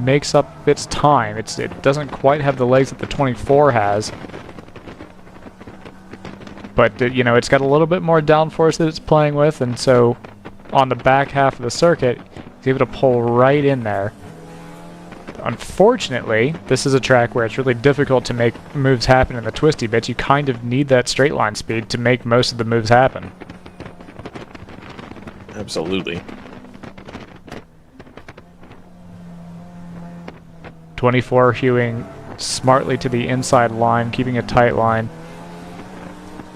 makes up its time. It doesn't quite have the legs that the 24 has. But, it's got a little bit more downforce that it's playing with, and so on the back half of the circuit, he's able to pull right in there. unfortunately, this is a track where it's really difficult to make moves happen in the twisty bits. You kind of need that straight line speed to make most of the moves happen. Absolutely. 24 hewing smartly to the inside line, keeping a tight line.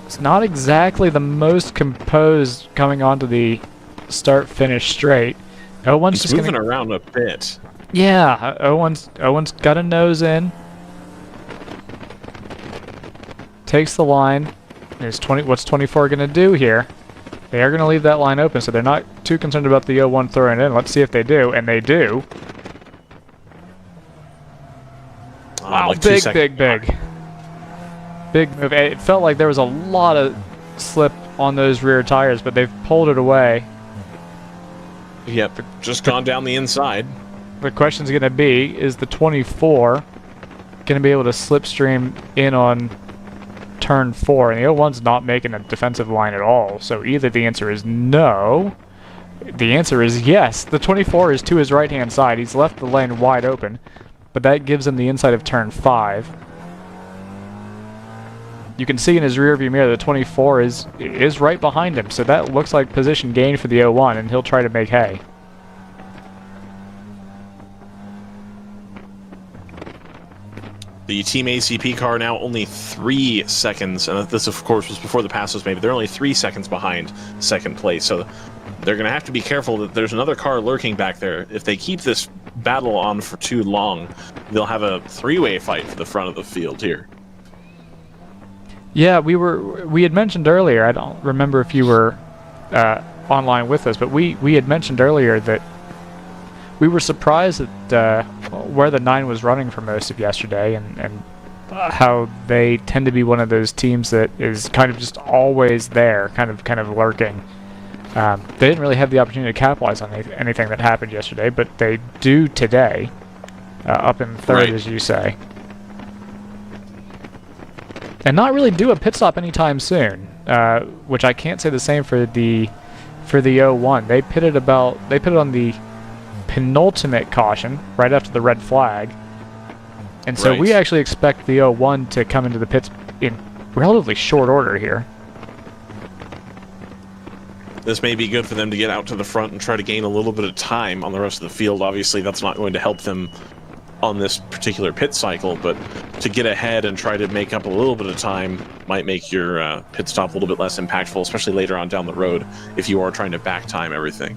It's not exactly the most composed coming onto the start-finish straight. Owen's He's just moving around a bit. Yeah, Owen's got a nose in. Takes the line. What's 24 going to do here? They are going to leave that line open, so they're not too concerned about the 01 throwing it in. Let's see if they do, and they do. Wow, like big move. It felt like there was a lot of slip on those rear tires, but they've pulled it away. Yep, just gone down the inside. The question's going to be, is the 24 going to be able to slipstream in on turn 4? And the 01's not making a defensive line at all, so either the answer is no, the answer is yes. The 24 is to his right-hand side. He's left the lane wide open, but that gives him the inside of turn 5. You can see in his rearview mirror the 24 is right behind him, so that looks like position gain for the 01, and he'll try to make hay. The Team ACP car now only 3 seconds, and this of course was before the pass was made, but they're only 3 seconds behind second place, so they're going to have to be careful that there's another car lurking back there. If they keep this battle on for too long, they'll have a 3-way fight for the front of the field here. Yeah, we had mentioned earlier, I don't remember if you were online with us, but we had mentioned earlier that we were surprised at where the 9 was running for most of yesterday, and how they tend to be one of those teams that is kind of just always there, kind of lurking. They didn't really have the opportunity to capitalize on anything that happened yesterday, but they do today, up in third, right, as you say. And not really do a pit stop anytime soon, which I can't say the same for the 01. They pitted on the penultimate caution right after the red flag, and so we actually expect the 01 to come into the pits in relatively short order here. This may be good for them to get out to the front and try to gain a little bit of time on the rest of the field. Obviously, that's not going to help them on this particular pit cycle, but to get ahead and try to make up a little bit of time might make your pit stop a little bit less impactful, especially later on down the road if you are trying to back time everything.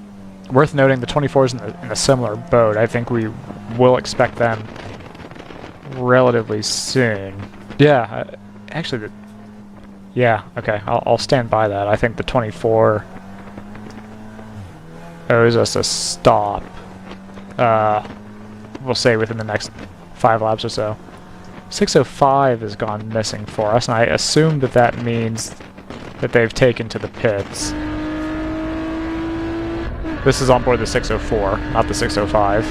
Worth noting, the 24's in a similar boat. I think we will expect them relatively soon. Yeah, actually, yeah, okay, I'll stand by that. I think the 24 owes us a stop. We'll say within the next 5 laps or so. 605 has gone missing for us, and I assume that means that they've taken to the pits. This is on board the 604, not the 605.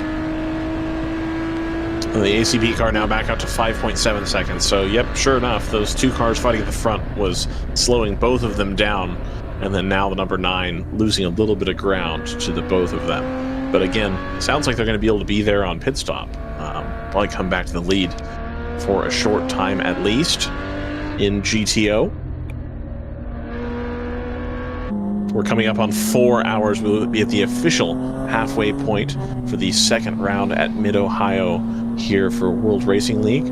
And the ACB car now back out to 5.7 seconds. So, yep, sure enough, those 2 cars fighting at the front was slowing both of them down. And then now the number 9 losing a little bit of ground to the both of them. But again, sounds like they're going to be able to be there on pit stop. Probably come back to the lead for a short time at least in GTO. We're coming up on 4 hours. We'll be at the official halfway point for the second round at Mid-Ohio here for World Racing League.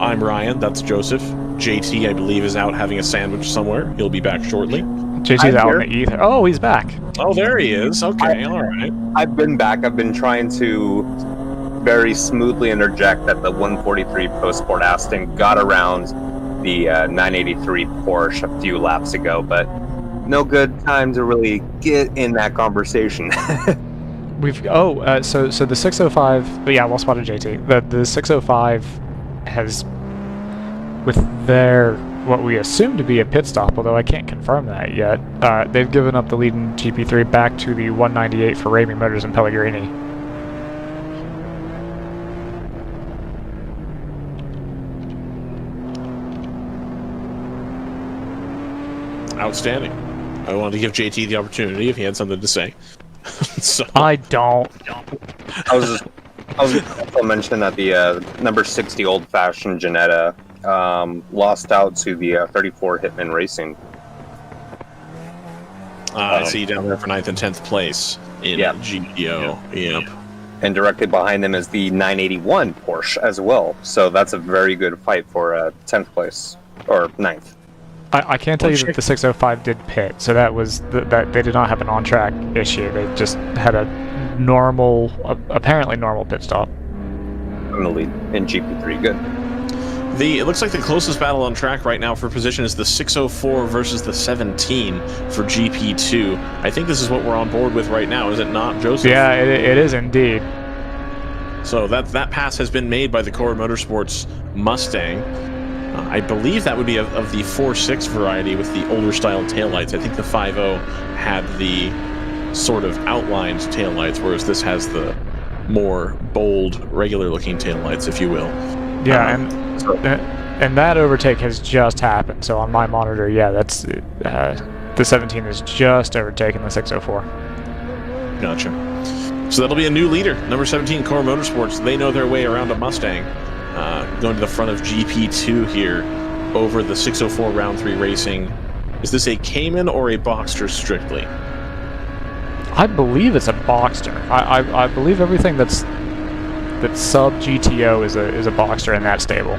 I'm Ryan, that's Joseph. JT, I believe, is out having a sandwich somewhere. He'll be back shortly. JT's out in the ether. Oh, he's back. Oh, there he is. Okay, all right. I've been back. I've been trying to very smoothly interject that the 143 Pro Sport Aston got around the 983 Porsche a few laps ago, but no good time to really get in that conversation. So the 605, but yeah, well spotted, JT. The 605 has, with their what we assume to be a pit stop, although I can't confirm that yet, they've given up the lead in GP3 back to the 198 for Ramey Motors and Pellegrini. Outstanding. I wanted to give JT the opportunity if he had something to say. So. I don't. I was I was going to also mention that the number 60 old-fashioned Janetta lost out to the 34 Hitman Racing. I see you down there for 9th and 10th place in GTO. Yep. And directly behind them is the 981 Porsche as well. So that's a very good fight for 10th place, or 9th. I can tell you that the 605 did pit, so that was that they did not have an on-track issue. They just had a normal, apparently normal pit stop. In the lead in GP3, good. It looks like the closest battle on track right now for position is the 604 versus the 17 for GP2. I think this is what we're on board with right now, is it not, Joseph? Yeah, it is indeed. So that pass has been made by the Core Motorsports Mustang. I believe that would be of the 4.6 variety with the older style taillights. I think the 5.0 had the sort of outlined taillights, whereas this has the more bold, regular-looking taillights, if you will. Yeah, and that overtake has just happened. So on my monitor, yeah, that's the 17 is just overtaking the 604. Gotcha. So that'll be a new leader, number 17, Core Motorsports. They know their way around a Mustang. Going to the front of GP2 here over the 604 Round 3 Racing. Is this a Cayman or a Boxster strictly? I believe it's a Boxster. I believe everything that's sub GTO is a Boxster in that stable.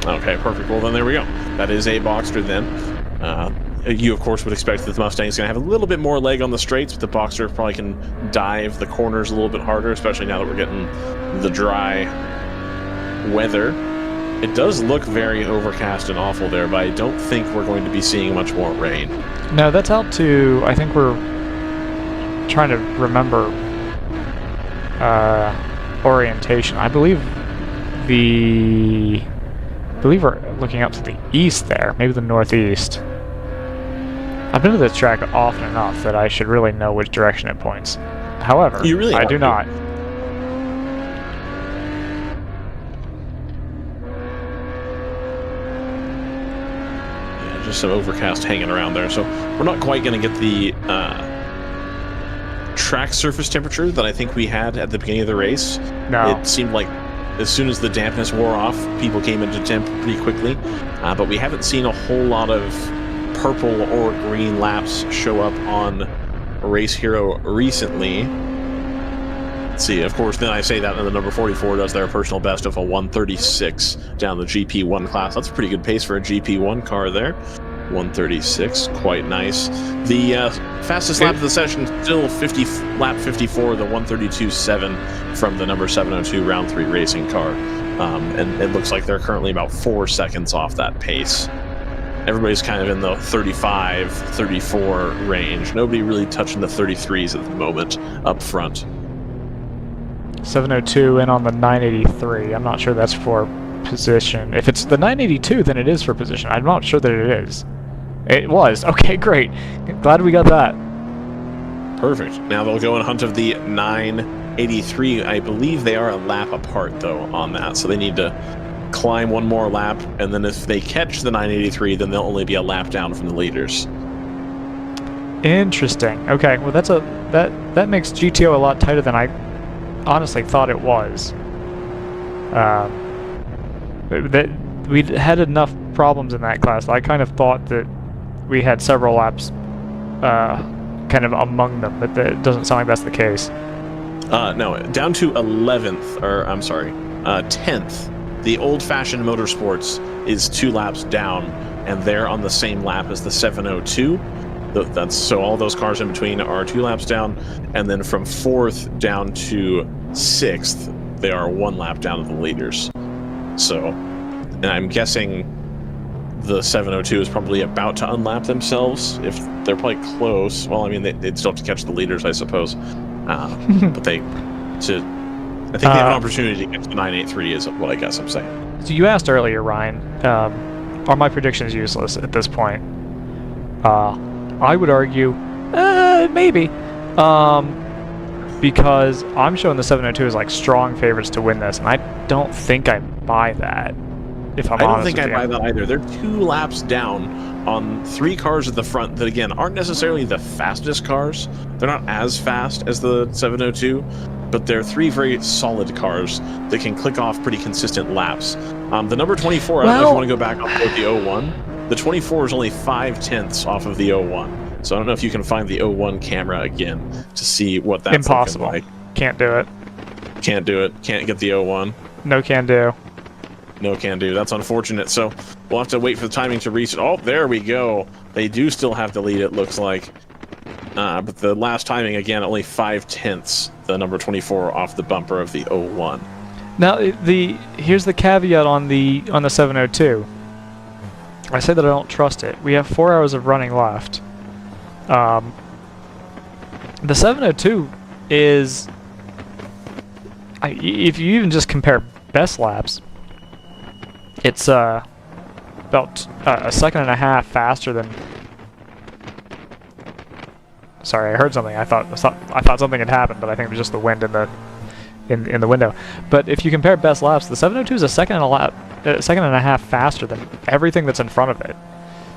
Okay, perfect. Well, then there we go. That is a Boxster then. You, of course, would expect that the Mustang's going to have a little bit more leg on the straights, but the Boxster probably can dive the corners a little bit harder, especially now that we're getting the dry weather. It does look very overcast and awful there, but I don't think we're going to be seeing much more rain. No, that's out to, I think we're trying to remember orientation. I believe we're looking up to the east there, maybe the northeast. I've been to this track often enough that I should really know which direction it points. However, I do not. Just some overcast hanging around there, so we're not quite going to get the track surface temperature that I think we had at the beginning of the race. No. It seemed like as soon as the dampness wore off, people came into temp pretty quickly, but we haven't seen a whole lot of purple or green laps show up on Race Hero recently. Let's see, of course, then I say that, and the number 44 does their personal best of a 136 down the GP1 class. That's a pretty good pace for a GP1 car there. 136, quite nice. The fastest lap of the session, still lap 54, the 132.7 from the number 702 Round 3 Racing car. And it looks like they're currently about 4 seconds off that pace. Everybody's kind of in the 35, 34 range. Nobody really touching the 33s at the moment up front. 702 in on the 983. I'm not sure that's for position. If it's the 982, then it is for position. I'm not sure that it is. It was. Okay, great. Glad we got that. Perfect. Now they'll go and hunt of the 983. I believe they are a lap apart, though, on that. So they need to climb one more lap, and then if they catch the 983, then they'll only be a lap down from the leaders. Interesting. Okay, well that makes GTO a lot tighter than I honestly thought it was. That we'd had enough problems in that class. I kind of thought that we had several laps kind of among them, but that doesn't sound like that's the case. No, down to 11th, or I'm sorry, 10th. The old-fashioned Motorsports is 2 laps down, and they're on the same lap as the 702. So all those cars in between are 2 laps down, and then from 4th down to 6th, they are 1 lap down of the leaders. So, and I'm guessing the 702 is probably about to unlap themselves. If they're probably close, well, I mean, they'd still have to catch the leaders, I suppose. But I think they have an opportunity to get to the 983 is what I guess I'm saying. So you asked earlier, Ryan, are my predictions useless at this point? I would argue, maybe. Because I'm showing the 702 as like strong favorites to win this, and I don't think I buy that, if I'm honest with you. I don't think I buy that either. They're 2 laps down on 3 cars at the front that, again, aren't necessarily the fastest cars. They're not as fast as the 702, but they're 3 very solid cars that can click off pretty consistent laps. The number 24, I don't know if you want to go back off with the 01. The 24 is only 5/10 off of the 01. So I don't know if you can find the 01 camera again to see what that's impossible. Like. Can't do it. Can't do it. Can't get the 01. No can do. No can do. That's unfortunate. So we'll have to wait for the timing to reach it. Oh, there we go. They do still have the lead, it looks like. But the last timing, again, only 5/10, the number 24 off the bumper of the 01. Now, here's the caveat on the 702. I say that I don't trust it. We have 4 hours of running left. The 702 is, if you even just compare best laps, it's about a second and a half faster than. Sorry, I heard something. I thought something had happened, but I think it was just the wind in the window. But if you compare best laps, the 702 is a second and a half faster than everything that's in front of it.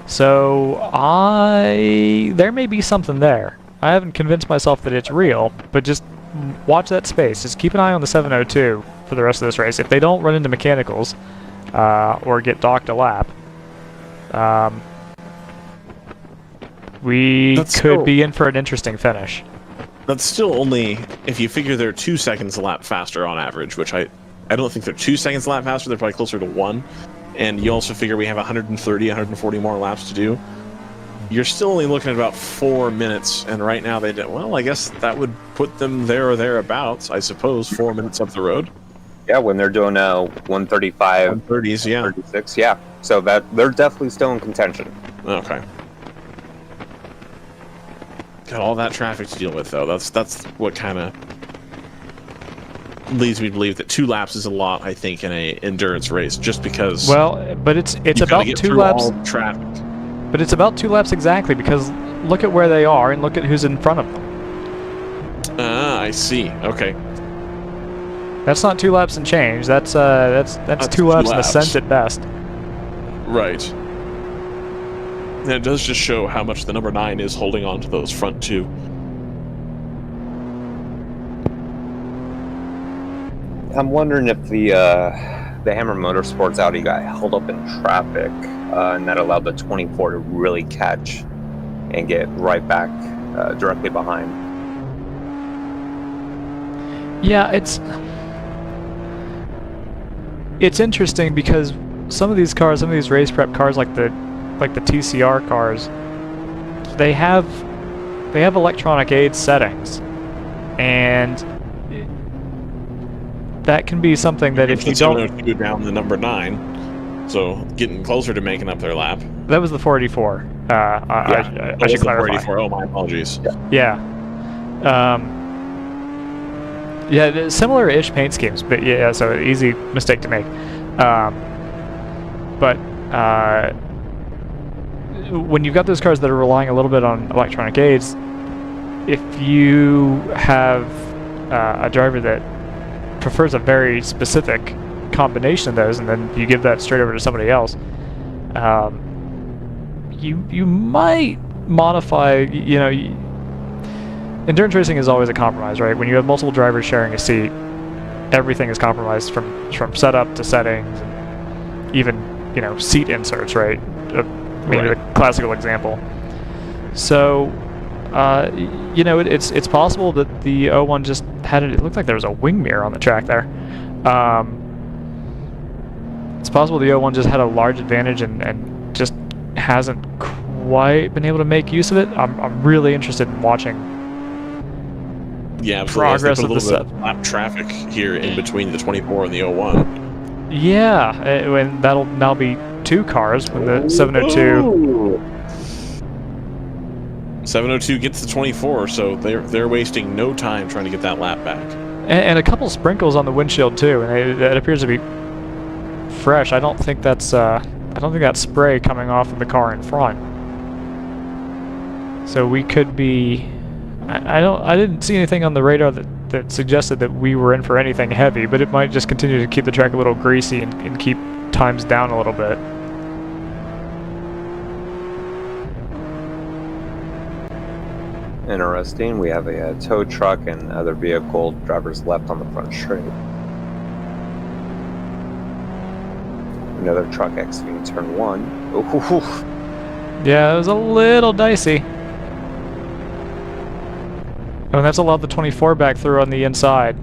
So there may be something there. I haven't convinced myself that it's real, but just watch that space. Just keep an eye on the 702 for the rest of this race. If they don't run into mechanicals or get docked a lap, we could be in for an interesting finish. That's still only if you figure they're 2 seconds a lap faster on average, which I don't think they're 2 seconds a lap faster. They're probably closer to 1. And you also figure we have 130, 140 more laps to do. You're still only looking at about 4 minutes, and right now they did well. I guess that would put them there or thereabouts. I suppose 4 minutes up the road. Yeah, when they're doing 135, 130s, yeah, 136, yeah. So that they're definitely still in contention. Okay. Got all that traffic to deal with, though. That's what kind of leads me to believe that 2 laps is a lot. I think in a endurance race, just because. Well, but it's about 2 laps. All traffic. But it's about 2 laps exactly, because look at where they are and look at who's in front of them. I see. Okay. That's not 2 laps and change. That's 2 laps and a cent at best. Right. And it does just show how much the number 9 is holding on to those front 2. I'm wondering if the Hammer Motorsports Audi got held up in traffic, and that allowed the 24 to really catch and get right back directly behind. Yeah, it's interesting because some of these cars, some of these race prep cars, like the TCR cars, they have electronic aid settings, and that can be something that if you don't go down the number 9, so getting closer to making up their lap. That was the 484. I should clarify. 484. Oh, my apologies. Yeah. Yeah, similar-ish paint schemes, but yeah, so easy mistake to make. But when you've got those cars that are relying a little bit on electronic aids, if you have a driver that prefers a very specific combination of those, and then you give that straight over to somebody else, you might modify. Endurance racing is always a compromise, right? When you have multiple drivers sharing a seat, everything is compromised from setup to settings, and even seat inserts, right? Maybe the classical example. So, it's possible that the 01 just had it. It looked like there was a wing mirror on the track there. It's possible the 01 just had a large advantage and just hasn't quite been able to make use of it. I'm really interested in watching. Yeah, progress of the set. Lap traffic here in between the 24 and the 01. Yeah, and that'll now be 2 cars when the 702. 702 gets the 24, so they're wasting no time trying to get that lap back. And a couple sprinkles on the windshield too, and it appears to be fresh. I don't think that's spray coming off of the car in front. So we could be. I didn't see anything on the radar that suggested that we were in for anything heavy, but it might just continue to keep the track a little greasy and keep times down a little bit. Interesting. We have a tow truck and other vehicle, drivers left on the front straight. Another truck exiting turn 1. Ooh. Yeah, it was a little dicey. Oh, and that's allowed the 24 back through on the inside.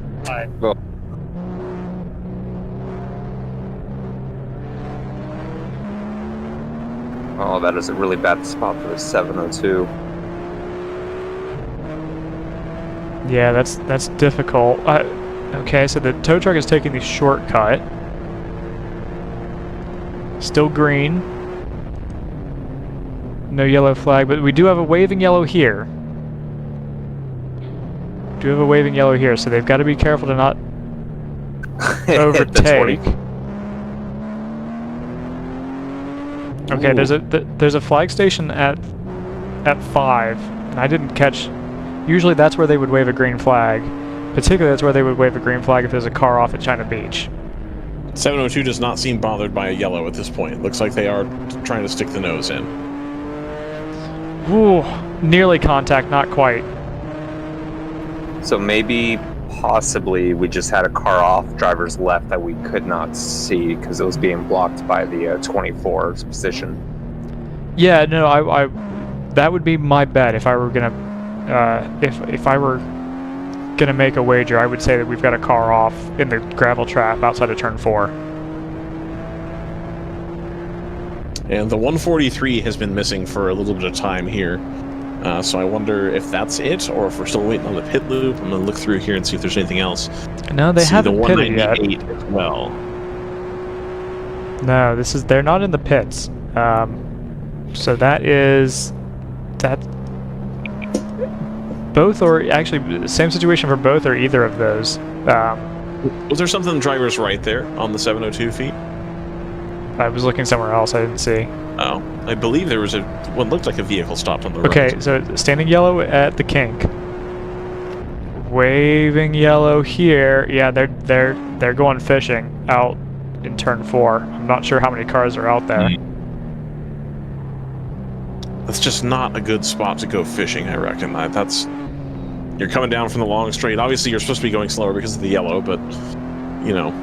Oh. Oh, that is a really bad spot for the 702. Yeah, that's difficult. Okay, so the tow truck is taking the shortcut. Still green. No yellow flag, but we do have a waving yellow here. Do have a waving yellow here, so they've got to be careful to not overtake. Okay, there's a flag station at 5, and I didn't catch. Usually that's where they would wave a green flag. Particularly that's where they would wave a green flag if there's a car off at China Beach. 702 does not seem bothered by a yellow at this point. It looks like they are trying to stick the nose in. Ooh, nearly contact, not quite. So maybe, possibly, we just had a car off drivers left that we could not see because it was being blocked by the 24's position. Yeah, no, I that would be my bet if I were gonna if I were gonna make a wager. I would say that we've got a car off in the gravel trap outside of turn 4. And the 143 has been missing for a little bit of time here. So I wonder if that's it, or if we're still waiting on the pit loop. I'm going to look through here and see if there's anything else. No, they haven't pitted yet. The 198 as well. No, they're not in the pits. So that is both, or actually same situation for both or either of those. Was there something drivers right there on the 702 feet? I was looking somewhere else. I didn't see. Oh, I believe there was what looked like a vehicle stopped on the road. Okay, so standing yellow at the kink. Waving yellow here. Yeah, they're going fishing out in turn 4. I'm not sure how many cars are out there. That's just not a good spot to go fishing, I reckon. You're coming down from the long straight. Obviously, you're supposed to be going slower because of the yellow, but, you know.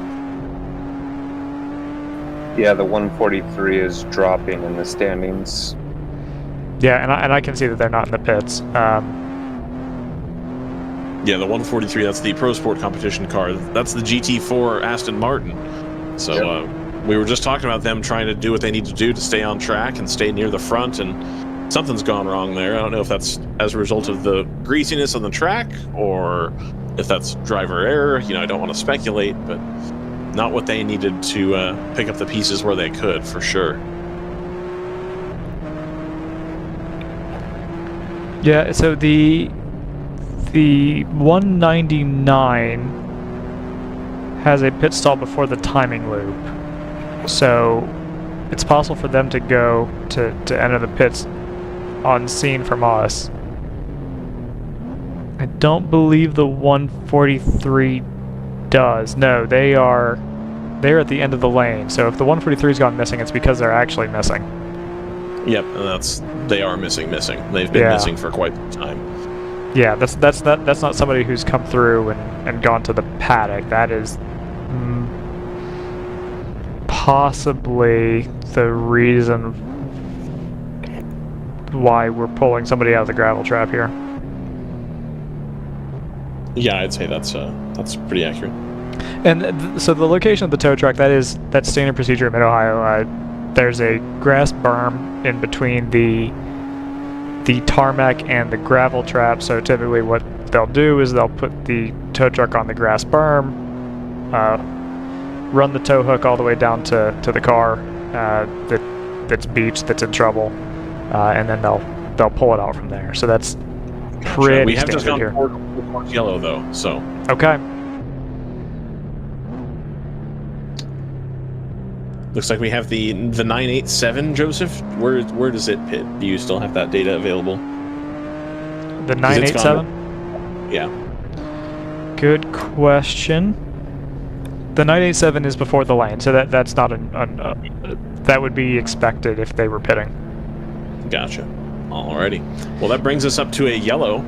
Yeah, the 143 is dropping in the standings. Yeah, and I can see that they're not in the pits. Yeah, the 143, that's the Pro Sport competition car. That's the GT4 Aston Martin. So we were just talking about them trying to do what they need to do to stay on track and stay near the front, and something's gone wrong there. I don't know if that's as a result of the greasiness on the track or if that's driver error. You know, I don't want to speculate, but not what they needed to pick up the pieces where they could, for sure. Yeah, so the 199 has a pit stall before the timing loop. So it's possible for them to go to enter the pits on scene from us. I don't believe the 143 does. No, they're at the end of the lane. So if the 143's gone missing, it's because they're actually missing. Yep, and they are missing. They've been missing for quite some time. Yeah, that's not somebody who's come through and gone to the paddock. That is possibly the reason why we're pulling somebody out of the gravel trap here. Yeah, I'd say that's pretty accurate. And so the location of the tow truck, that's standard procedure in Mid-Ohio. There's a grass berm in between the tarmac and the gravel trap. So typically what they'll do is they'll put the tow truck on the grass berm, run the tow hook all the way down to the car that's beached, that's in trouble, and then they'll pull it out from there. So that's pretty we have standard just gone here. towards yellow though, so Okay. looks like we have the 987, Joseph. Where does it pit? Do you still have that data available? The 987? Yeah. Good question. The 987 is before the lane, so that's not that would be expected if they were pitting. Gotcha. Alrighty. Well, that brings us up to a yellow.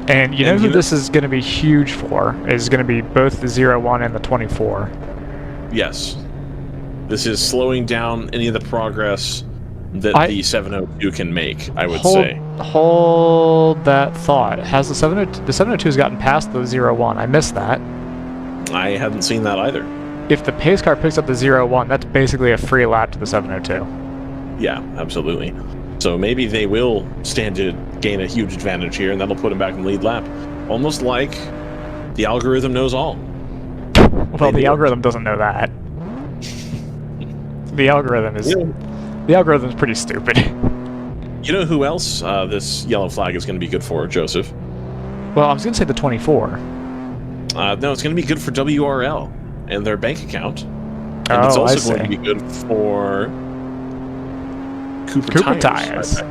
And you know who this is going to be huge for? Is going to be both the 01 and the 24. Yes. This is slowing down any of the progress that the 702 can make, I would say. Hold that thought. Has the 702... The 702 has gotten past the 01. I missed that. I hadn't seen that either. If the pace car picks up the 01, that's basically a free lap to the 702. Yeah, absolutely. So maybe they will stand to gain a huge advantage here, and that'll put them back in the lead lap. Almost like the algorithm knows all. Well, the algorithm doesn't know that. The algorithm is... The algorithm's pretty stupid. You know who else this yellow flag is going to be good for, Joseph? Well, I was going to say the 24. No, it's going to be good for WRL and their bank account. And it's also going to be good for Cooper Tires.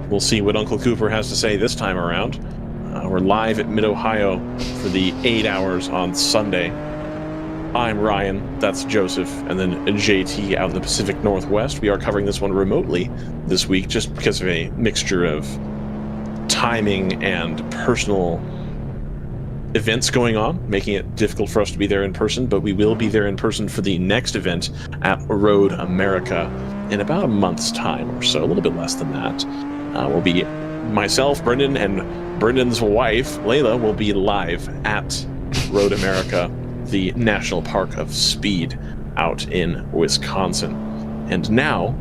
We'll see what Uncle Cooper has to say this time around. We're live at Mid-Ohio for the 8 hours on Sunday. I'm Ryan, that's Joseph, and then JT out in the Pacific Northwest. We are covering this one remotely this week just because of a mixture of timing and personal events going on, making it difficult for us to be there in person, but we will be there in person for the next event at Road America in about a month's time or so, a little bit less than that. Will be myself, Brendan, and Brendan's wife, Layla, will be live at Road America, the National Park of Speed out in Wisconsin. And now,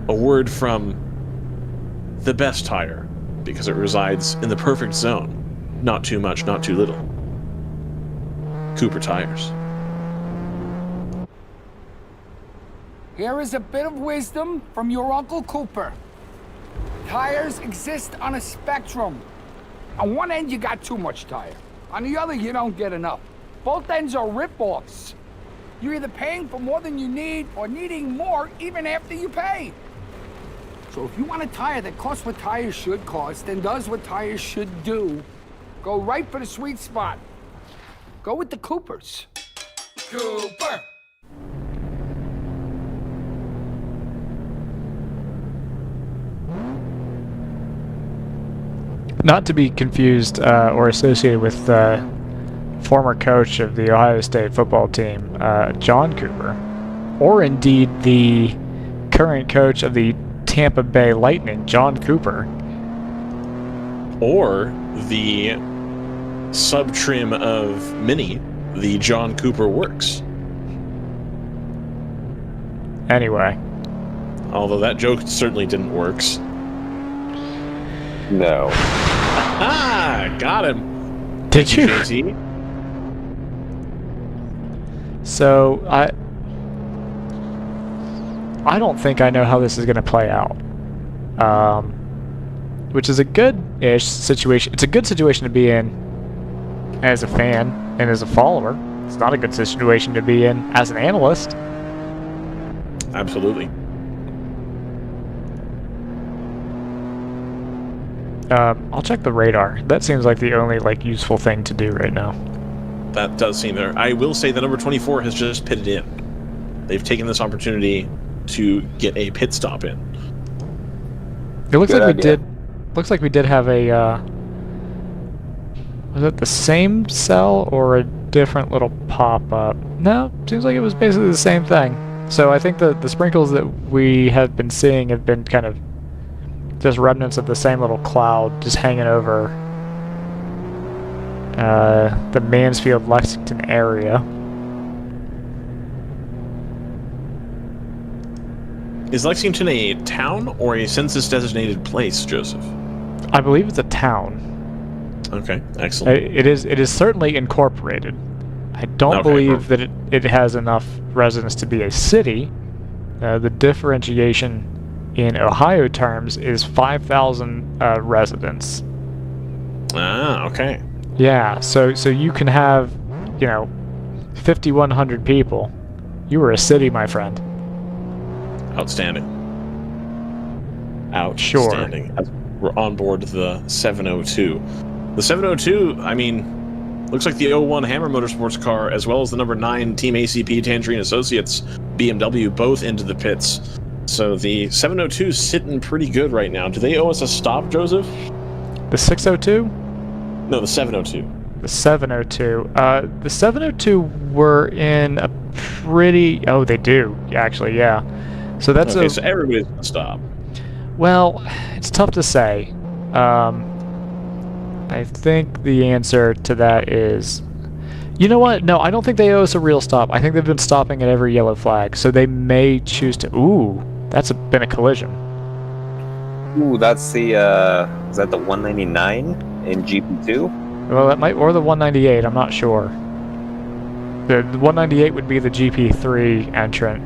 a word from the best tire, because it resides in the perfect zone. Not too much, not too little. Cooper Tires. Here is a bit of wisdom from your Uncle Cooper. Tires exist on a spectrum. On one end, you got too much tire. On the other, you don't get enough. Both ends are rip-offs. You're either paying for more than you need or needing more even after you pay. So if you want a tire that costs what tires should cost and does what tires should do, go right for the sweet spot. Go with the Coopers. Cooper! Not to be confused or associated with former coach of the Ohio State football team, John Cooper, or indeed the current coach of the Tampa Bay Lightning, John Cooper. Or the sub-trim of Mini, the John Cooper Works. Anyway. Although that joke certainly didn't works. No. Ah, got him. Did you? JT. So, I don't think I know how this is going to play out. Which is a good-ish situation. It's a good situation to be in as a fan and as a follower. It's not a good situation to be in as an analyst. Absolutely. I'll check the radar. That seems like the only useful thing to do right now. That does seem there. I will say the number 24 has just pitted in. They've taken this opportunity to get a pit stop in. It looks like we did. Looks like we did have a. Was it the same cell or a different little pop-up? No, seems like it was basically the same thing. So I think the sprinkles that we have been seeing have been kind of just remnants of the same little cloud just hanging over the Mansfield, Lexington area. Is Lexington a town or a census-designated place, Joseph? I believe it's a town. Okay, excellent. It is certainly incorporated. I don't believe that it has enough residents to be a city. The differentiation in Ohio terms is 5,000 residents. Ah, okay. Yeah, so you can have, 5,100 people. You were a city, my friend. Outstanding. Sure. Outstanding. We're on board the 702. The 702, I mean, looks like the 01 Hammer Motorsports car, as well as the number 9 Team ACP Tangerine Associates BMW, both into the pits. So the 702 is sitting pretty good right now. Do they owe us a stop, Joseph? The 602? No, the 702. The 702. The 702 were in a pretty... Oh, they do, actually, yeah. So that's okay, so everybody's going to stop. Well, it's tough to say. I think the answer to that is... You know what? No, I don't think they owe us a real stop. I think they've been stopping at every yellow flag, so they may choose to... Ooh, that's been a collision. Ooh, that's the, is that the 199 in GP2? Well, that might... Or the 198, I'm not sure. The 198 would be the GP3 entrant.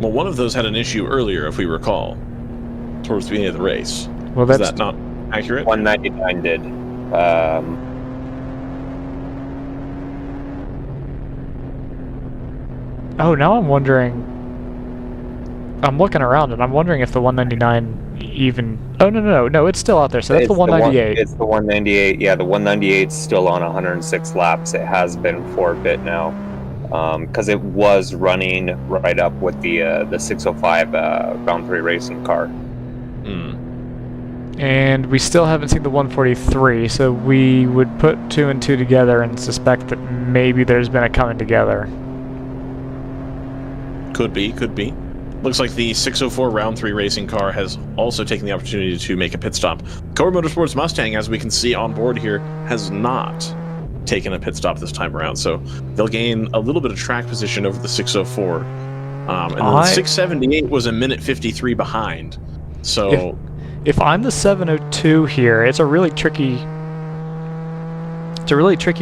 Well, one of those had an issue earlier, if we recall, towards the beginning of the race. Well, that's... Is that not accurate? 199 did. Oh, now I'm wondering... I'm looking around and I'm wondering if the 199 even... Oh, no, it's still out there, so that's the 198. It's the 198, yeah, the 198's still on 106 laps. It has been for a bit now. Because it was running right up with the 605 round 3 racing car. And we still haven't seen the 143, so we would put 2 and 2 together and suspect that maybe there's been a coming together. Could be. Looks like the 604 round 3 racing car has also taken the opportunity to make a pit stop. Cobra Motorsports Mustang, as we can see on board here, has not taken a pit stop this time around, so they'll gain a little bit of track position over the 604. And the 678 was a minute 53 behind. So if I'm the 702 here, it's a really tricky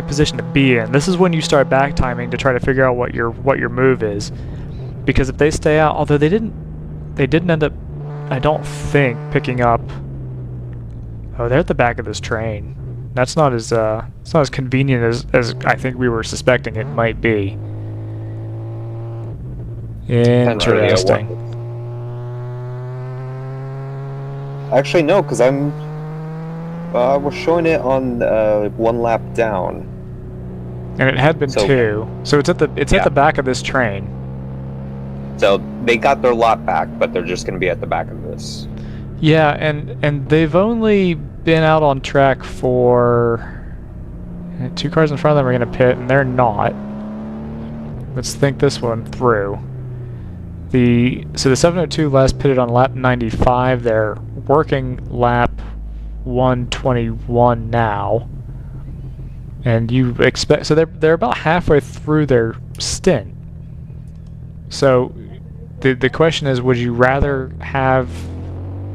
position to be in. This is when you start back timing to try to figure out what your move is. Because if they stay out, although they didn't end up, I don't think, picking up. Oh, they're at the back of this train. That's not as it's not as convenient as I think we were suspecting it might be. Interesting. Actually, no, because we're showing it on 1 lap down. And it had been 2, so it's at the back of this train. So they got their lot back, but they're just going to be at the back of this. Yeah, and they've only been out on track for 2 cars in front of them are going to pit, and they're not. Let's think this one through. So the 702 last pitted on lap 95. They're working lap 121 now, and you expect they're about halfway through their stint. So the question is, would you rather have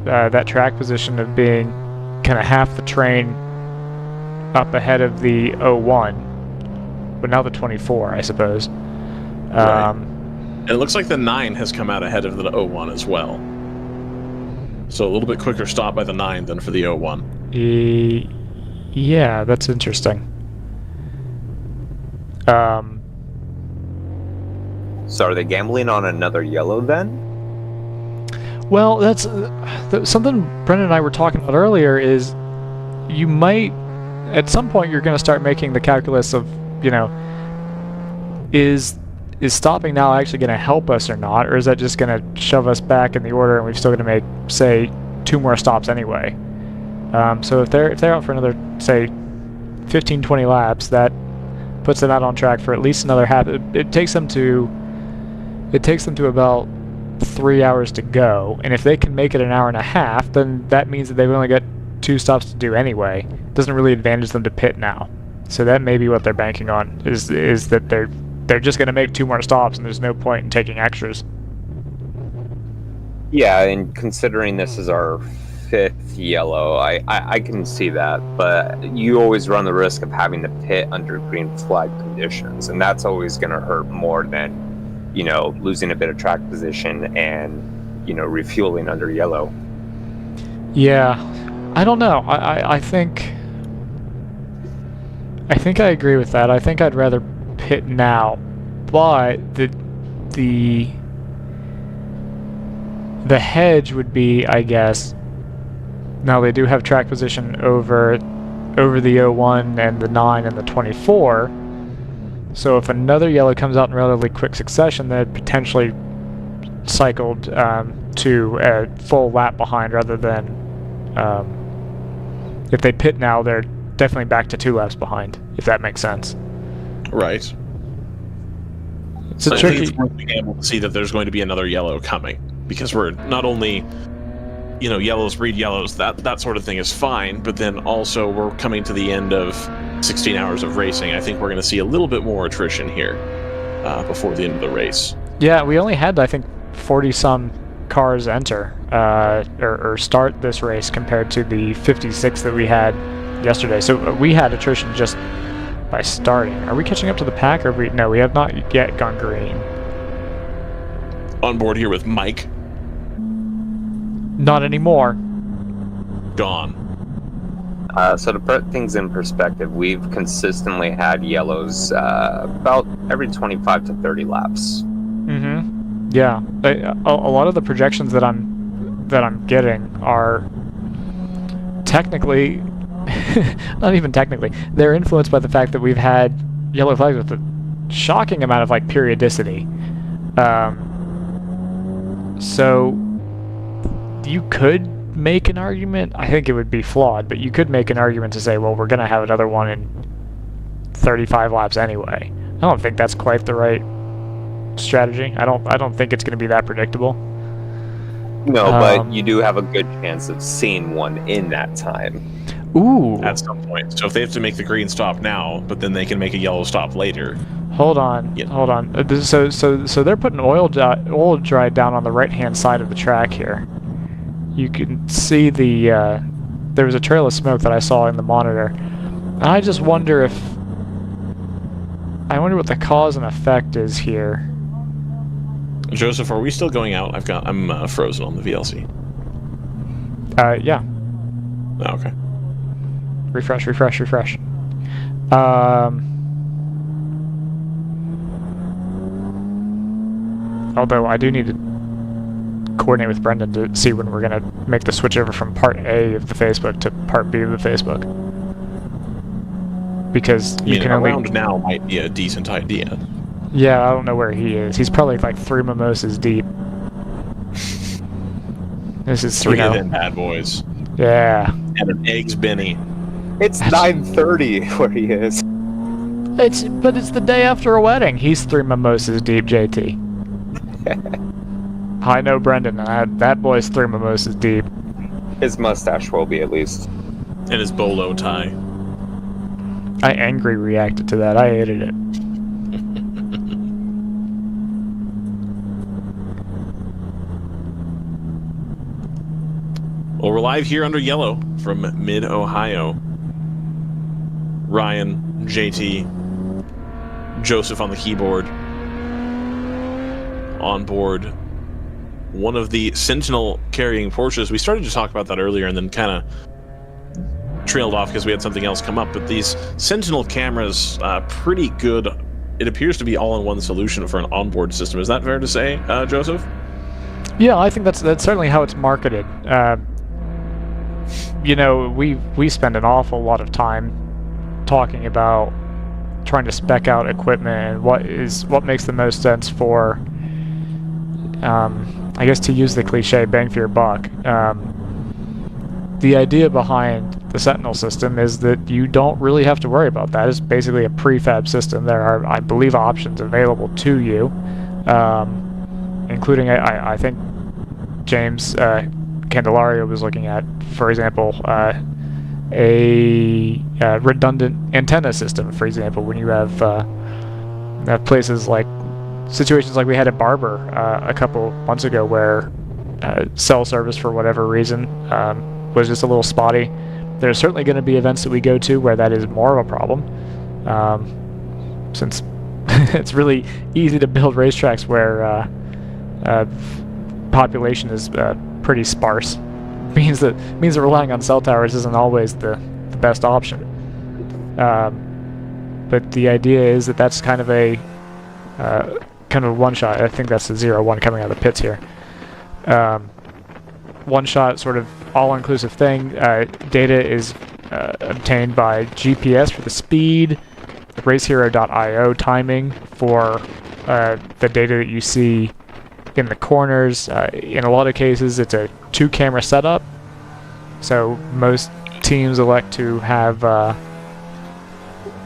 that track position of being kind of half the train up ahead of the 01, but now the 24, I suppose. Right. And it looks like the 9 has come out ahead of the 01 as well. So a little bit quicker stop by the 9 than for the 01. Yeah, that's interesting. So are they gambling on another yellow then? Well, that's something Brendan and I were talking about earlier. Is you might at some point you're going to start making the calculus of, is stopping now actually going to help us or not, or is that just going to shove us back in the order and we're still going to make, say, 2 more stops anyway? So if they're out for another, say, 15-20 laps, that puts them out on track for at least another half. It takes them to about 3 hours to go, and if they can make it an hour and a half, then that means that they've only got 2 stops to do anyway. It doesn't really advantage them to pit now. So that may be what they're banking on, is that they're just going to make 2 more stops, and there's no point in taking extras. Yeah, and considering this is our 5th yellow, I can see that, but you always run the risk of having to pit under green flag conditions, and that's always going to hurt more than, losing a bit of track position and, refueling under yellow. Yeah, I don't know. I think I agree with that. I think I'd rather pit now, but the hedge would be, I guess. Now they do have track position over the 01 and the 9 and the 24. So if another yellow comes out in relatively quick succession, that potentially cycled to a full lap behind rather than if they pit now, they're definitely back to 2 laps behind, if that makes sense. Right. It's a I tricky... think it's worth being able to see that there's going to be another yellow coming, because we're not only, yellows breed yellows, that sort of thing is fine, but then also we're coming to the end of 16 hours of racing. I think we're going to see a little bit more attrition here before the end of the race. Yeah, we only had, I think, 40-some cars enter or start this race compared to the 56 that we had yesterday. So we had attrition just by starting. Are we catching up to the pack, or no, we have not yet gone green. On board here with Mike. Not anymore. Gone. So to put things in perspective, we've consistently had yellows about every 25 to 30 laps. Mm-hmm. Yeah. A lot of the projections that I'm getting are technically, not even technically, they're influenced by the fact that we've had yellow flags with a shocking amount of periodicity. So you could make an argument, I think it would be flawed, but you could make an argument to say, well, we're going to have another one in 35 laps anyway. I don't think that's quite the right strategy. I don't think it's going to be that predictable. No, but you do have a good chance of seeing one in that time. Ooh. At some point. So if they have to make the green stop now, but then they can make a yellow stop later. Hold on. Yeah. Hold on. So they're putting oil dry down on the right-hand side of the track here. You can see there was a trail of smoke that I saw in the monitor. And I just wonder I wonder what the cause and effect is here. Joseph, are we still going out? I'm frozen on the VLC. Yeah. Oh, okay. Refresh. Although I do need to coordinate with Brendan to see when we're going to make the switch over from part A of the Facebook to part B of the Facebook. Because you can only... around now might be a decent idea. Yeah, I don't know where he is. He's probably like 3 mimosas deep. This is 3 Look at them bad boys. Yeah. And an eggs Benny. It's 9:30 where he is. But it's the day after a wedding. He's 3 mimosas deep, JT. I know Brendan. That boy's 3 mimosas deep. His mustache will be, at least. And his bolo tie. I angry reacted to that. I hated it. Well, we're live here under yellow from mid-Ohio. Ryan, JT, Joseph on the keyboard. On board one of the Sentinel carrying Porsches. We started to talk about that earlier and then kind of trailed off because we had something else come up. But these Sentinel cameras, pretty good. It appears to be all-in-one solution for an onboard system. Is that fair to say, Joseph? Yeah, I think that's certainly how it's marketed. We spend an awful lot of time talking about trying to spec out equipment and what makes the most sense for, I guess, to use the cliche, bang for your buck. The idea behind the Sentinel system is that you don't really have to worry about that. It's basically a prefab system. There are, I believe, options available to you, including, I think, James Candelario was looking at, for example, a redundant antenna system, for example, when you have places like situations like we had at Barber a couple months ago where cell service, for whatever reason, was just a little spotty. There's certainly going to be events that we go to where that is more of a problem, since it's really easy to build racetracks where population is pretty sparse. Means that relying on cell towers isn't always the best option. But the idea is that that's kind of a one shot. I think that's the 0-1 coming out of the pits here. One shot, sort of all-inclusive thing. Data is obtained by GPS for the speed, racehero.io timing for the data that you see in the corners. In a lot of cases, it's a 2-camera setup. So most teams elect to have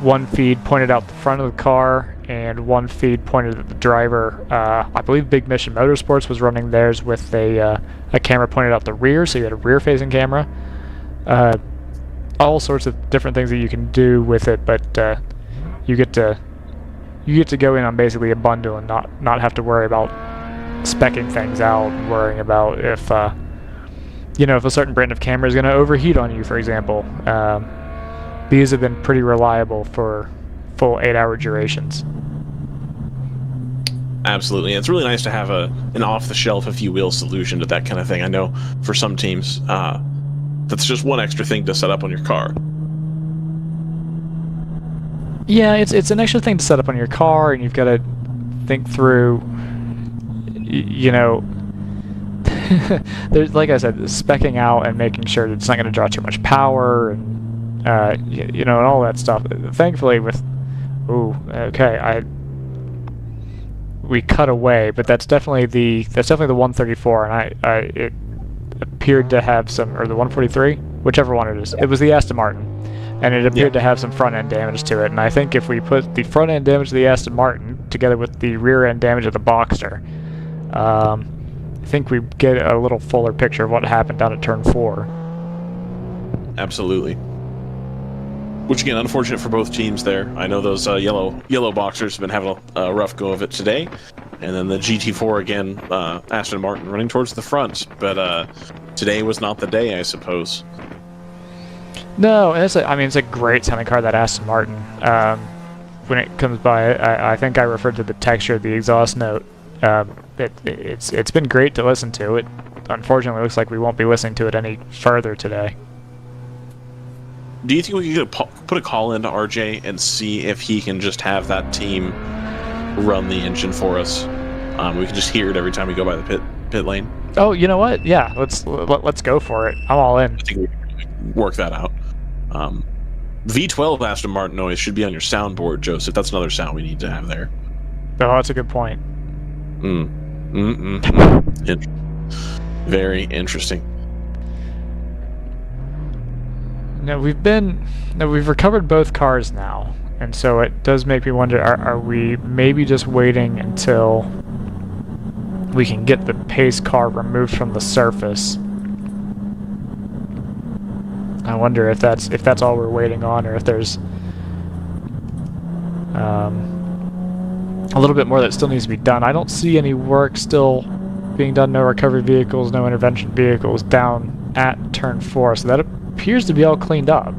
one feed pointed out the front of the car and one feed pointed at the driver. I believe Big Mission Motorsports was running theirs with a camera pointed out the rear, so you had a rear-facing camera. All sorts of different things that you can do with it, but you get to go in on basically a bundle and not have to worry about speccing things out and worrying about if if a certain brand of camera is going to overheat on you, for example. These have been pretty reliable for full 8-hour durations. Absolutely. It's really nice to have an off-the-shelf, if you will, solution to that kind of thing. I know for some teams, that's just one extra thing to set up on your car. Yeah, it's an extra thing to set up on your car, and you've got to think through, there's, like I said, speccing out and making sure that it's not going to draw too much power, and and all that stuff. Thankfully, we cut away, but that's definitely the 134, and it appeared to have some, or the 143, whichever one it is. It was the Aston Martin, and it appeared to have some front end damage to it. And I think if we put the front end damage of the Aston Martin together with the rear end damage of the Boxster, I think we get a little fuller picture of what happened down at turn 4. Absolutely. Which, again, unfortunate for both teams there. I know those yellow Boxers have been having a rough go of it today. And then the GT4, again, Aston Martin running towards the front. But today was not the day, I suppose. No, it's a great sounding car, that Aston Martin. When it comes by, I think I referred to the texture of the exhaust note. It's been great to listen to. It unfortunately looks like we won't be listening to it any further today. Do you think we could put a call into RJ and see if he can just have that team run the engine for us? We can just hear it every time we go by the pit lane. Oh, you know what? Yeah, let's go for it. I'm all in. I think we can work that out. V12 Aston Martin noise should be on your soundboard, Joseph. That's another sound we need to have there. Oh, that's a good point. Very interesting. Now we've recovered both cars now, and so it does make me wonder: are we maybe just waiting until we can get the pace car removed from the surface? I wonder if that's all we're waiting on, or if there's a little bit more that still needs to be done. I don't see any work still being done. No recovery vehicles, no intervention vehicles down at turn 4, so that appears to be all cleaned up.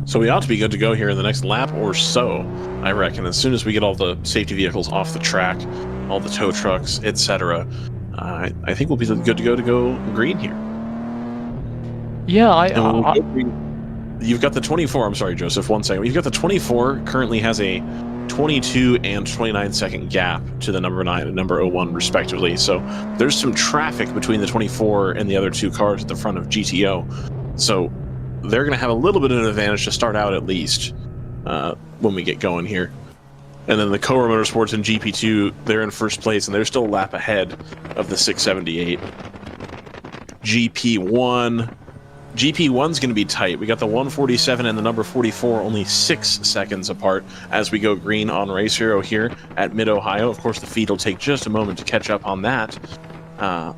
So we ought to be good to go here in the next lap or so, I reckon. As soon as we get all the safety vehicles off the track, all the tow trucks, etc., I think we'll be good to go green here. Yeah, you've got the 24. I'm sorry, Joseph. 1 second. You've got the 24. Currently has a 22 and 29 second gap to the number 9 and number 01 respectively. So there's some traffic between the 24 and the other two cars at the front of GTO. So they're going to have a little bit of an advantage to start out, at least when we get going here. And then the Cobra Motorsports and GP2, they're in first place, and they're still a lap ahead of the 678. GP1's going to be tight. We got the 147 and the number 44 only 6 seconds apart as we go green on Race Hero here at Mid-Ohio. Of course, the feed will take just a moment to catch up on that.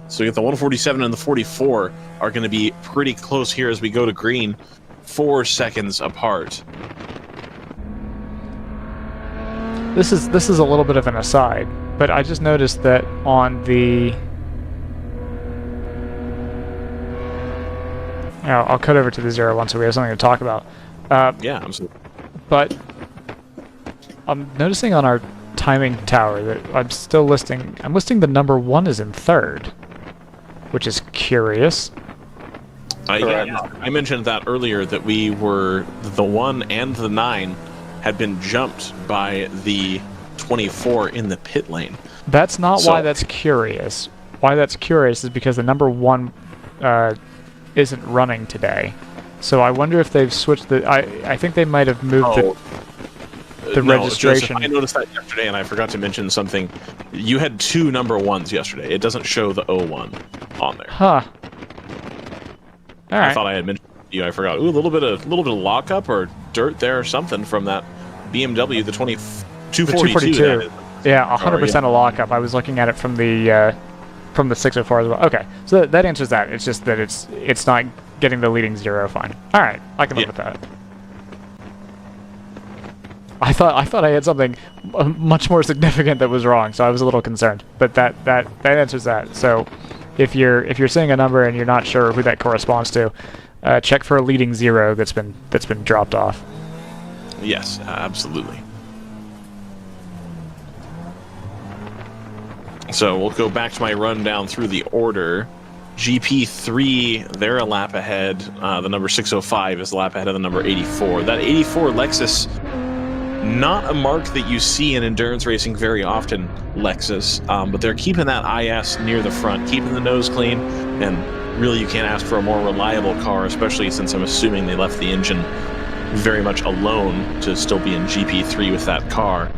So we got the 147 and the 44 are going to be pretty close here as we go to green, 4 seconds apart. This is a little bit of an aside, but I just noticed that on the... I'll cut over to the 01 so we have something to talk about. Yeah, absolutely. But I'm noticing on our timing tower that I'm listing the number 1 is in 3rd, which is curious. I mentioned that earlier, that we were the 1 and the 9 had been jumped by the 24 in the pit lane. That's not why that's curious. Why that's curious is because the number 1 isn't running today. So I wonder if they've switched the... I think they might have moved the no, registration. Joseph, I noticed that yesterday, and I forgot to mention something. You had 2 number 1s yesterday. It doesn't show the 01 on there. Huh. All right. I thought I had mentioned to you. I forgot. Ooh, a little bit of lockup or dirt there or something from that BMW, the 242. Yeah, 100% a lockup. I was looking at it from the 604 as well. Okay, so that answers that. It's just that it's not getting the leading 0 fine. All right, I can live with that. I thought I had something much more significant that was wrong, so I was a little concerned. But that answers that. So if you're seeing a number and you're not sure who that corresponds to, check for a leading 0 that's been dropped off. Yes, absolutely. So we'll go back to my rundown through the order. GP3, they're a lap ahead. The number 605 is a lap ahead of the number 84. That 84 Lexus, not a mark that you see in endurance racing very often, Lexus, but they're keeping that IS near the front, keeping the nose clean, and really you can't ask for a more reliable car, especially since I'm assuming they left the engine very much alone to still be in GP3 with that car.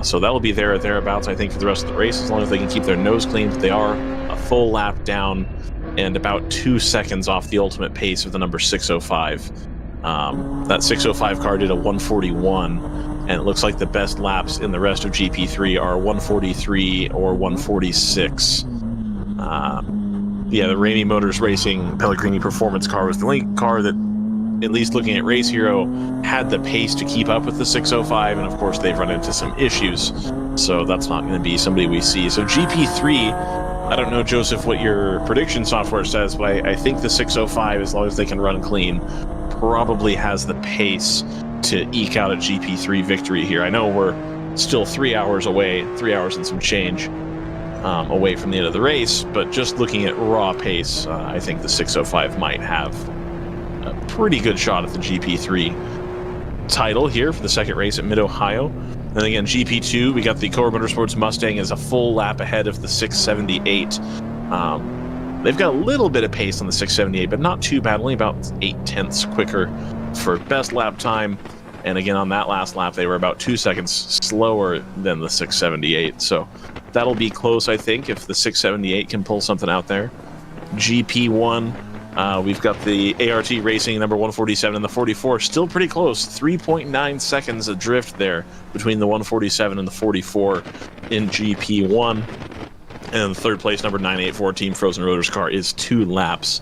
So that'll be there or thereabouts, I think, for the rest of the race, as long as they can keep their nose clean. But they are a full lap down and about 2 seconds off the ultimate pace of the number 605. That 605 car did a 141, and it looks like the best laps in the rest of GP3 are 143 or 146. Yeah, the Ramey Motors Racing Pellegrini Performance car was the only car that, at least looking at Race Hero, had the pace to keep up with the 605, and of course they've run into some issues, so that's not going to be somebody we see. So GP3, I don't know, Joseph, what your prediction software says, but I think the 605, as long as they can run clean, probably has the pace to eke out a GP3 victory here. I know we're still 3 hours away, 3 hours and some change away from the end of the race, but just looking at raw pace, I think the 605 might have a pretty good shot at the GP3 title here for the second race at Mid-Ohio. And again, GP2, we got the Core Motorsports Mustang as a full lap ahead of the 678. They've got a little bit of pace on the 678, but not too bad, only about 8/10ths quicker for best lap time. And again, on that last lap, they were about 2 seconds slower than the 678. So that'll be close, I think, if the 678 can pull something out there. GP1, we've got the ART Racing number 147 and the 44, still pretty close. 3.9 seconds of drift there between the 147 and the 44 in GP1. And the third place, number 984 Team Frozen Rotors car, is 2 laps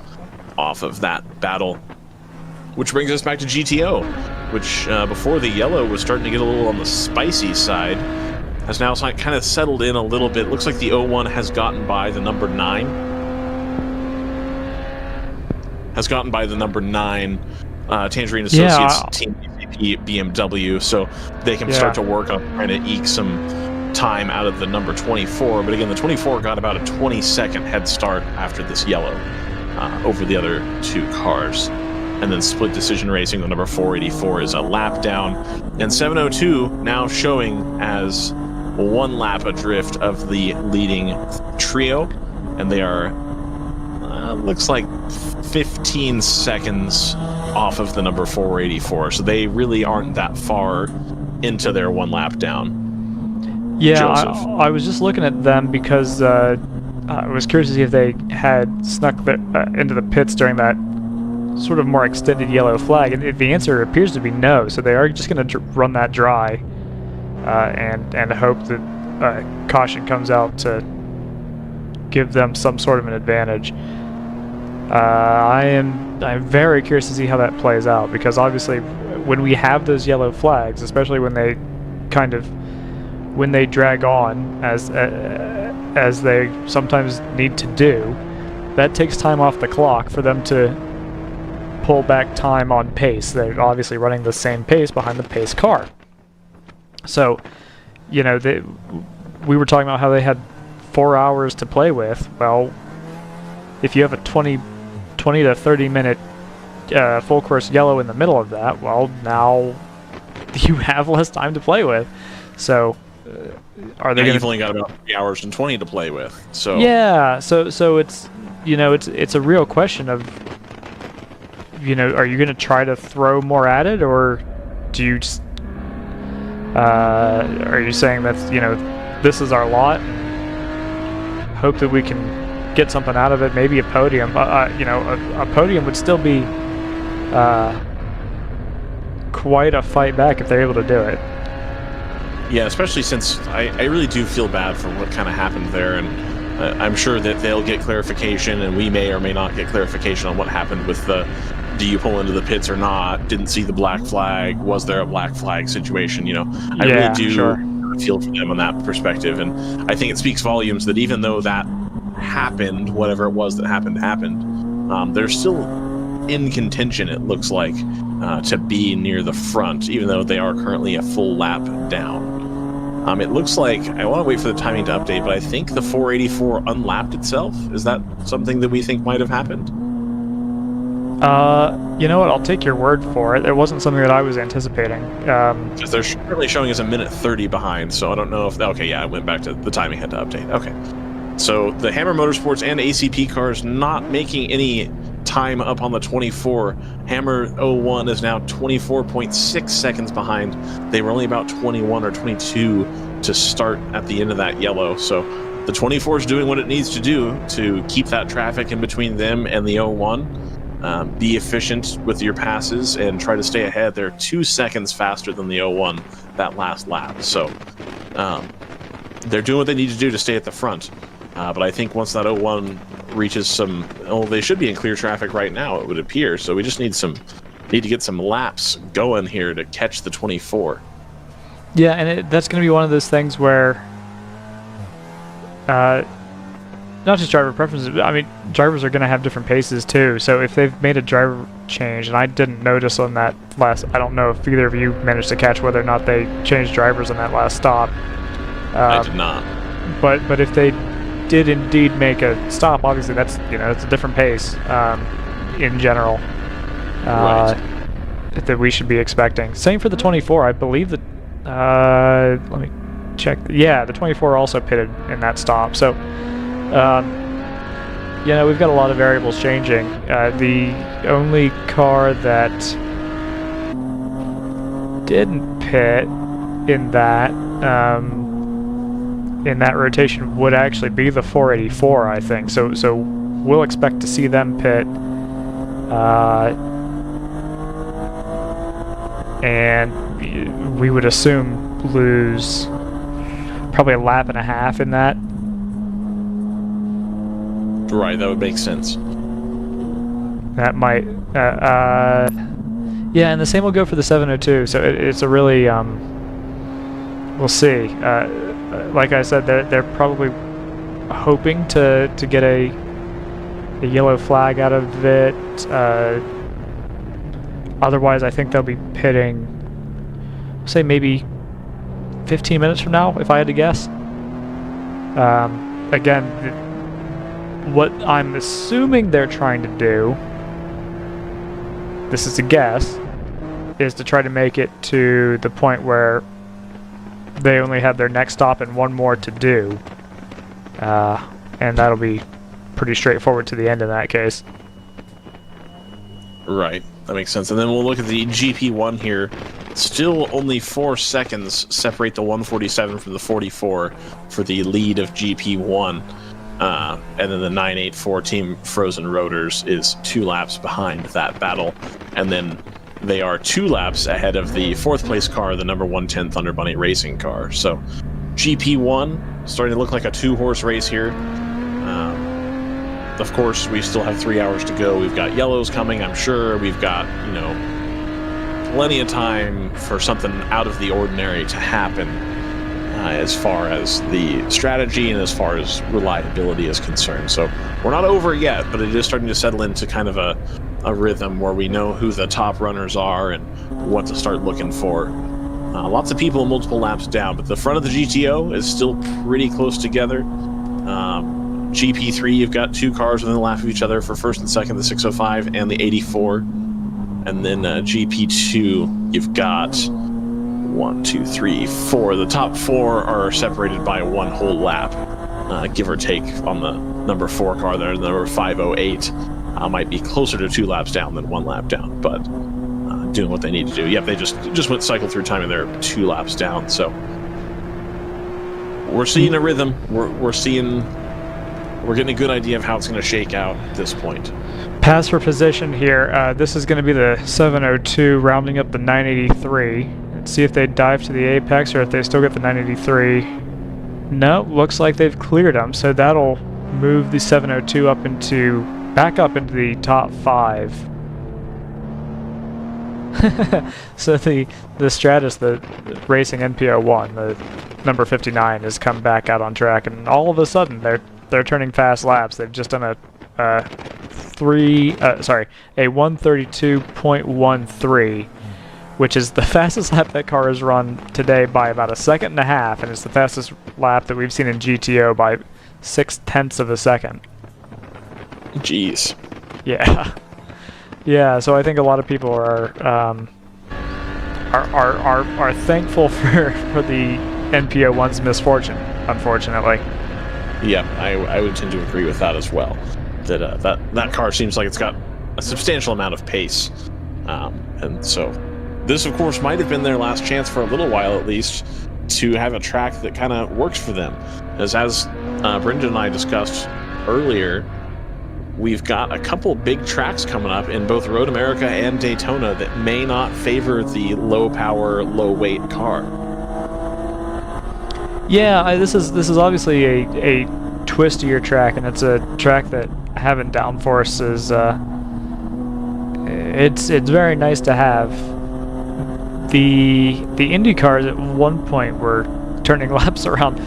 off of that battle. Which brings us back to GTO, which before the yellow was starting to get a little on the spicy side, has now kind of settled in a little bit. Looks like the 01 has gotten by the number 9. Tangerine Associates Team BMW, so they can start to work on trying to eke some time out of the number 24. But again, the 24 got about a 20-second head start after this yellow over the other 2 cars. And then Split Decision Racing, the number 484, is a lap down. And 702 now showing as 1 lap adrift of the leading trio. And they are, looks like 15 seconds off of the number 484. So they really aren't that far into their 1 lap down. Yeah, I was just looking at them because I was curious to see if they had snuck into the pits during that sort of more extended yellow flag, and the answer appears to be no. So they are just going to run that dry and hope that caution comes out to give them some sort of an advantage. I'm very curious to see how that plays out, because obviously when we have those yellow flags, especially when they drag on as they sometimes need to do, that takes time off the clock for them to pull back time on pace. They're obviously running the same pace behind the pace car. So, you know, we were talking about how they had 4 hours to play with. Well, if you have a 20 to 30 minute full course yellow in the middle of that, well, now you have less time to play with. So are they? You've only got about 3 hours and 20 to play with. So yeah, so it's, you know, it's a real question of, you know, are you going to try to throw more at it, or do you just Are you saying that's, this is our lot? Hope that we can get something out of it, maybe a podium. A podium would still be quite a fight back if they're able to do it. Yeah, especially since I really do feel bad for what kind of happened there, and I'm sure that they'll get clarification, and we may or may not get clarification on what happened with the do you pull into the pits or not, didn't see the black flag, was there a black flag situation, I really do feel for them on that perspective, and I think it speaks volumes that even though that happened, whatever it was that happened, they're still in contention, it looks like, to be near the front, even though they are currently a full lap down. It looks like, I want to wait for the timing to update, but I think the 484 unlapped itself. Is that something that we think might have happened? You know what? I'll take your word for it. It wasn't something that I was anticipating. Because they're currently showing us a minute 30 behind, so I don't know if... Okay, yeah, I went back to the timing had to update. Okay. So the Hammer Motorsports and ACP cars not making any time up on the 24. Hammer 01 is now 24.6 seconds behind. They were only about 21 or 22 to start at the end of that yellow. So the 24 is doing what it needs to do to keep that traffic in between them and the 01. Be efficient with your passes and try to stay ahead. They're 2 seconds faster than the 01 that last lap. So they're doing what they need to do to stay at the front. But I think once that 01 reaches some... Oh, they should be in clear traffic right now, it would appear. So we just need to get some laps going here to catch the 24. Yeah, and that's going to be one of those things where... not just driver preferences, but I mean, drivers are going to have different paces too. So if they've made a driver change, and I didn't notice on that last... I don't know if either of you managed to catch whether or not they changed drivers on that last stop. I did not. But if they did indeed make a stop, obviously that's it's a different pace in general that we should be expecting. Same for the 24. I believe that let me check. Yeah, the 24 also pitted in that stop. So we've got a lot of variables changing. The only car that didn't pit in that rotation would actually be the 484, I think. So we'll expect to see them pit, and we would assume lose probably a lap and a half in that. Right, that would make sense. That might, yeah, and the same will go for the 702. So it's a really, we'll see. Like I said, they're probably hoping to get a yellow flag out of it. Otherwise, I think they'll be pitting, say maybe 15 minutes from now, if I had to guess. Again, what I'm assuming they're trying to do, this is a guess, is to try to make it to the point where they only have their next stop and one more to do, and that'll be pretty straightforward to the end in that case. Right, that makes sense. And then we'll look at the GP1 here. Still only 4 seconds separate the 147 from the 44 for the lead of GP1. And then the 984 Team Frozen Rotors is 2 laps behind that battle. And then they are 2 laps ahead of the 4th place car, the number 110 Thunder Bunny racing car. So GP1 starting to look like a 2-horse race here. Of course, we still have 3 hours to go. We've got yellows coming, I'm sure. We've got, plenty of time for something out of the ordinary to happen as far as the strategy and as far as reliability is concerned. So we're not over yet, but it is starting to settle into kind of a rhythm where we know who the top runners are and what to start looking for. Lots of people multiple laps down, but the front of the GTO is still pretty close together. GP3, you've got 2 cars within a lap of each other for first and second, the 605 and the 84. And then GP2, you've got 1, 2, 3, 4. The top 4 are separated by 1 whole lap, give or take, on the number 4 car there. The number 508 might be closer to 2 laps down than 1 lap down, but doing what they need to do. Yep, they just went cycle through time and they're 2 laps down. So we're seeing a rhythm. We're getting a good idea of how it's going to shake out at this point. Pass for position here. This is going to be the 702 rounding up the 983. Let's see if they dive to the apex or if they still get the 983. No, looks like they've cleared them, so that'll move the 702 back up into the top 5. So the Stratus, the racing NPO1, the number 59, has come back out on track, and all of a sudden they're turning fast laps. They've just done a 132.13, which is the fastest lap that car has run today by about 1.5 seconds, and it's the fastest lap that we've seen in GTO by 0.6 of a second. Jeez. Yeah. Yeah, so I think a lot of people are thankful for the NPO1's misfortune, unfortunately. Yeah, I would tend to agree with that as well. That car seems like it's got a substantial amount of pace, and so this, of course, might have been their last chance for a little while at least to have a track that kind of works for them. As Brendan and I discussed earlier, we've got a couple big tracks coming up in both Road America and Daytona that may not favor the low power, low weight car. Yeah, this is obviously a twistier track, and it's a track that having downforce is it's very nice to have. The Indy cars at one point were turning laps around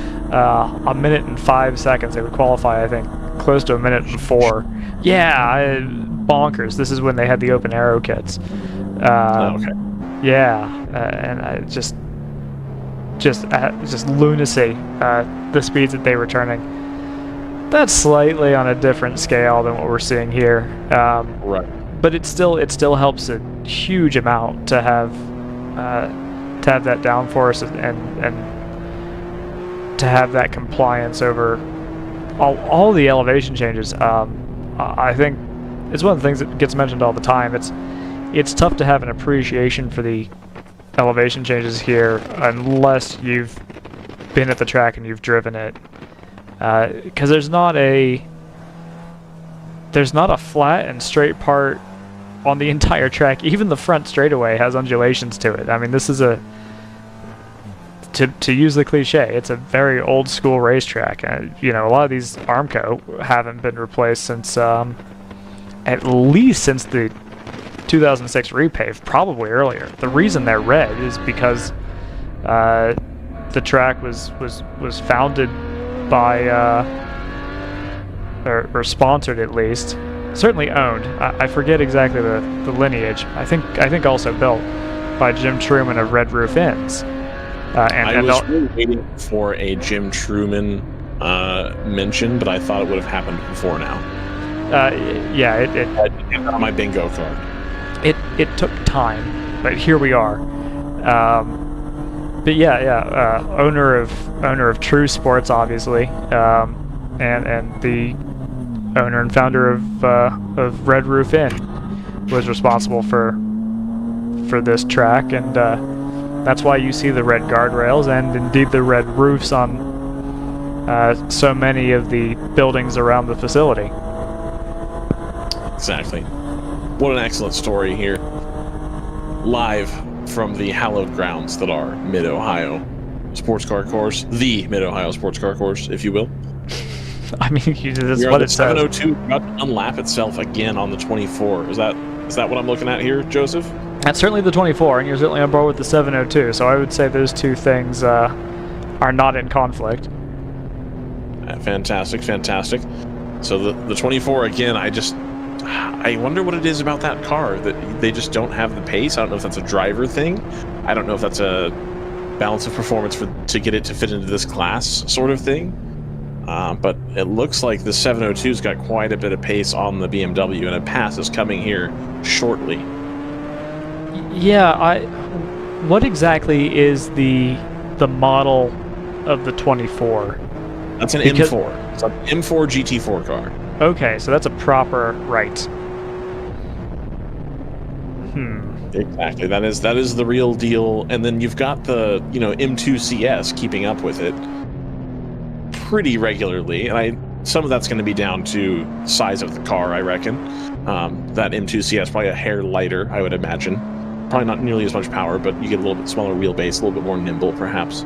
1 minute and 5 seconds. They would qualify, I think, close to 1 minute and 4. Yeah, bonkers. This is when they had the open aero kits. Okay. Yeah, and just lunacy. The speeds that they were turning. That's slightly on a different scale than what we're seeing here. Right. But it still helps a huge amount to have that downforce and to have that compliance over all the elevation changes. I think it's one of the things that gets mentioned all the time. It's tough to have an appreciation for the elevation changes here unless you've been at the track and you've driven it, because there's not a flat and straight part on the entire track. Even the front straightaway has undulations to it. I mean, this is to use the cliche, it's a very old school racetrack. You know, a lot of these Armco haven't been replaced since at least since the 2006 repave, probably earlier. The reason they're red is because the track was founded by or sponsored, at least, certainly owned. I forget exactly the lineage. I think also built by Jim Truman of Red Roof Inns. I was really waiting for a Jim Truman mention, but I thought it would have happened before now. Yeah, it on my bingo card. It took time, but here we are. But yeah, owner of True Sports, obviously, and the owner and founder of Red Roof Inn was responsible for this track, and that's why you see the red guardrails and indeed the red roofs on so many of the buildings around the facility. Exactly. What an excellent story here. Live from the hallowed grounds that are Mid-Ohio Sports Car Course, the Mid-Ohio Sports Car Course, if you will. I mean, that's what it says. 702 got to unlap itself again on the 24. Is that what I'm looking at here, Joseph? That's certainly the 24, and you're certainly on board with the 702, so I would say those two things are not in conflict. Fantastic. So the 24, again, I wonder what it is about that car that they just don't have the pace. I don't know if that's a driver thing. I don't know if that's a balance of performance to get it to fit into this class sort of thing. But it looks like the 702's got quite a bit of pace on the BMW, and a pass is coming here shortly. Yeah, what exactly is the model of the 24? That's an M4. It's an M4 GT4 car. Okay, so that's a proper right. Exactly. That is the real deal. And then you've got the, M2 CS keeping up with it pretty regularly. And some of that's going to be down to size of the car, I reckon. That M2 CS probably a hair lighter, I would imagine. Probably not nearly as much power, but you get a little bit smaller wheelbase, a little bit more nimble, perhaps.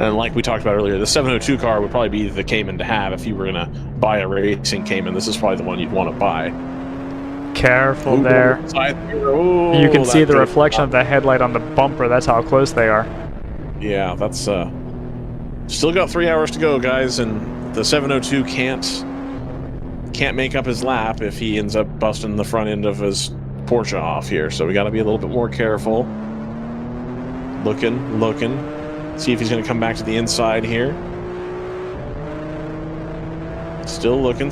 And like we talked about earlier, the 702 car would probably be the Cayman to have if you were going to buy a racing Cayman. This is probably the one you'd want to buy. Careful there. Ooh, You can see the reflection of the headlight on the bumper. That's how close they are. Yeah, that's still got 3 hours to go, guys, and the 702 can't make up his lap if he ends up busting the front end of his Porsche off here. So we got to be a little bit more careful. Looking. See if he's going to come back to the inside here. Still looking.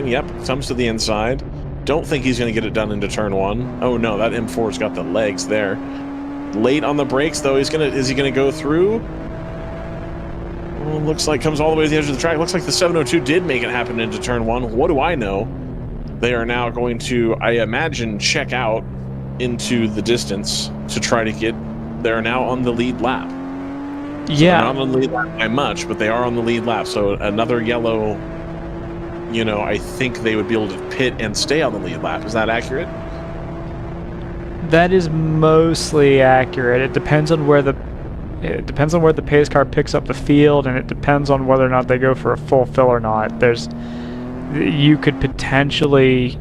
Yep, comes to the inside. Don't think he's going to get it done into turn one. Oh no, that M4's got the legs there. Late on the brakes though. Is he going to go through? Well, looks like comes all the way to the edge of the track. Looks like the 702 did make it happen into turn one. What do I know? They are now going to, I imagine, check out into the distance to try to get. They're now on the lead lap. So Yeah. they're not on the lead lap by much, but they are on the lead lap. So another yellow. I think they would be able to pit and stay on the lead lap. Is that accurate? That is mostly accurate. It depends on where the pace car picks up the field, and it depends on whether or not they go for a full fill or not. You could potentially,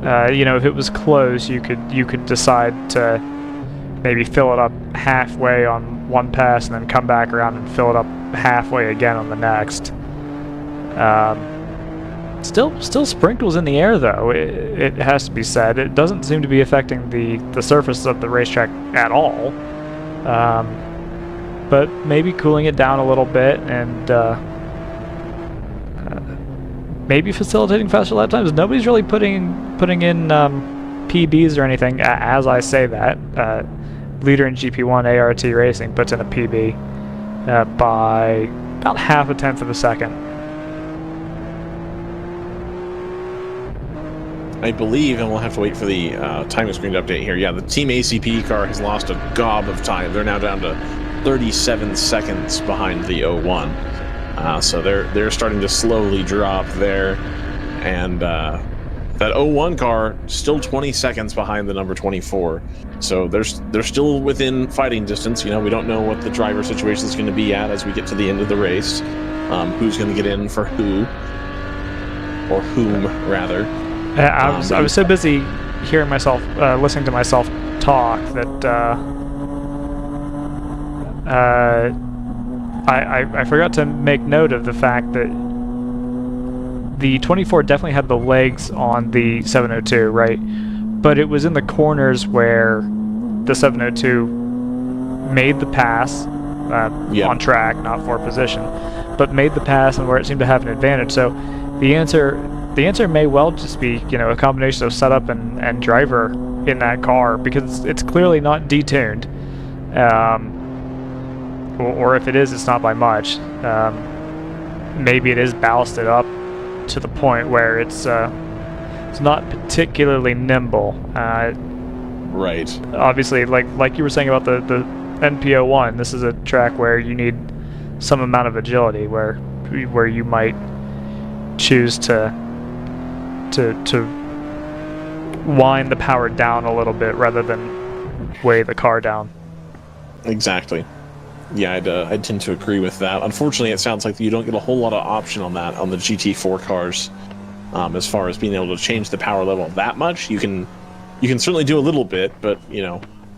if it was close, you could decide to maybe fill it up halfway on one pass and then come back around and fill it up halfway again on the next. Still sprinkles in the air though. It has to be said. It doesn't seem to be affecting the surface of the racetrack at all. But maybe cooling it down a little bit and maybe facilitating faster lap times. Nobody's really putting in PBs or anything. As I say that, leader in GP1 ART Racing puts in a PB by about half a tenth of a second. I believe, and we'll have to wait for the timing screen to update here. Yeah, the Team ACP car has lost a gob of time. They're now down to 37 seconds behind the 01. So they're starting to slowly drop there. And that 01 car still 20 seconds behind the number 24. So they're still within fighting distance. We don't know what the driver situation is going to be at as we get to the end of the race. Who's going to get in for who, or whom rather. I was so busy hearing myself, listening to myself talk that I forgot to make note of the fact that the 24 definitely had the legs on the 702, right? But it was in the corners where the 702 made the pass on track, not for position, but made the pass and where it seemed to have an advantage. So the answer may well just be, a combination of setup and driver in that car, because it's clearly not detuned. Or if it is, it's not by much. Maybe it is ballasted up to the point where it's not particularly nimble. Right. Obviously, like you were saying about the NPO1, this is a track where you need some amount of agility, where you might choose to wind the power down a little bit rather than weigh the car down. Exactly. Yeah, I'd tend to agree with that. Unfortunately, it sounds like you don't get a whole lot of option on that on the GT4 cars, as far as being able to change the power level that much. You can certainly do a little bit, but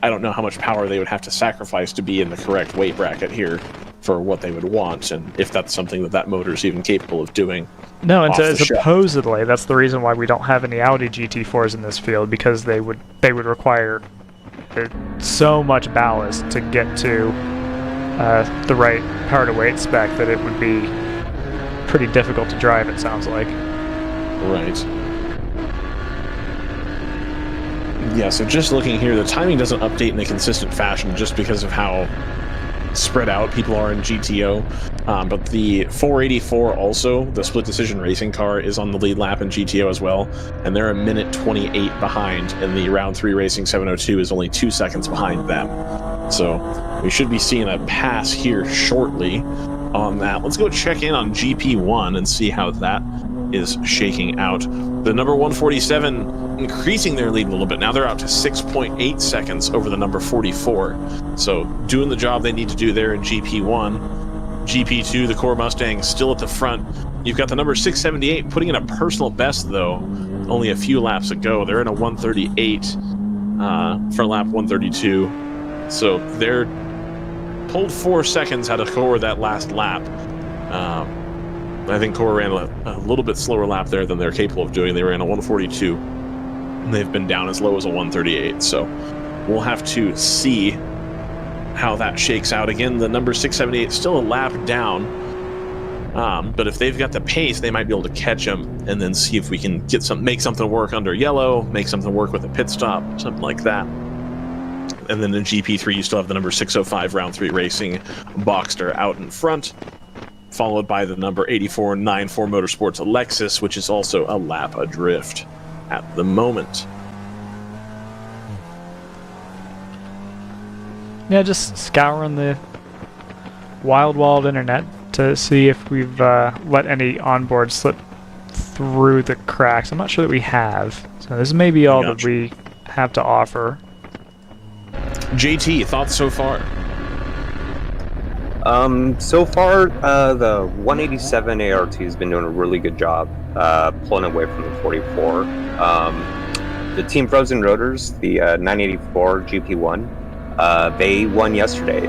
I don't know how much power they would have to sacrifice to be in the correct weight bracket here for what they would want, and if that's something that motor is even capable of doing. No, and supposedly that's the reason why we don't have any Audi GT4s in this field, because they would require so much ballast to get to the right power to weight spec that it would be pretty difficult to drive, it sounds like. Right. Yeah, so just looking here, the timing doesn't update in a consistent fashion just because of how spread out. People are in GTO. But the 484 also, the split decision racing car, is on the lead lap in GTO as well. And they're a minute 28 behind. And the round 3 racing 702 is only 2 seconds behind them. So we should be seeing a pass here shortly on that. Let's go check in on GP1 and see how that is shaking out. The number 147 increasing their lead a little bit. Now they're out to 6.8 seconds over the number 44. So doing the job they need to do there in GP1. GP2, the Core Mustang, still at the front. You've got the number 678 putting in a personal best, though. Only a few laps ago. They're in a 138 for lap 132. So they're pulled 4 seconds out of Core that last lap. I think Core ran a little bit slower lap there than they're capable of doing. They ran a 142, and they've been down as low as a 138. So we'll have to see how that shakes out. Again, the number 678 still a lap down, but if they've got the pace, they might be able to catch them and then see if we can get make something work under yellow, make something work with a pit stop, something like that. And then in GP3, you still have the number 605 round 3 racing Boxster out in front, followed by the number 8494 Motorsports Alexis, which is also a lap adrift at the moment. Yeah, just scouring the wild internet to see if we've let any onboard slip through the cracks. I'm not sure that we have. So this may be all that we have to offer. JT, thoughts so far? So far, the 187 ART has been doing a really good job pulling away from the 44. The Team Frozen Rotors, the 984 GP1, they won yesterday.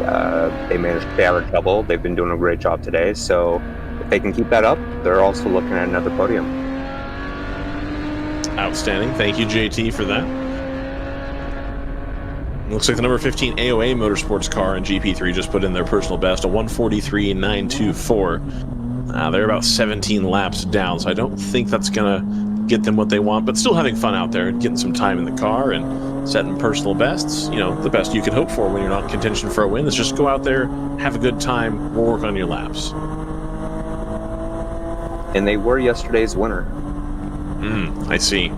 They managed to stay out of trouble. They've been doing a great job today. So if they can keep that up, they're also looking at another podium. Outstanding. Thank you, JT, for that. Looks like the number 15 AOA Motorsports car in GP3 just put in their personal best, a 143.924. They're about 17 laps down, so I don't think that's going to get them what they want, but still having fun out there, getting some time in the car and setting personal bests. You know, the best you could hope for when you're not in contention for a win is just go out there, have a good time, work on your laps. And they were yesterday's winner. I see.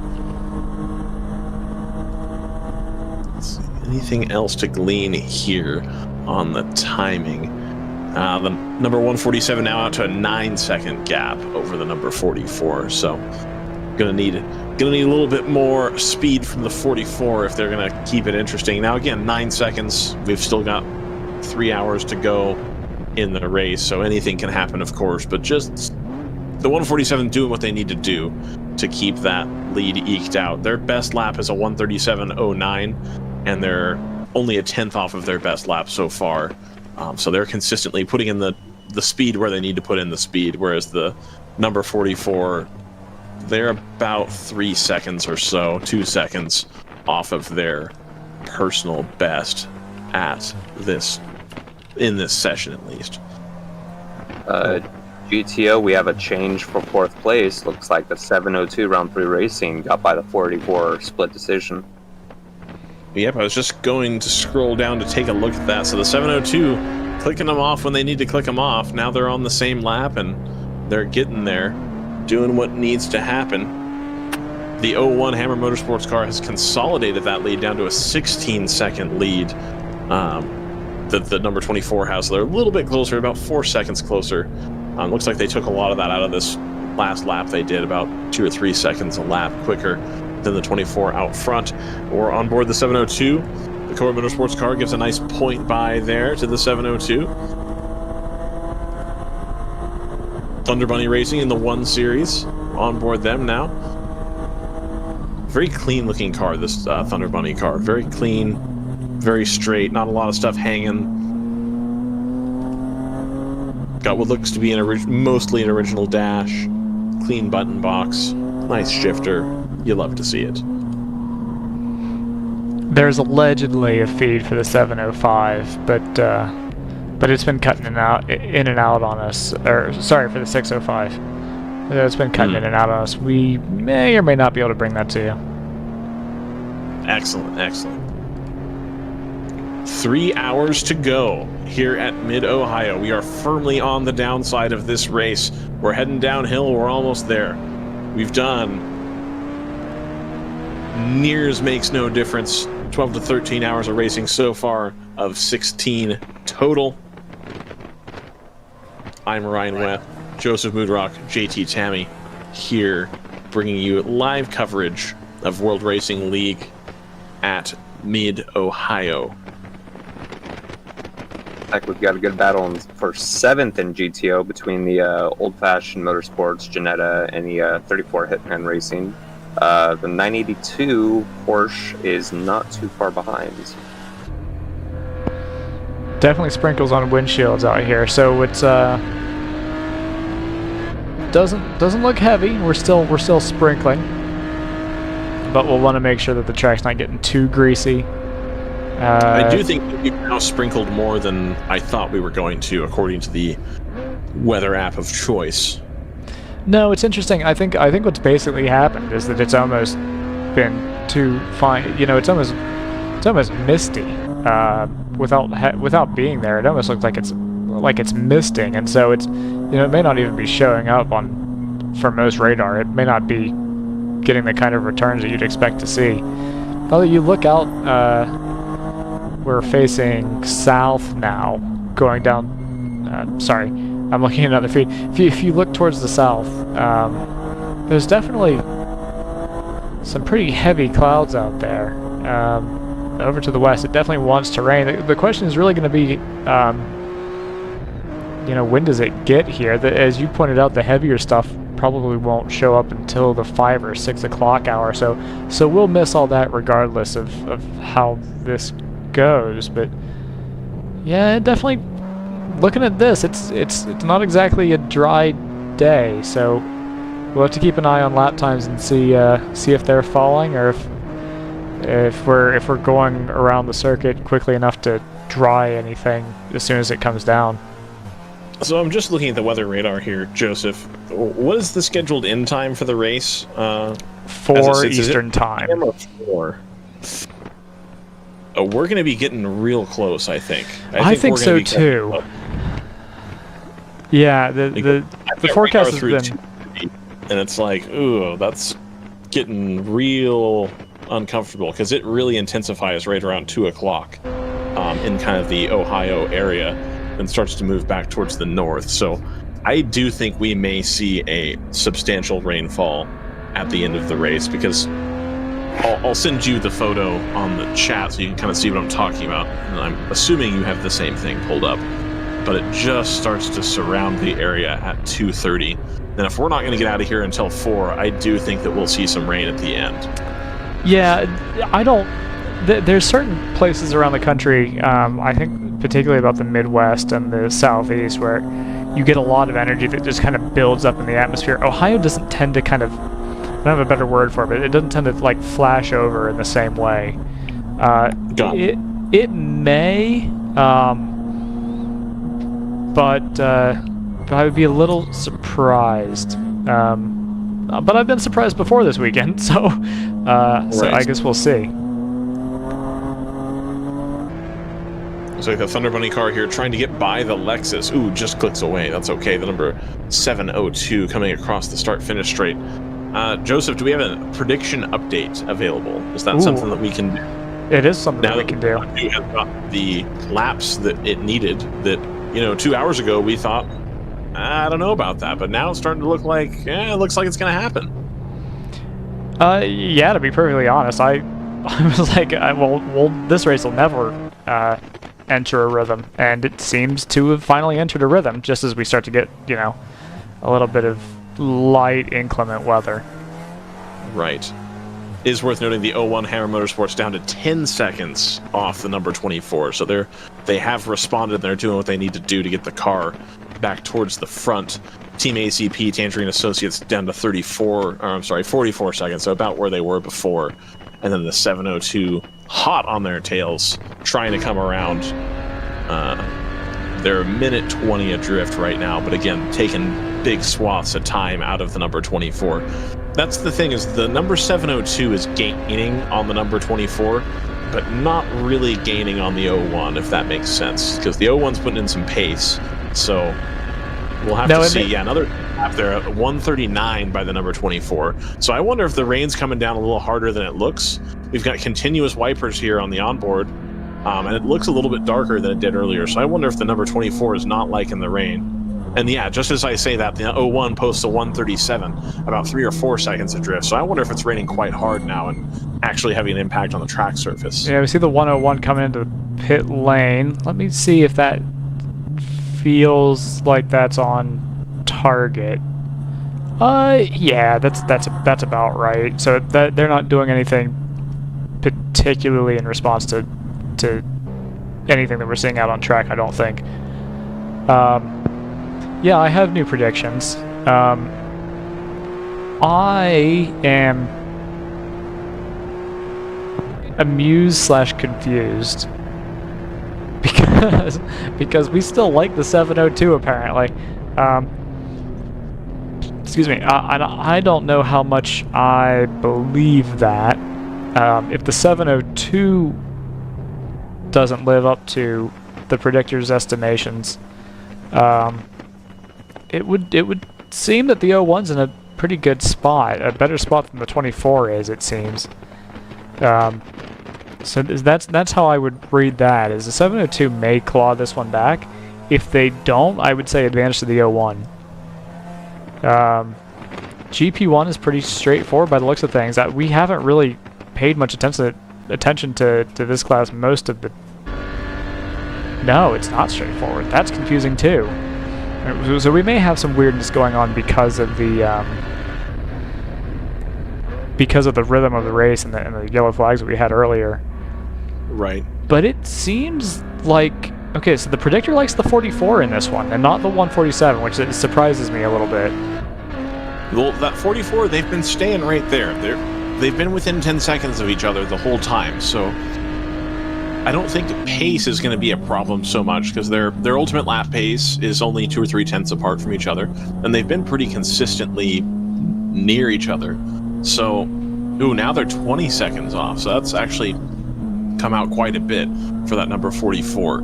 Anything else to glean here on the timing? The number 147 now out to a 9-second gap over the number 44. So gonna need a little bit more speed from the 44 if they're gonna keep it interesting. Now again, 9 seconds. We've still got 3 hours to go in the race, so anything can happen, of course. But just the 147 doing what they need to do to keep that lead eked out. Their best lap is a 137.09. And they're only a 10th off of their best lap so far. So they're consistently putting in the speed where they need to put in the speed, whereas the number 44, they're about 3 seconds or so, 2 seconds off of their personal best in this session at least. GTO, we have a change for 4th place. Looks like the 702 round 3 racing got by the 484 split decision. Yep, I was just going to scroll down to take a look at that. So the 702 clicking them off when they need to click them off. Now they're on the same lap and they're getting there, doing what needs to happen. The 01 Hammer Motorsports car has consolidated that lead down to a 16-second lead that the number 24 has. So they're a little bit closer, about 4 seconds closer. Looks like they took a lot of that out of this last lap they did, about 2 or 3 seconds a lap quicker than the 24 out front. Or on board the 702, the Core Motorsports car gives a nice point by there to the 702. Thunder Bunny Racing in the 1 Series on board them now. Very clean looking car, this Thunder Bunny car. Very clean, very straight, not a lot of stuff hanging. Got what looks to be mostly an original dash, clean button box, nice shifter. You love to see it. There's allegedly a feed for the 705, but it's been cutting in and out on us. Or sorry, for the 605. It's been cutting in and out on us. We may or may not be able to bring that to you. Excellent, excellent. 3 hours to go here at Mid-Ohio. We are firmly on the downside of this race. We're heading downhill. We're almost there. We've done nears makes no difference. 12 to 13 hours of racing so far, of 16 total. I'm Ryan West, Joseph Moodrock, JT Tammy, here bringing you live coverage of World Racing League at Mid-Ohio. Like we've got a good battle for 7th in GTO between the Old Fashioned Motorsports, Janetta, and the 34 Hitman Racing. The 982 Porsche is not too far behind. Definitely sprinkles on windshields out here, so it's doesn't look heavy. We're still sprinkling, but we'll want to make sure that the track's not getting too greasy. I do think we've now sprinkled more than I thought we were going to, according to the weather app of choice. No, it's interesting. I think what's basically happened is that it's almost been too fine. You know, it's almost misty. Without being there, it almost looks like it's misting, and so it's, you know, it may not even be showing up for most radar. It may not be getting the kind of returns that you'd expect to see. Although you look out, we're facing south now, going down. Sorry, I'm looking at another feed. If you look towards the south, there's definitely some pretty heavy clouds out there. Over to the west, it definitely wants to rain. The question is really going to be, you know, when does it get here? As you pointed out, the heavier stuff probably won't show up until the 5 or 6 o'clock hour. So we'll miss all that regardless of how this goes. But yeah, definitely. Looking at this, it's not exactly a dry day. So we'll have to keep an eye on lap times and see if they're falling, or if we're going around the circuit quickly enough to dry anything as soon as it comes down. So I'm just looking at the weather radar here, Joseph. What is the scheduled end time for the race? 4 Eastern time. 4. We're going to be getting real close, I think. I think so too. Yeah, the forecast has been, and it's like, ooh, that's getting real uncomfortable, because it really intensifies right around 2 o'clock in kind of the Ohio area, and starts to move back towards the north. So I do think we may see a substantial rainfall at the end of the race, because I'll send you the photo on the chat so you can kind of see what I'm talking about. And I'm assuming you have the same thing pulled up, but it just starts to surround the area at 2:30. And if we're not going to get out of here until 4, I do think that we'll see some rain at the end. Yeah, I don't. There's certain places around the country, I think particularly about the Midwest and the Southeast, where you get a lot of energy that just kind of builds up in the atmosphere. Ohio doesn't tend to kind of, I don't have a better word for it, but it doesn't tend to like flash over in the same way. It may, but I would be a little surprised. But I've been surprised before this weekend, so I guess we'll see. Looks like the Thunder Bunny car here trying to get by the Lexus. Ooh, just clicks away. That's okay. The number 702 coming across the start-finish straight. Joseph, do we have a prediction update available? Is that something that we can do? It is something that we can do. You have got the laps that it needed that, 2 hours ago we thought, I don't know about that, but now it's starting to look like, it looks like it's going to happen. Yeah, to be perfectly honest, I was like, well, this race will never enter a rhythm, and it seems to have finally entered a rhythm just as we start to get, a little bit of light inclement weather. Right. It is worth noting the 01 Hammer Motorsports down to 10 seconds off the number 24, so they have responded, and they're doing what they need to do to get the car back towards the front. Team ACP, Tangerine Associates, down to 44 seconds, so about where they were before. And then the 702 hot on their tails, trying to come around. They're a minute 20 adrift right now, but again, taking big swaths of time out of the number 24. That's the thing, is the number 702 is gaining on the number 24, but not really gaining on the 01, if that makes sense, because the 01's putting in some pace. So we'll have to see. Yeah, another lap there at 139 by the number 24. So I wonder if the rain's coming down a little harder than it looks. We've got continuous wipers here on the onboard, and it looks a little bit darker than it did earlier. So I wonder if the number 24 is not liking the rain. And yeah, just as I say that, the 01 posts a 137, about 3 or 4 seconds of drift. So I wonder if it's raining quite hard now and actually having an impact on the track surface. Yeah, we see the 101 coming into the pit lane. Let me see if that feels like that's on target. Yeah, that's about right. So that they're not doing anything particularly in response to anything that we're seeing out on track, I don't think. Yeah, I have new predictions. I am amused / confused because we still like the 702 apparently. Excuse me. I don't know how much I believe that. If the 702 doesn't live up to the predictor's estimations, it would seem that the 01's in a pretty good spot, a better spot than the 24 is, it seems. So that's how I would read that. Is the 702 may claw this one back. If they don't, I would say advantage to the 01. GP1 is pretty straightforward by the looks of things. We haven't really paid much attention to this class most of the... No, it's not straightforward. That's confusing too. So we may have some weirdness going on because of the rhythm of the race and the yellow flags that we had earlier. Right. But it seems like... Okay, so the predictor likes the 44 in this one, and not the 147, which surprises me a little bit. Well, that 44, they've been staying right there. They've been within 10 seconds of each other the whole time, so I don't think pace is going to be a problem so much, because their ultimate lap pace is only 2 or 3 tenths apart from each other, and they've been pretty consistently near each other. So, ooh, now they're 20 seconds off, so that's actually come out quite a bit for that number 44.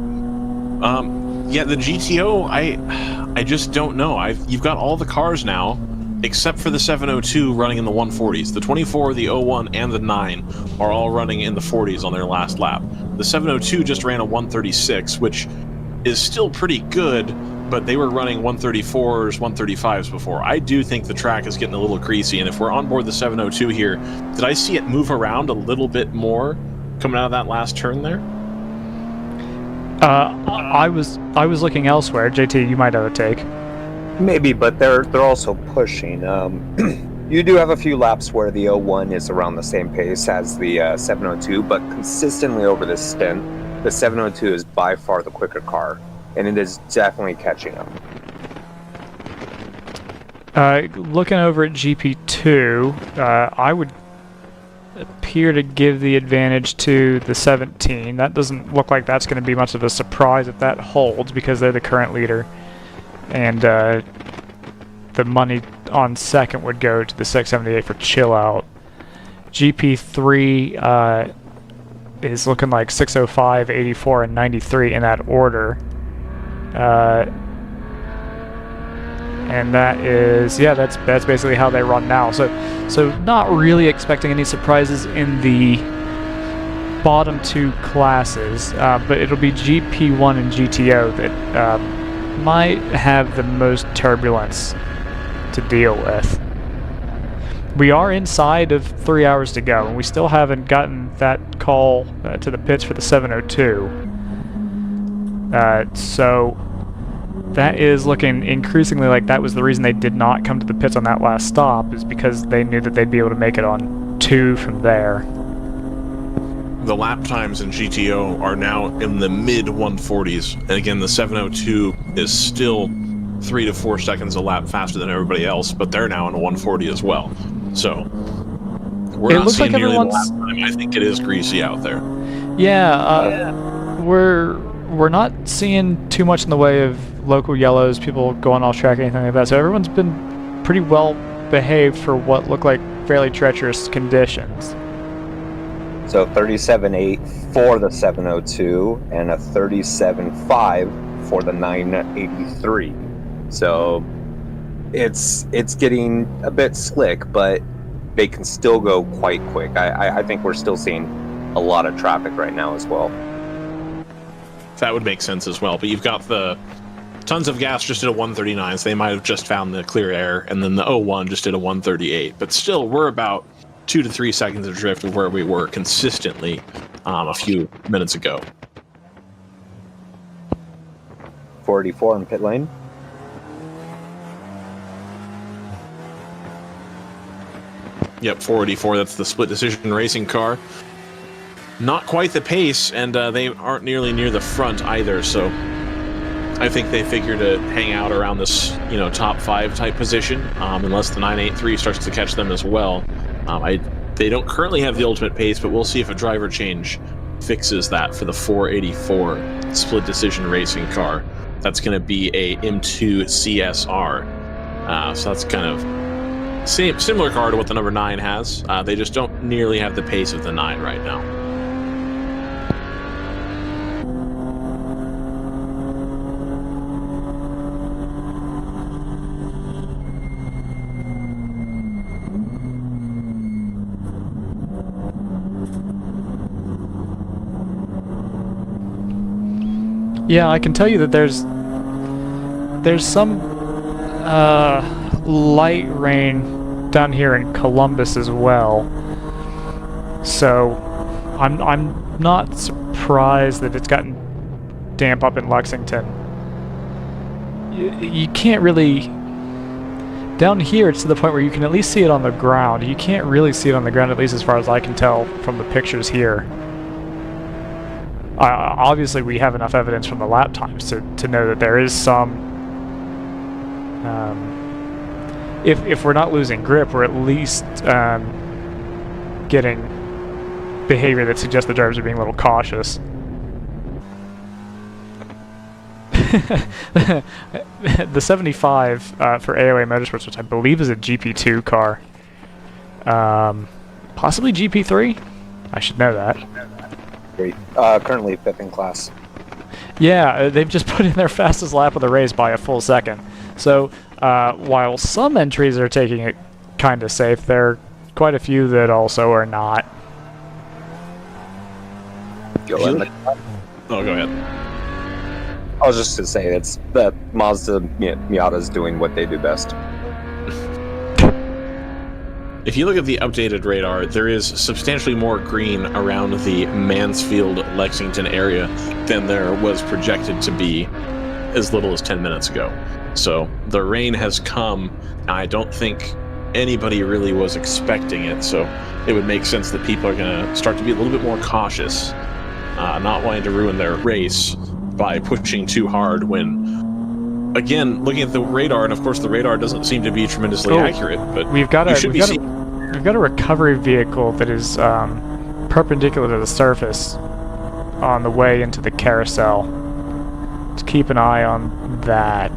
Yeah, the GTO, I just don't know. You've got all the cars now, except for the 702 running in the 140s. The 24, the 01, and the 9 are all running in the 40s on their last lap. The 702 just ran a 136, which is still pretty good, but they were running 134s, 135s before. I do think the track is getting a little greasy, and if we're on board the 702 here, did I see it move around a little bit more coming out of that last turn there? I was looking elsewhere. JT, you might have a take. Maybe, but they're also pushing. You do have a few laps where the 01 is around the same pace as the 702, but consistently over this stint, the 702 is by far the quicker car, and it is definitely catching up. Looking over at GP2, I would appear to give the advantage to the 17. That doesn't look like that's going to be much of a surprise if that holds, because they're the current leader. And the money on second would go to the 678 for chill out. GP3 is looking like 605, 84, and 93 in that order. And that is, yeah, that's basically how they run now. So not really expecting any surprises in the bottom 2 classes, but it'll be GP1 and GTO that might have the most turbulence to deal with. We are inside of 3 hours to go, and we still haven't gotten that call to the pits for the 702. So that is looking increasingly like that was the reason they did not come to the pits on that last stop, is because they knew that they'd be able to make it on 2 from there. The lap times in GTO are now in the mid 140s, and again, the 702 is still 3 to 4 seconds a lap faster than everybody else, but they're now in a 140 as well. So we're not seeing nearly the lap time. I think it is greasy out there. Yeah, we're not seeing too much in the way of local yellows, people going off track, anything like that. So everyone's been pretty well behaved for what look like fairly treacherous conditions. So 37.8 for the 702 and a 37.5 for the 983. So it's getting a bit slick, but they can still go quite quick. I think we're still seeing a lot of traffic right now as well. That would make sense as well. But you've got the tons of gas just at a 139, so they might have just found the clear air, and then the 01 just did a 138. But still, we're about 2 to 3 seconds of drift of where we were consistently a few minutes ago. 484 in pit lane. Yep, 484, that's the split decision racing car. Not quite the pace, and they aren't nearly near the front either, so I think they figure to hang out around this, top 5 type position, unless the 983 starts to catch them as well. They don't currently have the ultimate pace, but we'll see if a driver change fixes that for the 484 split decision racing car. That's going to be a M2 CSR. So that's kind of similar car to what the number 9 has. They just don't nearly have the pace of the 9 right now. Yeah, I can tell you that there's some light rain down here in Columbus as well. So I'm not surprised that it's gotten damp up in Lexington. You can't really, down here it's to the point where you can at least see it on the ground. You can't really see it on the ground, at least as far as I can tell from the pictures here. Obviously, we have enough evidence from the lap times to know that there is some. If we're not losing grip, we're at least getting behavior that suggests the drivers are being a little cautious. The 75 for AOA Motorsports, which I believe is a GP2 car, possibly GP3. I should know that. Currently 5th in class. Yeah, they've just put in their fastest lap of the race by a full second. So while some entries are taking it kind of safe, there are quite a few that also are not. Go ahead. I was just to say it's that Mazda Miata's doing what they do best. If you look at the updated radar, there is substantially more green around the Mansfield-Lexington area than there was projected to be as little as 10 minutes ago. So the rain has come. I don't think anybody really was expecting it, so it would make sense that people are going to start to be a little bit more cautious, not wanting to ruin their race by pushing too hard when, again, looking at the radar, and of course the radar doesn't seem to be tremendously accurate, but we've got a recovery vehicle that is perpendicular to the surface on the way into the carousel. Let's keep an eye on that.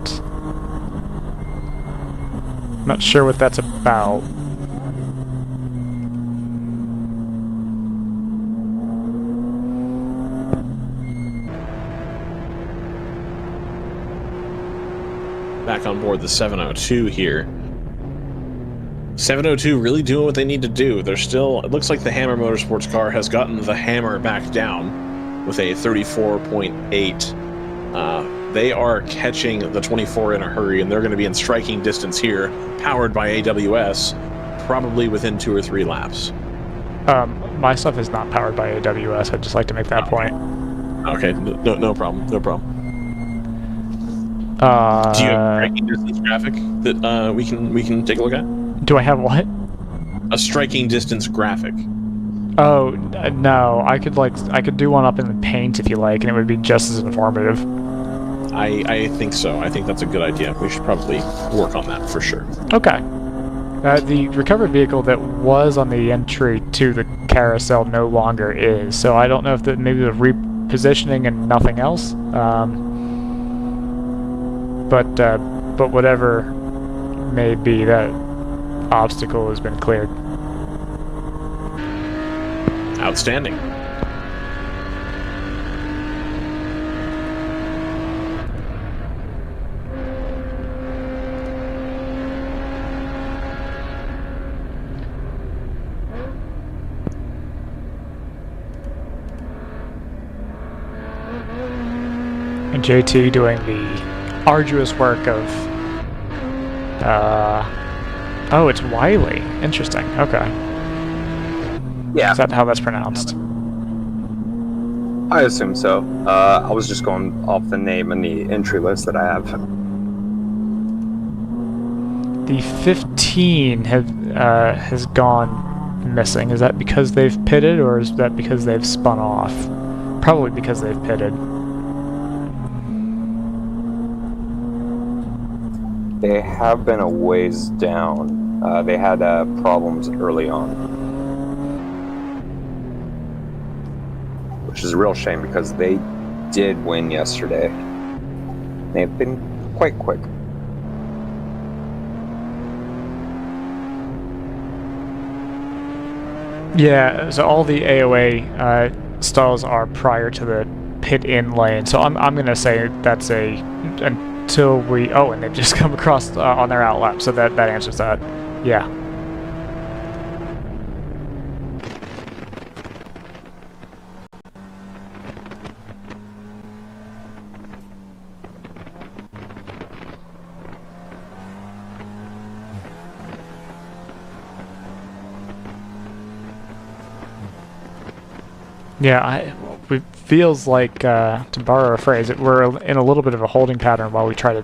I'm not sure what that's about. Back on board the 702 here. 702 really doing what they need to do. They're still, it looks like the Hammer Motorsports car has gotten the hammer back down with a 34.8. They are catching the 24 in a hurry, and they're going to be in striking distance here, powered by AWS, probably within 2 or 3 laps. My stuff is not powered by AWS. I'd just like to make that point. Okay, no problem. No problem. Do you have striking distance graphic that we can take a look at? Do I have what? A striking distance graphic. Oh no, I could do one up in the paint if you like, and it would be just as informative. I think so. I think that's a good idea. We should probably work on that for sure. Okay. The recovered vehicle that was on the entry to the carousel no longer is, so I don't know if maybe the repositioning and nothing else. But whatever may be, that obstacle has been cleared. Outstanding. And JT doing the arduous work of, oh, it's Wiley. Interesting. Okay. Yeah. Is that how that's pronounced? I assume so. I was just going off the name and the entry list that I have. The 15 has gone missing. Is that because they've pitted, or is that because they've spun off? Probably because they've pitted. They have been a ways down. They had problems early on, which is a real shame because they did win yesterday. They've been quite quick. Yeah, so all the AOA stalls are prior to the pit-in lane. So I'm gonna say that's until we... Oh, and they've just come across on their outlap, so that answers that. Yeah. Yeah, it feels like, to borrow a phrase, we're in a little bit of a holding pattern while we try to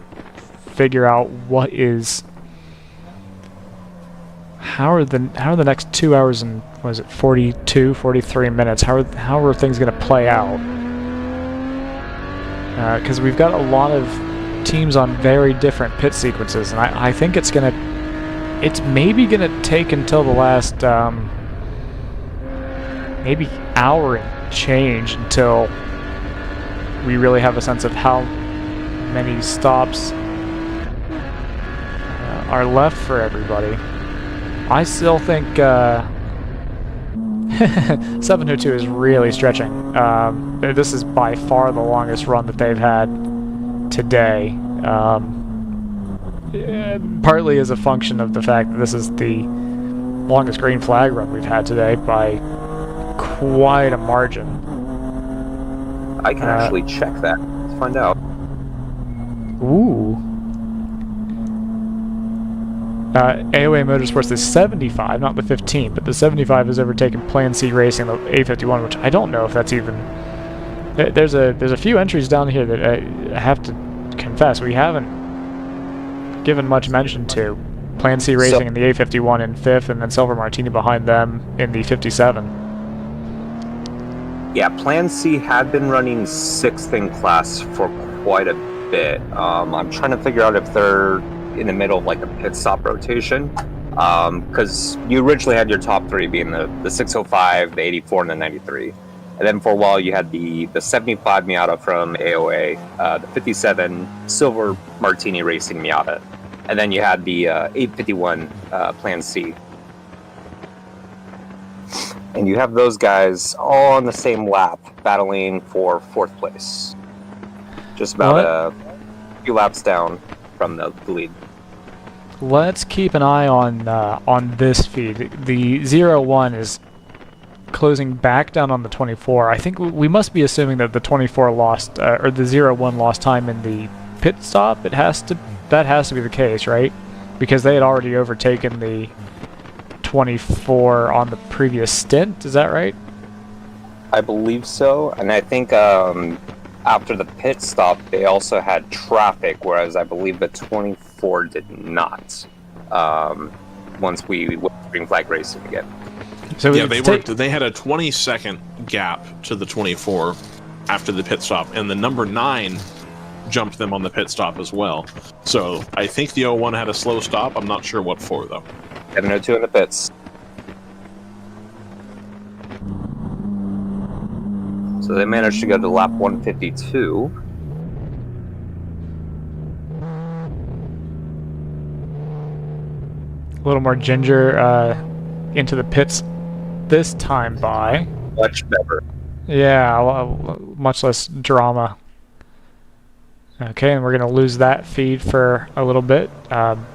figure out what is... How are the next 2 hours and, was it 42, 43 minutes, how are things going to play out? Because we've got a lot of teams on very different pit sequences, and I think it's maybe going to take until the last, maybe hour and change until we really have a sense of how many stops are left for everybody. I still think 702 is really stretching. This is by far the longest run that they've had today. Partly as a function of the fact that this is the longest green flag run we've had today by quite a margin. I can actually check that. Let's find out. Ooh. AOA Motorsports is 75, not the 15, but the 75 has overtaken Plan C Racing, the A51, which I don't know if that's even... There's a few entries down here that I have to confess we haven't given much mention to. Plan C Racing in the A51 in 5th, and then Silver Martini behind them in the 57. Yeah, Plan C had been running 6th in class for quite a bit. I'm trying to figure out if they're in the middle of like a pit stop rotation, because you originally had your top 3 being the 605, the 84, and the 93. And then for a while you had the 75 Miata from AOA, the 57 Silver Martini Racing Miata, and then you had the 851 Plan C. And you have those guys all on the same lap, battling for 4th place. Just about a few laps down from the lead. Let's keep an eye on this feed. The 01 is closing back down on the 24. I think we must be assuming that the 24 lost, or the 01 lost time in the pit stop. That has to be the case, right? Because they had already overtaken the 24 on the previous stint. Is that right? I believe so, and I think after the pit stop they also had traffic, whereas I believe the 24 did not. Once we went green flag racing again. So yeah, they had a 20-second gap to the 24 after the pit stop, and the number 9 jumped them on the pit stop as well. So I think the 01 had a slow stop. I'm not sure what for though. 702 in the pits. So they managed to go to lap 152. A little more ginger into the pits this time by. Much better. Yeah, much less drama. Okay, and we're going to lose that feed for a little bit.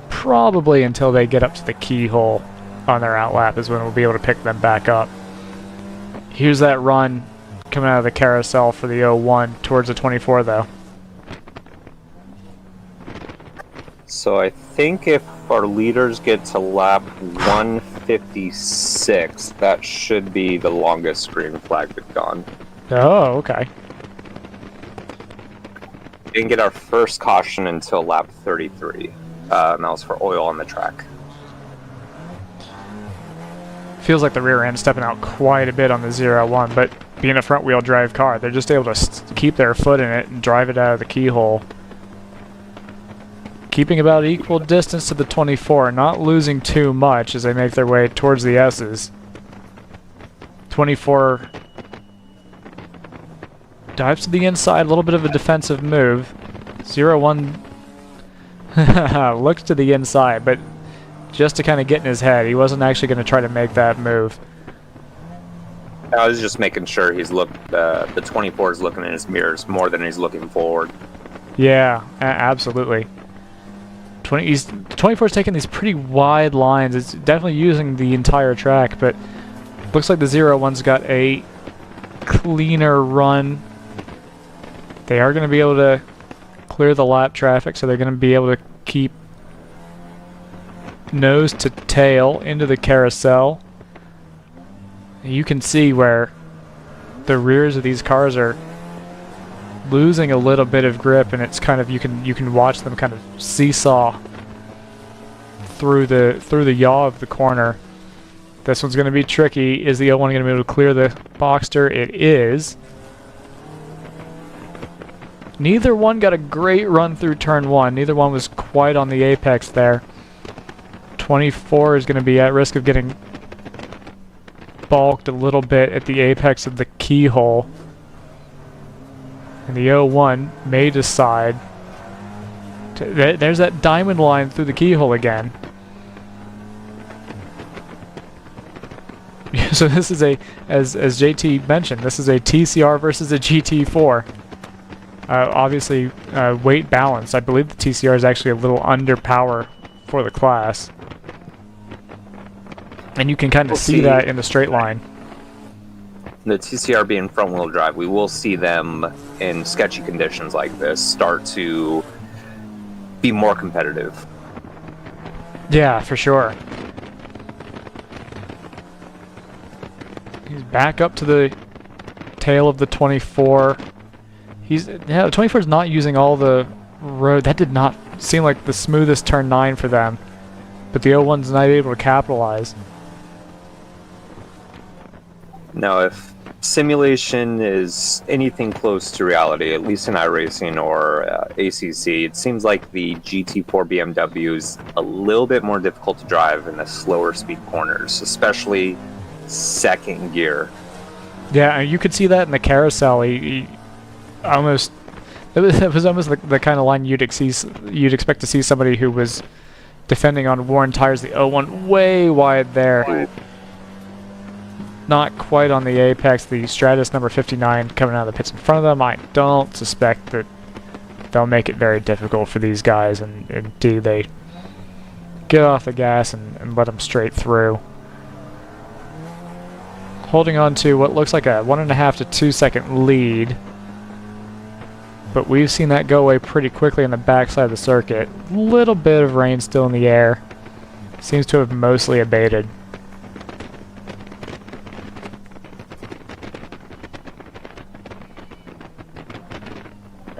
Probably until they get up to the keyhole on their outlap is when we'll be able to pick them back up. Here's that run coming out of the carousel for the 01 towards the 24, though. So I think if our leaders get to lap 156, that should be the longest green flag we've gone. Oh, okay. Didn't get our first caution until lap 33. And that was for oil on the track. Feels like the rear end stepping out quite a bit on the 01, but being a front wheel drive car, they're just able to keep their foot in it and drive it out of the keyhole. Keeping about equal distance to the 24, not losing too much as they make their way towards the S's. 24 dives to the inside, a little bit of a defensive move. 01 looks to the inside, but just to kind of get in his head. He wasn't actually going to try to make that move. I was just making sure he's the 24 is looking in his mirrors more than he's looking forward. Yeah, absolutely. 24 is taking these pretty wide lines. It's definitely using the entire track, but looks like the 01's got a cleaner run. They are going to be able to clear the lap traffic, so they're going to be able to keep nose to tail into the carousel. You can see where the rears of these cars are losing a little bit of grip, and it's kind of you can watch them kind of seesaw through the yaw of the corner. This one's going to be tricky. Is the 01 going to be able to clear the Boxster? It is. Neither one got a great run through turn 1. Neither one was quite on the apex there. 24 is going to be at risk of getting balked a little bit at the apex of the keyhole. And the 01 may decide there's that diamond line through the keyhole again. So this is as JT mentioned, this is a TCR versus a GT4. Obviously, weight balance. I believe the TCR is actually a little under power for the class. And you can kind of see that in the straight line. The TCR being front-wheel drive, we will see them in sketchy conditions like this start to be more competitive. Yeah, for sure. He's back up to the tail of the 24. The 24 is not using all the road. That did not seem like the smoothest turn 9 for them, but the 01's not able to capitalize. Now, if simulation is anything close to reality, at least in iRacing or ACC, it seems like the GT4 BMW is a little bit more difficult to drive in the slower speed corners, especially second gear. Yeah, you could see that in the carousel. He almost, it was almost the kind of line you'd expect to see somebody who was defending on worn tires. The 01 way wide there. Not quite on the apex. The Stratus number 59 coming out of the pits in front of them. I don't suspect that they'll make it very difficult for these guys, and indeed they get off the gas and let them straight through. Holding on to what looks like a 1.5 to 2 second lead, but we've seen that go away pretty quickly on the backside of the circuit. Little bit of rain still in the air. Seems to have mostly abated.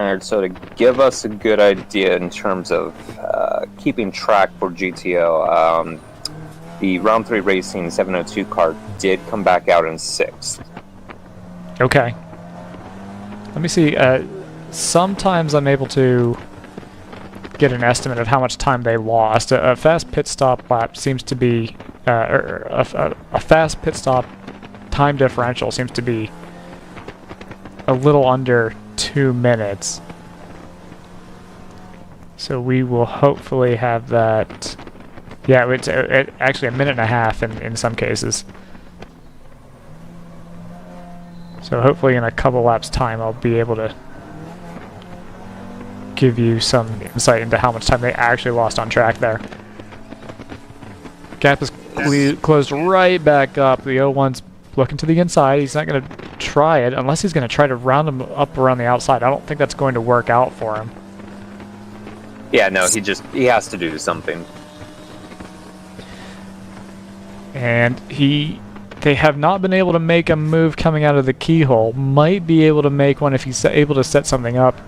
Alright, so to give us a good idea in terms of keeping track for GTO, the Round 3 Racing 702 car did come back out in 6th. Okay. Let me see. Sometimes I'm able to get an estimate of how much time they lost. A fast pit stop lap seems to be... a fast pit stop time differential seems to be a little under 2 minutes. So we will hopefully have that. Yeah, it's actually 1.5 minutes in some cases. So hopefully in a couple laps time I'll be able to give you some insight into how much time they actually lost on track there. Gap is closed right back up. The 01's looking to the inside. He's not going to try it unless he's going to try to round him up around the outside. I don't think that's going to work out for him. Yeah, no, he has to do something. And they have not been able to make a move coming out of the keyhole. Might be able to make one if he's able to set something up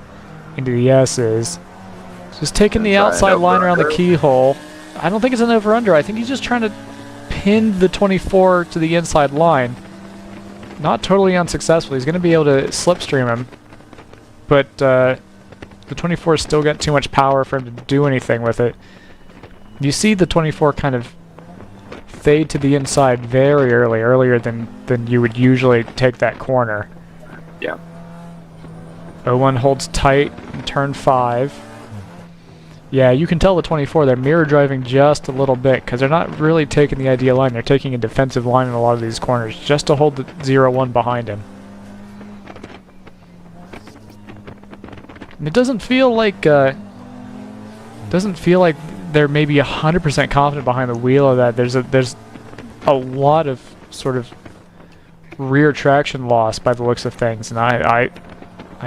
into the S's. Just taking the outside line around the keyhole. I don't think it's an over-under. I think he's just trying to pin the 24 to the inside line. Not totally unsuccessful. He's going to be able to slipstream him. But the 24's still got too much power for him to do anything with it. You see the 24 kind of fade to the inside very earlier than you would usually take that corner. Yeah. 01 holds tight in turn 5. Yeah, you can tell the 24, they're mirror driving just a little bit because they're not really taking the ideal line. They're taking a defensive line in a lot of these corners just to hold the 01 behind him. And it doesn't feel like they're maybe 100% confident behind the wheel of that. There's a lot of sort of rear traction loss by the looks of things, and I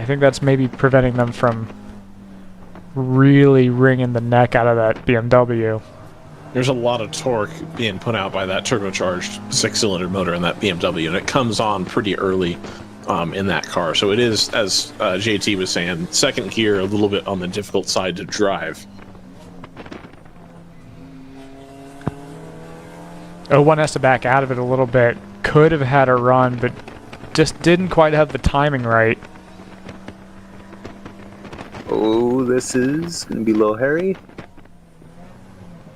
think that's maybe preventing them from really wringing the neck out of that BMW. There's a lot of torque being put out by that turbocharged 6-cylinder motor in that BMW, and it comes on pretty early in that car. So it is, as JT was saying, second gear, a little bit on the difficult side to drive. 01 has to back out of it a little bit. Could have had a run, but just didn't quite have the timing right. Oh, this is going to be a little hairy.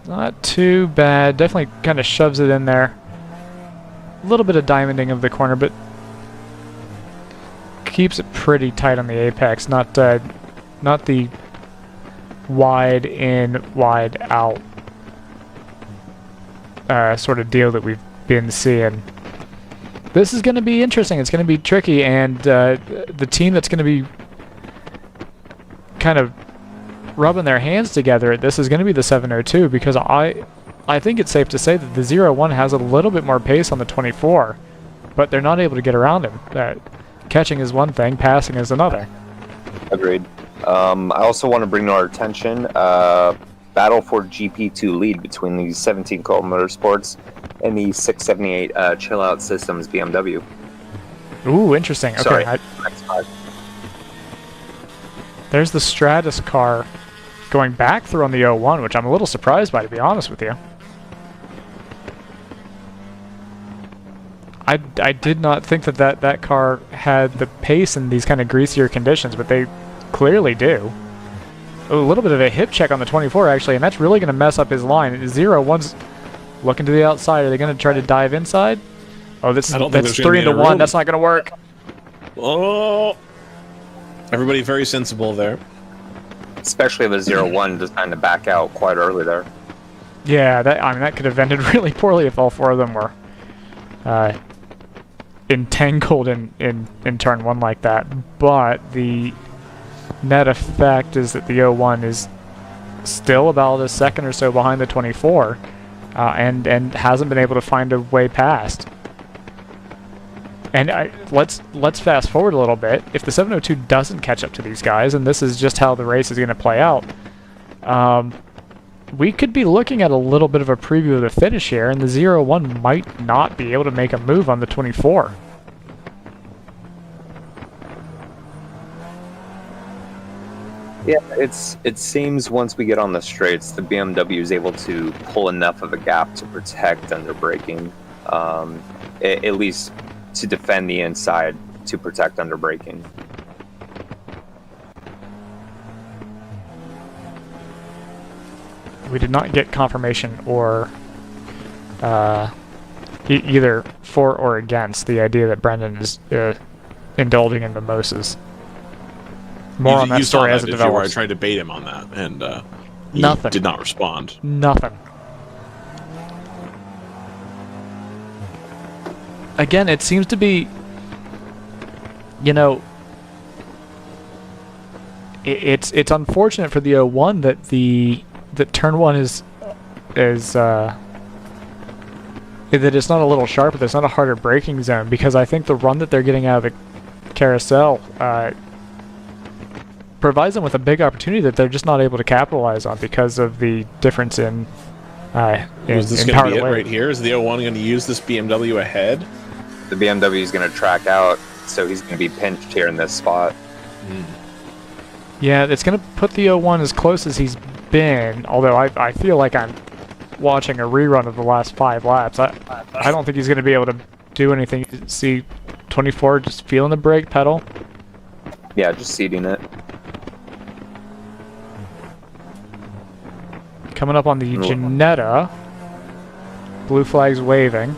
Not too bad. Definitely kind of shoves it in there. A little bit of diamonding of the corner, but keeps it pretty tight on the apex. Not the wide in, wide out sort of deal that we've been seeing. This is going to be interesting. It's going to be tricky, and the team that's going to be kind of rubbing their hands together, this is going to be the 702, because I think it's safe to say that the 01 has a little bit more pace on the 24, but they're not able to get around him. Catching is one thing, passing is another. Agreed. I also want to bring to our attention battle for GP2 lead between the 17 Colt Motorsports and the 678 Chill Out Systems BMW. Ooh, interesting. Okay. Sorry. There's the Stratus car going back through on the 01, which I'm a little surprised by, to be honest with you. I did not think that car had the pace in these kind of greasier conditions, but they clearly do. A little bit of a hip check on the 24, actually, and that's really going to mess up his line. 01's looking to the outside. Are they going to try to dive inside? Oh, that's 3-1. That's not going to work. Oh! Everybody very sensible there. Especially the 01 designed to back out quite early there. Yeah, that could have ended really poorly if all four of them were entangled in turn 1 like that. But the net effect is that the 01 is still about a second or so behind the 24, and hasn't been able to find a way past. And let's fast forward a little bit. If the 702 doesn't catch up to these guys, and this is just how the race is going to play out, we could be looking at a little bit of a preview of the finish here, and the 01 might not be able to make a move on the 24. Yeah, it seems once we get on the straights, the BMW is able to pull enough of a gap to protect under braking, at least to defend the inside to protect under braking. We did not get confirmation or either for or against the idea that Brendan is indulging in mimosas. More on that story as it develops. I tried to bait him on that, and he Nothing. did not respond. Nothing. Again, it seems to be you know, it's unfortunate for the 01 that that turn 1 is that it's not a little sharper, there's not a harder braking zone, because I think the run that they're getting out of the carousel provides them with a big opportunity that they're just not able to capitalize on because of the difference in is this going to be it right here? Is the 01 going to use this BMW ahead? The BMW is going to track out, so he's going to be pinched here in this spot. Yeah, it's going to put the 01 as close as he's been, although I feel like I'm watching a rerun of the last 5 laps. I don't think he's going to be able to do anything. See 24 just feeling the brake pedal. Yeah, just seating it. Coming up on the Ginetta. Blue flag's waving.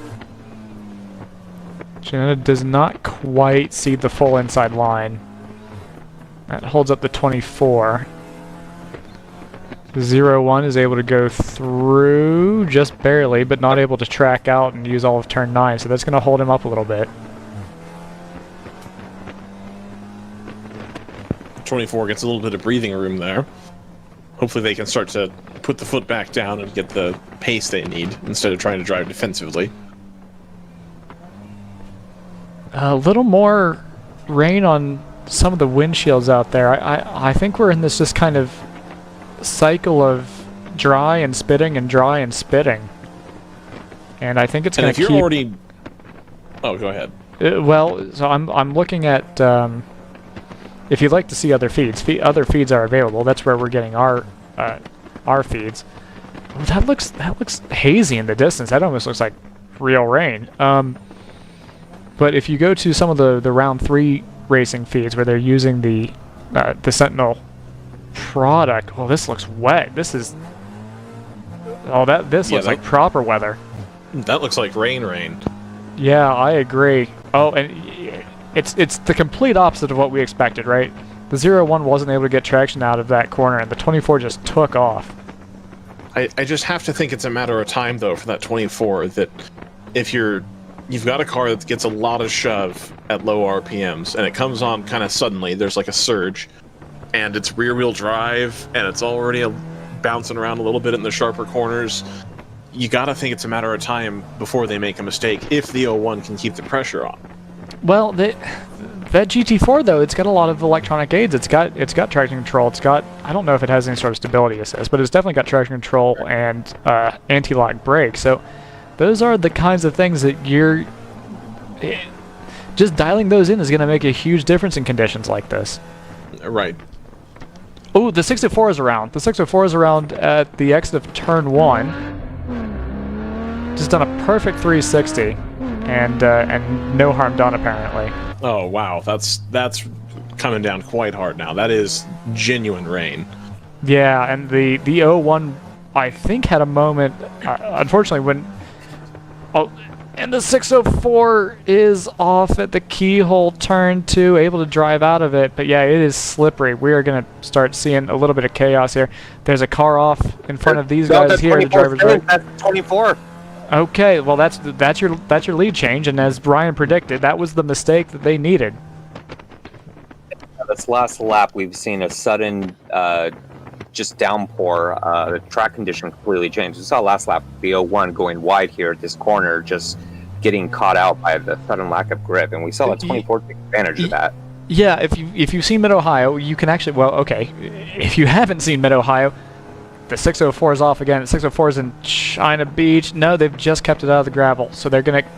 Ginetta does not quite see the full inside line. That holds up the 24. 01 is able to go through just barely, but not able to track out and use all of turn 9, so that's going to hold him up a little bit. 24 gets a little bit of breathing room there. Hopefully they can start to put the foot back down and get the pace they need instead of trying to drive defensively. A little more rain on some of the windshields out there. I think we're in this just kind of cycle of dry and spitting and dry and spitting. And I think it's going to keep... And if you're already... Oh, go ahead. Well, so I'm looking at... if you'd like to see other feeds, other feeds are available. That's where we're getting our feeds. Oh, that looks hazy in the distance. That almost looks like real rain. But if you go to some of the round 3 racing feeds where they're using the Sentinel product, well, this looks wet. This is this looks like proper weather. That looks like rain. Yeah, I agree. Oh, and it's the complete opposite of what we expected, right? The 01 wasn't able to get traction out of that corner, and the 24 just took off. I just have to think it's a matter of time, though, for that 24, that if you've got a car that gets a lot of shove at low RPMs, and it comes on kind of suddenly, there's like a surge, and it's rear-wheel drive, and it's already bouncing around a little bit in the sharper corners, you gotta think it's a matter of time before they make a mistake, if the 01 can keep the pressure on. Well, that GT4 though, it's got a lot of electronic aids. It's got traction control. It's got, I don't know if it has any sort of stability assist, but it's definitely got traction control and anti-lock brake. So those are the kinds of things that just dialing those in is going to make a huge difference in conditions like this. Right. Oh, the 604 is around. The 604 is around at the exit of turn 1. Just done a perfect 360. And no harm done, apparently. Oh, wow. That's coming down quite hard now. That is genuine rain. Yeah, and the 01, I think, had a moment, unfortunately, when... Oh, and the 604 is off at the keyhole turn 2, able to drive out of it. But yeah, it is slippery. We are going to start seeing a little bit of chaos here. There's a car off in front of these guys here. The driver's right. That's 24. Okay, well that's your lead change, and as Brian predicted, that was the mistake that they needed. This last lap, we've seen a sudden just downpour. The track condition completely changed. We saw last lap the 01 going wide here at this corner, just getting caught out by the sudden lack of grip, and we saw the 24 take advantage of that. Yeah, if you've seen Mid-Ohio, you can actually, well, okay, if you haven't seen Mid-Ohio, the 604 is off again. The 604 is in China Beach. No, they've just kept it out of the gravel, so they're going to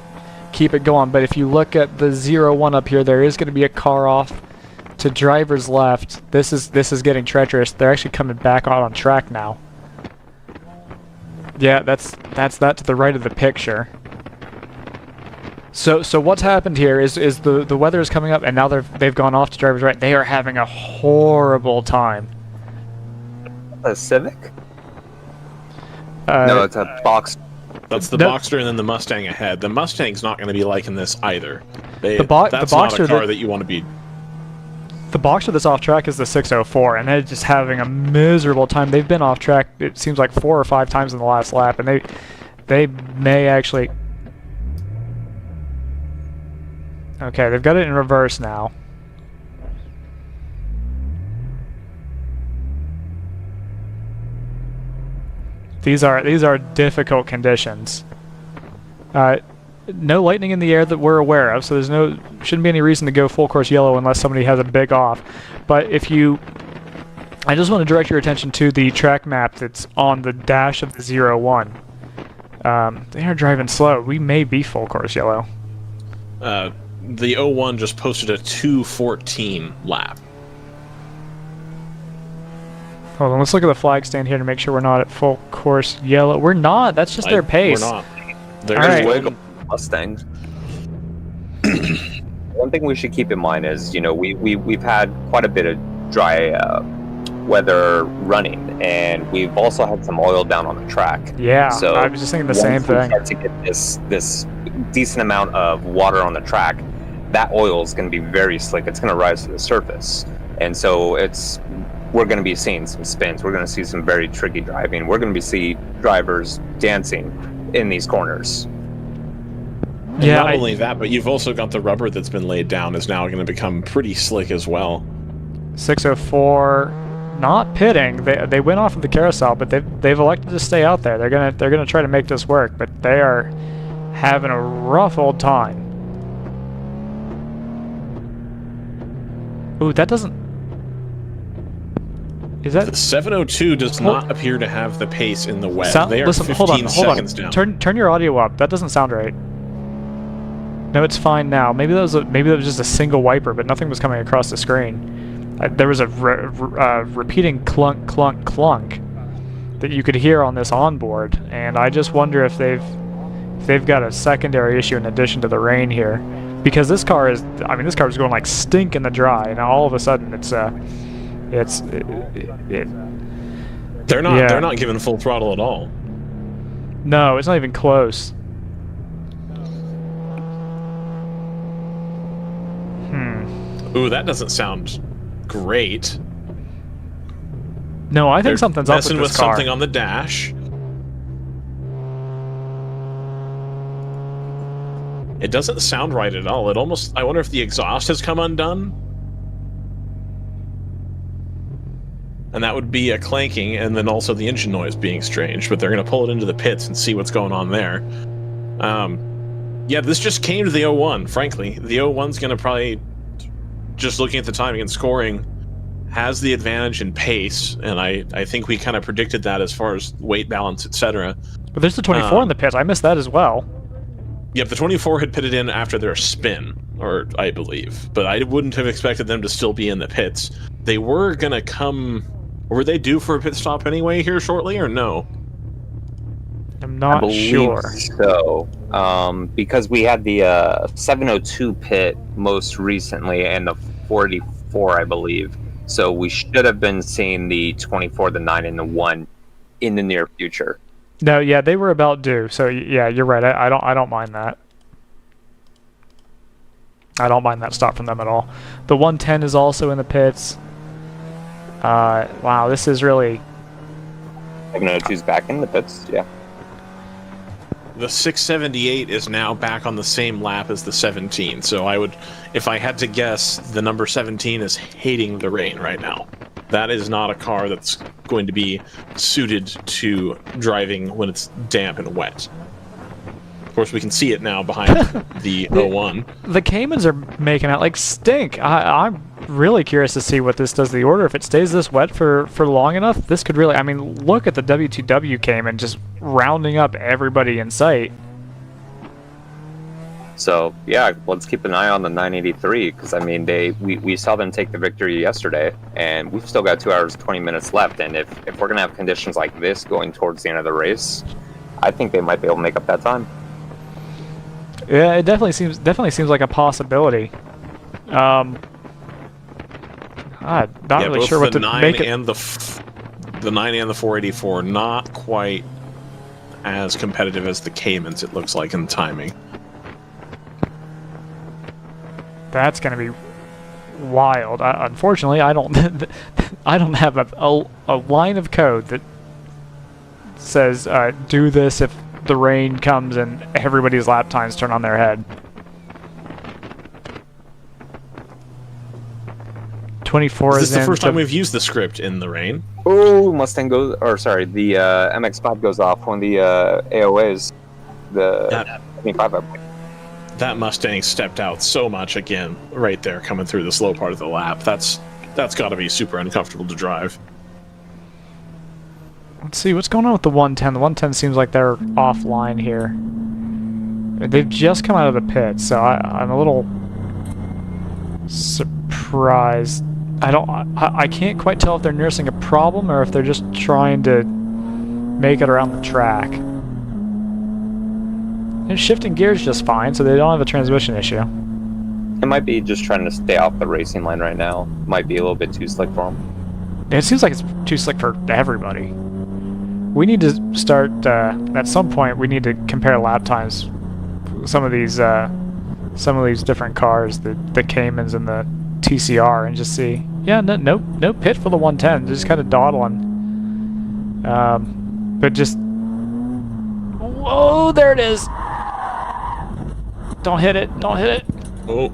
keep it going. But if you look at the 01 up here, there is going to be a car off to driver's left. This is getting treacherous. They're actually coming back out on track now. Yeah, that's that to the right of the picture. So what's happened here is the weather is coming up, and now they've gone off to driver's right. They are having a horrible time. A Civic? No, it's a Boxster. That's the Boxster and then the Mustang ahead. The Mustang's not going to be liking this either. That's Boxster not a car that you want to be... The Boxster that's off track is the 604, and they're just having a miserable time. They've been off track, it seems like 4 or 5 times in the last lap, and they may actually... Okay, they've got it in reverse now. These are difficult conditions. No lightning in the air that we're aware of, so shouldn't be any reason to go full course yellow unless somebody has a big off. But I just want to direct your attention to the track map that's on the dash of the 01. They are driving slow. We may be full course yellow. The 01 just posted a 2:14 lap. Hold on, let's look at the flag stand here to make sure we're not at full course yellow. We're not. That's just their pace. We're not. They're All right. Wiggle Mustangs. One thing we should keep in mind is, we've had quite a bit of dry weather running, and we've also had some oil down on the track. Yeah, so I was just thinking the same thing. Once we start to get this decent amount of water on the track, that oil is going to be very slick. It's going to rise to the surface, and so we're going to be seeing some spins. We're going to see some very tricky driving. We're going to see drivers dancing in these corners. And yeah, not only that, but you've also got the rubber that's been laid down is now going to become pretty slick as well. 604, not pitting. They went off of the carousel, but they've elected to stay out there. They're gonna try to make this work, but they are having a rough old time. Ooh, that doesn't. Is that the 702 does not appear to have the pace in the wet. They are listen, 15 seconds down. Turn your audio up. That doesn't sound right. No, it's fine now. Maybe that was just a single wiper, but nothing was coming across the screen. There was a repeating clunk, clunk, clunk that you could hear on this onboard, and I just wonder if they've got a secondary issue in addition to the rain here, because this car is going like stink in the dry, and all of a sudden they're not giving full throttle at all. No, it's not even close. Ooh, that doesn't sound great. No, I think something's up with messing this with car. something on the dash. It doesn't sound right at all. I wonder if the exhaust has come undone. And that would be a clanking, and then also the engine noise being strange, but they're going to pull it into the pits and see what's going on there. Yeah, this just came to the 01, frankly. The 01's going to probably, just looking at the timing and scoring, has the advantage in pace, and I think we kind of predicted that as far as weight balance, etc. But there's the 24 in the pits. I missed that as well. Yep, the 24 had pitted in after their spin, or I believe. But I wouldn't have expected them to still be in the pits. They were going to come... Were they due for a pit stop anyway here shortly, or no? I'm not sure. So, because we had the 702 pit most recently and the 44, I believe. So we should have been seeing the 24, the 9, and the 1 in the near future. No, yeah, they were about due. So yeah, you're right. I don't mind that. I don't mind that stop from them at all. The 110 is also in the pits. Wow, this is really... 702's back in the pits, yeah. The 678 is now back on the same lap as the 17, so I would, if I had to guess, the number 17 is hating the rain right now. That is not a car that's going to be suited to driving when it's damp and wet. Of course, we can see it now behind the 01. The Caymans are making out like stink. I'm really curious to see what this does to the order. If it stays this wet for long enough, this could really... I mean, look at the W2W Cayman just rounding up everybody in sight. So, yeah, let's keep an eye on the 983, because, I mean, we saw them take the victory yesterday, and we've still got 2 hours, 20 minutes left, and if we're going to have conditions like this going towards the end of the race, I think they might be able to make up that time. Yeah, it definitely seems like a possibility. I'm not really sure what to make it. The 9 and the 484 not quite as competitive as the Caymans, it looks like, in timing. That's going to be wild. Unfortunately, I don't have a line of code that says do this if the rain comes and everybody's lap times turn on their head. 24 Is this is the first time the- we've used the script in the rain? Oh, Mustang goes, or sorry, the MX-5 goes off when the AOAs, the That- 25, I believe. That Mustang stepped out so much again, right there, coming through the slow part of the lap. That's got to be super uncomfortable to drive. Let's see, what's going on with the 110? The 110 seems like they're offline here. They've just come out of the pit, so I'm a little surprised. I can't quite tell if they're nursing a problem or if they're just trying to make it around the track. And shifting gears just fine, so they don't have a transmission issue. It might be just trying to stay off the racing line right now. Might be a little bit too slick for them. It seems like it's too slick for everybody. We need to start, at some point, we need to compare lap times. Some of these different cars, the Caymans and the TCR, and just see. Yeah, no pit for the 110, just kind of dawdling. But just, whoa, there it is. Don't hit it, don't hit it. Oh.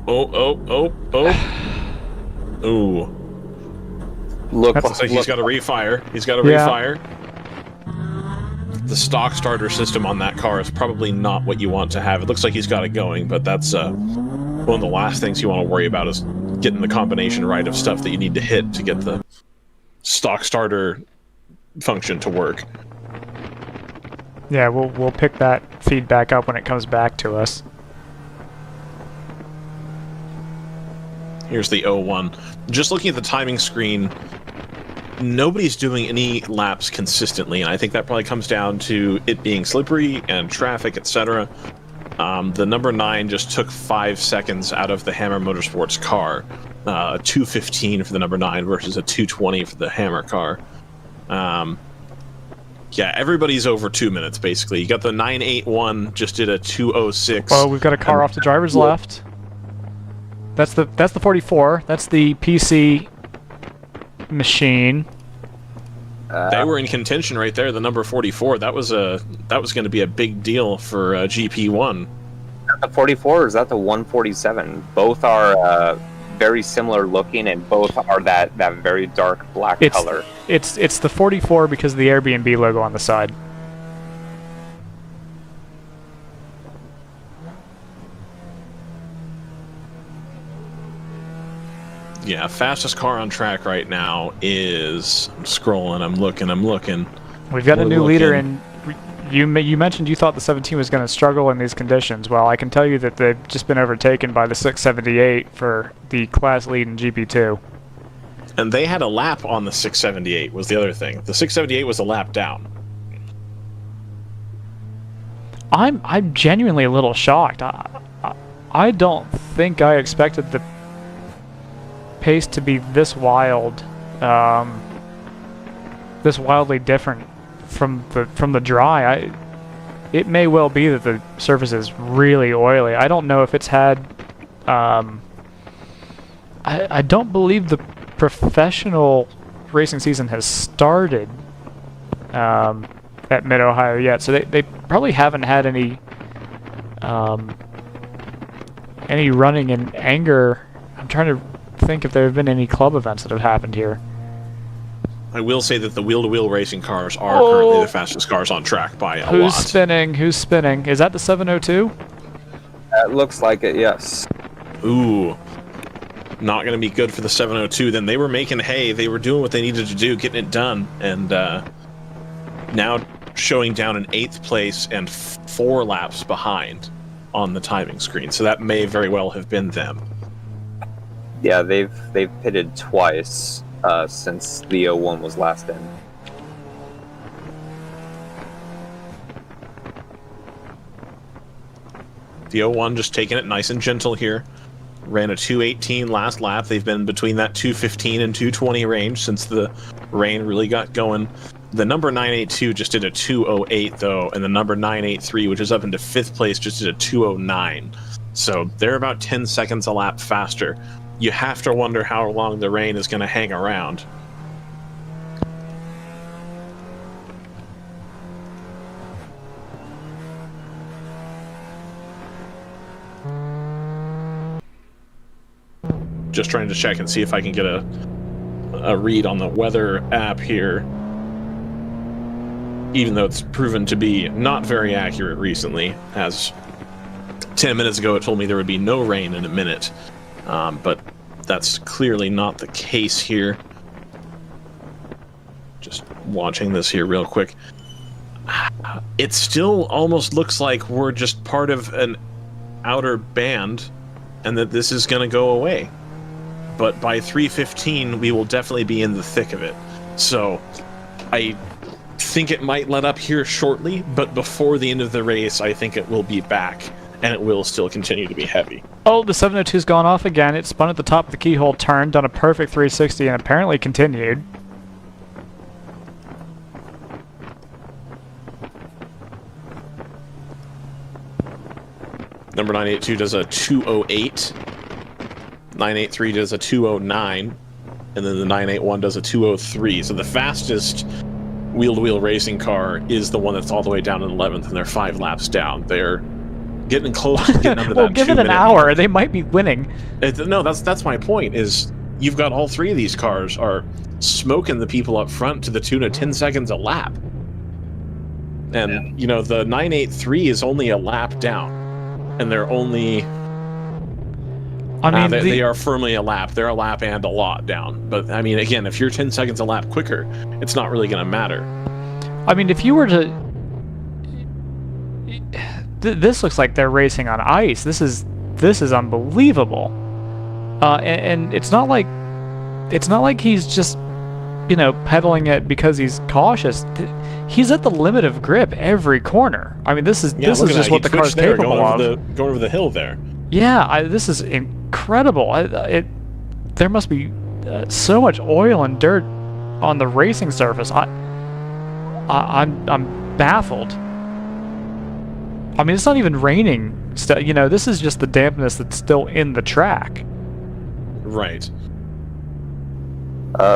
Ooh. Looks like he's got to refire. He's got to refire. The stock starter system on that car is probably not what you want to have. It looks like he's got it going, but that's one of the last things you want to worry about is getting the combination right of stuff that you need to hit to get the stock starter function to work. Yeah, we'll pick that feedback up when it comes back to us. Here's the 01. Just looking at the timing screen, nobody's doing any laps consistently, and I think that probably comes down to it being slippery and traffic, etc. The number 9 just took 5 seconds out of the Hammer Motorsports car. 2:15 for the number 9 versus a 2:20 for the Hammer car. Yeah, everybody's over 2 minutes, basically. You got the 981 just did a 2:06. Oh, we've got a car off the driver's left. That's the 44. That's the PC machine. Uh, They were in contention right there. The number 44. That was going to be a big deal for GP1. the 44 or is that the 147? Both are very similar looking, and both are that very dark black color. It's the 44 because of the Airbnb logo on the side. Yeah, fastest car on track right now is... I'm scrolling, I'm looking. We've got a We're new leader, looking. and you mentioned you thought the 17 was going to struggle in these conditions. Well, I can tell you that they've just been overtaken by the 678 for the class lead in GP2. And they had a lap on the 678 was the other thing. The 678 was a lap down. I'm genuinely a little shocked. I don't think I expected the pace to be this wild, this wildly different from the dry. It may well be that the surface is really oily. I don't know if it's had. I don't believe the professional racing season has started at Mid-Ohio yet, so they probably haven't had any running in anger. I'm trying to think if there have been any club events that have happened here. I will say that the wheel-to-wheel racing cars are currently the fastest cars on track by a lot. Who's spinning? Who's spinning? Is that the 702? It looks like it, yes. Ooh. Not going to be good for the 702. Then they were making hay. They were doing what they needed to do, getting it done. And now showing down in 8th place and 4 laps behind on the timing screen. So that may very well have been them. Yeah, they've pitted twice since the 01 was last in. The 01 just taking it nice and gentle here. Ran a 2:18 last lap. They've been between that 2:15 and 2:20 range since the rain really got going. The number 982 just did a 2:08 though, and the number 983, which is up into 5th place, just did a 2:09. So they're about 10 seconds a lap faster. You have to wonder how long the rain is going to hang around. just trying to check and see if I can get a read on the weather app here. Even though it's proven to be not very accurate recently, as 10 minutes ago it told me there would be no rain in a minute. But that's clearly not the case here. Just watching this here real quick. It still almost looks like we're just part of an outer band and that this is going to go away. But by 3:15, we will definitely be in the thick of it. So I think it might let up here shortly, but before the end of the race, I think it will be back, and it will still continue to be heavy. Oh, the 702's gone off again. It spun at the top of the keyhole, turned, done a perfect 360, and apparently continued. Number 982 does a 208. 983 does a 209. And then the 981 does a 203. So the fastest wheel-to-wheel racing car is the one that's all the way down in 11th, and they're 5 laps down. They're getting close to getting under well, that give it an hour. They might be winning. No, that's my point, is you've got all 3 of these cars are smoking the people up front to the tune of 10 seconds a lap. And, you know, the 983 is only a lap down. And they're only... I mean, they are firmly a lap. They're a lap and a lot down. But, I mean, again, if you're 10 seconds a lap quicker, it's not really going to matter. I mean, if you were to... This looks like they're racing on ice. This is unbelievable. And it's not like he's just, you know, pedaling it because he's cautious. He's at the limit of grip every corner. I mean, this is just what the car's capable of. Going over the hill there. Yeah, this is incredible. There must be so much oil and dirt on the racing surface. I'm baffled. I mean, it's not even raining. You know, this is just the dampness that's still in the track. Right.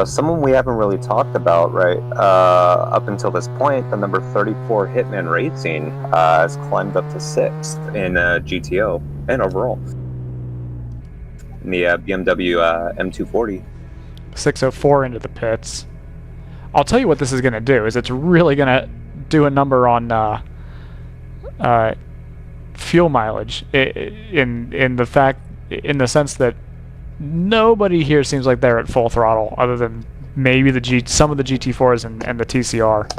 Someone we haven't really talked about, right, up until this point, the number 34 Hitman Racing has climbed up to 6th in GTO and overall. In the BMW M240. 604 into the pits. I'll tell you what this is going to do, is it's really going to do a number on fuel mileage in the sense that nobody here seems like they're at full throttle, other than maybe some of the GT4s and the TCR.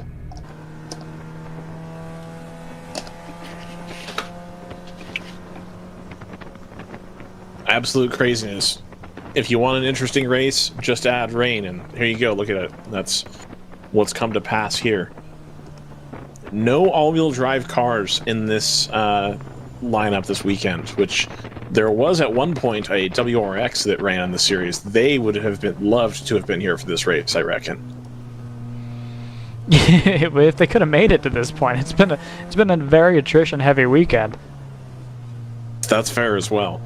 Absolute craziness. If you want an interesting race, just add rain, and here you go. Look at it. That's what's come to pass here. No all-wheel drive cars in this lineup this weekend, which there was at one point a WRX that ran in the series. They would have loved to have been here for this race, I reckon. If they could have made it to this point, it's been a very attrition-heavy weekend. That's fair as well.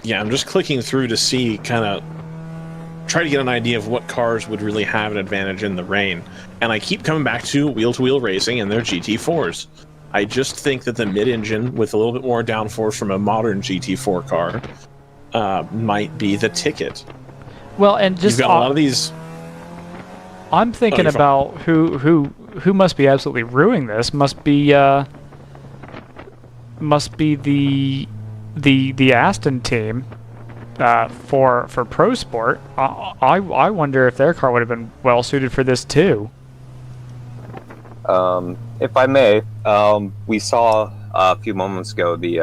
Yeah, I'm just clicking through to see, try to get an idea of what cars would really have an advantage in the rain. And I keep coming back to wheel-to-wheel racing and their GT4s. I just think that the mid-engine, with a little bit more downforce from a modern GT4 car, might be the ticket. Well, and just you've got a lot of these. I'm thinking about who must be absolutely ruining this. Must be the Aston team for Pro Sport. I wonder if their car would have been well suited for this too. If I may, we saw a few moments ago the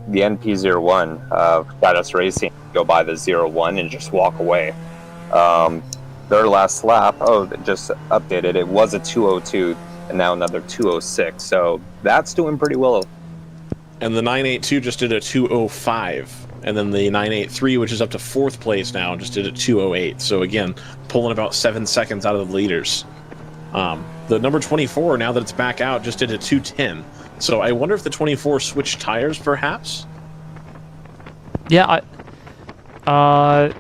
NP01 Stratus Racing go by the 01 and just walk away. Their last lap, just updated, it was a 202 and now another 206, so that's doing pretty well. And the 982 just did a 205, and then the 983, which is up to 4th place now, just did a 208. So again, pulling about 7 seconds out of the leaders. The number 24, now that it's back out, just did a 210. So I wonder if the 24 switched tires, perhaps? Yeah, or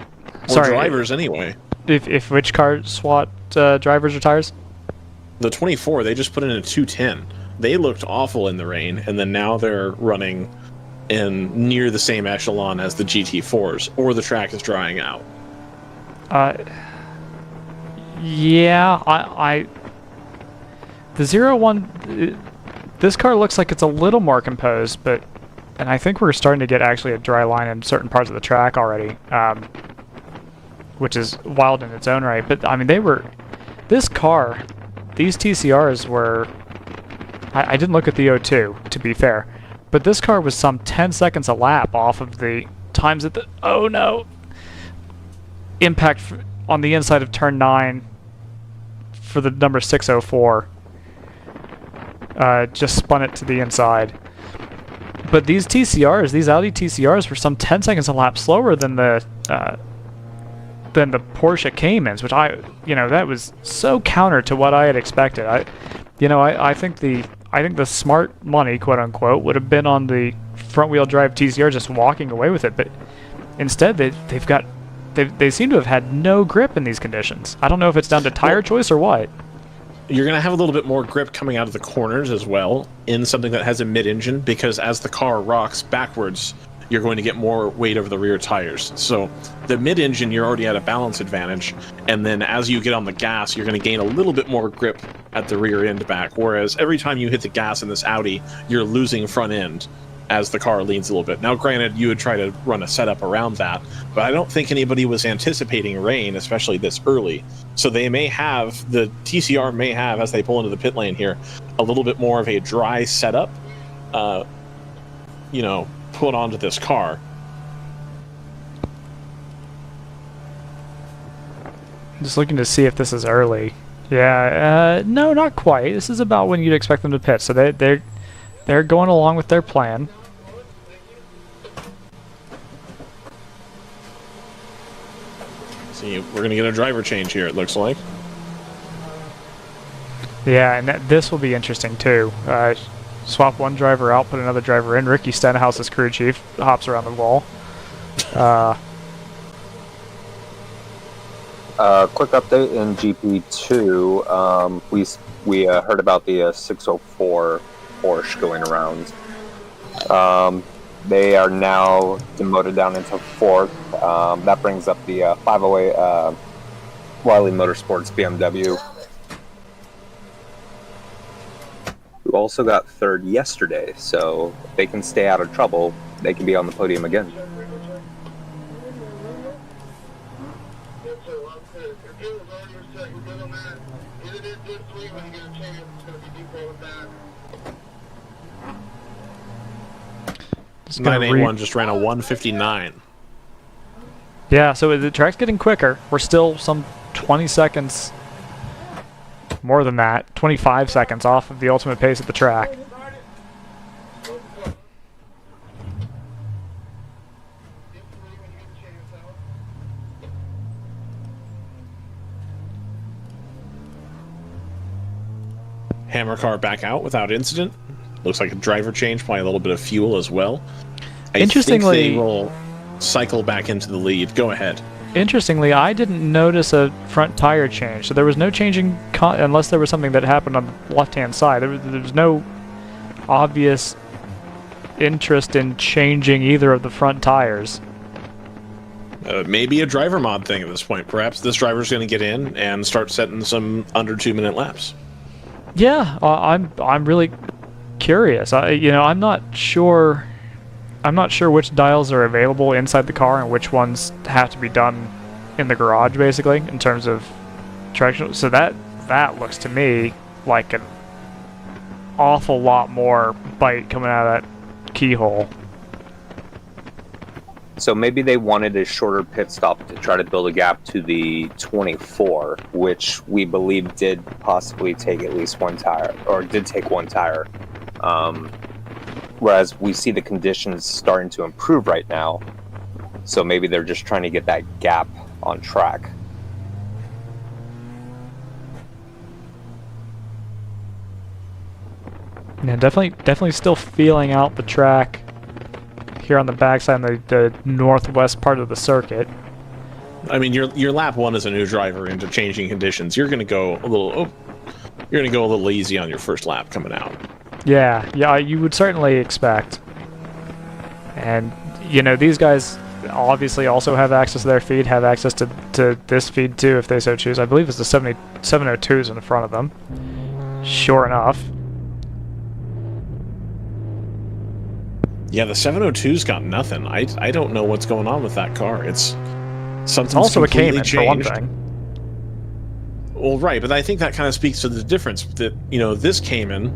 sorry. drivers, anyway. If which car swapped drivers or tires? The 24, they just put in a 210. They looked awful in the rain, and then now they're running in near the same echelon as the GT4s, or the track is drying out. Yeah, the 01, this car looks like it's a little more composed, and I think we're starting to get actually a dry line in certain parts of the track already, which is wild in its own right. But I mean, this car, these TCRs were, I didn't look at the O2 to be fair, but this car was some 10 seconds a lap off of the times at the, oh no, impact on the inside of turn 9 for the number 604. Just spun it to the inside. But these TCRs, these Audi TCRs, were some 10 seconds a lap slower than the Porsche Caymans, which that was so counter to what I had expected. I think the smart money, quote unquote, would have been on the front wheel drive TCR just walking away with it, but instead they seem to have had no grip in these conditions. I don't know if it's down to tire choice or what. You're going to have a little bit more grip coming out of the corners as well in something that has a mid-engine, because as the car rocks backwards, you're going to get more weight over the rear tires. So the mid-engine, you're already at a balance advantage, and then as you get on the gas, you're going to gain a little bit more grip at the rear end back, whereas every time you hit the gas in this Audi, you're losing front end as the car leans a little bit. Now, granted, you would try to run a setup around that, but I don't think anybody was anticipating rain, especially this early. So the TCR may have, as they pull into the pit lane here, a little bit more of a dry setup, put onto this car. Just looking to see if this is early. Yeah, no, not quite. This is about when you'd expect them to pit. So they're going along with their plan. See, we're going to get a driver change here, it looks like. Yeah, and this will be interesting too. Swap one driver out, put another driver in. Ricky Stenhouse's crew chief hops around the wall. Quick update in GP2. We heard about the 604 Porsche going around. They are now demoted down into 4th. That brings up the 508 Wiley Motorsports BMW, who also got 3rd yesterday. So if they can stay out of trouble, they can be on the podium again. Just 981 just ran a 159. Yeah, so the track's getting quicker. We're still some 20 seconds, more than that, 25 seconds off of the ultimate pace of the track. Hammer car back out without incident. Looks like a driver change, probably a little bit of fuel as well. Interestingly, I think they will cycle back into the lead. Go ahead. Interestingly, I didn't notice a front tire change, so there was no changing unless there was something that happened on the left-hand side. There was no obvious interest in changing either of the front tires. Maybe a driver mod thing at this point. Perhaps this driver's going to get in and start setting some under 2-minute laps. Yeah, I'm really curious. I'm not sure. I'm not sure which dials are available inside the car and which ones have to be done in the garage, basically, in terms of traction. So that looks to me like an awful lot more bite coming out of that keyhole. So maybe they wanted a shorter pit stop to try to build a gap to the 24, which we believe did possibly take at least one tire, or did take one tire. Whereas we see the conditions starting to improve right now, so maybe they're just trying to get that gap on track. Yeah, definitely still feeling out the track here on the backside, the northwest part of the circuit. I mean, your lap 1 as a new driver into changing conditions. You're going to go a little easy on your first lap coming out. Yeah, you would certainly expect. And, you know, these guys obviously also have access to their feed, have access to this feed too if they so choose. I believe it's the 702s in front of them. Sure enough. Yeah, the 702's got nothing. I don't know what's going on with that car. It's also a Cayman, for one thing. Well, right, but I think that kind of speaks to the difference that, you know, this Cayman,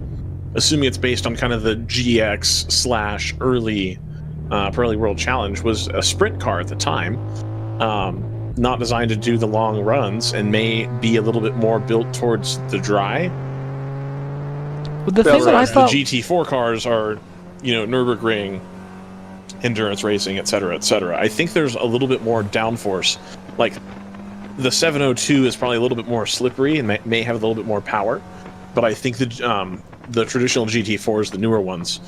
assuming it's based on kind of the GX / early Pirelli World Challenge, was a sprint car at the time, not designed to do the long runs, and may be a little bit more built towards the dry. Well, the thing that I thought... the GT4 cars are, you know, Nürburgring, endurance racing, etc., etc. I think there's a little bit more downforce. Like, the 702 is probably a little bit more slippery and may have a little bit more power, but I think the traditional GT4s, the newer ones,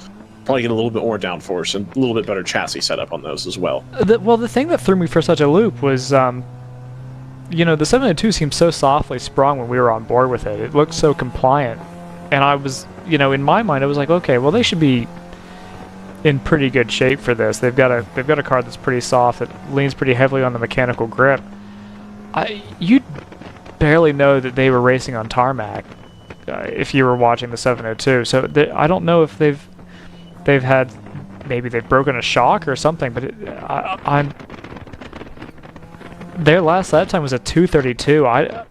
probably get a little bit more downforce and a little bit better chassis setup on those as well. The thing that threw me for such a loop was, you know, the 702 seemed so softly sprung when we were on board with it. It looked so compliant, and I was, you know, in my mind, I was like, okay, well, they should be in pretty good shape for this. They've got a car that's pretty soft, that leans pretty heavily on the mechanical grip. You'd barely know that they were racing on tarmac if you were watching the 702. So I don't know if they've had, maybe they've broken a shock or something. But their last lap time was a 2:32.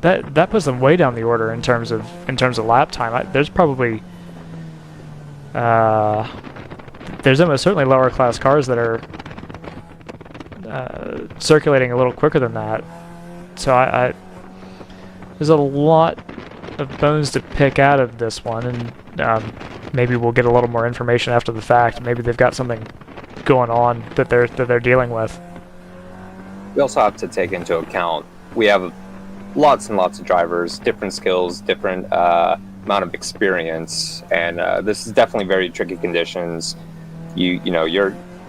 That puts them way down the order in terms of lap time. There's probably there's almost certainly lower class cars that are circulating a little quicker than that. So there's a lot of bones to pick out of this one, and maybe we'll get a little more information after the fact. Maybe they've got something going on that they're dealing with. We also have to take into account we have lots and lots of drivers, different skills, different amount of experience, and this is definitely very tricky conditions. You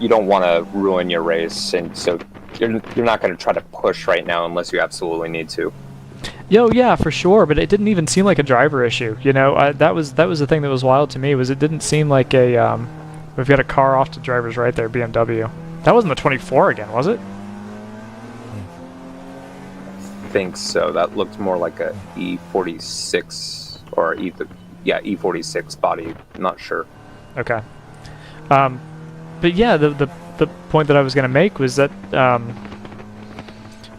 don't want to ruin your race, and so you're not going to try to push right now unless you absolutely need to. Yeah, for sure, but it didn't even seem like a driver issue. You know, that was the thing that was wild to me, was it didn't seem like a we've got a car off to drivers right there, BMW. That wasn't the 24 again, was it? I think so. That looked more like a E46 or E46 body. I'm not sure. Okay. But yeah, the point that I was going to make was that,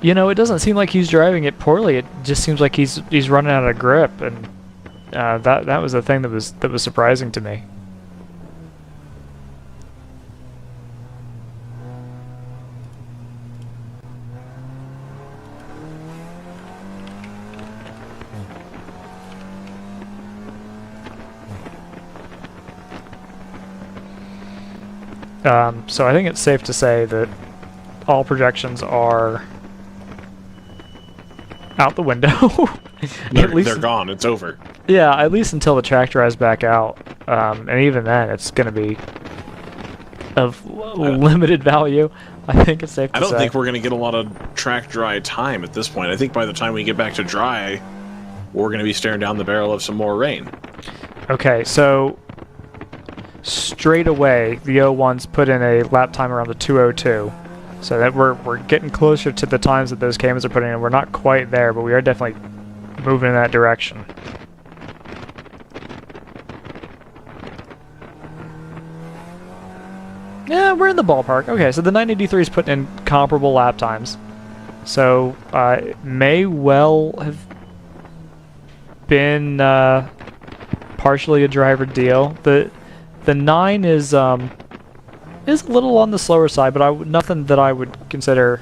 you know, it doesn't seem like he's driving it poorly. It just seems like he's running out of grip, and that was the thing that was surprising to me. So I think it's safe to say that all projections are out the window. They're gone. It's over. Yeah, at least until the track dries back out. And even then, it's going to be of limited value. I think it's safe to say. I don't think we're going to get a lot of track dry time at this point. I think by the time we get back to dry, we're going to be staring down the barrel of some more rain. Okay, so straight away, the 01s put in a lap time around the 2:02, so that we're getting closer to the times that those Caymans are putting in. We're not quite there, but we are definitely moving in that direction. Yeah, we're in the ballpark. Okay, so the 983 is putting in comparable lap times, so it may well have been partially a driver deal. The 9 is a little on the slower side, but nothing that I would consider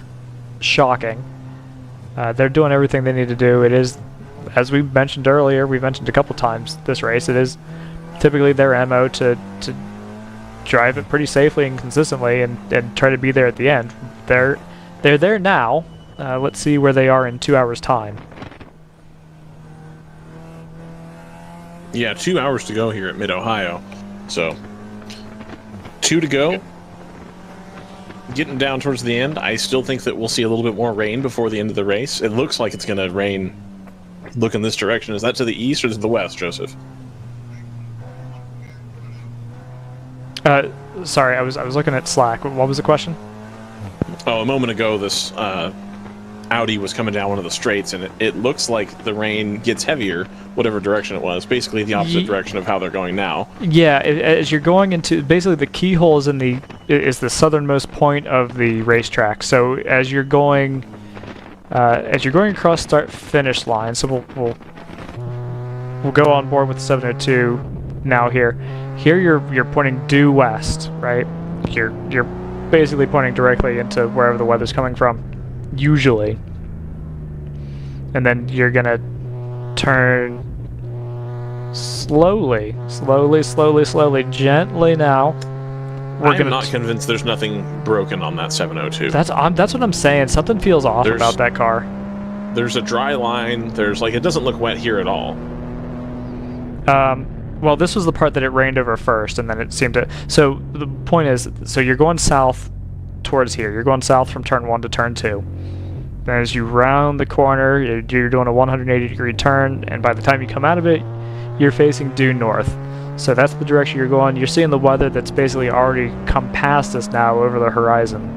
shocking. They're doing everything they need to do. It is, as we mentioned earlier, we mentioned a couple times this race, it is typically their MO to drive it pretty safely and consistently and try to be there at the end. They're there now. Let's see where they are in 2 hours' time. Yeah, 2 hours to go here at Mid-Ohio. So, 2 to go. Getting down towards the end, I still think that we'll see a little bit more rain before the end of the race. It looks like it's going to rain. Look in this direction. Is that to the east or to the west, Joseph? sorry, I was looking at Slack. What was the question? Oh, a moment ago, this Audi was coming down one of the straights, and it looks like the rain gets heavier, whatever direction it was. Basically, the opposite direction of how they're going now. Yeah, as you're going into basically the keyhole is the southernmost point of the racetrack. So as you're going across start-finish line, so we'll go on board with the 702 now here. Here you're pointing due west, right? You're basically pointing directly into wherever the weather's coming from, usually. And then you're gonna turn slowly, gently now. I'm not convinced there's nothing broken on that 702. That's what I'm saying. Something feels off about that car. There's a dry line. It doesn't look wet here at all. Well, this was the part that it rained over first, and then it seemed to... So the point is, so you're going south towards here. You're going south from turn 1 to turn 2. Then as you round the corner, you're doing a 180-degree turn, and by the time you come out of it, you're facing due north. So that's the direction you're going. You're seeing the weather that's basically already come past us now over the horizon.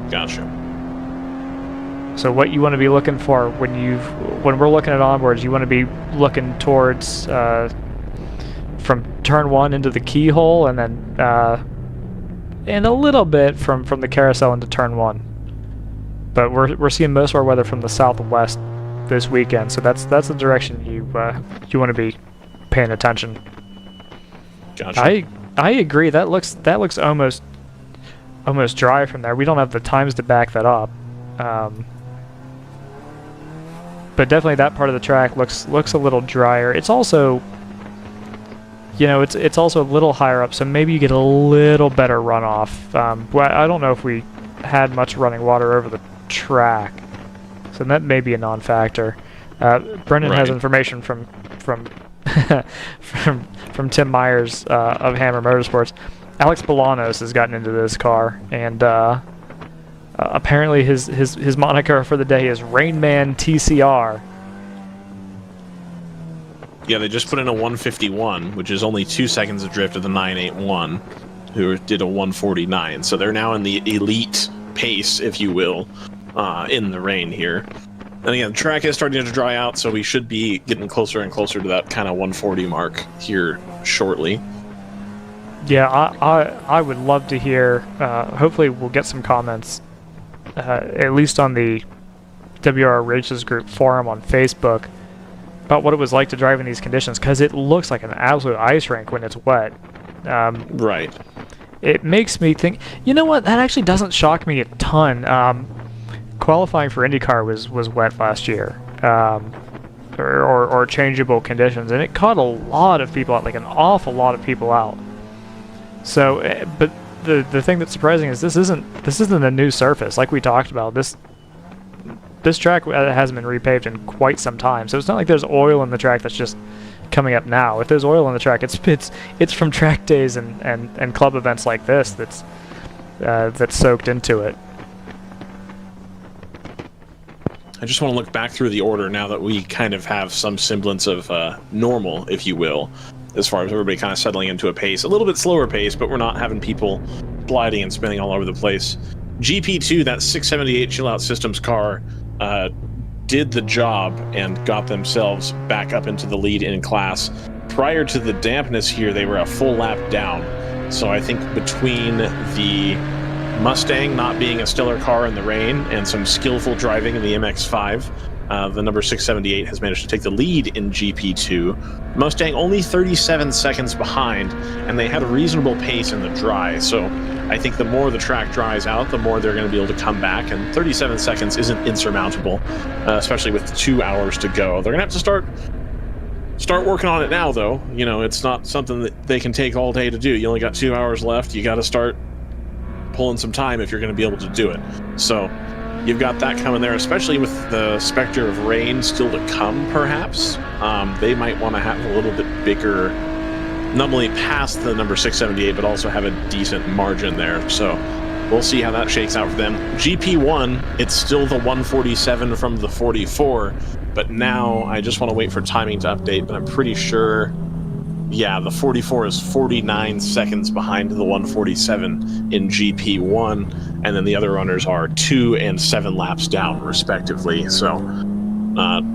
Gotcha. So what you want to be looking for when we're looking at onboards, you want to be looking towards from turn 1 into the keyhole, and then and a little bit from the carousel into turn 1. But we're seeing most of our weather from the southwest this weekend, so that's the direction you want to be paying attention. Gotcha. I agree. That looks almost dry from there. We don't have the times to back that up. But definitely that part of the track looks a little drier. It's also, it's also a little higher up, so maybe you get a little better runoff. Well, I don't know if we had much running water over the track, so that may be a non-factor. Brendan has information from Tim Myers of Hammer Motorsports. Alex Bolanos has gotten into this car, and apparently his moniker for the day is Rainman TCR. Yeah, they just put in a 151, which is only 2 seconds adrift of the 981, who did a 149. So they're now in the elite pace, if you will, in the rain here. And again, the track is starting to dry out, so we should be getting closer and closer to that kind of 140 mark here shortly. Yeah, I would love to hear, hopefully we'll get some comments, at least on the WRL Races Group forum on Facebook, about what it was like to drive in these conditions, because it looks like an absolute ice rink when it's wet. Right. It makes me think, you know what, that actually doesn't shock me a ton. Qualifying for IndyCar was wet last year, or changeable conditions, and it caught a lot of people out, like an awful lot of people out. So, but the thing that's surprising is this isn't a new surface, like we talked about. This track hasn't been repaved in quite some time, so it's not like there's oil in the track that's just coming up now. If there's oil in the track, it's from track days and club events like this that's soaked into it. I just want to look back through the order now that we kind of have some semblance of normal, if you will, as far as everybody kind of settling into a pace. A little bit slower pace, but we're not having people gliding and spinning all over the place. GP2, that 678 Chill Out Systems car, did the job and got themselves back up into the lead in class. Prior to the dampness here, they were a full lap down. So I think between the Mustang not being a stellar car in the rain and some skillful driving in the MX-5, the number 678 has managed to take the lead in GP2. Mustang only 37 seconds behind, and they had a reasonable pace in the dry. So I think the more the track dries out, the more they're going to be able to come back, and 37 seconds isn't insurmountable, especially with 2 hours to go. They're going to have to start working on it now, though. It's not something that they can take all day to do. You only got 2 hours left. You got to start pulling some time if you're going to be able to do it. So you've got that coming there, especially with the specter of rain still to come, perhaps. They might want to have a little bit bigger, not only past the number 678, but also have a decent margin there. So we'll see how that shakes out for them. GP1, it's still the 147 from the 44, but now I just want to wait for timing to update, but I'm pretty sure yeah, the 44 is 49 seconds behind the 147 in GP1, and then the other runners are 2 and 7 laps down, respectively. So,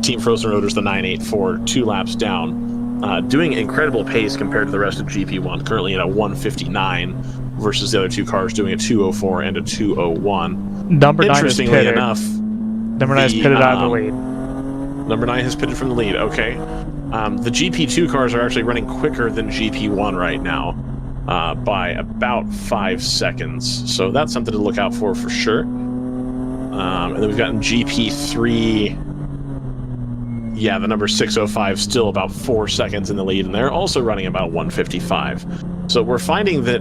Team Frozen Rotors, the 984, 2 laps down, doing incredible pace compared to the rest of GP1, currently at a 159 versus the other two cars doing a 204 and a 201. Number 9 is Interestingly pitted. enough, Number 9 is pitted out of the lead. Number 9 has pitted from the lead. Okay. The GP2 cars are actually running quicker than GP1 right now by about 5 seconds. So that's something to look out for sure. And then we've gotten GP3. Yeah, the number 605 still about 4 seconds in the lead, and they're also running about 155. So we're finding that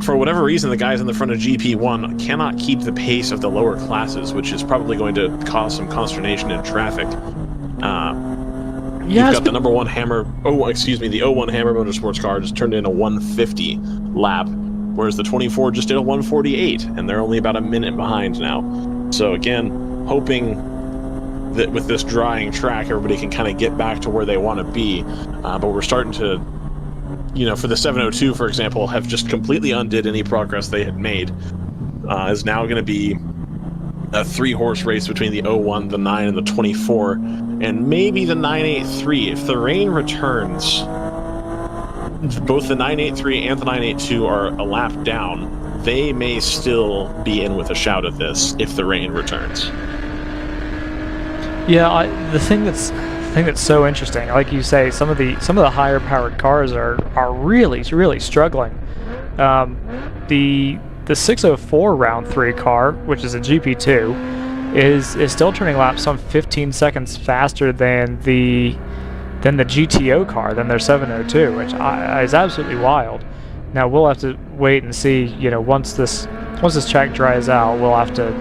for whatever reason, the guys in the front of GP1 cannot keep the pace of the lower classes, which is probably going to cause some consternation in traffic. You've got the number 1 Hammer, the 01 Hammer Motorsports car just turned in a 150 lap, whereas the 24 just did a 148, and they're only about a minute behind now. So again, hoping that with this drying track, everybody can kind of get back to where they want to be. But we're starting to, for the 702, for example, have just completely undid any progress they had made. Is now going to be a 3-horse race between the 01, the 9, and the 24, and maybe the 983. If the rain returns, both the 983 and the 982 are a lap down. They may still be in with a shout at this if the rain returns. Yeah, the thing that's so interesting, like you say, some of the higher powered cars are really struggling. The 604 round 3 car, which is a GP2, is still turning laps some 15 seconds faster than the GTO car, than their 702, which is absolutely wild. Now we'll have to wait and see. Once this track dries out, we'll have to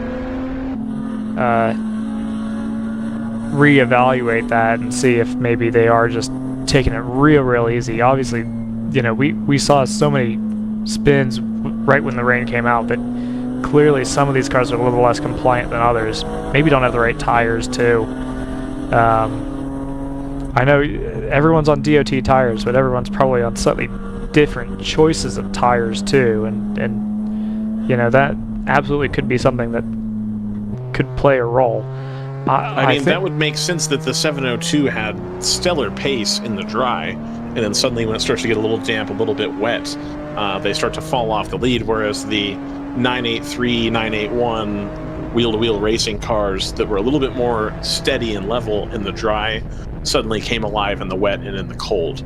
reevaluate that and see if maybe they are just taking it real easy. Obviously, we saw so many spins right when the rain came out that clearly some of these cars are a little less compliant than others. Maybe don't have the right tires too. I know everyone's on DOT tires, but everyone's probably on slightly different choices of tires too, and that absolutely could be something that could play a role. I mean, that would make sense that the 702 had stellar pace in the dry, and then suddenly when it starts to get a little damp, a little bit wet, they start to fall off the lead, whereas the 983, 981 wheel-to-wheel racing cars that were a little bit more steady and level in the dry suddenly came alive in the wet and in the cold.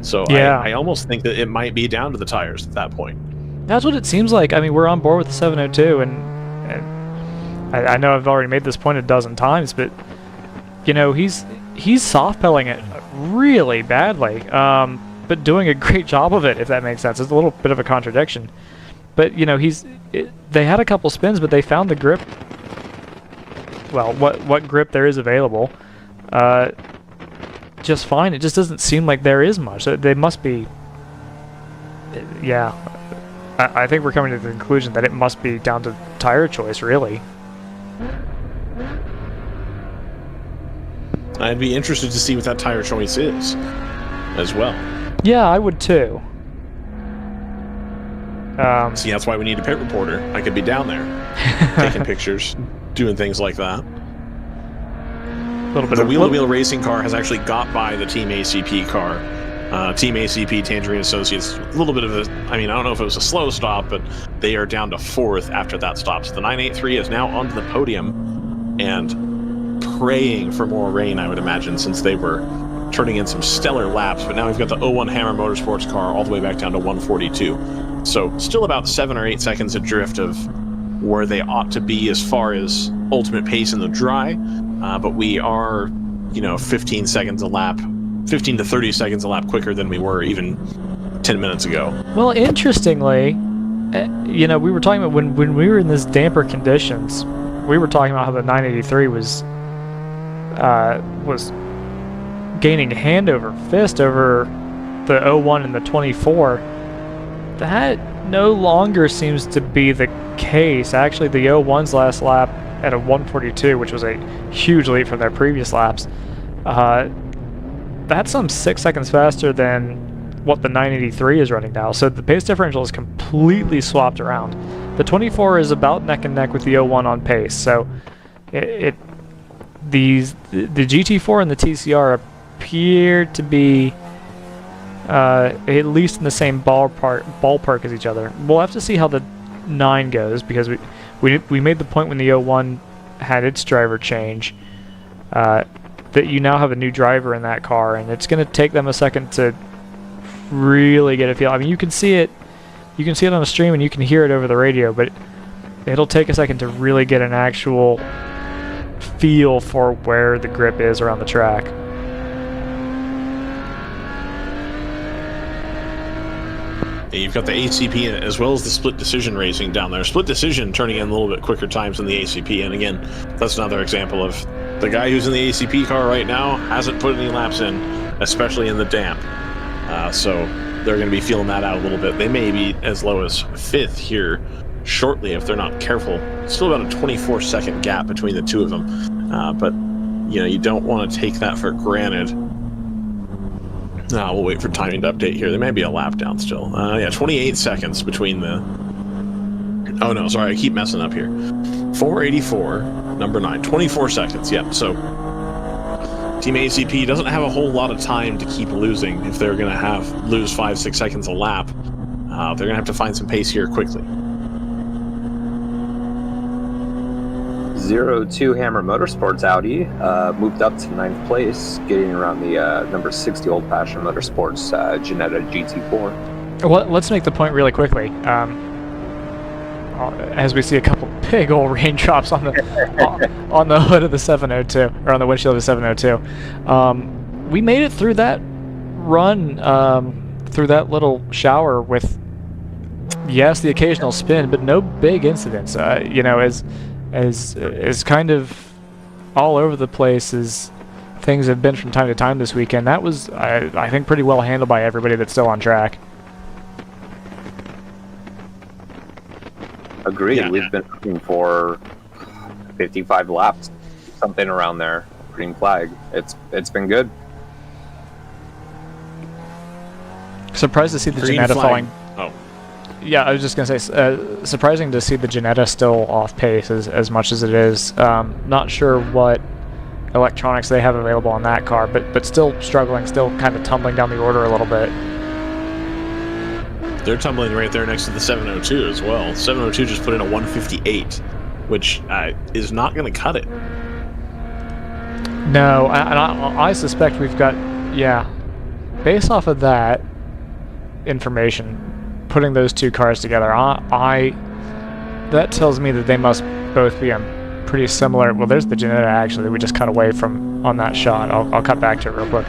So yeah. I almost think that it might be down to the tires at that point. That's what it seems like. I mean, we're on board with the 702, and I know I've already made this point a dozen times, but he's soft-pedaling it really badly, but doing a great job of it, if that makes sense. It's a little bit of a contradiction, but they had a couple spins, but they found the grip. Well, what grip there is available, just fine. It just doesn't seem like there is much. They must be. Yeah, I think we're coming to the conclusion that it must be down to tire choice, really. I'd be interested to see what that tire choice is as well. Yeah, I would too. See, that's why we need a pit reporter. I could be down there taking pictures, doing things like that. The wheel-to-wheel racing car has actually got by the Team ACP car. Team ACP, Tangerine Associates, a little bit of a, I don't know if it was a slow stop, but they are down to 4th after that stop. So the 983 is now onto the podium and praying for more rain, I would imagine, since they were turning in some stellar laps. But now we've got the 01 Hammer Motorsports car all the way back down to 142. So still about 7 or 8 seconds adrift of where they ought to be as far as ultimate pace in the dry. But we are, 15 to 30 seconds a lap quicker than we were even 10 minutes ago. Well, interestingly, we were talking about when we were in this damper conditions, we were talking about how the 983 was gaining hand over fist over the 01 and the 24. That no longer seems to be the case. Actually, the 01's last lap at a 142, which was a huge leap from their previous laps, that's some 6 seconds faster than what the 983 is running now. So the pace differential is completely swapped around. The 24 is about neck and neck with the 01 on pace. So the GT4 and the TCR appear to be at least in the same ballpark as each other. We'll have to see how the 9 goes, because we made the point when the 01 had its driver change that you now have a new driver in that car, and it's going to take them a second to really get a feel. I mean, you can see it on the stream and you can hear it over the radio, but it'll take a second to really get an actual feel for where the grip is around the track. You've got the ACP as well as the split decision racing down there. Split decision turning in a little bit quicker times than the ACP, and again, that's another example of the guy who's in the ACP car right now hasn't put any laps in, especially in the damp. So they're going to be feeling that out a little bit. They may be as low as 5th here shortly if they're not careful. Still about a 24-second gap between the two of them, but you don't want to take that for granted. We'll wait for timing to update here. There may be a lap down still. 28 seconds between the... Oh no, sorry, I keep messing up here. 484, number 9, 24 seconds. Yep, so Team ACP doesn't have a whole lot of time to keep losing. If they're going to lose 5-6 seconds a lap, they're going to have to find some pace here quickly. 02 Hammer Motorsports Audi moved up to 9th place, getting around the number 60 Old Fashioned Motorsports Ginetta GT4. Well, let's make the point really quickly. As we see a couple big old raindrops on the on the hood of the 702, or on the windshield of the 702, we made it through that run, through that little shower with, yes, the occasional spin, but no big incidents. As kind of all over the place as things have been from time to time this weekend, that was, I think, pretty well handled by everybody that's still on track. Agreed. Yeah. We've been looking for 55 laps, something around there. Green flag. It's been good. Surprised to see the Ginetta falling. Oh. Yeah, I was just going to say, surprising to see the Ginetta still off pace as much as it is. Not sure what electronics they have available on that car, but still struggling, still kind of tumbling down the order a little bit. They're tumbling right there next to the 702 as well. 702 just put in a 158, which is not going to cut it. No, and I suspect we've got, based off of that information, putting those two cars together, that tells me that they must both be on pretty similar. Well, there's the Ginetta actually that we just cut away from on that shot. I'll cut back to it real quick.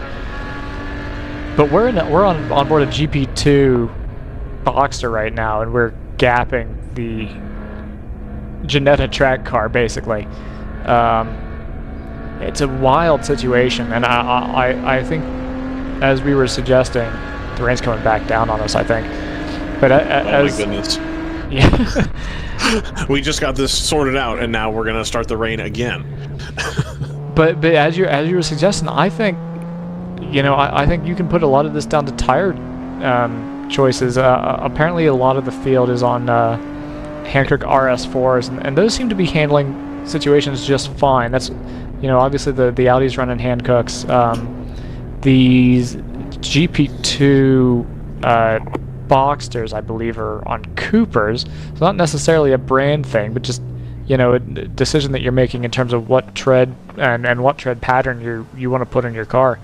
But we're on board a GP2 Boxster right now, and we're gapping the Ginetta track car basically. It's a wild situation, and I think, as we were suggesting, the rain's coming back down on us, I think. But oh my goodness. Yeah. We just got this sorted out, and now we're going to start the rain again. but as you were suggesting, I think, I think you can put a lot of this down to tire choices. Apparently a lot of the field is on Hankook RS4s, and those seem to be handling situations just fine. That's, obviously the Audis running Hankooks. These GP2 Boxsters, I believe, are on Coopers. It's not necessarily a brand thing, but just, a decision that you're making in terms of what tread and what tread pattern you want to put in your car.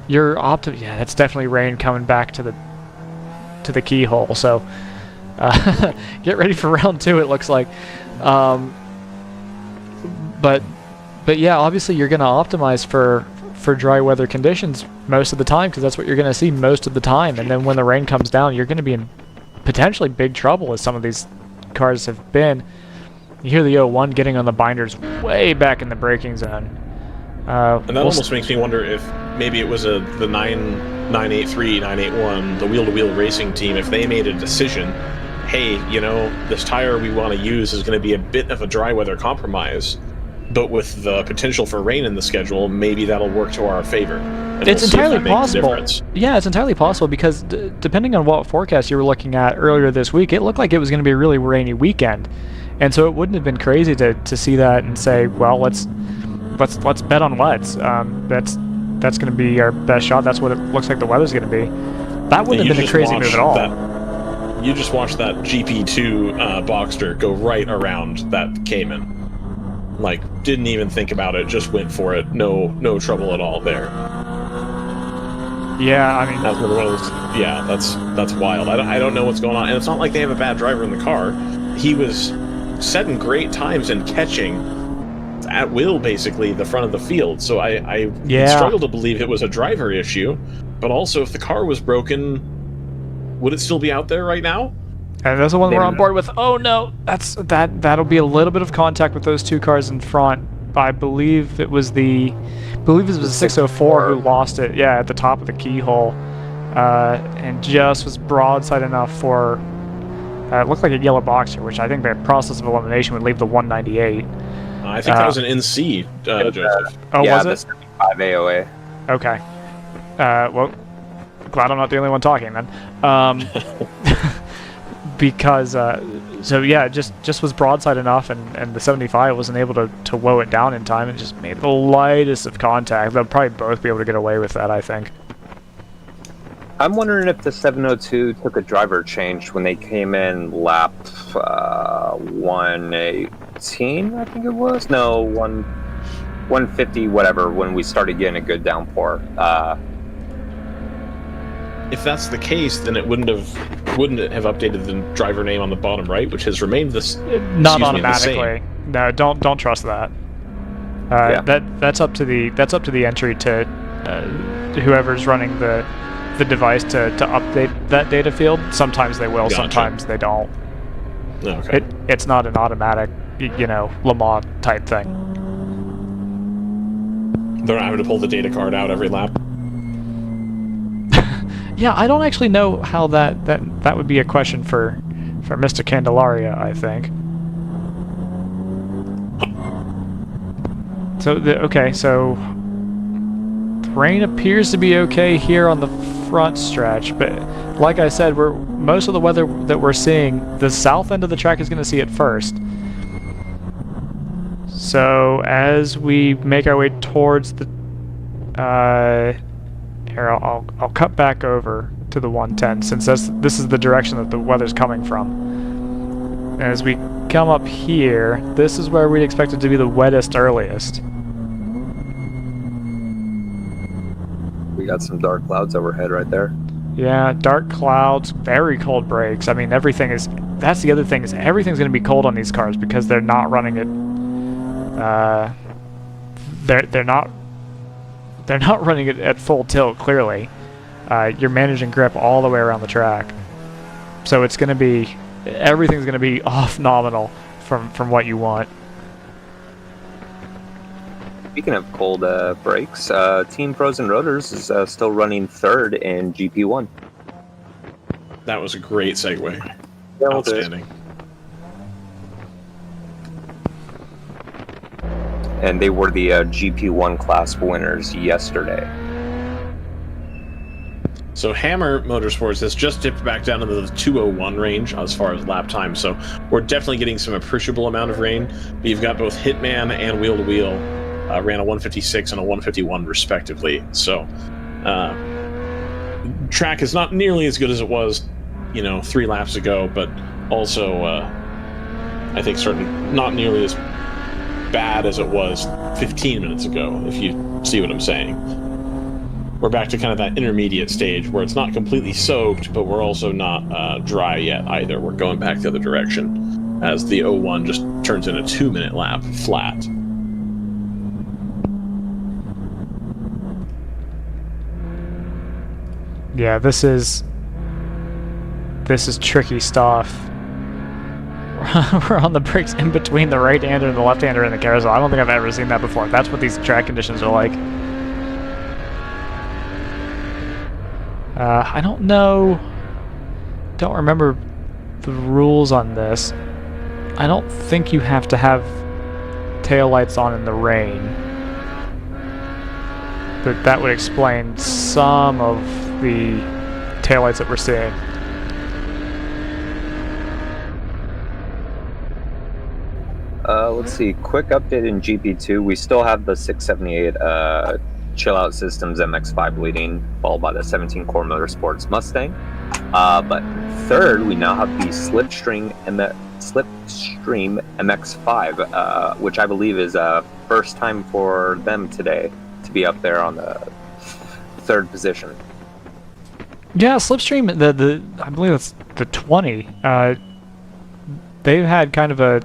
That's definitely rain coming back to the keyhole. So get ready for round 2. It looks like. But yeah, obviously you're going to optimize for dry weather conditions most of the time, because that's what you're going to see most of the time. And then when the rain comes down, you're going to be in potentially big trouble, as some of these cars have been. You hear the 01 getting on the binders way back in the braking zone. And that almost makes me wonder if maybe it was the 983, 981, the wheel-to-wheel racing team, if they made a decision, hey, this tire we want to use is going to be a bit of a dry weather compromise. But with the potential for rain in the schedule, maybe that'll work to our favor. And It's we'll see if entirely that makes a possible. difference. Yeah, it's entirely possible because depending on what forecast you were looking at earlier this week, it looked like it was going to be a really rainy weekend, and so it wouldn't have been crazy to see that and say, well, let's bet on wets. That's going to be our best shot. That's what it looks like the weather's going to be. That wouldn't have been a crazy move at all. You just watched that GP2 Boxster go right around that Cayman. Like, didn't even think about it, just went for it. No trouble at all there. Yeah, I mean, that's one of those. Yeah, that's wild. I don't know what's going on, and it's not like they have a bad driver in the car. He was setting great times and catching at will, basically the front of the field. So I struggle to believe it was a driver issue. But also, if the car was broken, would it still be out there right now? And that's the one we're on board with. Oh no, that'll be a little bit of contact with those two cars in front. I believe it was the 604 who lost it. Yeah, at the top of the keyhole, and just was broadside enough for. It looked like a yellow Boxster, which I think the process of elimination would leave the 198. I think that was an NC, Joseph. Oh, yeah, was it? 75 AOA. Okay. Well, glad I'm not the only one talking then. Because so yeah, it just was broadside enough, and the 75 wasn't able to woe it down in time, and just made the lightest of contact. They'll probably both be able to get away with that, I think. I'm wondering if the 702 took a driver change when they came in lap 118, I think it was. No, 150, whatever, when we started getting a good downpour. If that's the case, then it wouldn't it have updated the driver name on the bottom right, which has remained this not automatically. No, don't trust that. Yeah. That's up to the entry to whoever's running the device to update that data field. Sometimes they will, sometimes they don't. Okay. It's not an automatic, Le Mans type thing. They're not having to pull the data card out every lap. Yeah, I don't actually know how that would be a question for Mr. Candelaria, I think. So so the rain appears to be okay here on the front stretch, but like I said, most of the weather that we're seeing, the south end of the track is going to see it first. So as we make our way towards the here, I'll cut back over to the 110 since this is the direction that the weather's coming from. And as we come up here, this is where we'd expect it to be the wettest earliest. We got some dark clouds overhead right there. Yeah, dark clouds, very cold brakes. I mean, that's the other thing, is everything's going to be cold on these cars because they're not running it. They're not running it at full tilt, clearly. You're managing grip all the way around the track. So everything's going to be off nominal from what you want. Speaking of cold brakes, Team Frozen Rotors is still running third in GP1. That was a great segue. Yeah, outstanding. And they were the GP1 class winners yesterday. So Hammer Motorsports has just dipped back down into the 201 range as far as lap time. So we're definitely getting some appreciable amount of rain. But you've got both Hitman and Wheel to Wheel ran a 156 and a 151 respectively. So track is not nearly as good as it was, 3 laps ago, but also I think certainly not nearly as bad as it was 15 minutes ago, if you see what I'm saying. We're back to kind of that intermediate stage where it's not completely soaked, but we're also not dry yet either. We're going back the other direction as the 01 just turns in a 2-minute lap flat. Yeah, this is tricky stuff. We're on the brakes in between the right-hander and the left-hander in the carousel. I don't think I've ever seen that before. That's what these track conditions are like. I don't remember the rules on this. I don't think you have to have taillights on in the rain, that would explain some of the taillights that we're seeing. Let's see. Quick update in GP2. We still have the 678 chill out systems MX5 leading, followed by the 17 Core Motorsports Mustang. But third, we now have the Slipstream MX5, which I believe is first time for them today to be up there on the third position. Yeah, Slipstream, I believe it's the 20. They've had kind of a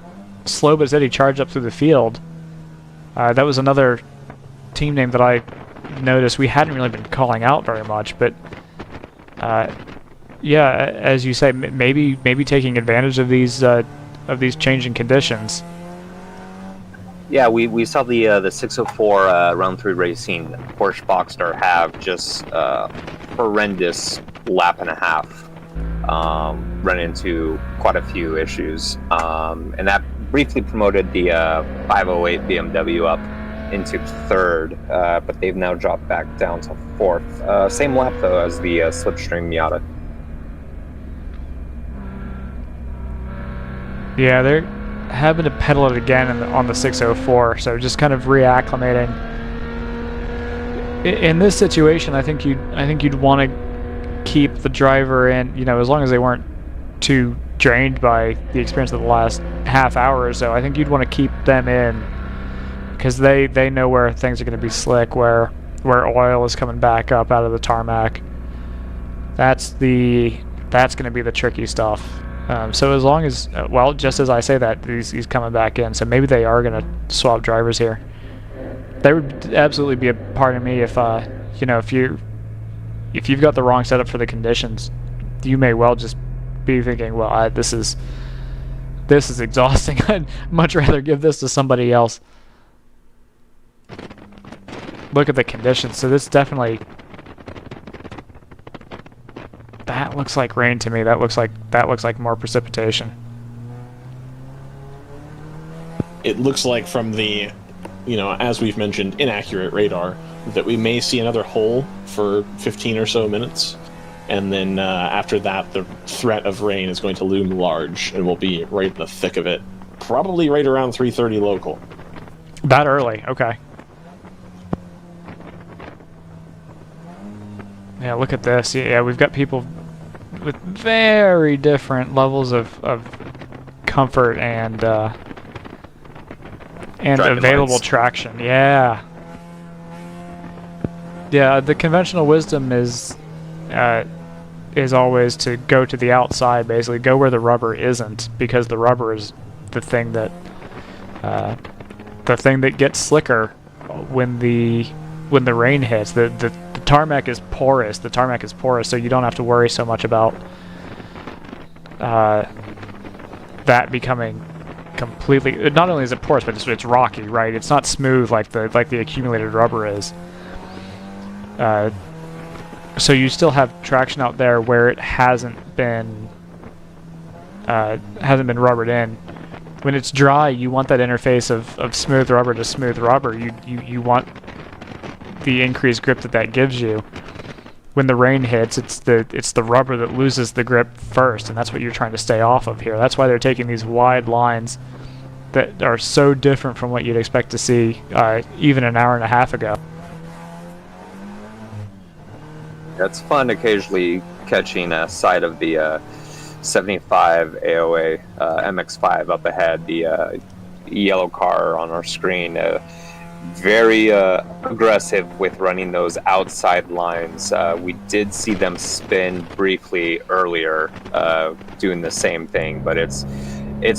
slow but steady charge up through the field. That was another team name that I noticed we hadn't really been calling out very much, but yeah, as you say, maybe taking advantage of these changing conditions. Yeah, we saw the 604 round 3 racing Porsche Boxster have just horrendous lap and a half, run into quite a few issues, and that briefly promoted the 508 BMW up into third, but they've now dropped back down to fourth. Same lap though as the Slipstream Miata. Yeah, they're having to pedal it again on the 604, so just kind of reacclimating. In this situation, I think you'd want to keep the driver in, you know, as long as they weren't too drained by the experience of the last half hour or so. I think you'd want to keep them in because they know where things are going to be slick, where oil is coming back up out of the tarmac. That's going to be the tricky stuff. So as long as, well, just as I say that, he's coming back in, so maybe they are going to swap drivers here. There would absolutely be a part of me if, you know, if you've got the wrong setup for the conditions, you may well just be thinking, well, this is exhausting. I'd much rather give this to somebody else. Look at the conditions. So this definitely, that looks like rain to me. That looks like more precipitation. It looks like from the, you know, as we've mentioned, inaccurate radar, that we may see another hole for 15 or so minutes. And then after that, the threat of rain is going to loom large, and we'll be right in the thick of it. Probably right around 3:30 local. That early, okay. Yeah, look at this. Yeah, we've got people with very different levels of comfort and available traction. Yeah. Yeah, the conventional wisdom is always to go to the outside, basically go where the rubber isn't, because the rubber is the thing that gets slicker when the rain hits. The tarmac is porous. The tarmac is porous, so you don't have to worry so much about that becoming completely. Not only is it porous, but it's rocky, right? It's not smooth like the accumulated rubber is. So you still have traction out there where it hasn't been rubbered in. When it's dry, you want that interface of smooth rubber to smooth rubber. You want the increased grip that gives you. When the rain hits, it's the rubber that loses the grip first, and that's what you're trying to stay off of here. That's why they're taking these wide lines that are so different from what you'd expect to see even an hour and a half ago. It's fun occasionally catching a sight of the 75 AOA MX5 up ahead, the yellow car on our screen. Very aggressive with running those outside lines. We did see them spin briefly earlier doing the same thing, but it's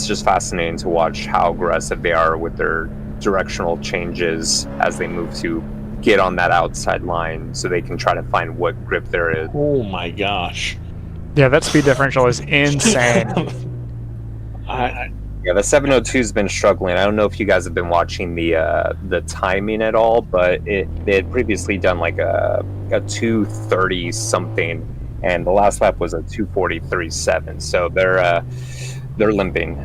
just fascinating to watch how aggressive they are with their directional changes as they move to get on that outside line so they can try to find what grip there is. Oh my gosh. Yeah, that speed differential is insane. Yeah, the 702's been struggling. I don't know if you guys have been watching the timing at all, but they had previously done like a 230 something, and the last lap was a 243.7. So they're limping.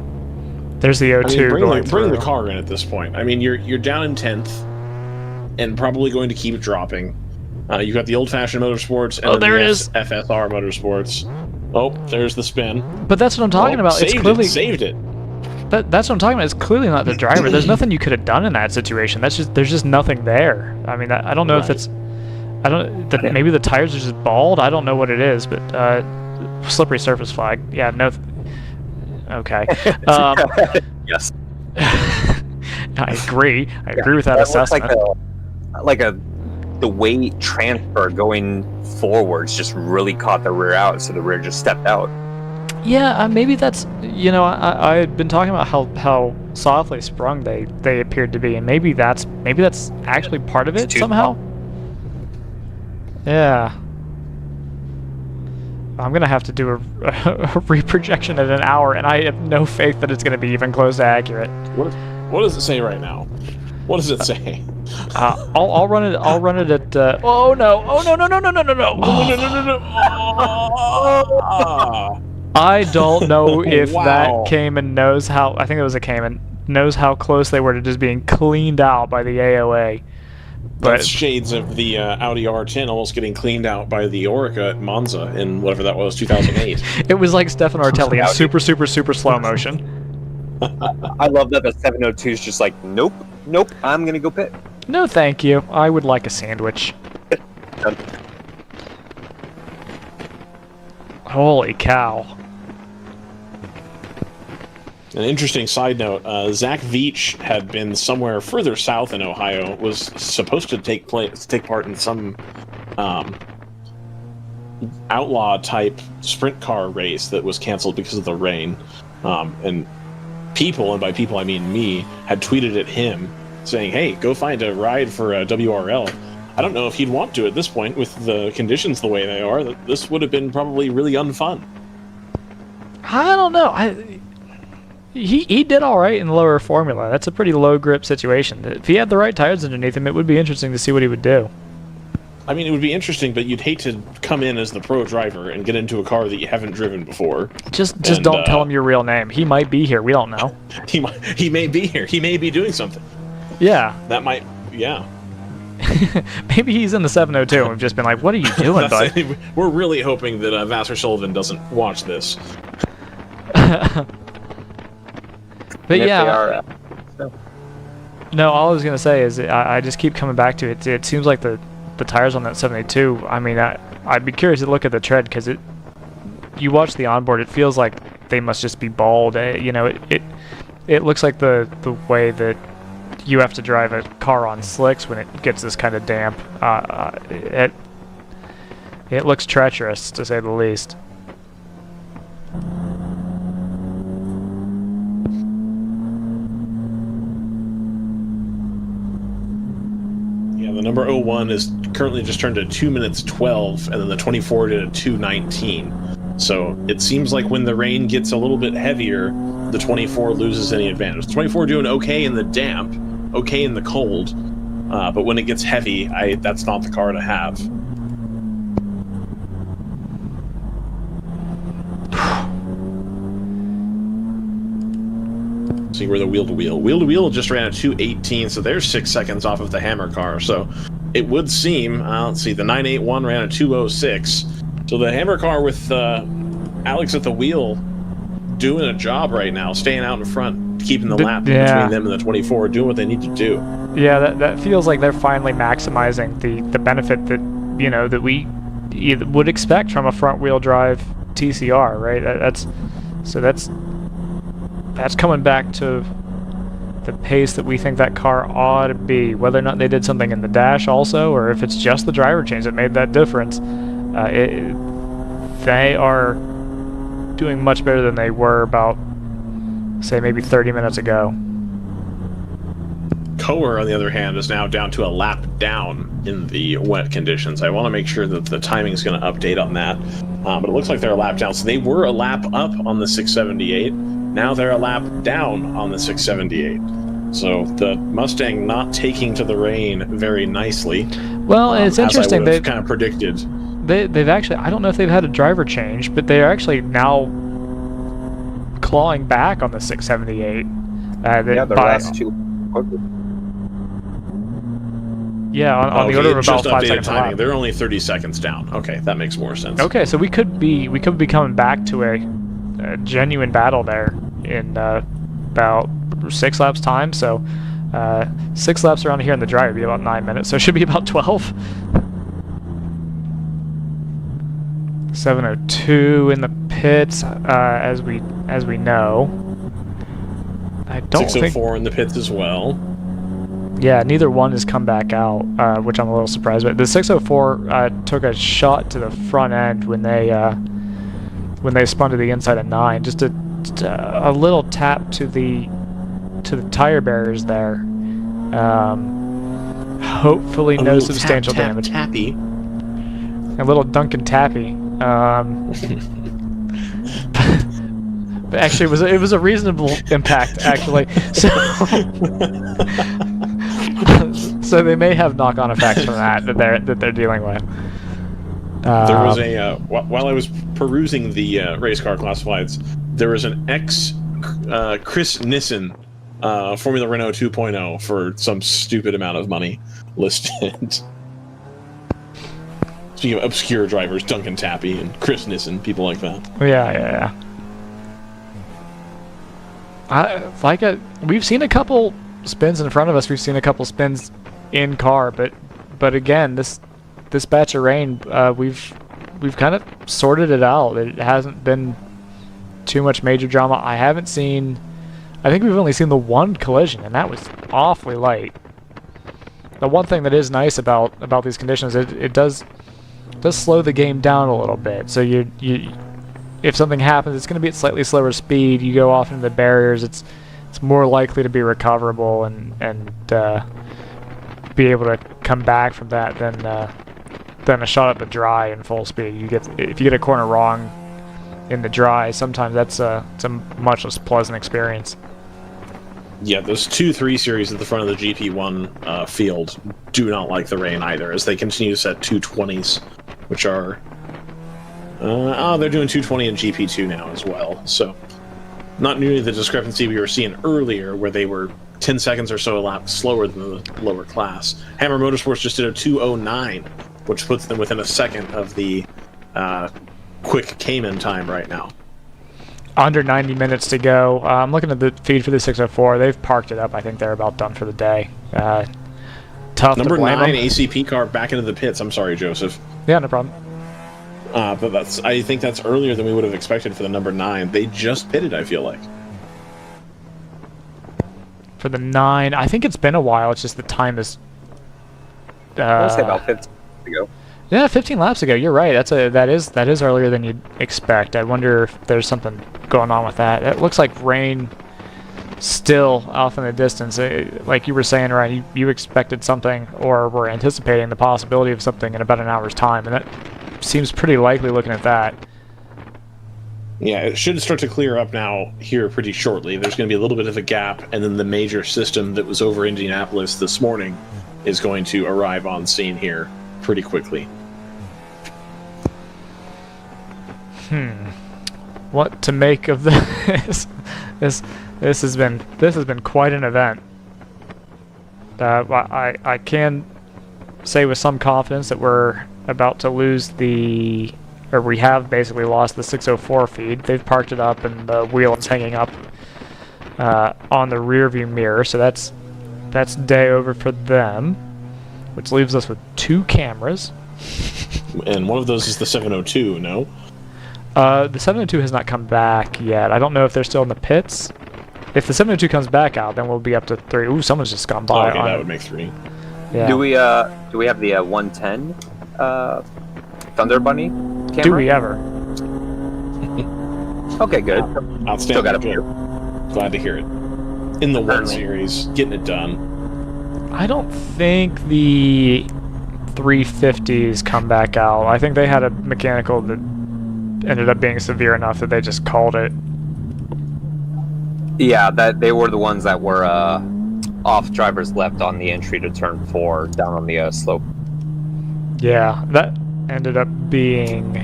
There's the O2 bring the car in at this point. I mean, you're down in 10th, and probably going to keep dropping. You've got the old-fashioned motorsports and there the it is. FSR motorsports. Oh, there's the spin. But that's what I'm talking about. Saved It's clearly saved it. That's what I'm talking about. It's clearly not the driver. There's nothing you could have done in that situation. There's just nothing there. I mean, I don't know if it's maybe the tires are just bald. I don't know what it is, but slippery surface flag. Yeah, no. Okay. Yes. I agree with that assessment. Like the weight transfer going forwards just really caught the rear out, so the rear just stepped out. Yeah, maybe that's, I had been talking about how softly sprung they appeared to be, and maybe that's actually part of it somehow. Yeah. I'm gonna have to do a reprojection at an hour, and I have no faith that it's gonna be even close to accurate. What does it say right now? What does it say? I'll run it. I'll run it at. Oh no! Oh no! No! No! No! No! No! No! I don't know if that Cayman knows how. I think it was a Cayman knows how close they were to just being cleaned out by the AOA. But that's shades of the Audi R10 almost getting cleaned out by the Orica at Monza in whatever that was, 2008. It was like Stefan Artelli in super slow motion. I love that the 702 is just like, nope, I'm gonna go pit. No, thank you. I would like a sandwich. Holy cow. An interesting side note, Zach Veach had been somewhere further south in Ohio, was supposed to take part in some outlaw-type sprint car race that was canceled because of the rain. And people, and by people I mean me, had tweeted at him saying, hey, go find a ride for a WRL. I don't know if he'd want to at this point with the conditions the way they are. This would have been probably really unfun. I don't know. He did all right in the lower formula. That's a pretty low grip situation. If he had the right tires underneath him, it would be interesting to see what he would do. I mean, it would be interesting, but you'd hate to come in as the pro driver and get into a car that you haven't driven before. Just don't tell him your real name. He might be here. We don't know. He may be here. He may be doing something. Yeah. That might. Yeah. Maybe he's in the 702 and we've just been like, what are you doing, bud? We're really hoping that Vassar Sullivan doesn't watch this. But yeah. No, all I was going to say is I just keep coming back to it. It seems like the tires on that 782, I mean, I'd be curious to look at the tread because you watch the onboard, it feels like they must just be bald. It looks like the way that you have to drive a car on slicks when it gets this kind of damp. It looks treacherous, to say the least. Yeah, the number 01 is currently just turned to 2 minutes 12, and then the 24 did a 2:19. So it seems like when the rain gets a little bit heavier, the 24 loses any advantage. The 24 doing okay in the damp, okay in the cold, but when it gets heavy, that's not the car to have. See where the wheel-to-wheel. Wheel-to-wheel just ran a 2:18, so they're 6 seconds off of the Hammer car. So it would seem, let's see, the 981 ran a 2:06. So the Hammer car with Alex at the wheel doing a job right now, staying out in front, keeping the lap between them and the 24, doing what they need to do. Yeah, that feels like they're finally maximizing the benefit that that we would expect from a front-wheel drive TCR, right? That's coming back to the pace that we think that car ought to be. Whether or not they did something in the dash also, or if it's just the driver change that made that difference, they are doing much better than they were about, say, maybe 30 minutes ago. Coer, on the other hand, is now down to a lap down in the wet conditions. I want to make sure that the timing is going to update on that, but it looks like they're a lap down. So they were a lap up on the 678. Now they're a lap down on the 678. So the Mustang not taking to the rain very nicely. Well, it's interesting. They've kind of predicted. They've actually, I don't know if they've had a driver change, but they're actually now clawing back on the 678. Yeah, the last two. Yeah, on the order of about 5 seconds a lap. They're only 30 seconds down. Okay, that makes more sense. Okay, so we could be coming back to a genuine battle there in about 6 laps time. So 6 laps around here in the dry would be about 9 minutes. So it should be about 12. 702 in the pits, as we know. I don't 604 in the pits as well. Yeah, neither one has come back out, which I'm a little surprised by. The 604 took a shot to the front end when they spun to the inside of 9. Just a little tap to the tire barriers there. Hopefully no substantial damage. Tappy. A little Duncan Tappy. But actually, it was a reasonable impact. Actually, so they may have knock-on effects from that they're dealing with. There was a while I was perusing the race car classifieds, there was an Chris Nissen Formula Renault 2.0 for some stupid amount of money listed. Speaking of obscure drivers, Duncan Tappy and Chris Nissen, people like that. Yeah. We've seen a couple spins in front of us. We've seen a couple spins in car, but again, this batch of rain, we've kind of sorted it out. It hasn't been too much major drama. I think we've only seen the one collision, and that was awfully light. The one thing that is nice about these conditions, it does slow the game down a little bit. So you if something happens, it's going to be at slightly slower speed. You go off into the barriers, it's more likely to be recoverable and be able to come back from that than a shot at the dry in full speed. If you get a corner wrong in the dry, sometimes it's a much less pleasant experience. Yeah, those 2-3 series at the front of the GP1 field do not like the rain either, as they continue to set 220s, which are they're doing 220 in GP2 now as well. So not nearly the discrepancy we were seeing earlier, where they were 10 seconds or so a lap slower than the lower class. Hammer Motorsports just did a 209, which puts them within a second of the quick Cayman time right now. Under 90 minutes to go. I'm looking at the feed for the 604. They've parked it up. I think they're about done for the day. Tough Number to blame 9 them. ACP car back into the pits. I'm sorry, Joseph. Yeah, no problem. But I think that's earlier than we would have expected for the number 9. They just pitted, I feel like. For the 9, I think it's been a while. It's just the time is. I want to say about 15 ago. Yeah, 15 laps ago. You're right. That is earlier than you'd expect. I wonder if there's something going on with that. It looks like rain still off in the distance. Like you were saying, Ryan, you expected something, or were anticipating the possibility of something in about an hour's time, and that seems pretty likely looking at that. Yeah, it should start to clear up now here pretty shortly. There's going to be a little bit of a gap, and then the major system that was over Indianapolis this morning is going to arrive on scene here pretty quickly. What to make of this? This has been quite an event. I can say with some confidence that we're about to lose we have basically lost the 604 feed. They've parked it up, and the wheel is hanging up on the rear view mirror. So that's day over for them, which leaves us with 2 cameras. And one of those is the 702, no? The 702 has not come back yet. I don't know if they're still in the pits. If the 702 comes back out, then we'll be up to 3. Ooh, someone's just gone by. Okay, that would make 3. Yeah. Do we have the 110 Thunder Bunny camera? Do we ever? Okay, good. Outstanding. Still got a Good. few. Glad to hear it. In the 1 Certainly. series, getting it done. I don't think the 350s come back out. I think they had a mechanical that ended up being severe enough that they just called it. Yeah, that they were the ones that were off driver's left on the entry to turn 4 down on the slope. Yeah, that ended up being.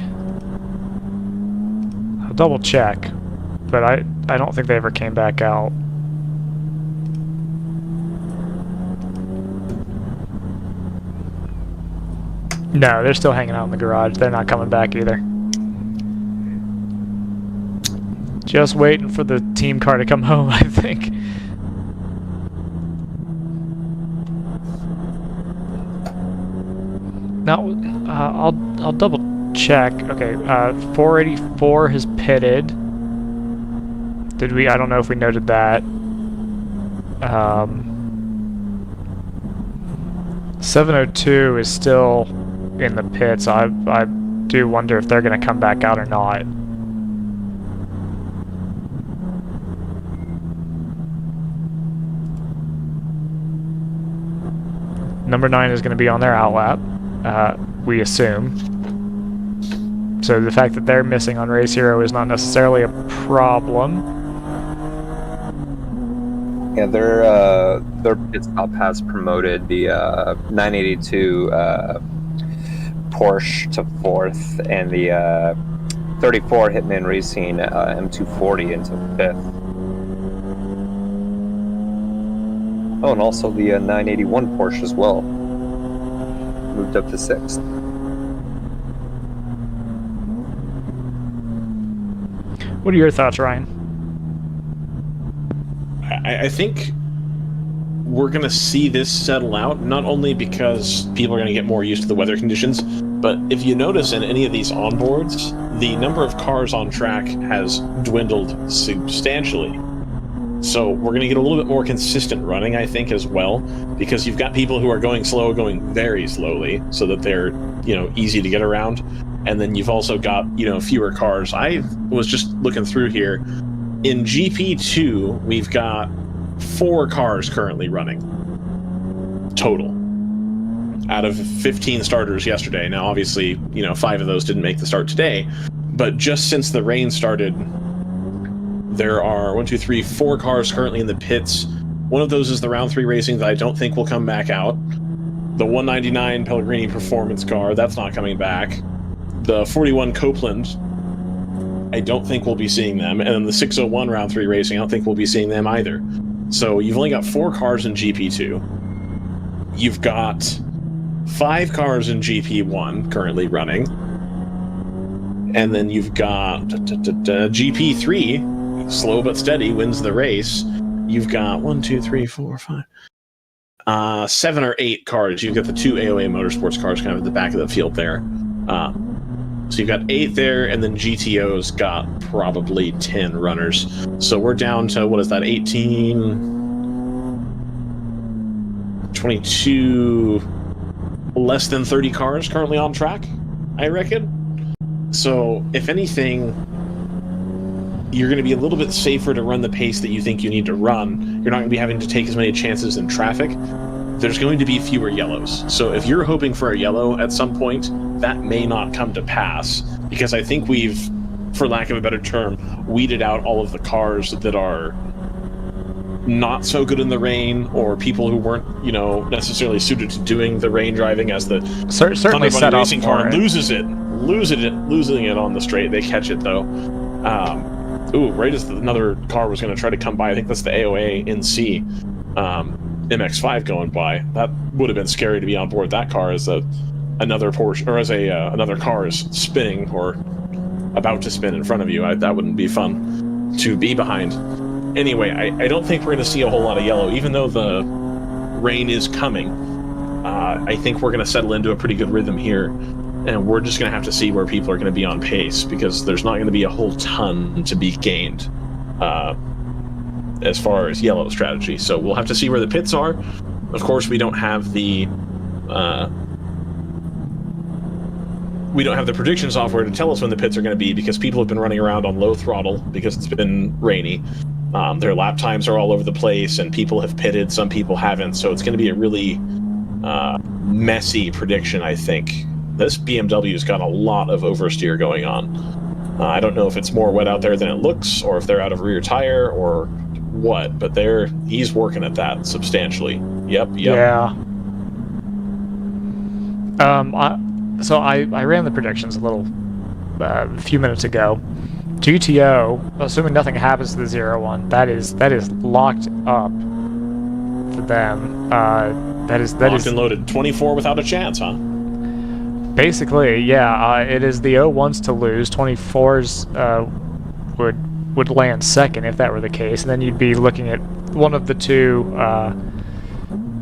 I'll double check. but I don't think they ever came back out. No, they're still hanging out in the garage. They're not coming back either. Just waiting for the team car to come home, I think. Now, I'll double check. Okay, 484 has pitted. Did we? I don't know if we noted that. 702 is still in the pits. I do wonder if they're going to come back out or not. Number 9 is going to be on their outlap, we assume. So the fact that they're missing on Race Hero is not necessarily a problem. Yeah, their pit stop has promoted the 982 Porsche to 4th and the 34 Hitman Racing M240 into 5th. Oh, and also the 981 Porsche as well moved up to 6th. What are your thoughts, Ryan? I think we're going to see this settle out, not only because people are going to get more used to the weather conditions, but if you notice in any of these onboards, the number of cars on track has dwindled substantially. So we're going to get a little bit more consistent running, I think, as well, because you've got people who are going slow, going very slowly, so that they're, easy to get around. And then you've also got, fewer cars. I was just looking through here. In GP2, we've got 4 cars currently running total out of 15 starters yesterday. Now, obviously, 5 of those didn't make the start today, but just since the rain started, there are 4 cars currently in the pits. One of those is the round 3 racing that I don't think will come back out. The 199 Pellegrini performance car, that's not coming back. The 41 Copeland, I don't think we'll be seeing them. And then the 601 round 3 racing, I don't think we'll be seeing them either. So you've only got 4 cars in GP2. You've got 5 cars in GP1 currently running. And then you've got GP3, slow but steady, wins the race. You've got 7 or 8 cars. You've got the 2 AOA Motorsports cars kind of at the back of the field there. So you've got 8 there, and then GTO's got probably 10 runners. So we're down to, 22, less than 30 cars currently on track, I reckon. So if anything, you're going to be a little bit safer to run the pace that you think you need to run. You're not going to be having to take as many chances in traffic. There's going to be fewer yellows. So if you're hoping for a yellow at some point, that may not come to pass, because I think we've, for lack of a better term, weeded out all of the cars that are not so good in the rain, or people who weren't, necessarily suited to doing the rain driving, as the certainly Thunder Bunny racing car losing it on the straight. They catch it though. Right as another car was going to try to come by, I think that's the AOA NC MX-5 going by. That would have been scary to be on board that car as another Porsche, or as another car is spinning or about to spin in front of you. That wouldn't be fun to be behind. Anyway, I don't think we're going to see a whole lot of yellow, even though the rain is coming. I think we're going to settle into a pretty good rhythm here, and we're just going to have to see where people are going to be on pace, because there's not going to be a whole ton to be gained as far as yellow strategy. So we'll have to see where the pits are. Of course, we don't have the prediction software to tell us when the pits are going to be, because people have been running around on low throttle because it's been rainy. Their lap times are all over the place, and people have pitted, some people haven't, so it's going to be a really messy prediction, I think. This BMW's got a lot of oversteer going on. I don't know if it's more wet out there than it looks, or if they're out of rear tire, or what, but he's working at that substantially. Yep. Yeah. So I ran the predictions a few minutes ago, GTO, assuming nothing happens to the 0-1, that is locked up for them. That is Locked and loaded. 24 without a chance, huh? Basically, yeah. It is the 0-1s to lose. 24s would land second if that were the case, and then you'd be looking at one of the two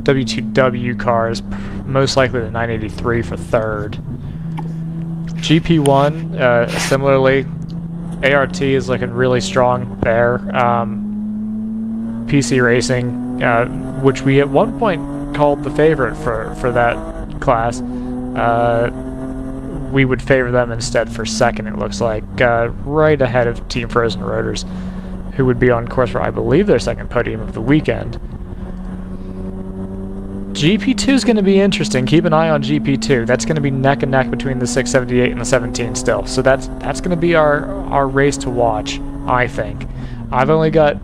W2W cars, most likely the 983 for third. GP1, similarly, ART is looking really strong there. PC Racing, which we at one point called the favorite for that class, we would favor them instead for second, it looks like, right ahead of Team Frozen Rotors, who would be on course for, I believe, their second podium of the weekend. GP2 is going to be interesting. Keep an eye on GP2. That's going to be neck and neck between the 678 and the 17 still. So that's going to be our race to watch, I think. I've only got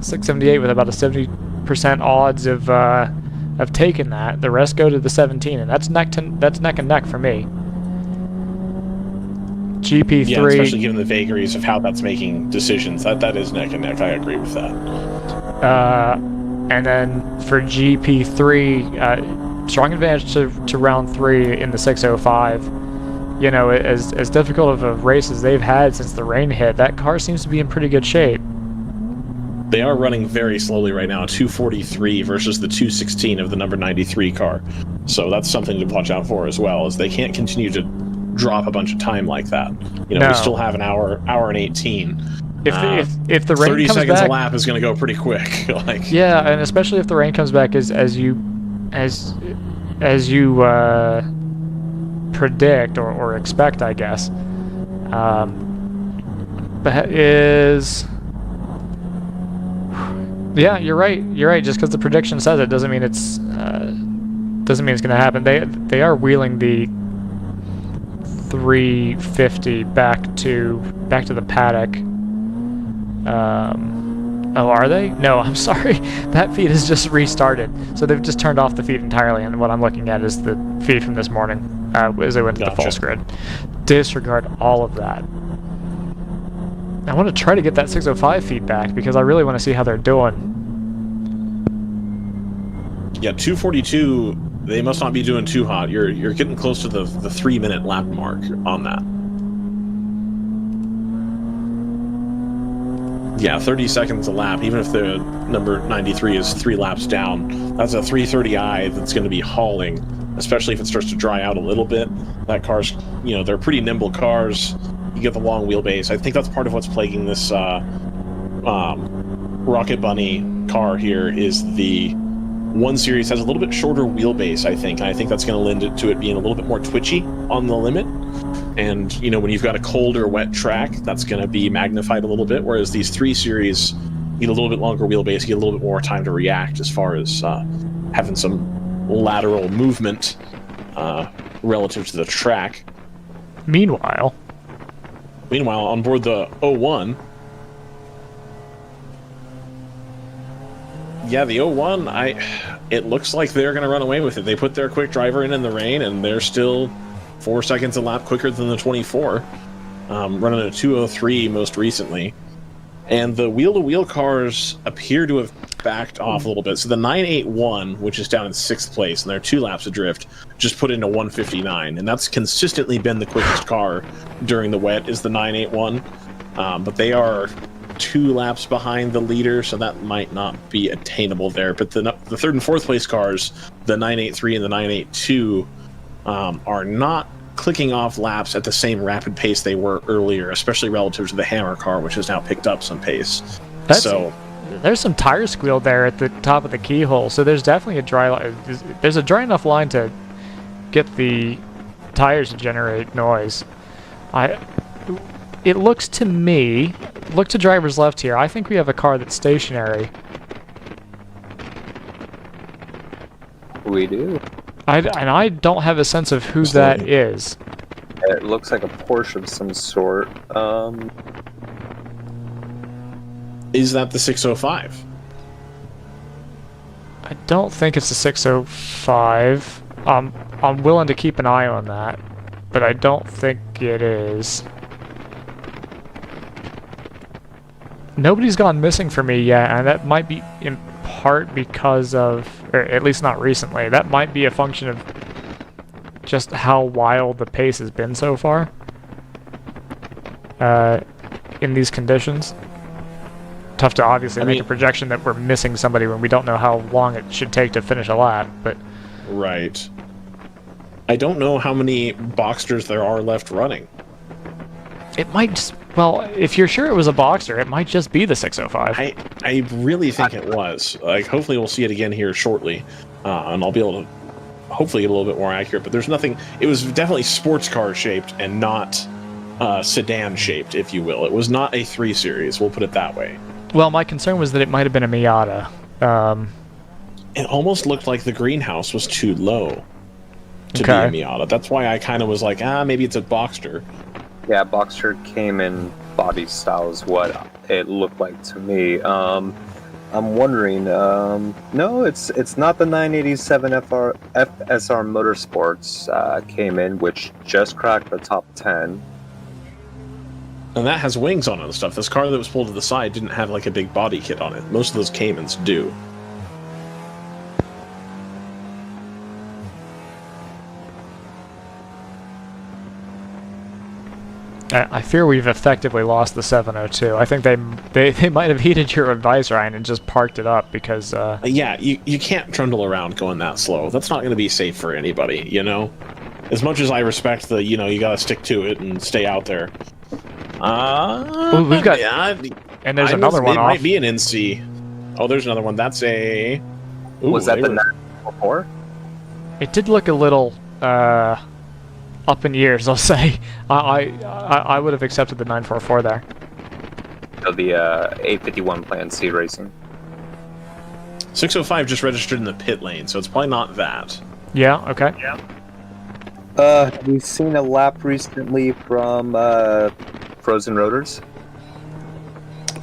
678 with about a 70% odds of taking that. The rest go to the 17, and that's neck and neck for me. GP3. Yeah, especially given the vagaries of how that's making decisions. That is neck and neck. I agree with that. And then for GP3, strong advantage to round 3 in the 605. You know, as difficult of a race as they've had since the rain hit, that car seems to be in pretty good shape. They are running very slowly right now, 243 versus the 216 of the number 93 car. So that's something to watch out for as well, as they can't continue to drop a bunch of time like that. You know, No. we still have an hour and 18. If the rain 30 comes seconds back, a lap is going to go pretty quick. Like, yeah, and especially if the rain comes back as you predict or expect, I guess. But yeah, you're right. You're right. Just because the prediction says it doesn't mean it's going to happen. They are wheeling the 350 back to the paddock. Oh, are they? No, I'm sorry. That feed has just restarted. So they've just turned off the feed entirely, and what I'm looking at is the feed from this morning as they went to the false grid. Disregard all of that. I want to try to get that 605 feedback because I really want to see how they're doing. yeah, 242. They must not be doing too hot. You're getting close to the 3-minute lap mark on that. Yeah, 30 seconds a lap, even if the number 93 is 3 laps down. That's a 330i that's going to be hauling, especially if it starts to dry out a little bit. That car's, you know, they're pretty nimble cars. You get the long wheelbase. I think that's part of what's plaguing this Rocket Bunny car here is the 1 Series has a little bit shorter wheelbase, I think, and I think that's going to lend it to it being a little bit more twitchy on the limit. And, you know, when you've got a cold or wet track, that's going to be magnified a little bit, whereas these 3 Series need a little bit longer wheelbase, get a little bit more time to react as far as having some lateral movement relative to the track. Meanwhile, on board the 01, yeah, the 01, it looks like they're going to run away with it. They put their quick driver in the rain, and they're still 4 seconds a lap quicker than the 24, running a 203 most recently. And the wheel-to-wheel cars appear to have backed off a little bit. So the 981, which is down in 6th place, and they're 2 laps adrift, just put in a 159. And that's consistently been the quickest car during the wet, is the 981. But they are 2 laps behind the leader, so that might not be attainable there. But the 3rd and 4th place cars, the 983 and the 982, are not clicking off laps at the same rapid pace they were earlier, especially relative to the Hammer car, which has now picked up some pace. There's some tire squeal there at the top of the keyhole, so there's definitely there's a dry enough line to get the tires to generate noise. It looks to me, look to driver's left here, I think we have a car that's stationary. We do. And I don't have a sense of who that is. It looks like a Porsche of some sort. Is that the 605? I don't think it's a 605. I'm willing to keep an eye on that, but I don't think it is. Nobody's gone missing for me yet, and that might be in part because of, or at least not recently, that might be a function of just how wild the pace has been so far in these conditions. Tough to obviously make a projection that we're missing somebody when we don't know how long it should take to finish a lap, but... Right. I don't know how many Boxsters there are left running. It might just... Well, if you're sure it was a Boxster, it might just be the 605. I really think it was. Like, hopefully we'll see it again here shortly, and I'll be able to hopefully get a little bit more accurate, but there's nothing... It was definitely sports car shaped and not sedan shaped, if you will. It was not a 3 Series, we'll put it that way. Well, my concern was that it might have been a Miata. It almost looked like the greenhouse was too low to be a Miata. That's why I kind of was like, maybe it's a Boxster. Yeah, Boxster came in body style is what it looked like to me. I'm wondering, no, it's not the 987 FSR Motorsports came in, which just cracked the top 10. And that has wings on it and stuff. This car that was pulled to the side didn't have like a big body kit on it. Most of those Caymans do. I fear we've effectively lost the 702. I think they might have heeded your advice, Ryan, and just parked it up because... Yeah, you can't trundle around going that slow. That's not going to be safe for anybody, you know? As much as I respect the, you gotta stick to it and stay out there. Ooh, we've got... Yeah, and there's another one It off. might be an NC. Oh, there's another one. That's a... Ooh, was that the 944? It did look a little... up in years, I'll say. I would have accepted the 944 there. So the 851 Plan C Racing. 605 just registered in the pit lane, so it's probably not that. Yeah, okay. Yeah. We've seen a lap recently from Frozen Rotors.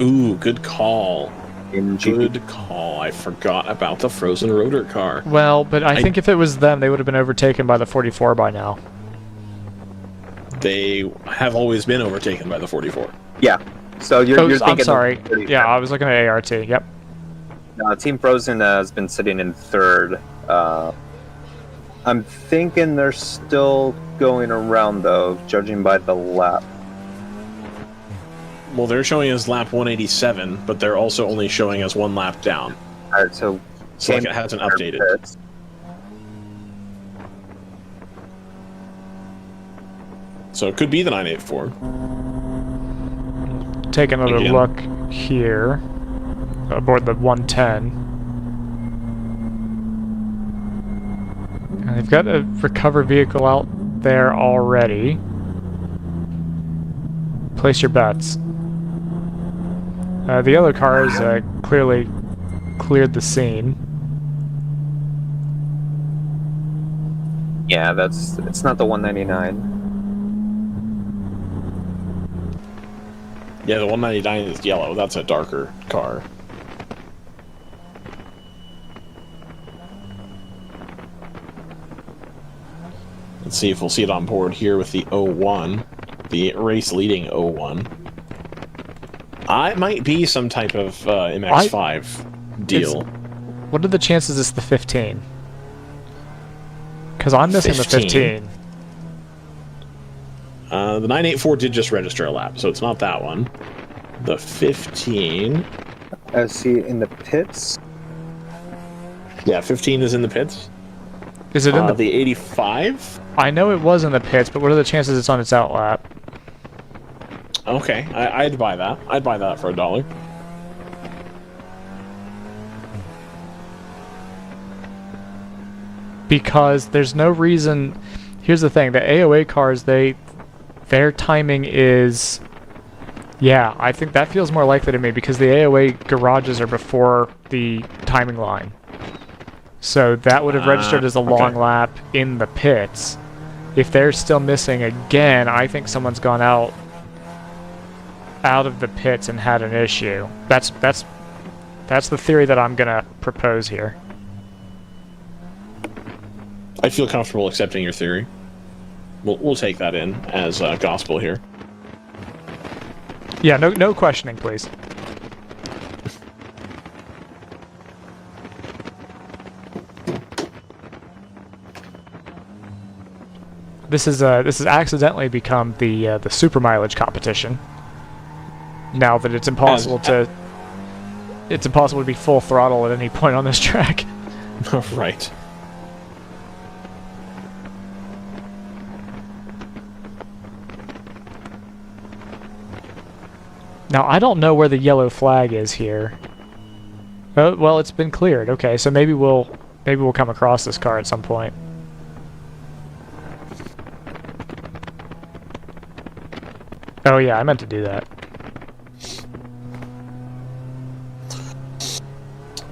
Ooh, good call. In Good call. I forgot about the Frozen Rotor car. Well, but I think if it was them, they would have been overtaken by the 44 by now. They have always been overtaken by the 44. Yeah. So you're thinking... I'm sorry. Yeah, I was looking at ART. Yep. Team Frozen has been sitting in third. I'm thinking they're still going around, though, judging by the lap. Well, they're showing as lap 187, but they're also only showing as 1 lap down. All right, so like it hasn't updated. Pits. So it could be the 984. Take another Again. look here aboard the 110. And they've got a recover vehicle out there already. Place your bets. The other cars clearly cleared the scene. Yeah, it's not the 199. Yeah, the 199 is yellow. That's a darker car. Let's see if we'll see it on board here with the 01. The race-leading 01. It might be some type of MX-5 deal. What are the chances it's the 15? Because I'm missing the 15. The 984 did just register a lap, so it's not that one. The 15... I see in the pits. Yeah, 15 is in the pits. Is it in the 85? I know it was in the pits, but what are the chances it's on its out lap? Okay, I'd buy that. I'd buy that for $1. Because there's no reason... Here's the thing, the AOA cars, their timing is... Yeah, I think that feels more likely to me because the AOA garages are before the timing line. So that would have registered as a long lap in the pits. If they're still missing again, I think someone's gone out of the pits and had an issue. That's the theory that I'm gonna propose here. I feel comfortable accepting your theory. We'll take that in as gospel here. Yeah, no questioning, please. this has accidentally become the super mileage competition. Now that it's impossible to be full throttle at any point on this track. Right. Now I don't know where the yellow flag is here. Oh, well, it's been cleared. Okay, so maybe we'll come across this car at some point. Oh yeah, I meant to do that.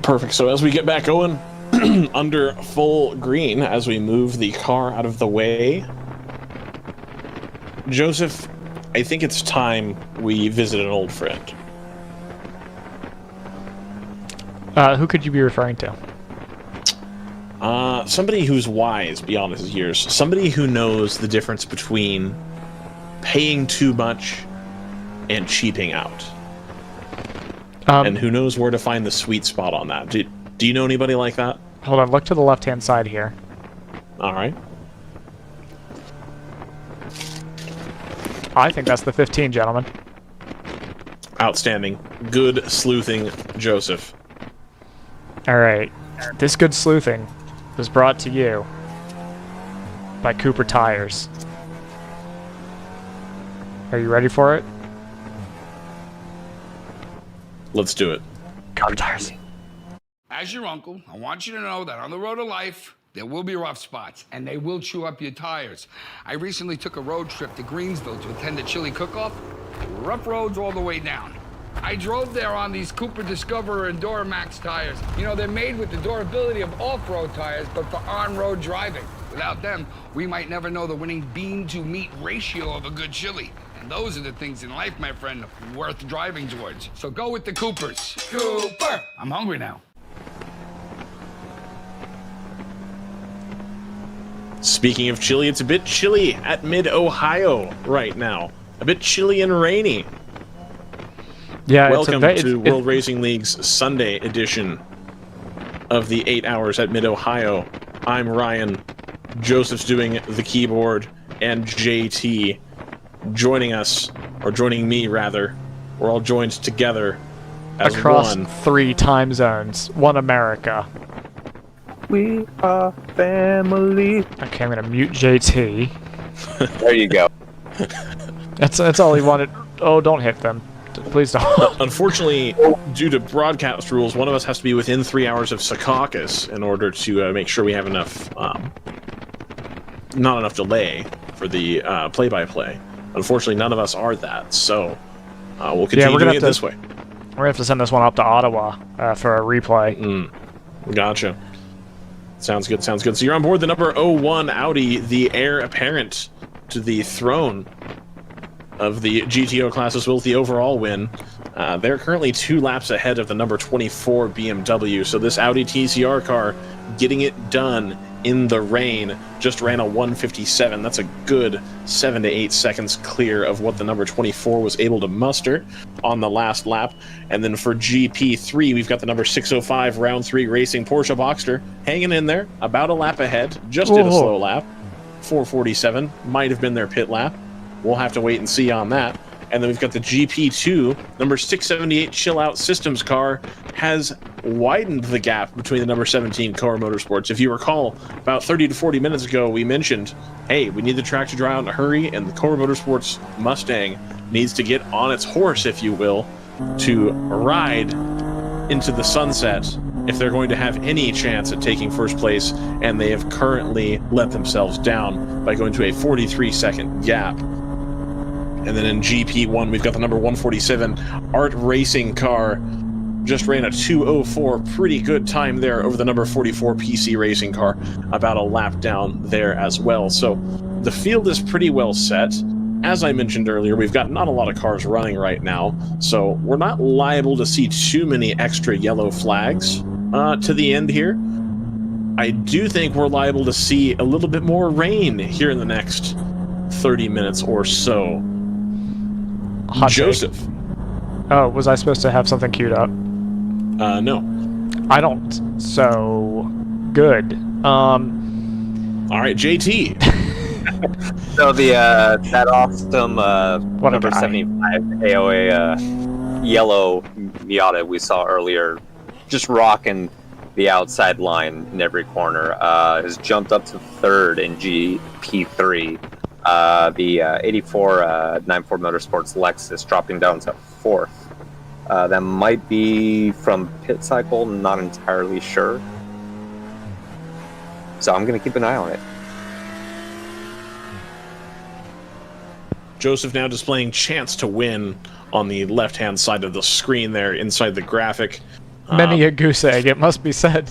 Perfect. So as we get back going, under full green, as we move the car out of the way, Joseph, I think it's time we visit an old friend. Who could you be referring to? Somebody who's wise beyond his years. Somebody who knows the difference between paying too much and cheaping out. And who knows where to find the sweet spot on that. Do you know anybody like that? Hold on, look to the left-hand side here. Alright. I think that's the 15, gentlemen. Outstanding. Good sleuthing, Joseph. Alright. This good sleuthing was brought to you by Cooper Tires. Are you ready for it? Let's do it. Cooper Tires. As your uncle, I want you to know that on the road of life, there will be rough spots, and they will chew up your tires. I recently took a road trip to Greensville to attend a chili cook-off. Rough roads all the way down. I drove there on these Cooper Discoverer and Duramax tires. You know, they're made with the durability of off-road tires, but for on-road driving. Without them, we might never know the winning bean-to-meat ratio of a good chili. And those are the things in life, my friend, worth driving towards. So go with the Coopers. Cooper! I'm hungry now. Speaking of chilly, it's a bit chilly at Mid-Ohio right now. A bit chilly and rainy. Yeah, welcome to World Racing League's Sunday edition of the 8 Hours at Mid-Ohio. I'm Ryan. Joseph's doing the keyboard, and JT joining us, or joining me rather. We're all joined together as across one. 3 time zones, 1 America. We are family. Okay, I'm gonna mute JT. There you go. That's all he wanted. Oh, don't hit them. Please don't. Unfortunately, due to broadcast rules, one of us has to be within 3 hours of Secaucus in order to make sure we have enough, not enough delay for the play-by-play. Unfortunately, none of us are that, so we'll continue doing it this way. We're gonna have to send this one up to Ottawa for a replay. Gotcha. Sounds good, sounds good. So you're on board the number 01 Audi, the heir apparent to the throne of the GTO classes with the overall win. They're currently 2 laps ahead of the number 24 BMW, so this Audi TCR car getting it done in the rain just ran a 157. That's a good 7 to 8 seconds clear of what the number 24 was able to muster on the last lap. And then for GP3, we've got the number 605 Round 3 Racing Porsche Boxster hanging in there, about a lap ahead, just did a slow lap. 447 might have been their pit lap. We'll have to wait and see on that. And then we've got the GP2, number 678 Chill Out Systems car has widened the gap between the number 17 Core Motorsports. If you recall, about 30 to 40 minutes ago, we mentioned, hey, we need the track to dry out in a hurry, and the Core Motorsports Mustang needs to get on its horse, if you will, to ride into the sunset if they're going to have any chance at taking first place, and they have currently let themselves down by going to a 43-second gap. And then in GP1, we've got the number 147 Art Racing car. Just ran a 2:04, pretty good time there over the number 44 PC Racing car, about a lap down there as well. So the field is pretty well set. As I mentioned earlier, we've got not a lot of cars running right now, so we're not liable to see too many extra yellow flags to the end here. I do think we're liable to see a little bit more rain here in the next 30 minutes or so. Hot Joseph. Take. Oh, was I supposed to have something queued up? No. I don't. So, good. All right, JT. So the that awesome What a number guy. 75 AOA yellow Miata we saw earlier, just rocking the outside line in every corner, has jumped up to third in GP3. The 84 94 Motorsports Lexus dropping down to fourth. That might be from pit cycle, not entirely sure. So I'm going to keep an eye on it. Joseph now displaying chance to win on the left-hand side of the screen there inside the graphic. Many a goose egg, it must be said.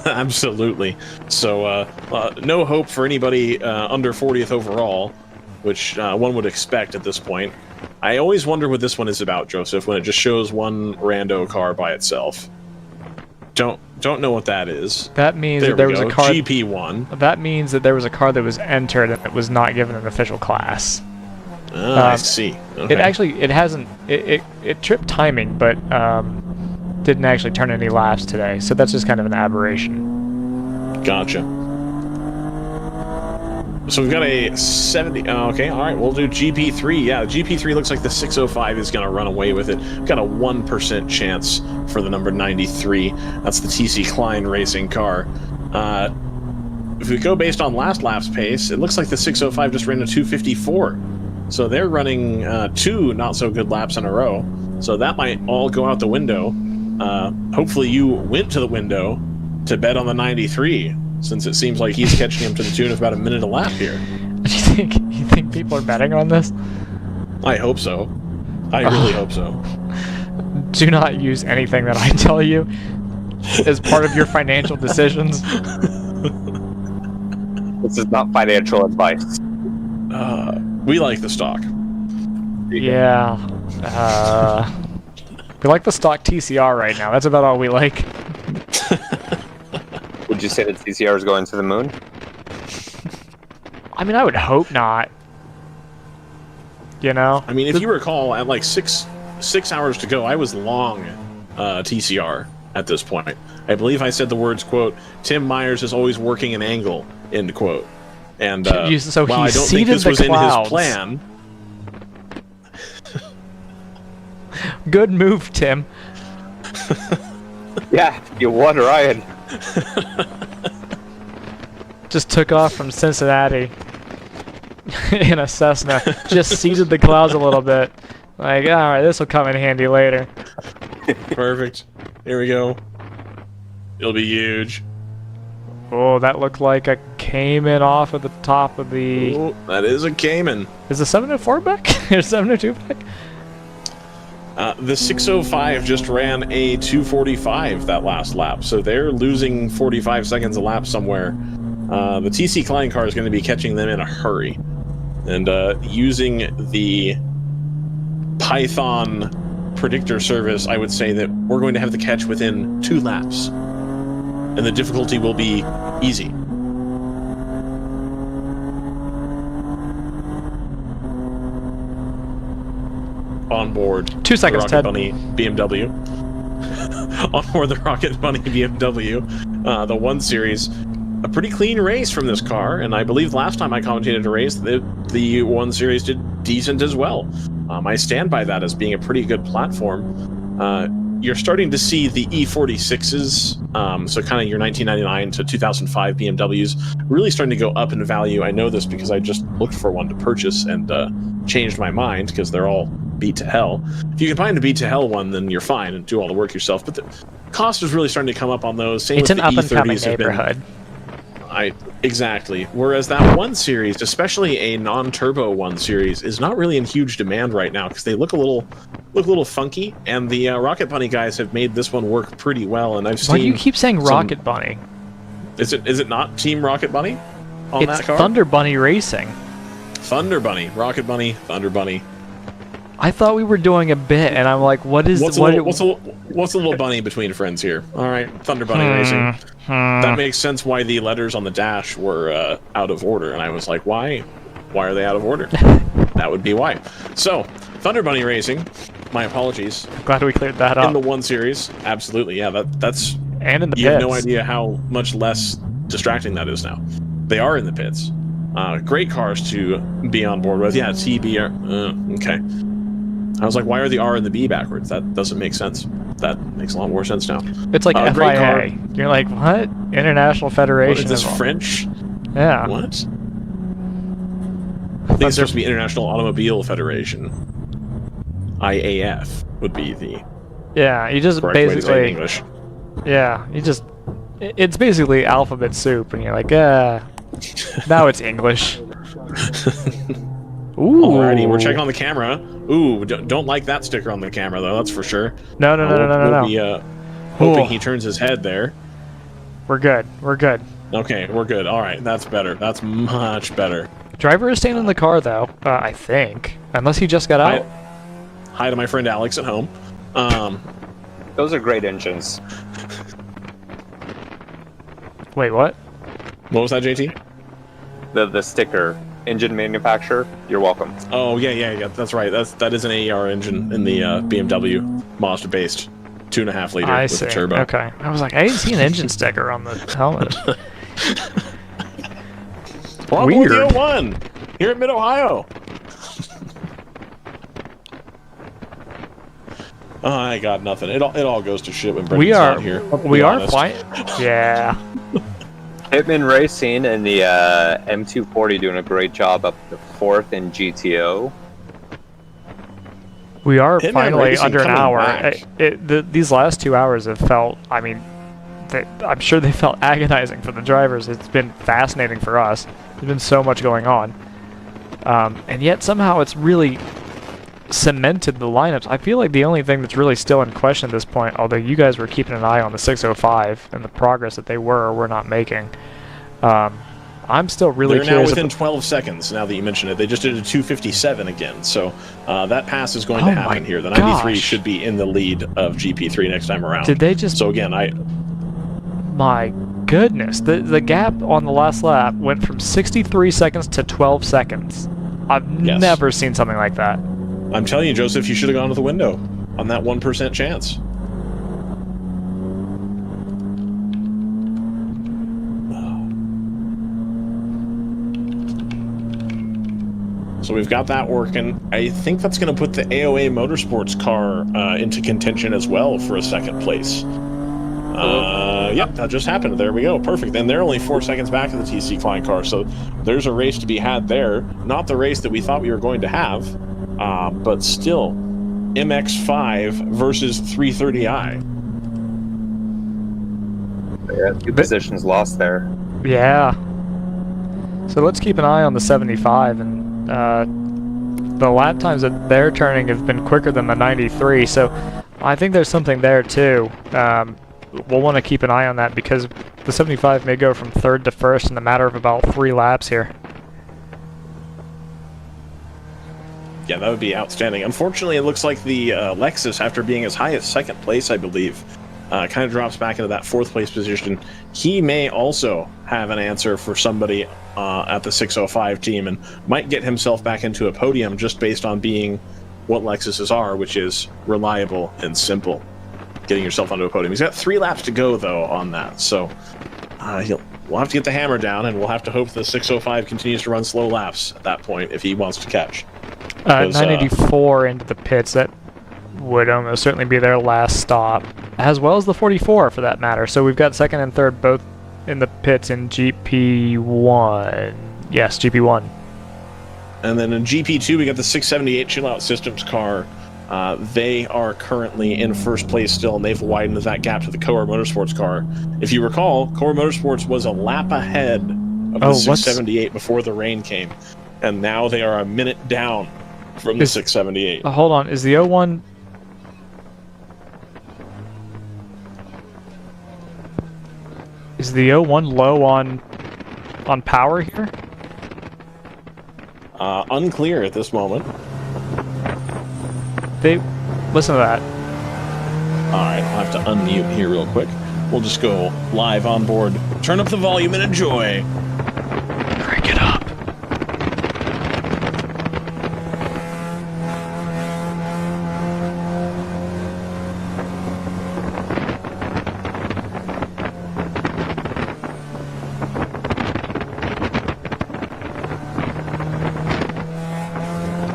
Absolutely. So no hope for anybody under 40th overall, which one would expect at this point. I always wonder what this one is about, Joseph, when it just shows one rando car by itself. Don't know what that is. That means that there was a car. GP1. That means that there was a car that was entered and it was not given an official class. I see. Okay. It actually it tripped timing, but didn't actually turn any laps today. So that's just kind of an aberration. Gotcha. So we've got a 70. Okay, all right, we'll do GP3. Yeah, GP3 looks like the 605 is going to run away with it. We've got a 1% chance for the number 93. That's the TC Klein racing car. If we go based on last lap's pace, it looks like the 605 just ran a 254. So they're running 2 not-so-good laps in a row. So that might all go out the window. Hopefully you went to the window to bet on the 93, since it seems like he's catching him to the tune of about a minute a lap here. You think people are betting on this? I hope so. I really hope so. Do not use anything that I tell you as part of your financial decisions. This is not financial advice. We like the stock. Yeah. We like the stock TCR right now. That's about all we like. Would you say that TCR is going to the moon? I mean, I would hope not. You know? I mean, if you recall, at like six hours to go, I was long TCR at this point. I believe I said the words, quote, Tim Myers is always working an angle, end quote. And so while I don't think this was in his plan... Good move, Tim. Yeah, you won, Ryan. Just took off from Cincinnati in a Cessna. Just seeded the clouds a little bit. Like, alright, this will come in handy later. Perfect. Here we go. It'll be huge. Oh, that looked like a Cayman off at the top of the... Ooh, that is a Cayman. Is the 704 back? Or 702 back? The 605 just ran a 245 that last lap, so they're losing 45 seconds a lap somewhere. The TC Klein car is going to be catching them in a hurry. And using the Python predictor service, I would say that we're going to have the catch within 2 laps. And the difficulty will be easy. On board 2 seconds, the Rocket Ted. Bunny BMW. On board the Rocket Bunny BMW, the 1 Series. A pretty clean race from this car, and I believe last time I commentated a race, the 1 Series did decent as well. I stand by that as being a pretty good platform. You're starting to see the E46s, so kind of your 1999 to 2005 BMWs, really starting to go up in value. I know this because I just looked for one to purchase and changed my mind because they're all beat to hell. If you can find a beat to hell one, then you're fine and do all the work yourself. But the cost is really starting to come up on those. Same It's with an the up-and-coming E30s have been- neighborhood. Exactly. Whereas that 1 Series, especially a non-turbo 1 Series, is not really in huge demand right now because they look a little funky, and the Rocket Bunny guys have made this one work pretty well. And I've seen. Why do you keep saying Rocket Bunny? Is it not Team Rocket Bunny on It's that car? Thunder Bunny Racing. Thunder Bunny, Rocket Bunny, Thunder Bunny. I thought we were doing a bit, and I'm like, what's a little bunny between friends here? All right, Thunder Bunny Racing. That makes sense why the letters on the dash were out of order, and I was like, why? Why are they out of order? That would be why. So, Thunder Bunny Racing. My apologies. Glad we cleared that up. In the 1 Series, absolutely, yeah. That's and in the you pits. have no idea how much less distracting that is now. They are in the pits. Great cars to be on board with. Yeah, TBR. Okay. I was like, why are the R and the B backwards? That doesn't make sense. That makes a lot more sense now. It's like FIA. Great car. You're like, what? International Federation. What is this, French? Yeah. What? I think it's supposed to be International Automobile Federation. IAF would be the yeah. You just correct way to say it in basically English. yeah. You just it's basically alphabet soup, and you're like, now it's English. Ooh. Alrighty, we're checking on the camera. Ooh, don't like that sticker on the camera though. That's for sure. No. We'll be hoping he turns his head there. We're good. We're good. Okay, we're good. All right, that's better. That's much better. Driver is staying in the car though. I think, unless he just got out. Hi to my friend Alex at home. Those are great engines. Wait, what? What was that, JT? The sticker, engine manufacturer. You're welcome. Oh yeah. That's right. That is an AER engine in the BMW Mazda based 2.5 liter with see. a turbo. Okay, I was like, I didn't see an engine sticker on the helmet. Well, Weird. we're the 01 here at Mid Ohio. I got nothing. It all goes to shit when Brendan's not here. We are fine. Yeah. Hitman Racing and the M240 doing a great job up to 4th in GTO. We are Hitman finally Racing under an coming hour. back. These last 2 hours have felt, I mean, I'm sure they felt agonizing for the drivers. It's been fascinating for us. There's been so much going on. And yet somehow it's really cemented the lineups. I feel like the only thing that's really still in question at this point, although you guys were keeping an eye on the 605 and the progress that they were or were not making, I'm still really They're curious. now within 12 seconds, now that you mention it. They just did a 2:57 again, so that pass is going to happen here. The 93 should be in the lead of GP3 next time around. Did they just... So again, My goodness. The gap on the last lap went from 63 seconds to 12 seconds. I've never seen something like that. I'm telling you, Joseph, you should have gone to the window on that 1% chance. So we've got that working. I think that's going to put the AOA Motorsports car into contention as well for a second place. Yep, that just happened. There we go. Perfect. And they're only 4 seconds back of the TC Klein car, so there's a race to be had there. Not the race that we thought we were going to have, but still, MX-5 versus 330i. Yeah, 2 positions lost there. Yeah. So let's keep an eye on the 75, and the lap times that they're turning have been quicker than the 93, so I think there's something there too. We'll want to keep an eye on that because the 75 may go from 3rd to 1st in a matter of about 3 laps here. Yeah, that would be outstanding. Unfortunately, it looks like the Lexus, after being as high as 2nd place, I believe, kind of drops back into that 4th place position. He may also have an answer for somebody at the 605 team and might get himself back into a podium just based on being what Lexuses are, which is reliable and simple. Getting yourself onto a podium. He's got 3 laps to go, though, on that. So we'll have to get the hammer down, and we'll have to hope the 605 continues to run slow laps at that point if he wants to catch. 984 into the pits. That would almost certainly be their last stop, as well as the 44 for that matter. So we've got 2nd and 3rd both in the pits in GP1. Yes, GP1. And then in GP2, we got the 678 Chill Out Systems car. They are currently in 1st place still, and they've widened that gap to the Coer Motorsports car. If you recall, Coer Motorsports was a lap ahead of the 678 before the rain came, and now they are a minute down from the 678. Hold on, is the 01... Is the 01 low on power here? Unclear at this moment. Listen to that. Alright, I'll have to unmute here real quick. We'll just go live on board. Turn up the volume and enjoy. Crank it up.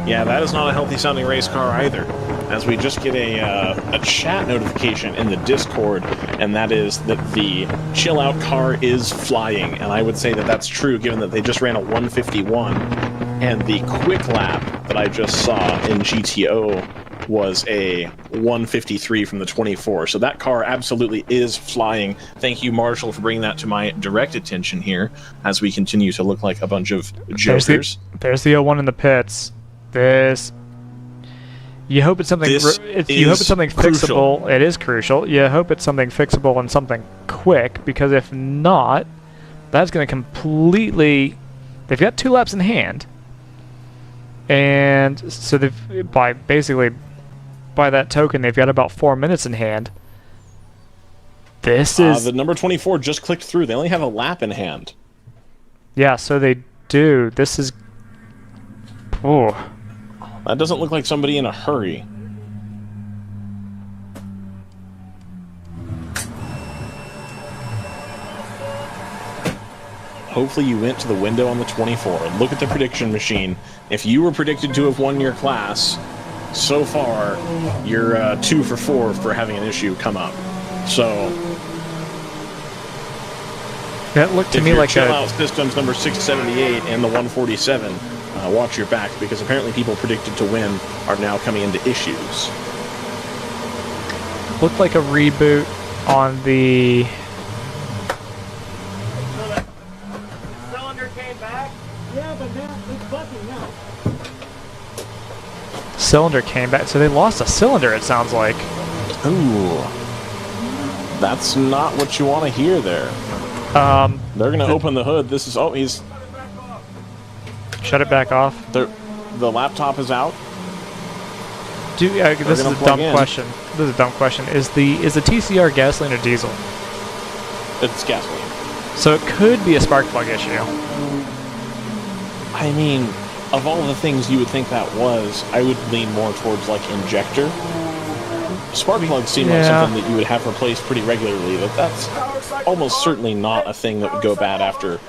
Yeah, that is not a healthy sounding race car either. As we just get a chat notification in the Discord, and that is that the chill out car is flying. And I would say that that's true, given that they just ran a 151, and the quick lap that I just saw in GTO was a 153 from the 24. So that car absolutely is flying. Thank you, Marshall, for bringing that to my direct attention here as we continue to look like a bunch of jokers. There's the 01 in the pits. You hope it's something. You hope it's something fixable. It is crucial. You hope it's something fixable and something quick, because if not, that's going to completely. They've got 2 laps in hand, and so they've by that token they've got about 4 minutes in hand. This is the number 24 just clicked through. They only have a lap in hand. Yeah, so they do. This is. Oh. That doesn't look like somebody in a hurry. Hopefully you went to the window on the 24 and look at the prediction machine. If you were predicted to have won your class, so far you're 2 for 4 for having an issue come up. So that looked to me like chill out systems number 678 and the 147. Watch your back, because apparently people predicted to win are now coming into issues. Looked like a reboot on the. Cylinder came back. Yeah, but now it's bucking now. Cylinder came back, so they lost a cylinder. It sounds like. Ooh, that's not what you want to hear there. They're gonna open the hood. This is he's. Shut it back off. The laptop is out. This is a dumb question. This is a dumb question. Is the TCR gasoline or diesel? It's gasoline. So it could be a spark plug issue. I mean, of all the things you would think that was, I would lean more towards like injector. Spark plugs seem like something that you would have replaced pretty regularly, but that's almost certainly not a thing that would go bad after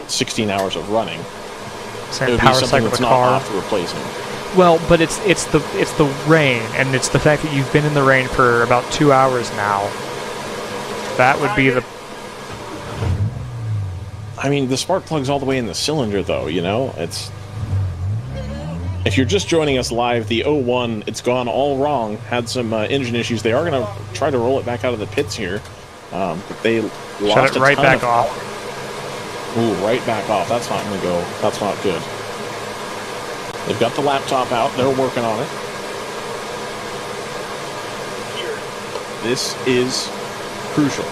16 hours of running. Same it would power be something cycle that's the not car. after replacing. Well, but it's the rain, and it's the fact that you've been in the rain for about 2 hours now. That would be the. I mean, the spark plug's all the way in the cylinder, though. You know, it's. If you're just joining us live, the 01, it's gone all wrong. Had some engine issues. They are going to try to roll it back out of the pits here, but they lost Shut it right back off. Ooh, right back off. That's not going to go. That's not good. They've got the laptop out. They're working on it. This is crucial.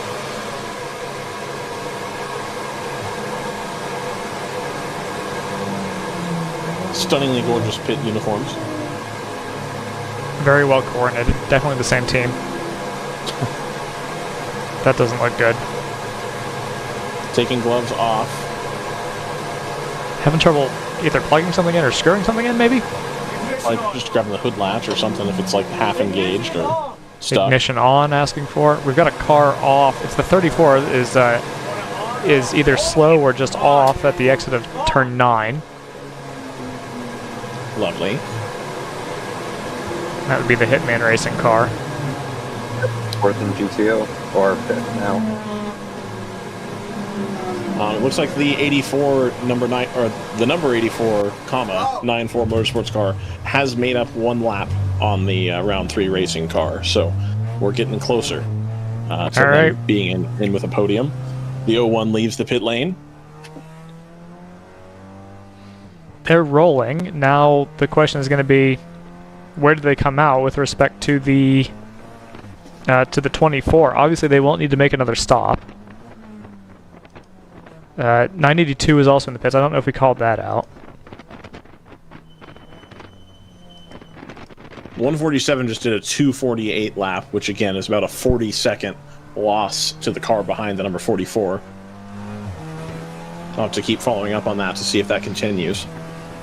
Stunningly gorgeous pit uniforms. Very well coordinated. Definitely the same team. That doesn't look good. Taking gloves off. Having trouble either plugging something in or screwing something in, maybe? Like just grabbing the hood latch or something if it's like half engaged or stuck. Ignition on, asking for it. We've got a car off. It's the 34 is either slow or just off at the exit of turn 9. Lovely. That would be the Hitman Racing car. Fourth in GTO or fifth now. It looks like the 84 number 9 or the number 84, 94 motorsports car has made up 1 lap on the round 3 racing car. So we're getting closer to them being in with a podium. The 01 leaves the pit lane. They're rolling. Now the question is going to be, where do they come out with respect to the 24? Obviously, they won't need to make another stop. 982 is also in the pits. I don't know if we called that out. 147 just did a 2:48 lap, which again is about a 40-second loss to the car behind the number 44. I'll have to keep following up on that to see if that continues.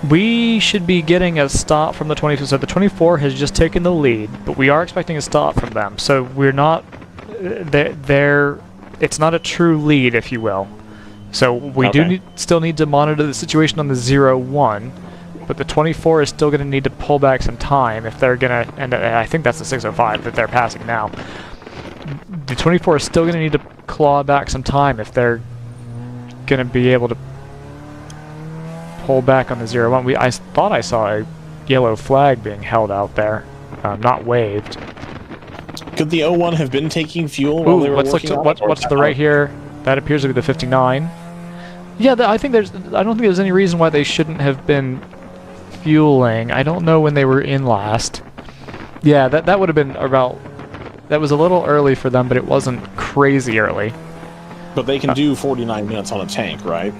We should be getting a stop from the 24. So the 24 has just taken the lead, but we are expecting a stop from them. So we're not. It's not a true lead, if you will. So we still need to monitor the situation on the 01. but the 24 is still going to need to pull back some time if they're going to, and I think that's the 605 that they're passing now. The 24 is still going to need to claw back some time if they're going to be able to pull back on the 01. I thought I saw a yellow flag being held out there, not waved. Could the 01 have been taking fuel while they were working on it? What's to the right here? That appears to be the 59. Yeah, I don't think there's any reason why they shouldn't have been fueling. I don't know when they were in last. Yeah, that would have been about... That was a little early for them, but it wasn't crazy early. But they can do 49 minutes on a tank, right?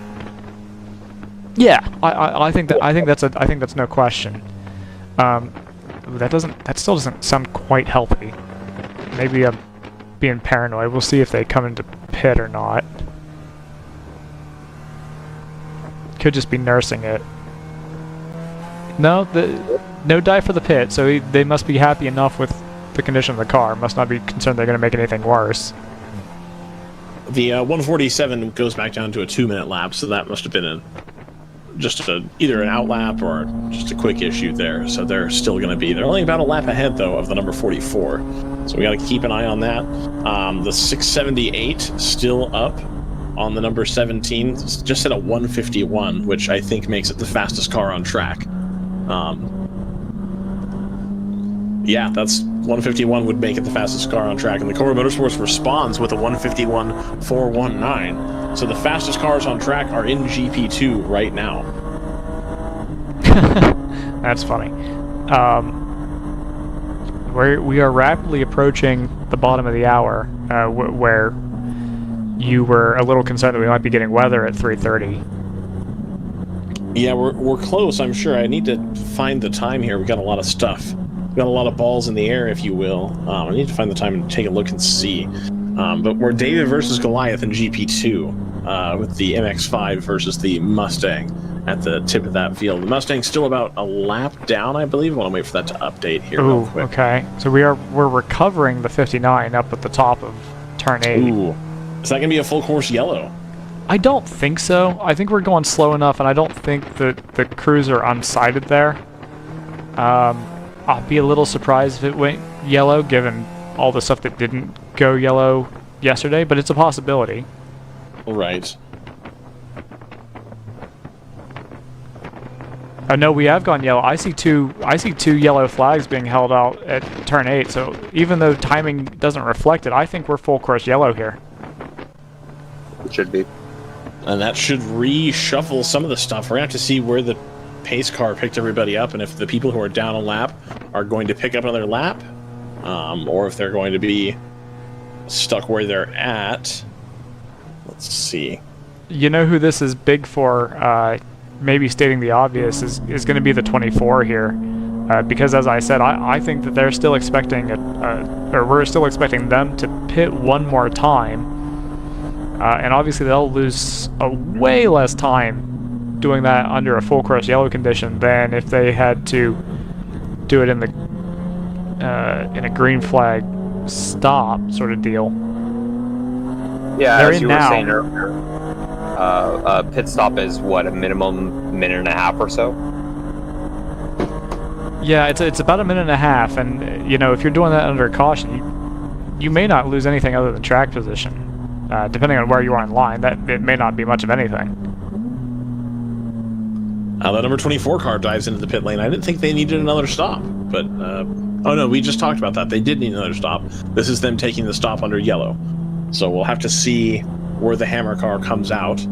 Yeah, I think that's no question. That still doesn't sound quite healthy. Maybe I'm being paranoid. We'll see if they come into pit or not. Could just be nursing it. No, no die for the pit, so they must be happy enough with the condition of the car. Must not be concerned they're going to make anything worse. The 147 goes back down to a 2-minute lap, so that must have been either an outlap or just a quick issue there. So they're still going to be... They're only about a lap ahead, though, of the number 44. So we got to keep an eye on that. The 678 still up on the number 17. It's just at a 151, which I think makes it the fastest car on track. Yeah, that's 151 would make it the fastest car on track, and the Cobra Motorsports responds with a 151.419. So the fastest cars on track are in GP2 right now. That's funny. We are rapidly approaching the bottom of the hour, where you were a little concerned that we might be getting weather at 3:30. Yeah, we're close, I'm sure. I need to find the time here. We've got a lot of stuff. We've got a lot of balls in the air, if you will. I need to find the time and take a look and see. But we're David versus Goliath in GP2, with the MX-5 versus the Mustang at the tip of that field. The Mustang's still about a lap down, I believe. I want to wait for that to update here real quick. Okay. So we're recovering the 59 up at the top of turn 8. Ooh. Is that going to be a full course yellow? I don't think so. I think we're going slow enough, and I don't think that the crews are unsighted there. I'll be a little surprised if it went yellow, given all the stuff that didn't go yellow yesterday, but it's a possibility. Right. No, we have gone yellow. I see two yellow flags being held out at turn 8, so even though timing doesn't reflect it, I think we're full course yellow here. It should be. And that should reshuffle some of the stuff. We're going to have to see where the pace car picked everybody up, and if the people who are down a lap are going to pick up another lap, or if they're going to be stuck where they're at. Let's see. You know who this is big for, maybe stating the obvious, is going to be the 24 here. Because as I said, I think that they're still expecting, or we're still expecting them to pit one more time. And obviously they'll lose a way less time doing that under a full course yellow condition than if they had to do it in the in a green flag stop sort of deal. Yeah, they're as you in were now. saying earlier, pit stop is what, a minimum minute and a half or so? Yeah, it's about a minute and a half, and you know, if you're doing that under caution, you may not lose anything other than track position. Depending on where you are in line, that it may not be much of anything. The number 24 car dives into the pit lane. I didn't think they needed another stop, but oh no, we just talked about that. They did need another stop. This is them taking the stop under yellow. So we'll have to see where the hammer car comes out.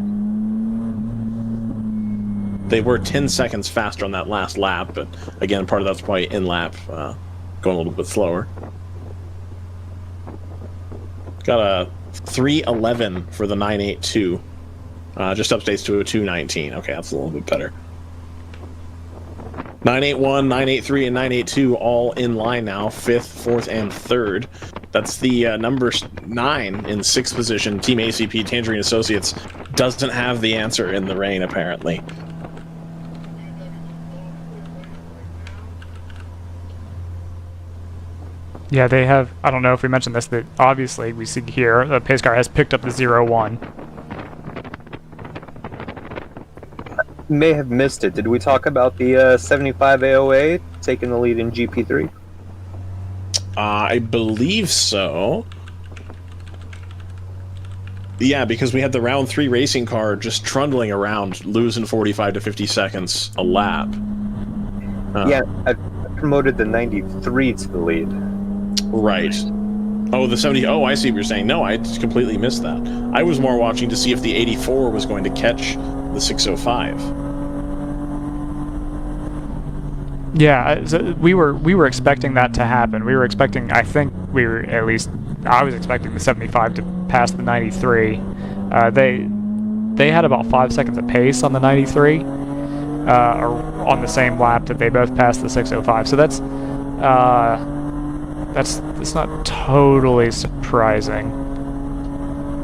They were 10 seconds faster on that last lap, but again, part of that's probably in lap, going a little bit slower. Got a 3:11 for the 982. Just updates to a 2:19. Okay, that's a little bit better. 981, 983, and 982 all in line now, 5th, 4th, and 3rd. That's the number 9 in 6th position. Team ACP Tangerine Associates doesn't have the answer in the rain, apparently. Yeah, they have, I don't know if we mentioned this, but obviously we see here the pace car has picked up the 01. may have missed it. Did we talk about the 75 AOA taking the lead in GP3? I believe so. Yeah, because we had the round 3 racing car just trundling around, losing 45 to 50 seconds a lap. Yeah, I promoted the 93 to the lead. Right. Oh, the 70. Oh, I see what you're saying. No, I just completely missed that. I was more watching to see if the 84 was going to catch the 605. Yeah, so we were expecting that to happen. We were expecting, I think we were, at least I was expecting the 75 to pass the 93. They had about 5 seconds of pace on the 93, or on the same lap that they both passed the 605. So that's not totally surprising.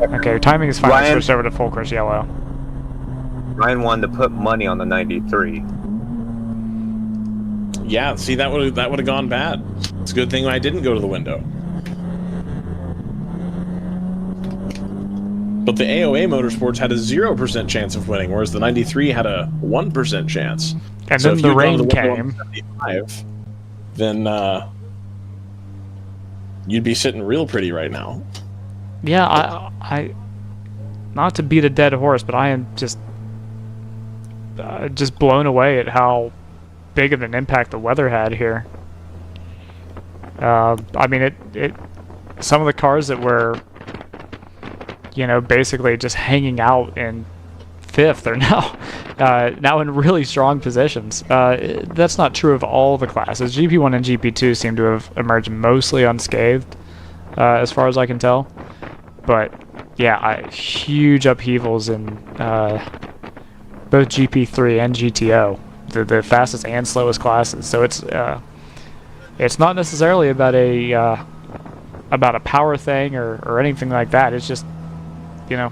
Okay, timing is finally switched over to full course yellow. Ryan wanted to put money on the 93. Yeah, see, that would have gone bad. It's a good thing I didn't go to the window. But the AOA Motorsports had a 0% chance of winning, whereas the 93 had a 1% chance. And so then if the you'd gone rain to the window came. on 75, then you'd be sitting real pretty right now. Yeah, I not to beat a dead horse, but I am just blown away at how big of an impact the weather had here. I mean, it some of the cars that were, you know, basically just hanging out in 5th are now in really strong positions. That's not true of all the classes. GP1 and GP2 seem to have emerged mostly unscathed, as far as I can tell. But yeah, huge upheavals in both GP3 and GTO, the fastest and slowest classes. So it's not necessarily about a power thing or anything like that. It's just, you know,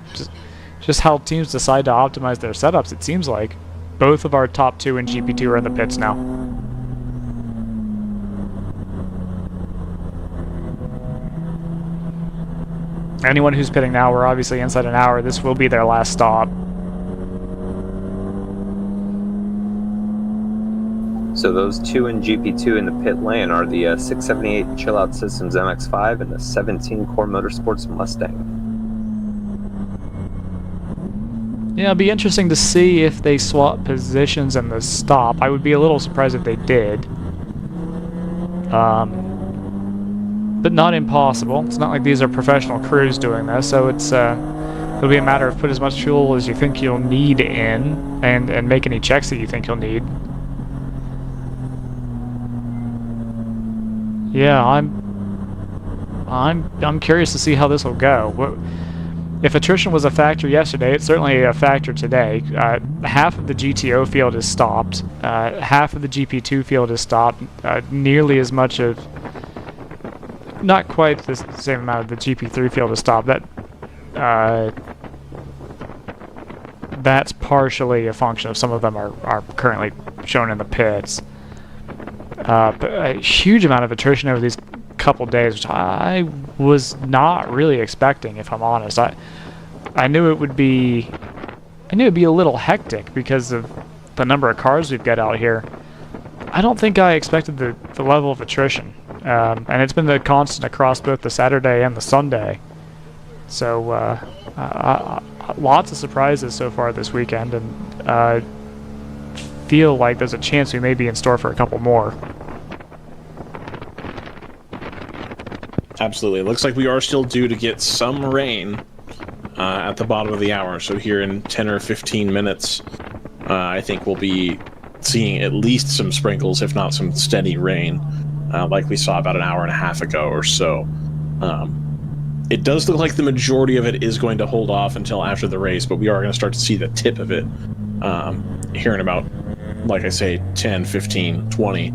just how teams decide to optimize their setups. It seems like both of our top 2 in GP2 are in the pits now. Anyone who's pitting now, we're obviously inside an hour. This will be their last stop. So those 2 in GP2 in the pit lane are the 678 Chill Out Systems MX-5 and the 17 Core Motorsports Mustang. Yeah, it'd be interesting to see if they swap positions in the stop. I would be a little surprised if they did. But not impossible. It's not like these are professional crews doing this, so it'll be a matter of put as much fuel as you think you'll need in, and make any checks that you think you'll need. Yeah, I'm curious to see how this will go. If attrition was a factor yesterday, it's certainly a factor today. Half of the GTO field is stopped. Half of the GP2 field is stopped. Nearly as much of, not quite the same amount of the GP3 field is stopped. That's partially a function of some of them are currently shown in the pits. But a huge amount of attrition over these couple days, which I was not really expecting, if I'm honest. I knew it would be a little hectic because of the number of cars we've got out here. I don't think I expected the level of attrition, and it's been the constant across both the Saturday and the Sunday. So lots of surprises so far this weekend, and feel like there's a chance we may be in store for a couple more. Absolutely. It looks like we are still due to get some rain at the bottom of the hour. So here in 10 or 15 minutes, I think we'll be seeing at least some sprinkles, if not some steady rain, like we saw about an hour and a half ago or so. It does look like the majority of it is going to hold off until after the race, but we are going to start to see the tip of it here in about, like I say, 10, 15, 20.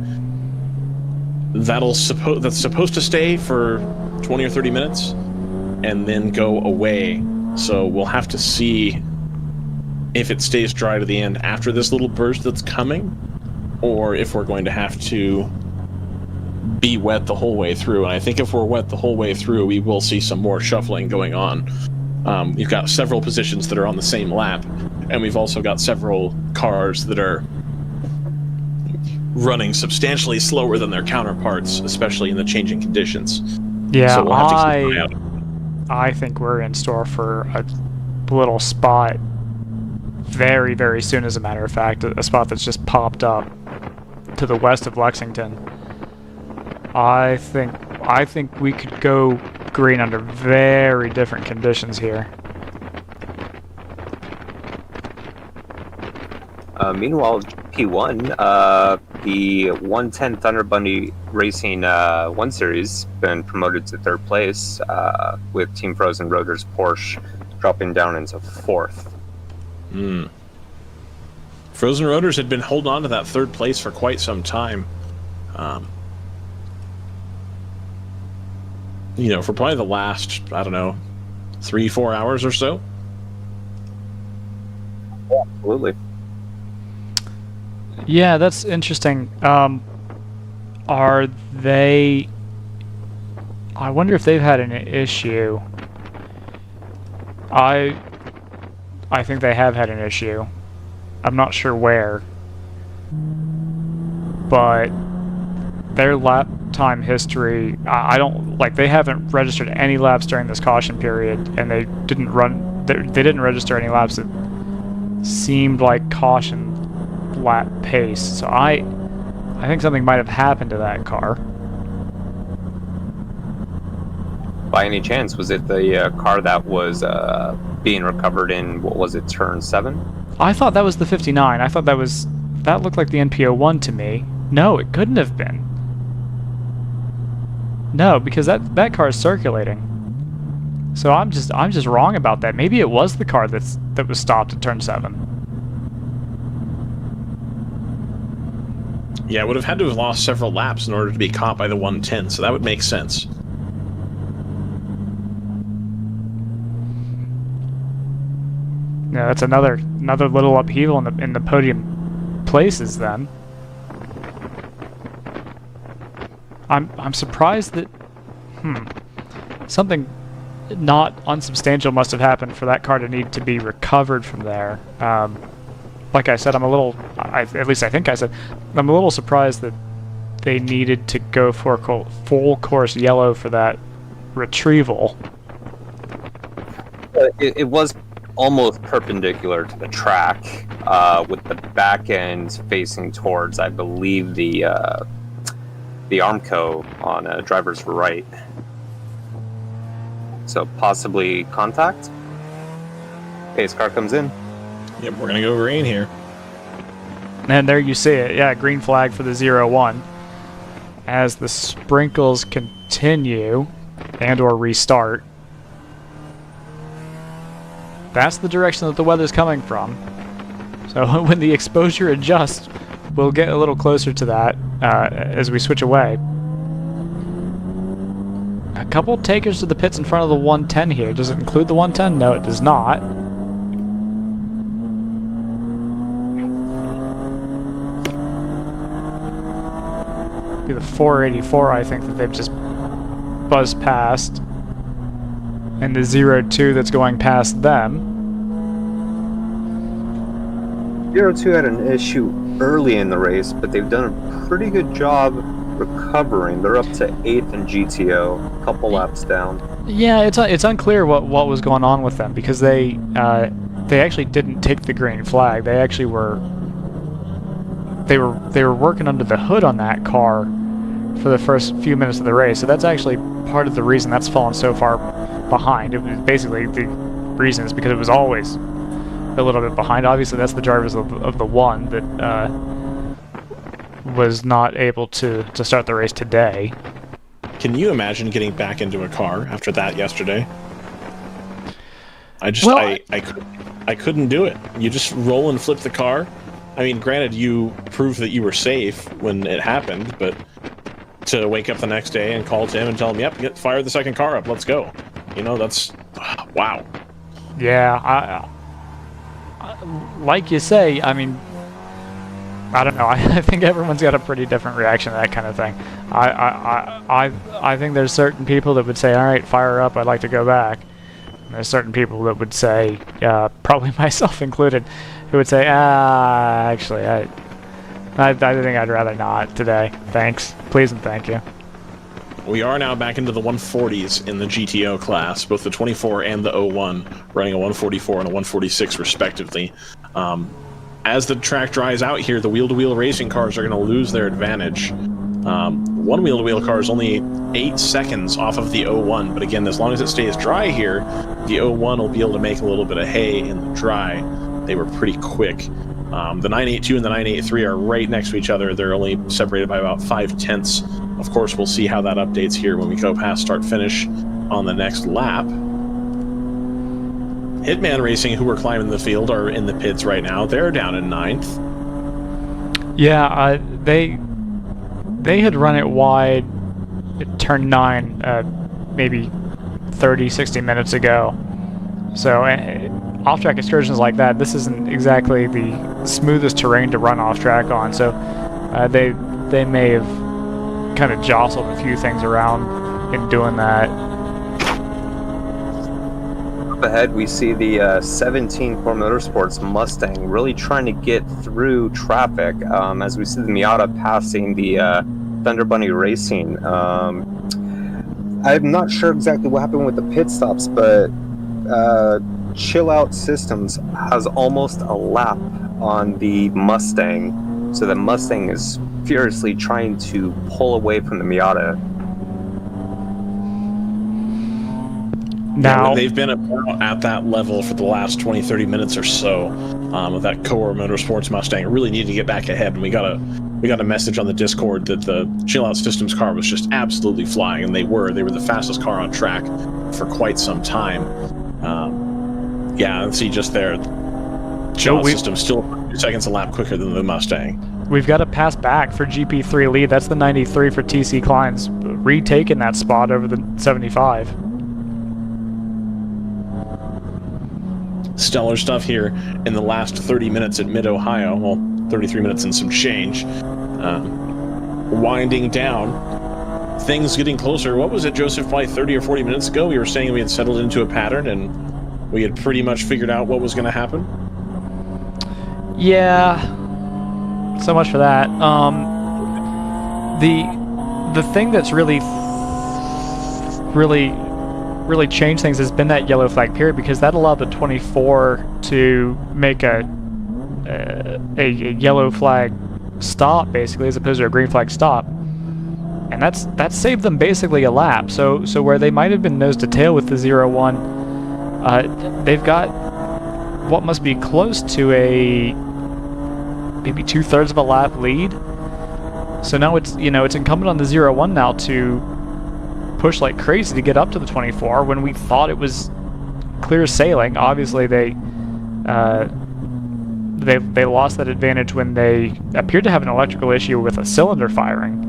That's supposed to stay for 20 or 30 minutes and then go away. So we'll have to see if it stays dry to the end after this little burst that's coming, or if we're going to have to be wet the whole way through. And I think if we're wet the whole way through, we will see some more shuffling going on. You've got several positions that are on the same lap, and we've also got several cars that are running substantially slower than their counterparts, especially in the changing conditions. Yeah, so we'll have to keep an eye out. I think we're in store for a little spot very, very soon, as a matter of fact, a spot that's just popped up to the west of Lexington. I think we could go green under very different conditions here. Meanwhile, P1, the 110 Thunder Bunny Racing 1 Series been promoted to 3rd place, with Team Frozen Rotors Porsche dropping down into 4th. Frozen Rotors had been holding on to that 3rd place for quite some time. You know, for probably the last, I don't know, 3-4 hours or so. Yeah, absolutely. Yeah, that's interesting. Are they... I wonder if they've had an issue. I think they have had an issue. I'm not sure where. But their lap time history, I don't... Like, they haven't registered any laps during this caution period, and they didn't run... They didn't register any laps that seemed like caution lap pace, so I think something might have happened to that car. By any chance, was it the car that was being recovered in, what was it, turn 7? I thought that was the 59. I thought that looked like the NPO1 to me. No, it couldn't have been. No, because that car is circulating. So I'm just wrong about that. Maybe it was the car that was stopped at turn 7. Yeah, it would have had to have lost several laps in order to be caught by the 110, so that would make sense. Yeah, that's another little upheaval in the podium places then. I'm surprised that something not unsubstantial must have happened for that car to need to be recovered from there. Like I said, at least I think I said, I'm a little surprised that they needed to go for full course yellow for that retrieval. It was almost perpendicular to the track, with the back end facing towards, I believe, the Armco on driver's right. So possibly contact. Pace car comes in. Yep, we're gonna go green here. And there you see it. Yeah, green flag for the 0-1. As the sprinkles continue and or restart. That's the direction that the weather's coming from. So when the exposure adjusts, we'll get a little closer to that as we switch away. A couple takers to the pits in front of the 110 here. Does it include the 110? No, it does not. Be the 484, I think, that they've just buzzed past. And the 02 that's going past them. 02 had an issue early in the race, but they've done a pretty good job recovering. They're up to 8th in GTO, a couple laps down. Yeah, it's unclear what was going on with them, because they actually didn't take the green flag. They actually were working under the hood on that car for the first few minutes of the race. So that's actually part of the reason that's fallen so far behind. It was basically, the reason is because it was always a little bit behind. Obviously, that's the drivers of the one that was not able to start the race today. Can you imagine getting back into a car after that yesterday? I couldn't do it. You just roll and flip the car. I mean, granted, you proved that you were safe when it happened, but to wake up the next day and call Tim and tell him, yep, fire the second car up, let's go. You know, that's... wow. Yeah, like you say, I mean, I don't know. I think everyone's got a pretty different reaction to that kind of thing. I think there's certain people that would say, all right, fire up, I'd like to go back. There's certain people that would say, probably myself included, who would say, actually, I think I'd rather not today. Thanks. Please and thank you. We are now back into the 140s in the GTO class, both the 24 and the 01, running a 144 and a 146 respectively. As the track dries out here, the wheel-to-wheel racing cars are going to lose their advantage. One wheel-to-wheel car is only 8 seconds off of the 01, but again, as long as it stays dry here, the 01 will be able to make a little bit of hay in the dry. They were pretty quick. The 982 and the 983 are right next to each other. They're only separated by about 5/10. Of course, we'll see how that updates here when we go past start-finish on the next lap. Hitman Racing, who are climbing the field, are in the pits right now. They're down in 9th. Yeah, they had run it wide at turn 9 maybe 30, 60 minutes ago. So off-track excursions like that, this isn't exactly the smoothest terrain to run off-track on. So they may have kind of jostled a few things around in doing that. Up ahead, we see the 17 Core Motorsports Mustang really trying to get through traffic as we see the Miata passing the Thunder Bunny Racing. I'm not sure exactly what happened with the pit stops, but Chill Out Systems has almost a lap on the Mustang, so the Mustang is furiously trying to pull away from the Miata. Now, they've been about at that level for the last 20-30 minutes or so with that Core Motorsports Mustang. It really needed to get back ahead, and we got a message on the Discord that the Chill Out Systems car was just absolutely flying, and they were the fastest car on track for quite some time. Yeah, and see just there, Chill Out Systems still 2 seconds a lap quicker than the Mustang. We've got to pass back for GP3 lead. That's the 93 for TC Klein's retaking that spot over the 75. Stellar stuff here in the last 30 minutes at Mid-Ohio. Well, 33 minutes and some change. Winding down. Things getting closer. What was it, Joseph? Probably 30 or 40 minutes ago, we were saying we had settled into a pattern and we had pretty much figured out what was going to happen? Yeah. So much for that. The thing that's really changed things has been that yellow flag period, because that allowed the 24 to make a yellow flag stop, basically, as opposed to a green flag stop, and that saved them basically a lap. So where they might have been nose to tail with the 0-1, they've got what must be close to a maybe 2/3 of a lap lead. So now it's incumbent on the 0-1 now to push like crazy to get up to the 24 when we thought it was clear sailing. Obviously they lost that advantage when they appeared to have an electrical issue with a cylinder firing.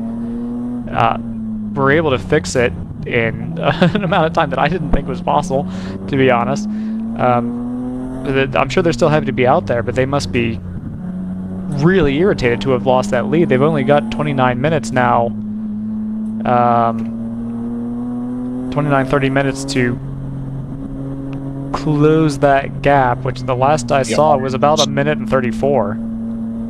Were able to fix it in an amount of time that I didn't think was possible, to be honest. I'm sure they're still happy to be out there, but they must be really irritated to have lost that lead. They've only got 29 minutes now, 29-30 minutes to close that gap, which the last I saw was about 1 minute and 34.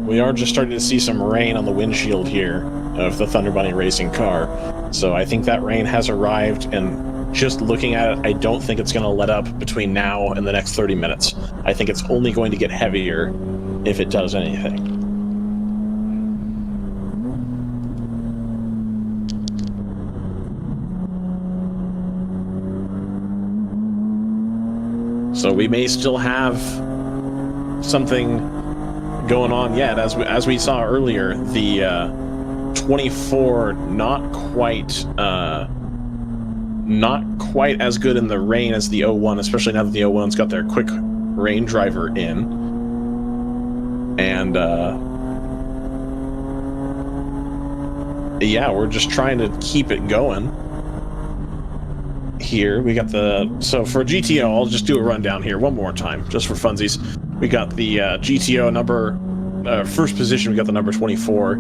We are just starting to see some rain on the windshield here of the Thunder Bunny Racing car. So I think that rain has arrived, and just looking at it, I don't think it's going to let up between now and the next 30 minutes. I think it's only going to get heavier if it does anything. So we may still have something going on yet. As we saw earlier, the 24 not quite as good in the rain as the 01, especially now that the 01's got their quick rain driver in. And yeah, we're just trying to keep it going. Here we got so for GTO, I'll just do a rundown here one more time just for funsies. We got the GTO number first position. We got the number 24.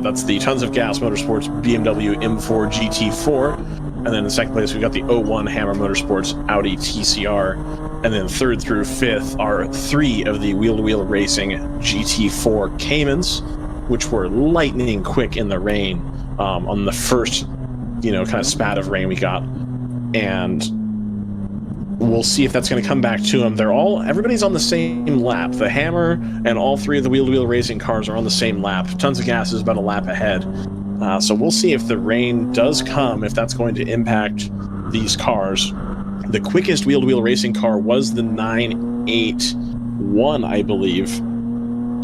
That's the Tons of Gas Motorsports BMW M4 GT4. And then in second place, we've got the 01 Hammer Motorsports Audi TCR. And then third through fifth are 3 of the wheel-to-wheel racing GT4 Caymans, which were lightning quick in the rain on the first, kind of spat of rain we got. And we'll see if that's going to come back to them. Everybody's on the same lap. The Hammer and all 3 of the wheel-to-wheel racing cars are on the same lap. Tons of Gas is about a lap ahead. So we'll see if the rain does come, if that's going to impact these cars. The quickest wheel-to-wheel racing car was the 981, I believe,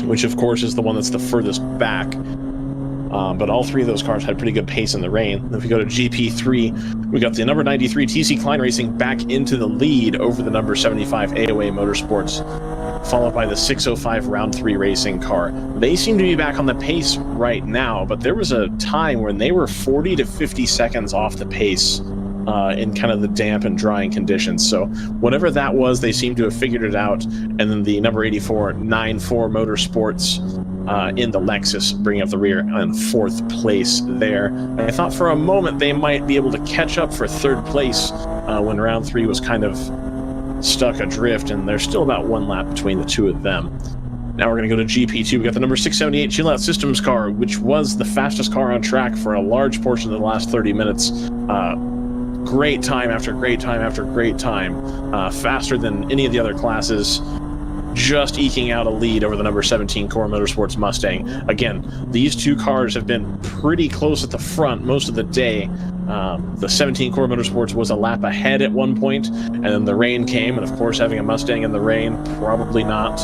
which of course is the one that's the furthest back. But all 3 of those cars had pretty good pace in the rain. If we go to GP3, we got the number 93 TC Klein Racing back into the lead over the number 75 AOA Motorsports, followed by the 605 Round 3 Racing car. They seem to be back on the pace right now, but there was a time when they were 40 to 50 seconds off the pace in kind of the damp and drying conditions. So whatever that was, they seem to have figured it out. And then the number 84 94 Motorsports in the Lexus bringing up the rear in 4th place there. And I thought for a moment they might be able to catch up for 3rd place when round 3 was kind of stuck adrift, and there's still about 1 lap between the 2 of them. Now we're going to go to GP2. We got the number 678 Chill Out Systems car, which was the fastest car on track for a large portion of the last 30 minutes. Great time after great time after great time. Faster than any of the other classes. Just eking out a lead over the number 17 Core Motorsports Mustang. Again, these 2 cars have been pretty close at the front most of the day. The 17 Core Motorsports was a lap ahead at one point, and then the rain came, and of course having a Mustang in the rain, probably not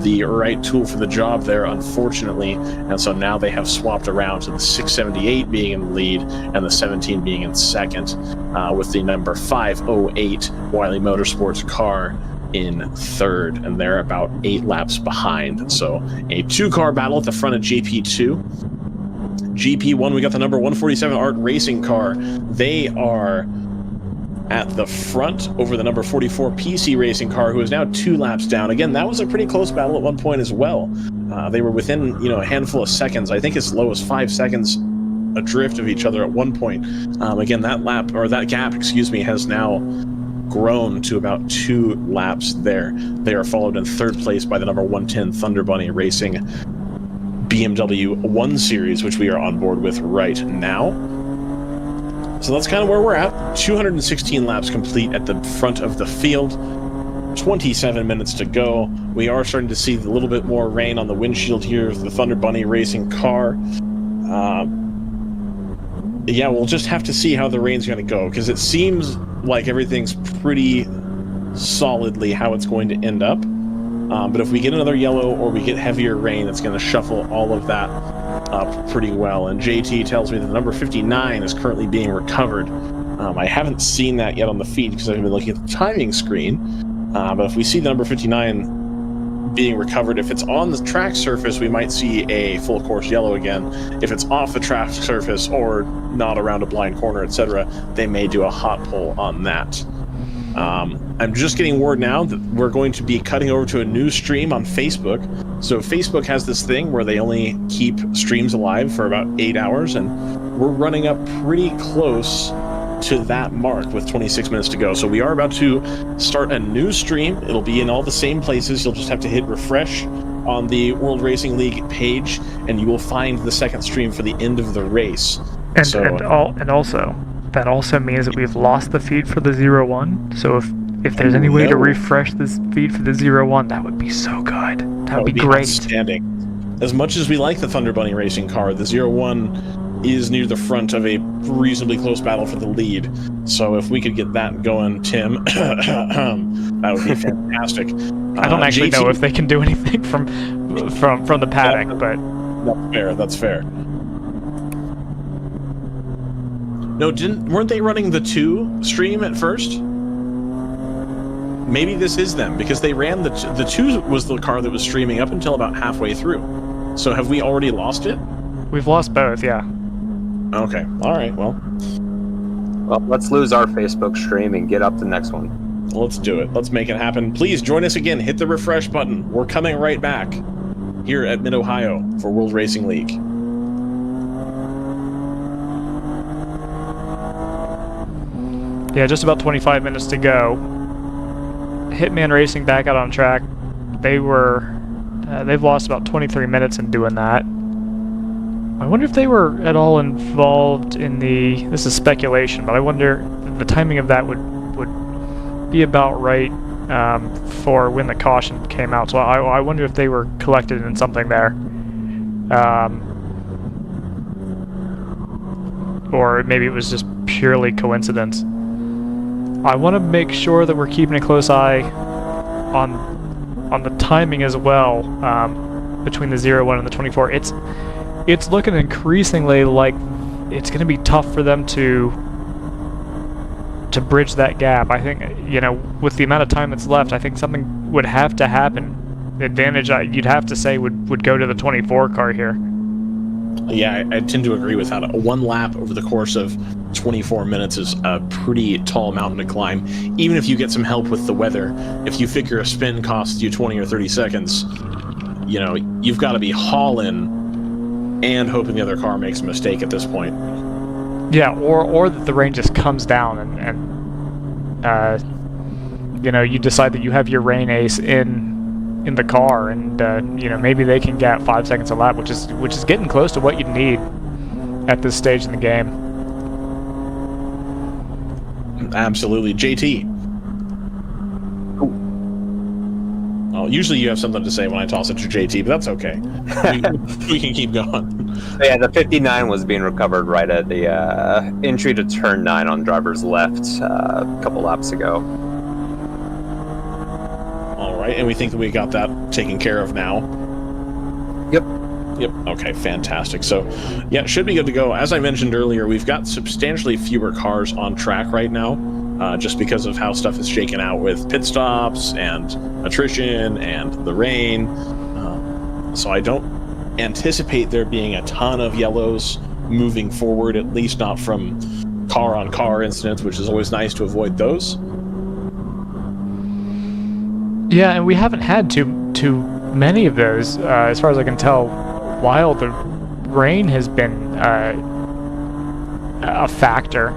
the right tool for the job there, unfortunately. And so now they have swapped around to the 678 being in the lead and the 17 being in second, with the number 508 Wiley Motorsports car in third, and they're about 8 laps behind. So a 2-car battle at the front of GP2. GP1, we got the number 147 Art Racing car. They are at the front over the number 44 PC Racing car, who is now 2 laps down. Again, that was a pretty close battle at one point as well. They were within, a handful of seconds, I think as low as 5 seconds adrift of each other at one point. Again, that gap, has now grown to about 2 laps there. They are followed in 3rd place by the number 110 Thunder Bunny Racing BMW 1 Series, which we are on board with right now. So that's kind of where we're at. 216 laps complete at the front of the field. 27 minutes to go. We are starting to see a little bit more rain on the windshield here of the Thunder Bunny Racing car. Yeah, we'll just have to see how the rain's going to go, because it seems like everything's pretty solidly how it's going to end up. But if we get another yellow or we get heavier rain, it's going to shuffle all of that up pretty well. And JT tells me that the number 59 is currently being recovered. I haven't seen that yet on the feed because I've been looking at the timing screen. But if we see the number 59 being recovered, if it's on the track surface, we might see a full course yellow again. If it's off the track surface or not around a blind corner, etc., they may do a hot pull on that. I'm just getting word now that we're going to be cutting over to a new stream on Facebook. So Facebook has this thing where they only keep streams alive for about 8 hours, and we're running up pretty close to that mark with 26 minutes to go. So we are about to start a new stream. It'll be in all the same places. You'll just have to hit refresh on the World Racing League page, and you will find the second stream for the end of the race. And also, that also means that we've lost the feed for the 01. So if there's any way to refresh this feed for the 01, that would be so good. That would be great. Outstanding. As much as we like the Thunder Bunny Racing car, the 01 is near the front of a reasonably close battle for the lead. So if we could get that going, Tim, that would be fantastic. I don't actually know if they can do anything from the paddock, but that's fair. No, weren't they running the 2 stream at first? Maybe this is them, because they ran the 2 was the car that was streaming up until about halfway through. So have we already lost it? We've lost both, yeah. Okay, all right, well, let's lose our Facebook stream and get up the next one. Let's do it. Let's make it happen. Please join us again. Hit the refresh button. We're coming right back here at Mid-Ohio for World Racing League. Yeah, just about 25 minutes to go. Hitman Racing back out on track. They've lost about 23 minutes in doing that. I wonder if they were at all involved in the... This is speculation, but I wonder if the timing of that would be about right for when the caution came out. So I wonder if they were collected in something there. Or maybe it was just purely coincidence. I want to make sure that we're keeping a close eye on the timing as well between the 01 and the 24. It's looking increasingly like it's going to be tough for them to bridge that gap. I think, with the amount of time that's left, I think something would have to happen. The advantage you'd have to say would go to the 24 car here. Yeah, I tend to agree with that. One lap over the course of 24 minutes is a pretty tall mountain to climb. Even if you get some help with the weather, if you figure a spin costs you 20 or 30 seconds, you've got to be hauling and hoping the other car makes a mistake at this point. Yeah, or that the rain just comes down and you decide that you have your rain ace in the car, and maybe they can get 5 seconds a lap, which is getting close to what you'd need at this stage in the game. Absolutely. JT. Oh, usually you have something to say when I toss it to JT, but that's okay. We can keep going. Yeah, the 59 was being recovered right at the entry to turn 9 on driver's left a couple laps ago. All right, and we think that we got that taken care of now. Yep. Okay, fantastic. So, yeah, should be good to go. As I mentioned earlier, we've got substantially fewer cars on track right now, just because of how stuff is shaken out with pit stops and attrition and the rain. So I don't anticipate there being a ton of yellows moving forward, at least not from car-on-car incidents, which is always nice to avoid those. Yeah, and we haven't had too many of those, as far as I can tell, while the rain has been a factor.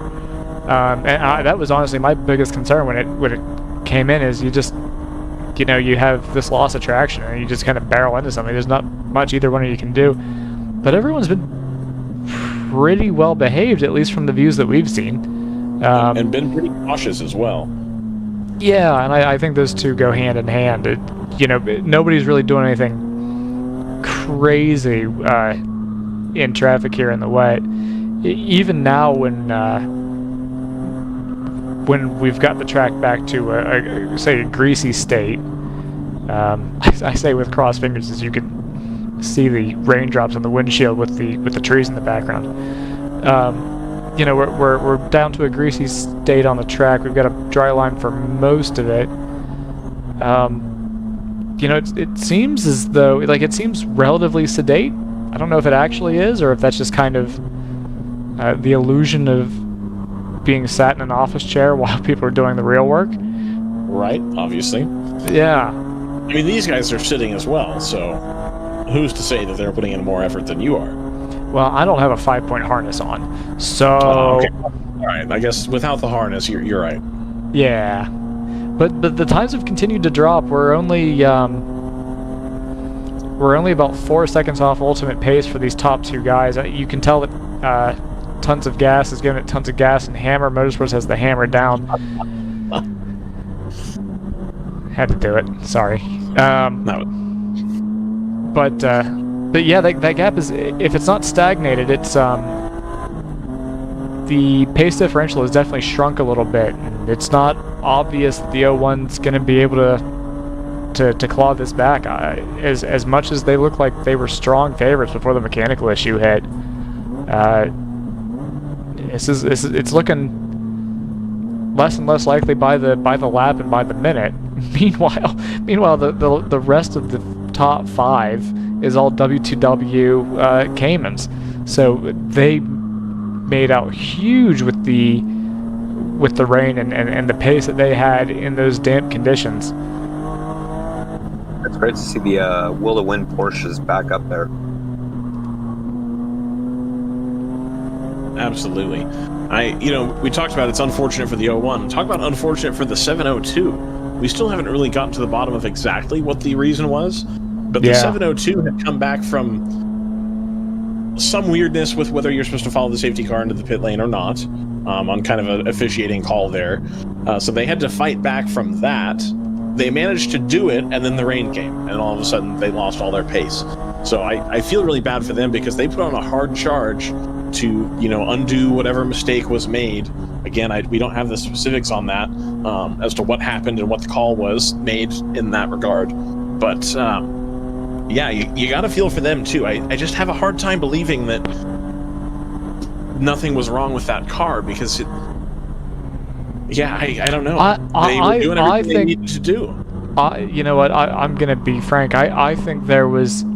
And that was honestly my biggest concern when it came in, is you have this loss of traction and you just kind of barrel into something. There's not much either one of you can do. But everyone's been pretty well behaved, at least from the views that we've seen. And been pretty cautious as well. Yeah, and I think those two go hand in hand. Nobody's really doing anything crazy in traffic here in the wet. Even now, when we've got the track back to a greasy state, I say with crossed fingers, as you can see the raindrops on the windshield with the trees in the background. We're down to a greasy state on the track. We've got a dry line for most of it. It seems as though, it seems relatively sedate. I don't know if it actually is, or if that's just kind of the illusion of being sat in an office chair while people are doing the real work. Right, obviously. Yeah. I mean, these guys are sitting as well, so who's to say that they're putting in more effort than you are? Well, I don't have a 5-point harness on, so... Oh, okay. All right, I guess without the harness, you're right. Yeah. But the times have continued to drop. We're only about 4 seconds off ultimate pace for these top two guys. You can tell that Tons of Gas is giving it tons of gas, and Hammer Motorsports has the hammer down. Had to do it. Sorry. No. But yeah, that gap is, if it's not stagnated, it's the pace differential has definitely shrunk a little bit. And it's not obvious that the 01's going to be able to claw this back. As much as they look like they were strong favorites before the mechanical issue hit, it's looking less and less likely by the lap and by the minute. Meanwhile, the rest of the top 5 is all W2W Caymans, so they made out huge with the rain and the pace that they had in those damp conditions. It's great to see the Will to Win Porsches back up there. Absolutely. We talked about it's unfortunate for the 01. Talk about unfortunate for the 702. We still haven't really gotten to the bottom of exactly what the reason was, but the 702 had come back from some weirdness with whether you're supposed to follow the safety car into the pit lane or not, on kind of an officiating call there. So they had to fight back from that. They managed to do it, and then the rain came, and all of a sudden they lost all their pace. So I feel really bad for them because they put on a hard charge to undo whatever mistake was made. Again, we don't have the specifics on that as to what happened and what the call was made in that regard. But yeah, you got to feel for them too. I just have a hard time believing that nothing was wrong with that car because I don't know. They were doing everything they needed to do. You know what? I'm gonna be frank. I think there was.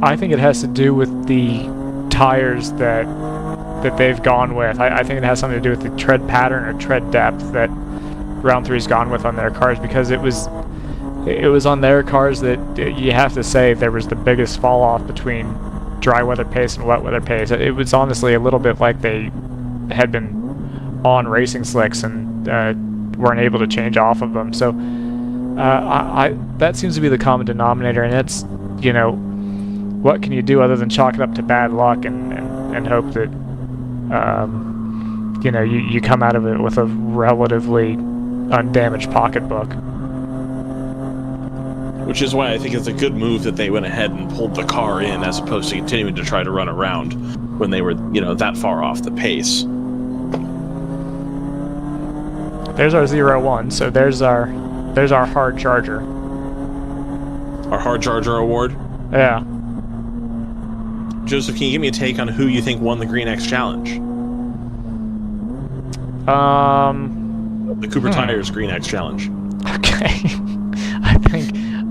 I think it has to do with the tires that they've gone with. I think it has something to do with the tread pattern or tread depth that Round 3's gone with on their cars, because it was on their cars that you have to say there was the biggest fall off between dry weather pace and wet weather pace. It was honestly a little bit like they had been on racing slicks and weren't able to change off of them. So that seems to be the common denominator, and it's, what can you do other than chalk it up to bad luck and hope that you come out of it with a relatively undamaged pocketbook. Which is why I think it's a good move that they went ahead and pulled the car in as opposed to continuing to try to run around when they were, that far off the pace. There's our 01, so there's our hard charger. Our hard charger award? Yeah. Joseph, can you give me a take on who you think won the Green X Challenge? The Cooper Tires Green X Challenge. Okay.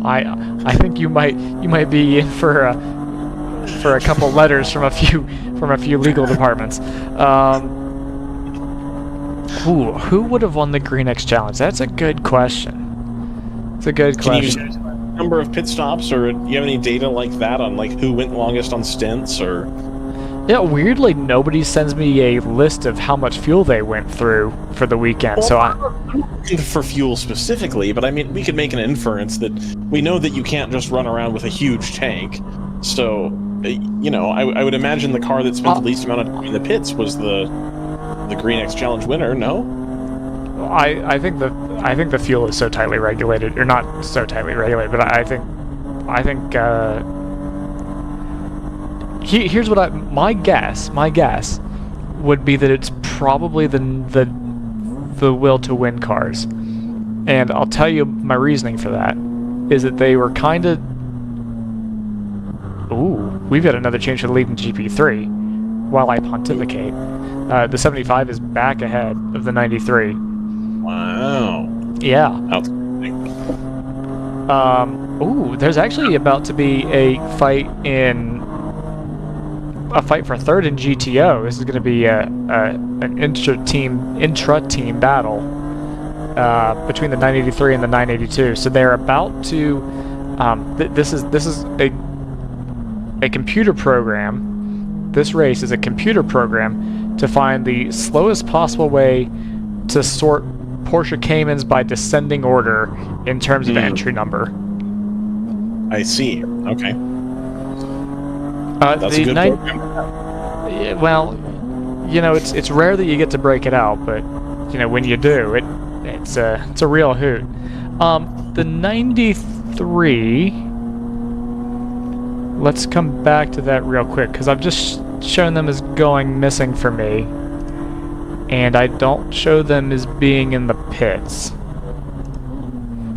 I think you might be in for a couple letters from a few legal departments. Who would have won the Green X Challenge? That's a good question. It's a good question. Can you use number of pit stops, or do you have any data like that on who went longest on stints, or? Yeah, weirdly, nobody sends me a list of how much fuel they went through for the weekend. Well, so I'm not looking for fuel specifically, but I mean, we could make an inference that we know that you can't just run around with a huge tank. So, I would imagine the car that spent the least amount of time in the pits was the Green X Challenge winner. No, I think the fuel is so tightly regulated, or not so tightly regulated, but I think here's what my guess would be that it's probably the will to win cars, and I'll tell you my reasoning for that is that they were kind of. Ooh, we've got another change to the lead in GP3. While I pontificate, the 75 is back ahead of the 93. Wow. Yeah. Outstanding. Ooh, there's actually about to be a fight for third in GTO. This is going to be an intra-team battle between the 983 and the 982. So they're about to. This is a computer program. This race is a computer program to find the slowest possible way to sort Porsche Caymans by descending order in terms of entry number. I see. Okay. That's a good program. Well, it's rare that you get to break it out, but when you do, it's a real hoot. The 93. Let's come back to that real quick, because I've just shown them as going missing for me, and I don't show them as being in the pits.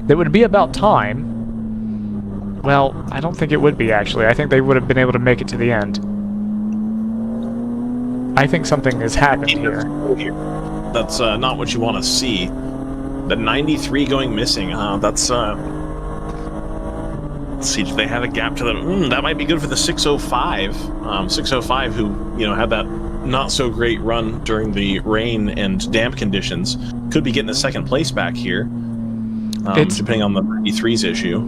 It would be about time. Well, I don't think it would be, actually. I think they would have been able to make it to the end. I think something has happened here. That's not what you want to see. The 93 going missing, huh? That's, let's see, do they have a gap to them? That might be good for the 605. 605, who, had that not-so-great run during the rain and damp conditions, could be getting a second place back here, depending on the 93's issue.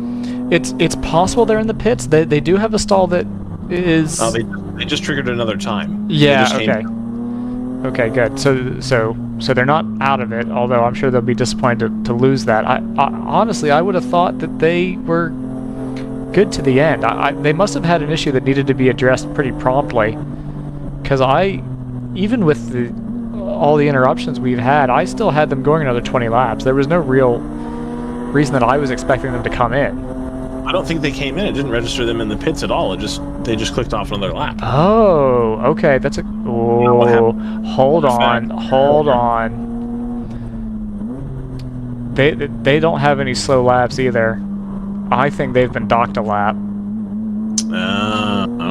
It's possible they're in the pits. They do have a stall that is... Oh, they just triggered another time. Yeah, okay. Okay, good. So they're not out of it, although I'm sure they'll be disappointed to lose that. Honestly, I would have thought that they were good to the end. They must have had an issue that needed to be addressed pretty promptly, because even with all the interruptions we've had, I still had them going another 20 laps. There was no real reason that I was expecting them to come in. I don't think they came in. It didn't register them in the pits at all. They just clicked off another lap. Oh, okay. That's a... Oh, hold on. They don't have any slow laps either. I think they've been docked a lap.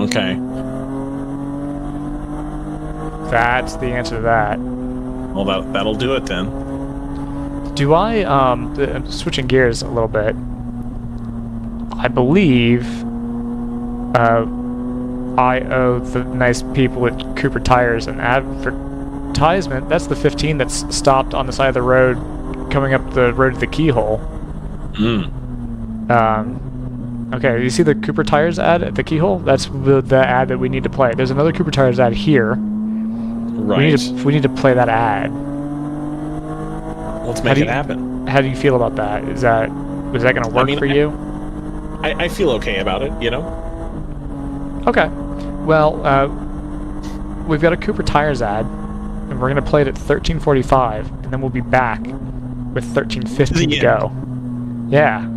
Okay. That's the answer to that. Well, that'll do it then. Do I'm switching gears a little bit. I believe I owe the nice people at Cooper Tires an advertisement. That's the 15 that's stopped on the side of the road coming up the road to the keyhole. Okay, you see the Cooper Tires ad at the keyhole? That's the ad that we need to play. There's another Cooper Tires ad here. Right. We need to play that ad. Let's make it happen. How do you feel about that? Was that going to work for you? I feel okay about it, you know? Okay. Well, we've got a Cooper Tires ad, and we're going to play it at 13:45, and then we'll be back with 13:50 to go. Yeah.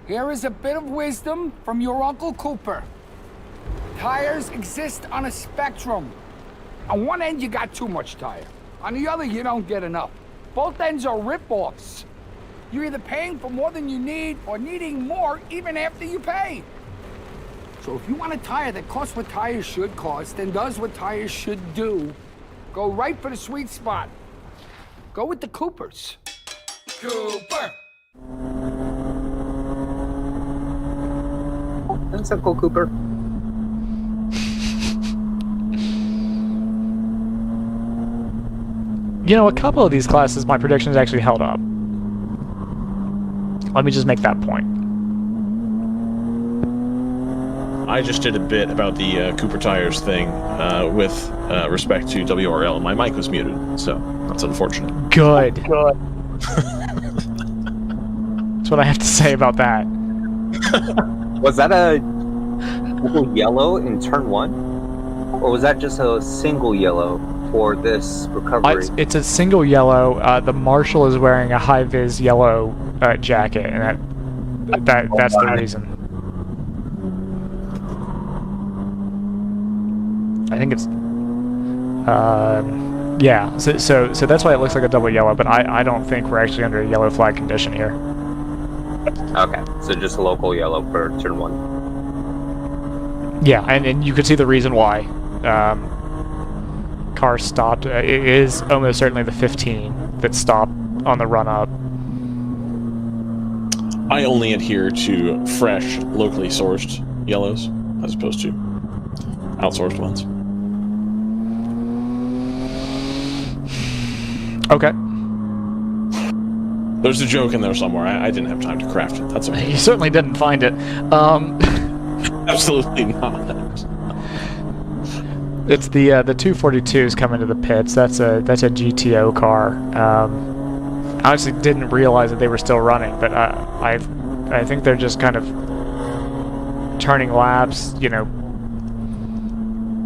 Here is a bit of wisdom from your Uncle Cooper. Tires exist on a spectrum. On one end, you got too much tire. On the other, you don't get enough. Both ends are rip-offs. You're either paying for more than you need or needing more even after you pay. So if you want a tire that costs what tires should cost and does what tires should do, go right for the sweet spot. Go with the Coopers. Cooper! Thanks, Uncle Cooper. You know, a couple of these classes, my predictions actually held up. Let me just make that point. I just did a bit about the Cooper Tires thing with respect to WRL. My mic was muted, so that's unfortunate. Good. That's what I have to say about that. Was that a yellow in turn 1? Or was that just a single yellow for this recovery? It's a single yellow. The Marshal is wearing a high-vis yellow jacket, and that's the reason. I think it's... yeah, so that's why it looks like a double yellow, but I don't think we're actually under a yellow flag condition here. Okay, so just a local yellow for turn 1. Yeah, and you can see the reason why. Car stopped. It is almost certainly the 15 that stopped on the run-up. I only adhere to fresh, locally sourced yellows, as opposed to outsourced ones. Okay. There's a joke in there somewhere. I didn't have time to craft it. That's okay. You certainly didn't find it. Absolutely not. It's the 242s coming to the pits. That's a GTO car. I actually didn't realize that they were still running, but I think they're just kind of turning laps, you know,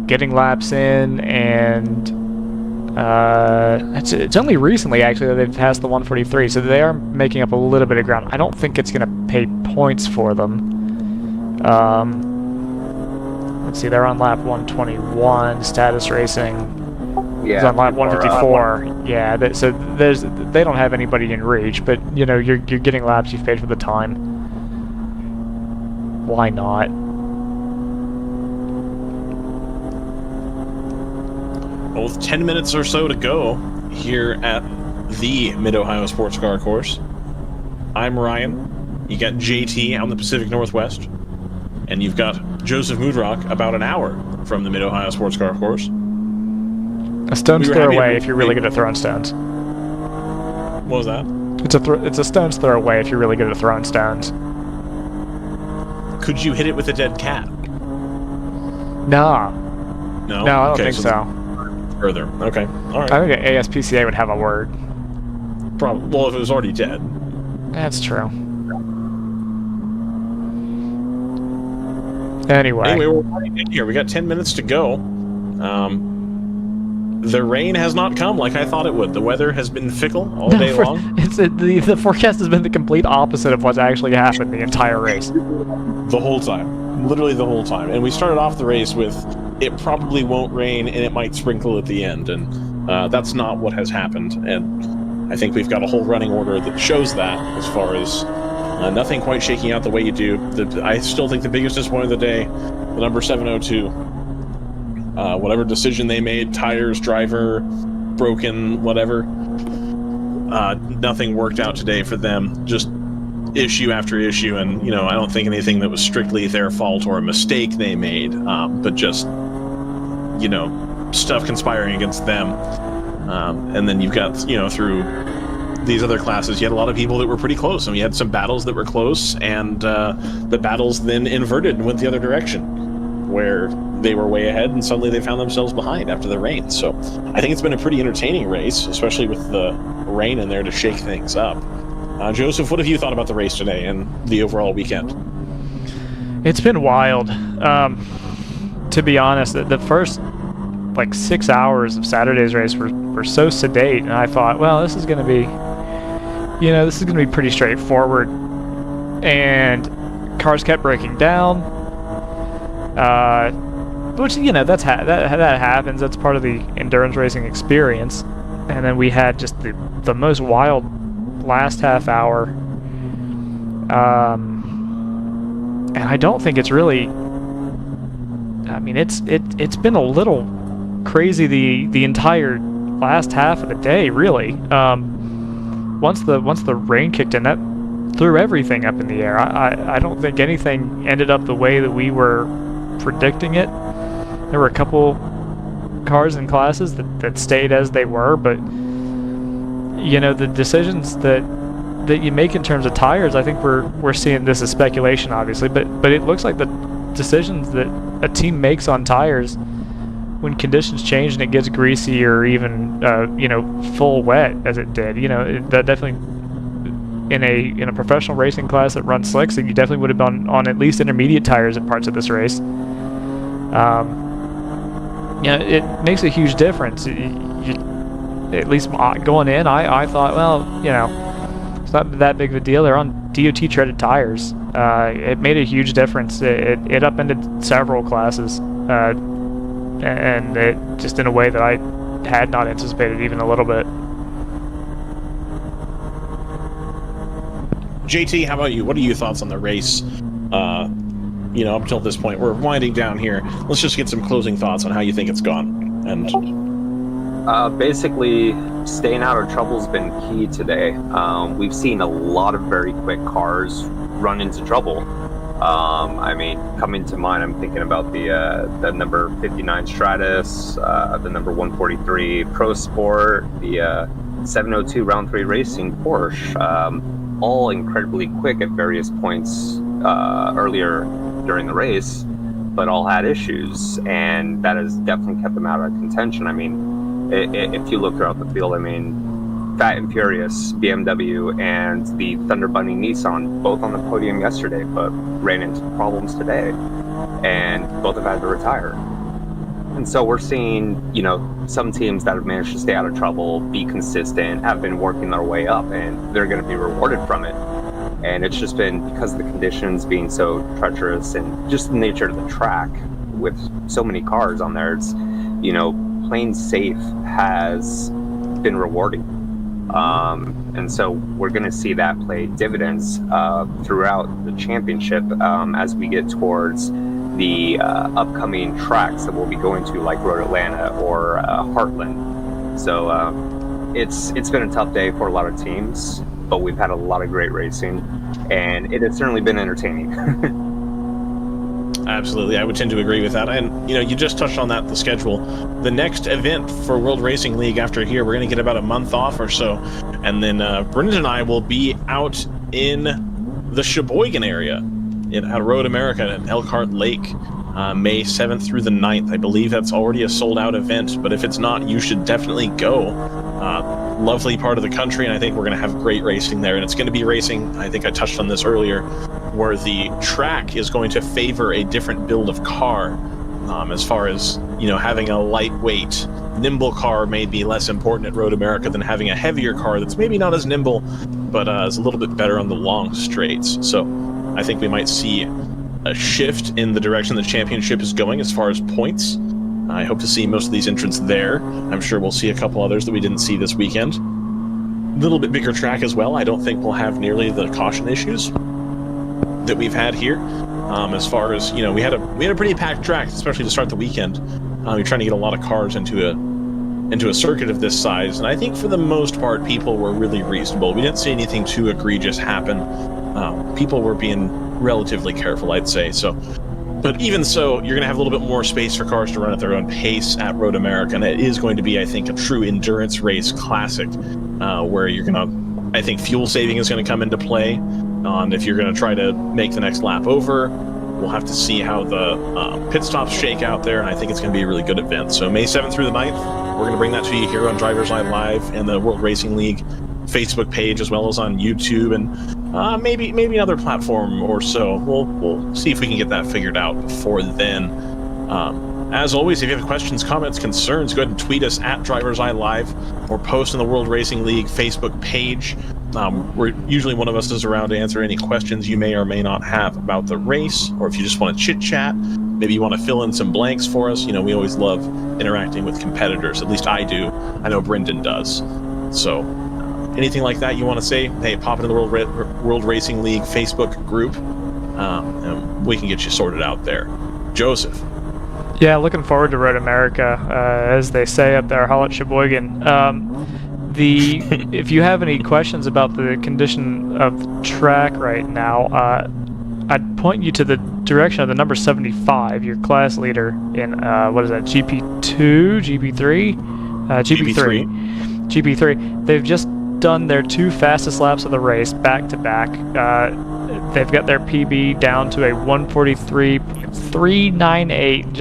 getting laps in, and it's only recently actually that they've passed the 143, so they are making up a little bit of ground. I don't think it's going to pay points for them. Let's see, they're on lap 121. Status Racing is on lap 154. Yeah, so they don't have anybody in reach, but you know you're getting laps. You've paid for the time. Why not? Well, with 10 minutes or so to go here at the Mid-Ohio Sports Car Course, I'm Ryan. You got JT out in the Pacific Northwest, and you've got Joseph Moodrock about an hour from the Mid-Ohio Sports Car Course. A stone's throw away if you're really good at throwing stones. What was that? It's a stone's throw away if you're really good at throwing stones. Could you hit it with a dead cat? Nah. No, No, I don't okay, think so. Further. Okay. All right. I think ASPCA would have a word. Well, if it was already dead. That's true. Anyway, We're running in here. We got 10 minutes to go. The rain has not come like I thought it would. The weather has been fickle all day long. The forecast has been the complete opposite of what's actually happened the entire race. The whole time. Literally the whole time. And we started off the race with, it probably won't rain and it might sprinkle at the end. And that's not what has happened. And I think we've got a whole running order that shows that, as far as nothing quite shaking out the way you do. I still think the biggest disappointment of the day, the number 702. Whatever decision they made, tires, driver, broken, whatever, nothing worked out today for them. Just issue after issue, and I don't think anything that was strictly their fault or a mistake they made, but just stuff conspiring against them. And then you've got through these other classes, you had a lot of people that were pretty close, and we had some battles that were close, and the battles then inverted and went the other direction, where they were way ahead and suddenly they found themselves behind after the rain. So I think it's been a pretty entertaining race, especially with the rain in there to shake things up. Joseph, what have you thought about the race today and the overall weekend? It's been wild. To be honest, the first 6 hours of Saturday's race were so sedate, and I thought, well, this is going to be pretty straightforward. And cars kept breaking down. Which that happens. That's part of the endurance racing experience. And then we had just the most wild last half hour. And I don't think it's really. I mean, it's been a little crazy the entire last half of the day, really. Once the rain kicked in, that threw everything up in the air. I don't think anything ended up the way that we were predicting it. There were a couple cars and classes that stayed as they were, but the decisions that you make in terms of tires, I think we're seeing this as speculation, obviously, but it looks like the decisions that a team makes on tires when conditions change and it gets greasy or even full wet as it did, that definitely in a professional racing class that runs slicks, you definitely would have been on at least intermediate tires in parts of this race. It makes a huge difference. At least going in, I thought, well, it's not that big of a deal. They're on DOT treaded tires. It made a huge difference. It upended several classes, and it just in a way that I had not anticipated even a little bit. JT, how about you? What are your thoughts on the race? Up until this point, we're winding down here. Let's just get some closing thoughts on how you think it's gone. And basically, staying out of trouble's been key today. We've seen a lot of very quick cars run into trouble. Coming to mind, I'm thinking about the number 59 Stratus, the number 143 Pro Sport, the 702 Round 3 Racing Porsche, all incredibly quick at various points earlier during the race, but all had issues, and that has definitely kept them out of contention. If you look throughout the field, Fat and Furious, BMW, and the Thunder Bunny Nissan, both on the podium yesterday, but ran into problems today, and both have had to retire. And so we're seeing, some teams that have managed to stay out of trouble, be consistent, have been working their way up, and they're going to be rewarded from it. And it's just been because of the conditions being so treacherous and just the nature of the track with so many cars on there. It's, playing safe has been rewarding. And so we're going to see that play dividends throughout the championship as we get towards the upcoming tracks that we'll be going to, like Road Atlanta or Heartland. So it's been a tough day for a lot of teams, but we've had a lot of great racing, and it has certainly been entertaining. Absolutely, I would tend to agree with that. And you just touched on that, the schedule. The next event for World Racing League after here, we're going to get about a month off or so, and then Brendan and I will be out in the Sheboygan area at Road America at Elkhart Lake May 7th through the 9th. I believe that's already a sold-out event, but if it's not, you should definitely go. Lovely part of the country, and I think we're going to have great racing there. And it's going to be racing, I think I touched on this earlier, where the track is going to favor a different build of car. As far as, having a lightweight, nimble car may be less important at Road America than having a heavier car that's maybe not as nimble, but is a little bit better on the long straights. So I think we might see a shift in the direction the championship is going as far as points. I hope to see most of these entrants there. I'm sure we'll see a couple others that we didn't see this weekend. A little bit bigger track as well. I don't think we'll have nearly the caution issues that we've had here. As far as, we had a pretty packed track, especially to start the weekend. You're trying to get a lot of cars into a circuit of this size, and I think for the most part people were really reasonable. We didn't see anything too egregious happen. People were being relatively careful, I'd say. But even so, you're going to have a little bit more space for cars to run at their own pace at Road America, and it is going to be, I think, a true endurance race classic, where you're going to, I think fuel saving is going to come into play. If you're going to try to make the next lap over, we'll have to see how the pit stops shake out there, and I think it's going to be a really good event. So May 7th through the 9th, we're going to bring that to you here on DriversEye Live and the World Racing League Facebook page, as well as on YouTube, and maybe another platform or so. We'll see if we can get that figured out before then. As always, if you have questions, comments, concerns, go ahead and tweet us at DriversEye Live or post in the World Racing League Facebook page. We're usually one of us is around to answer any questions you may or may not have about the race, or if you just want to chit chat, maybe you want to fill in some blanks for us. We always love interacting with competitors. At least I do. I know Brendan does. So anything like that you want to say, hey, pop into the World Racing League Facebook group, and we can get you sorted out there. Joseph. Yeah, looking forward to Road America, as they say up there, Hollet Sheboygan. If you have any questions about the condition of the track right now, I'd point you to the direction of the number 75, your class leader in, what is that, GP2, GP3? GP3. They've just done their 2 fastest laps of the race back to back. They've got their PB down to a 143.398,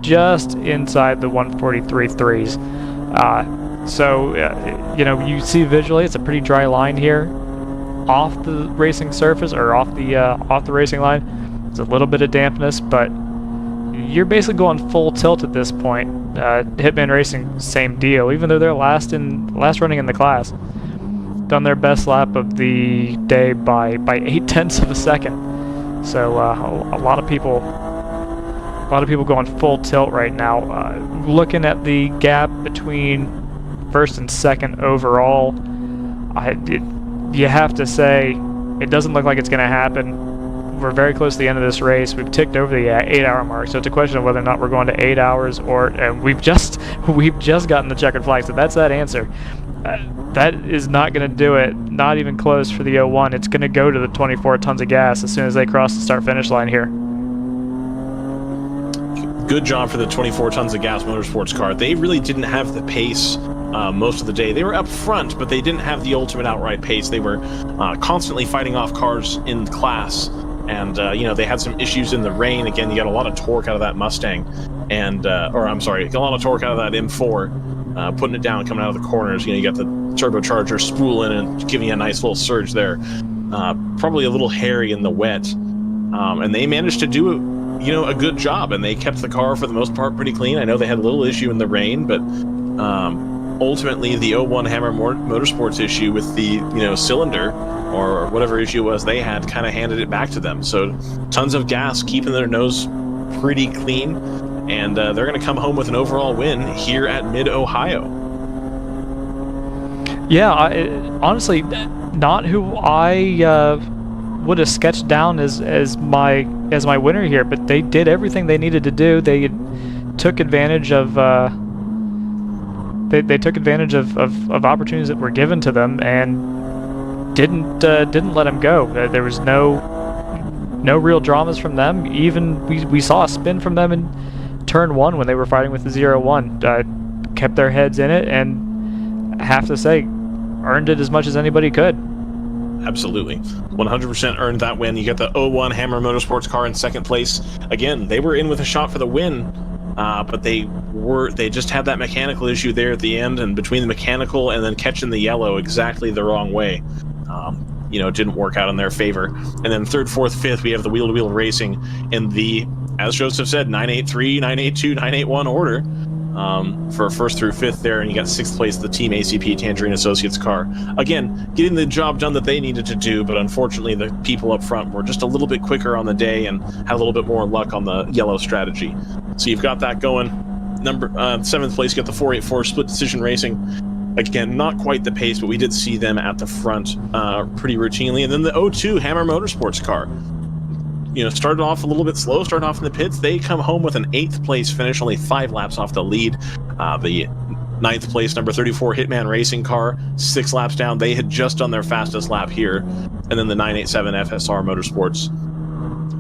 just inside the 143.3s. So you see visually it's a pretty dry line here off the racing surface, or off the racing line. There's a little bit of dampness, but you're basically going full tilt at this point. Hitman Racing, same deal. Even though they're last running in the class, done their best lap of the day by 0.8 of a second. So a lot of people going full tilt right now. Looking at the gap between first and second overall, you have to say it doesn't look like it's going to happen. We're very close to the end of this race. We've ticked over the 8-hour mark, so it's a question of whether or not we're going to 8 hours, or we've just gotten the checkered flag. So that's that answer. That is not going to do it. Not even close for the 01. It's going to go to the 24 tons of gas as soon as they cross the start-finish line here. Good job for the 24 tons of gas motorsports car. They really didn't have the pace most of the day. They were up front, but they didn't have the ultimate outright pace. They were constantly fighting off cars in class, and they had some issues in the rain. Again, you got a lot of torque out of that Mustang, got a lot of torque out of that M4, putting it down, coming out of the corners. You got the turbocharger spooling and giving you a nice little surge there. Probably a little hairy in the wet, and they managed to do a good job, and they kept the car for the most part pretty clean. I know they had a little issue in the rain, but ultimately the 01 Hammer Motorsports issue with the cylinder, or whatever issue it was they had, kind of handed it back to them. So tons of gas, keeping their nose pretty clean, and they're going to come home with an overall win here at Mid-Ohio. Yeah, honestly, not who I would have sketched down as my winner here, but they did everything they needed to do. They took advantage of they took advantage of opportunities that were given to them, and didn't let them go. There was no real dramas from them. Even we saw a spin from them in turn 1 when they were fighting with the 0-1. Kept their heads in it, and I have to say, earned it as much as anybody could. Absolutely. 100% earned that win. You get the 01 Hammer Motorsports car in second place. Again, they were in with a shot for the win, but they just had that mechanical issue there at the end, and between the mechanical and then catching the yellow exactly the wrong way, it didn't work out in their favor. And then third, fourth, fifth, we have the wheel-to-wheel racing in the, as Joseph said, 983, 982, 981 order. For first through fifth there, and you got sixth place the Team ACP Tangerine Associates car. Again, getting the job done that they needed to do, but unfortunately the people up front were just a little bit quicker on the day and had a little bit more luck on the yellow strategy. So you've got that going. Seventh place, you got the 484 Split Decision Racing. Again, not quite the pace, but we did see them at the front pretty routinely. And then the 02 Hammer Motorsports car. Started off a little bit slow, started off in the pits. They come home with an 8th place finish, only 5 laps off the lead. The 9th place, number 34 Hitman Racing car, 6 laps down. They had just done their fastest lap here. And then the 987 FSR Motorsports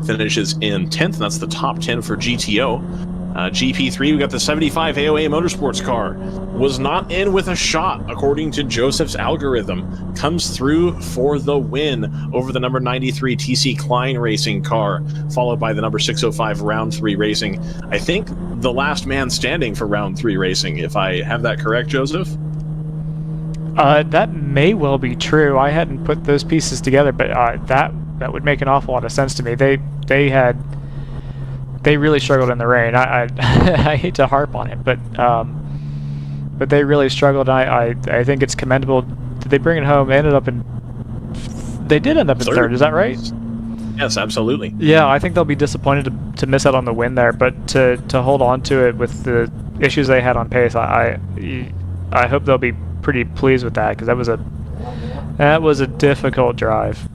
finishes in 10th, and that's the top 10 for GTO. GP3, we got the 75 AOA Motorsports car. Was not in with a shot, according to Joseph's algorithm. Comes through for the win over the number 93 TC Klein Racing car, followed by the number 605 Round 3 Racing. I think the last man standing for Round 3 Racing, if I have that correct, Joseph? That may well be true. I hadn't put those pieces together, but that would make an awful lot of sense to me. They really struggled in the rain. I I hate to harp on it, but they really struggled. I think it's commendable. Did they bring it home? They did end up in third. Is that right? Yes, absolutely. Yeah, I think they'll be disappointed to miss out on the win there, but to hold on to it with the issues they had on pace, I hope they'll be pretty pleased with that, because that was a difficult drive.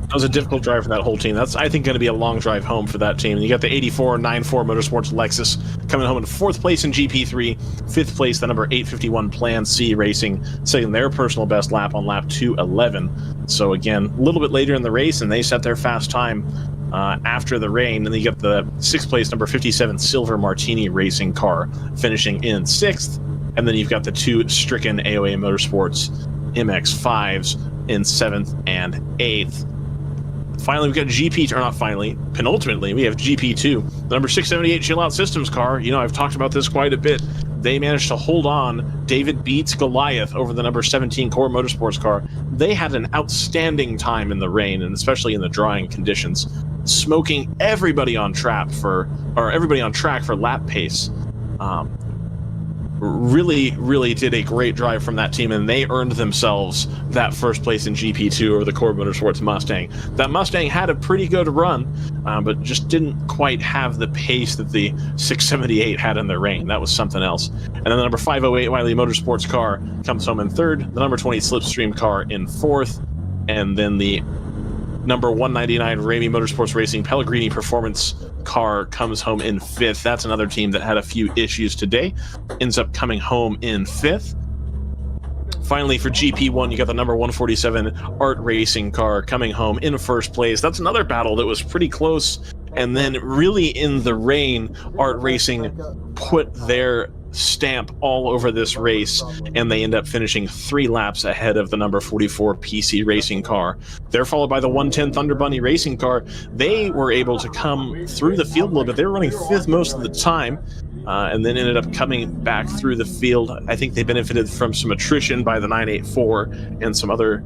That was a difficult drive for that whole team. That's, I think, going to be a long drive home for that team. And you got the 84 94 Motorsports Lexus coming home in 4th place in GP3, 5th place the number 851 Plan C Racing, setting their personal best lap on lap 211. So again, a little bit later in the race, and they set their fast time after the rain. And then you got the 6th place number 57 Silver Martini Racing car finishing in 6th. And then you've got the 2 stricken AOA Motorsports MX5s in 7th and 8th. Finally, we've got penultimately, we have GP2, the number 678 Chill Out Systems car. I've talked about this quite a bit. They managed to hold on. David beats Goliath over the number 17 Core Motorsports car. They had an outstanding time in the rain, and especially in the drying conditions, smoking everybody on track for lap pace. Really did a great drive from that team, and they earned themselves that first place in GP2 over the Core Motorsports Mustang. That Mustang had a pretty good run, but just didn't quite have the pace that the 678 had in the rain. That was something else. And then the number 508 Wiley Motorsports car comes home in 3rd, the number 20 Slipstream car in 4th, and then the number 199 Ramey Motorsports Racing Pellegrini Performance car comes home in 5th. That's another team that had a few issues today. Ends up coming home in 5th. Finally, for GP1, you got the number 147 Art Racing car coming home in 1st place. That's another battle that was pretty close. And then really in the rain, Art Racing put their stamp all over this race, and they end up finishing 3 laps ahead of the number 44 PC Racing car. They're followed by the 110 Thunder Bunny Racing car. They were able to come through the field a little bit. They were running 5th most of the time, and then ended up coming back through the field. I think they benefited from some attrition by the 984 and some other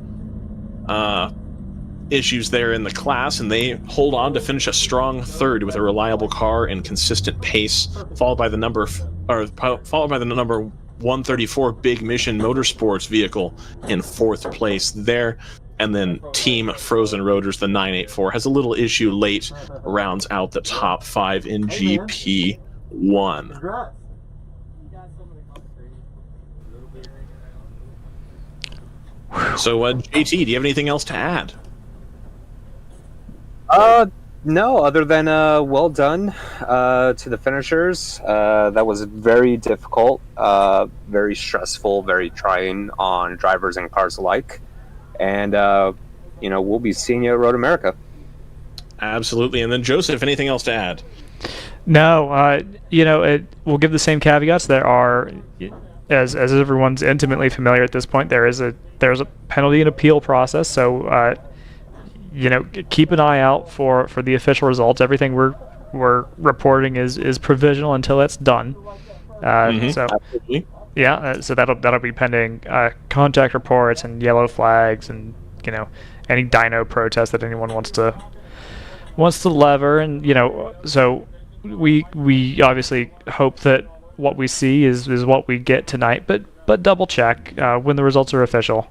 issues there in the class, and they hold on to finish a strong 3rd with a reliable car and consistent pace, followed by the number 134 Big Mission Motorsports vehicle in 4th place there. And then Team Frozen Rotors, the 984, has a little issue late, rounds out the top 5 in GP1. So, JT, do you have anything else to add? No, other than well done to the finishers. That was very difficult, very stressful, very trying on drivers and cars alike. And, we'll be seeing you at Road America. Absolutely. And then, Joseph, anything else to add? No, we'll give the same caveats. There are as everyone's intimately familiar at this point, there's a penalty and appeal process. So keep an eye out for the official results. Everything we're reporting is provisional until it's done. So absolutely. Yeah, so that'll be pending contact reports and yellow flags and any dyno protest that anyone wants to lever, and so we obviously hope that what we see is what we get tonight, but double check when the results are official.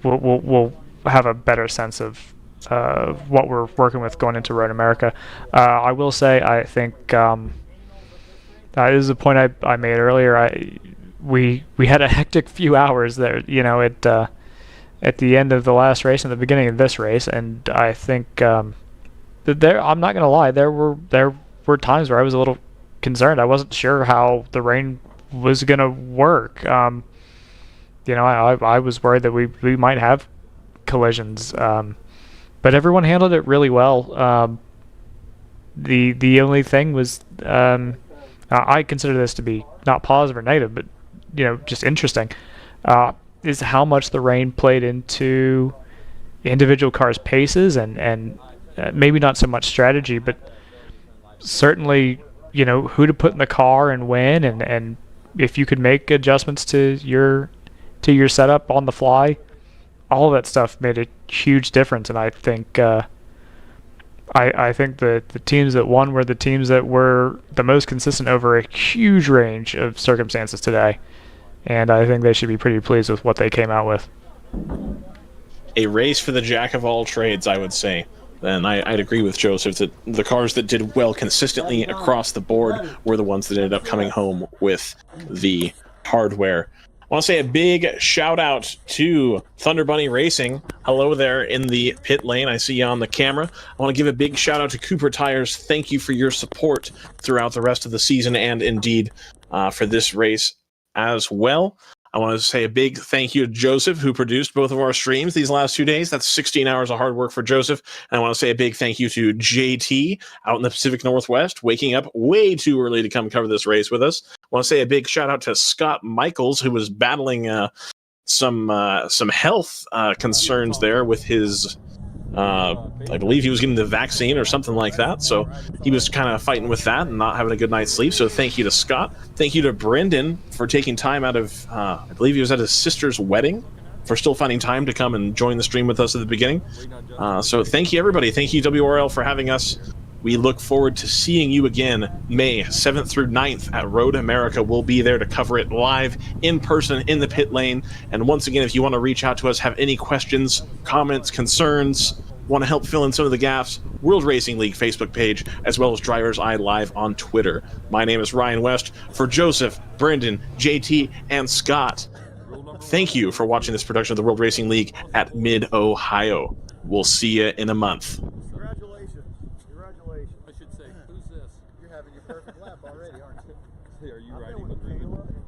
We'll have a better sense of what we're working with going into Road America. I will say, I think this is a point I made earlier. We had a hectic few hours there, at the end of the last race and the beginning of this race, and I think that I'm not gonna lie, there were times where I was a little concerned. I wasn't sure how the rain was gonna work. I was worried that we might have collisions, but everyone handled it really well. The only thing was, I consider this to be not positive or negative, but just interesting, is how much the rain played into individual cars' paces and maybe not so much strategy, but certainly who to put in the car and when, and if you could make adjustments to your setup on the fly. All of that stuff made a huge difference, and I think I think the teams that won were the teams that were the most consistent over a huge range of circumstances today, and I think they should be pretty pleased with what they came out with. A race for the jack of all trades, I would say. And I'd agree with Joseph that the cars that did well consistently across the board were the ones that ended up coming home with the hardware. I want to say a big shout out to Thunder Bunny Racing. Hello there in the pit lane. I see you on the camera. I want to give a big shout out to Cooper Tires. Thank you for your support throughout the rest of the season and indeed for this race as well. I want to say a big thank you to Joseph, who produced both of our streams these last 2 days. That's 16 hours of hard work for Joseph. And I want to say a big thank you to JT out in the Pacific Northwest, waking up way too early to come cover this race with us. I want to say a big shout out to Scott Michaels, who was battling some health concerns there with his... I believe he was getting the vaccine or something like that, so he was kind of fighting with that and not having a good night's sleep. So thank you to Scott. Thank you to Brendan for taking time out of, I believe he was at his sister's wedding, for still finding time to come and join the stream with us at the beginning. So thank you, everybody. Thank you, WRL, for having us. We look forward to seeing you again May 7th through 9th at Road America. We'll be there to cover it live, in person, in the pit lane. And once again, if you want to reach out to us, have any questions, comments, concerns, want to help fill in some of the gaps, World Racing League Facebook page, as well as DriversEye Live on Twitter. My name is Ryan West. For Joseph, Brendan, JT, and Scott, thank you for watching this production of the World Racing League at Mid-Ohio. We'll see you in a month.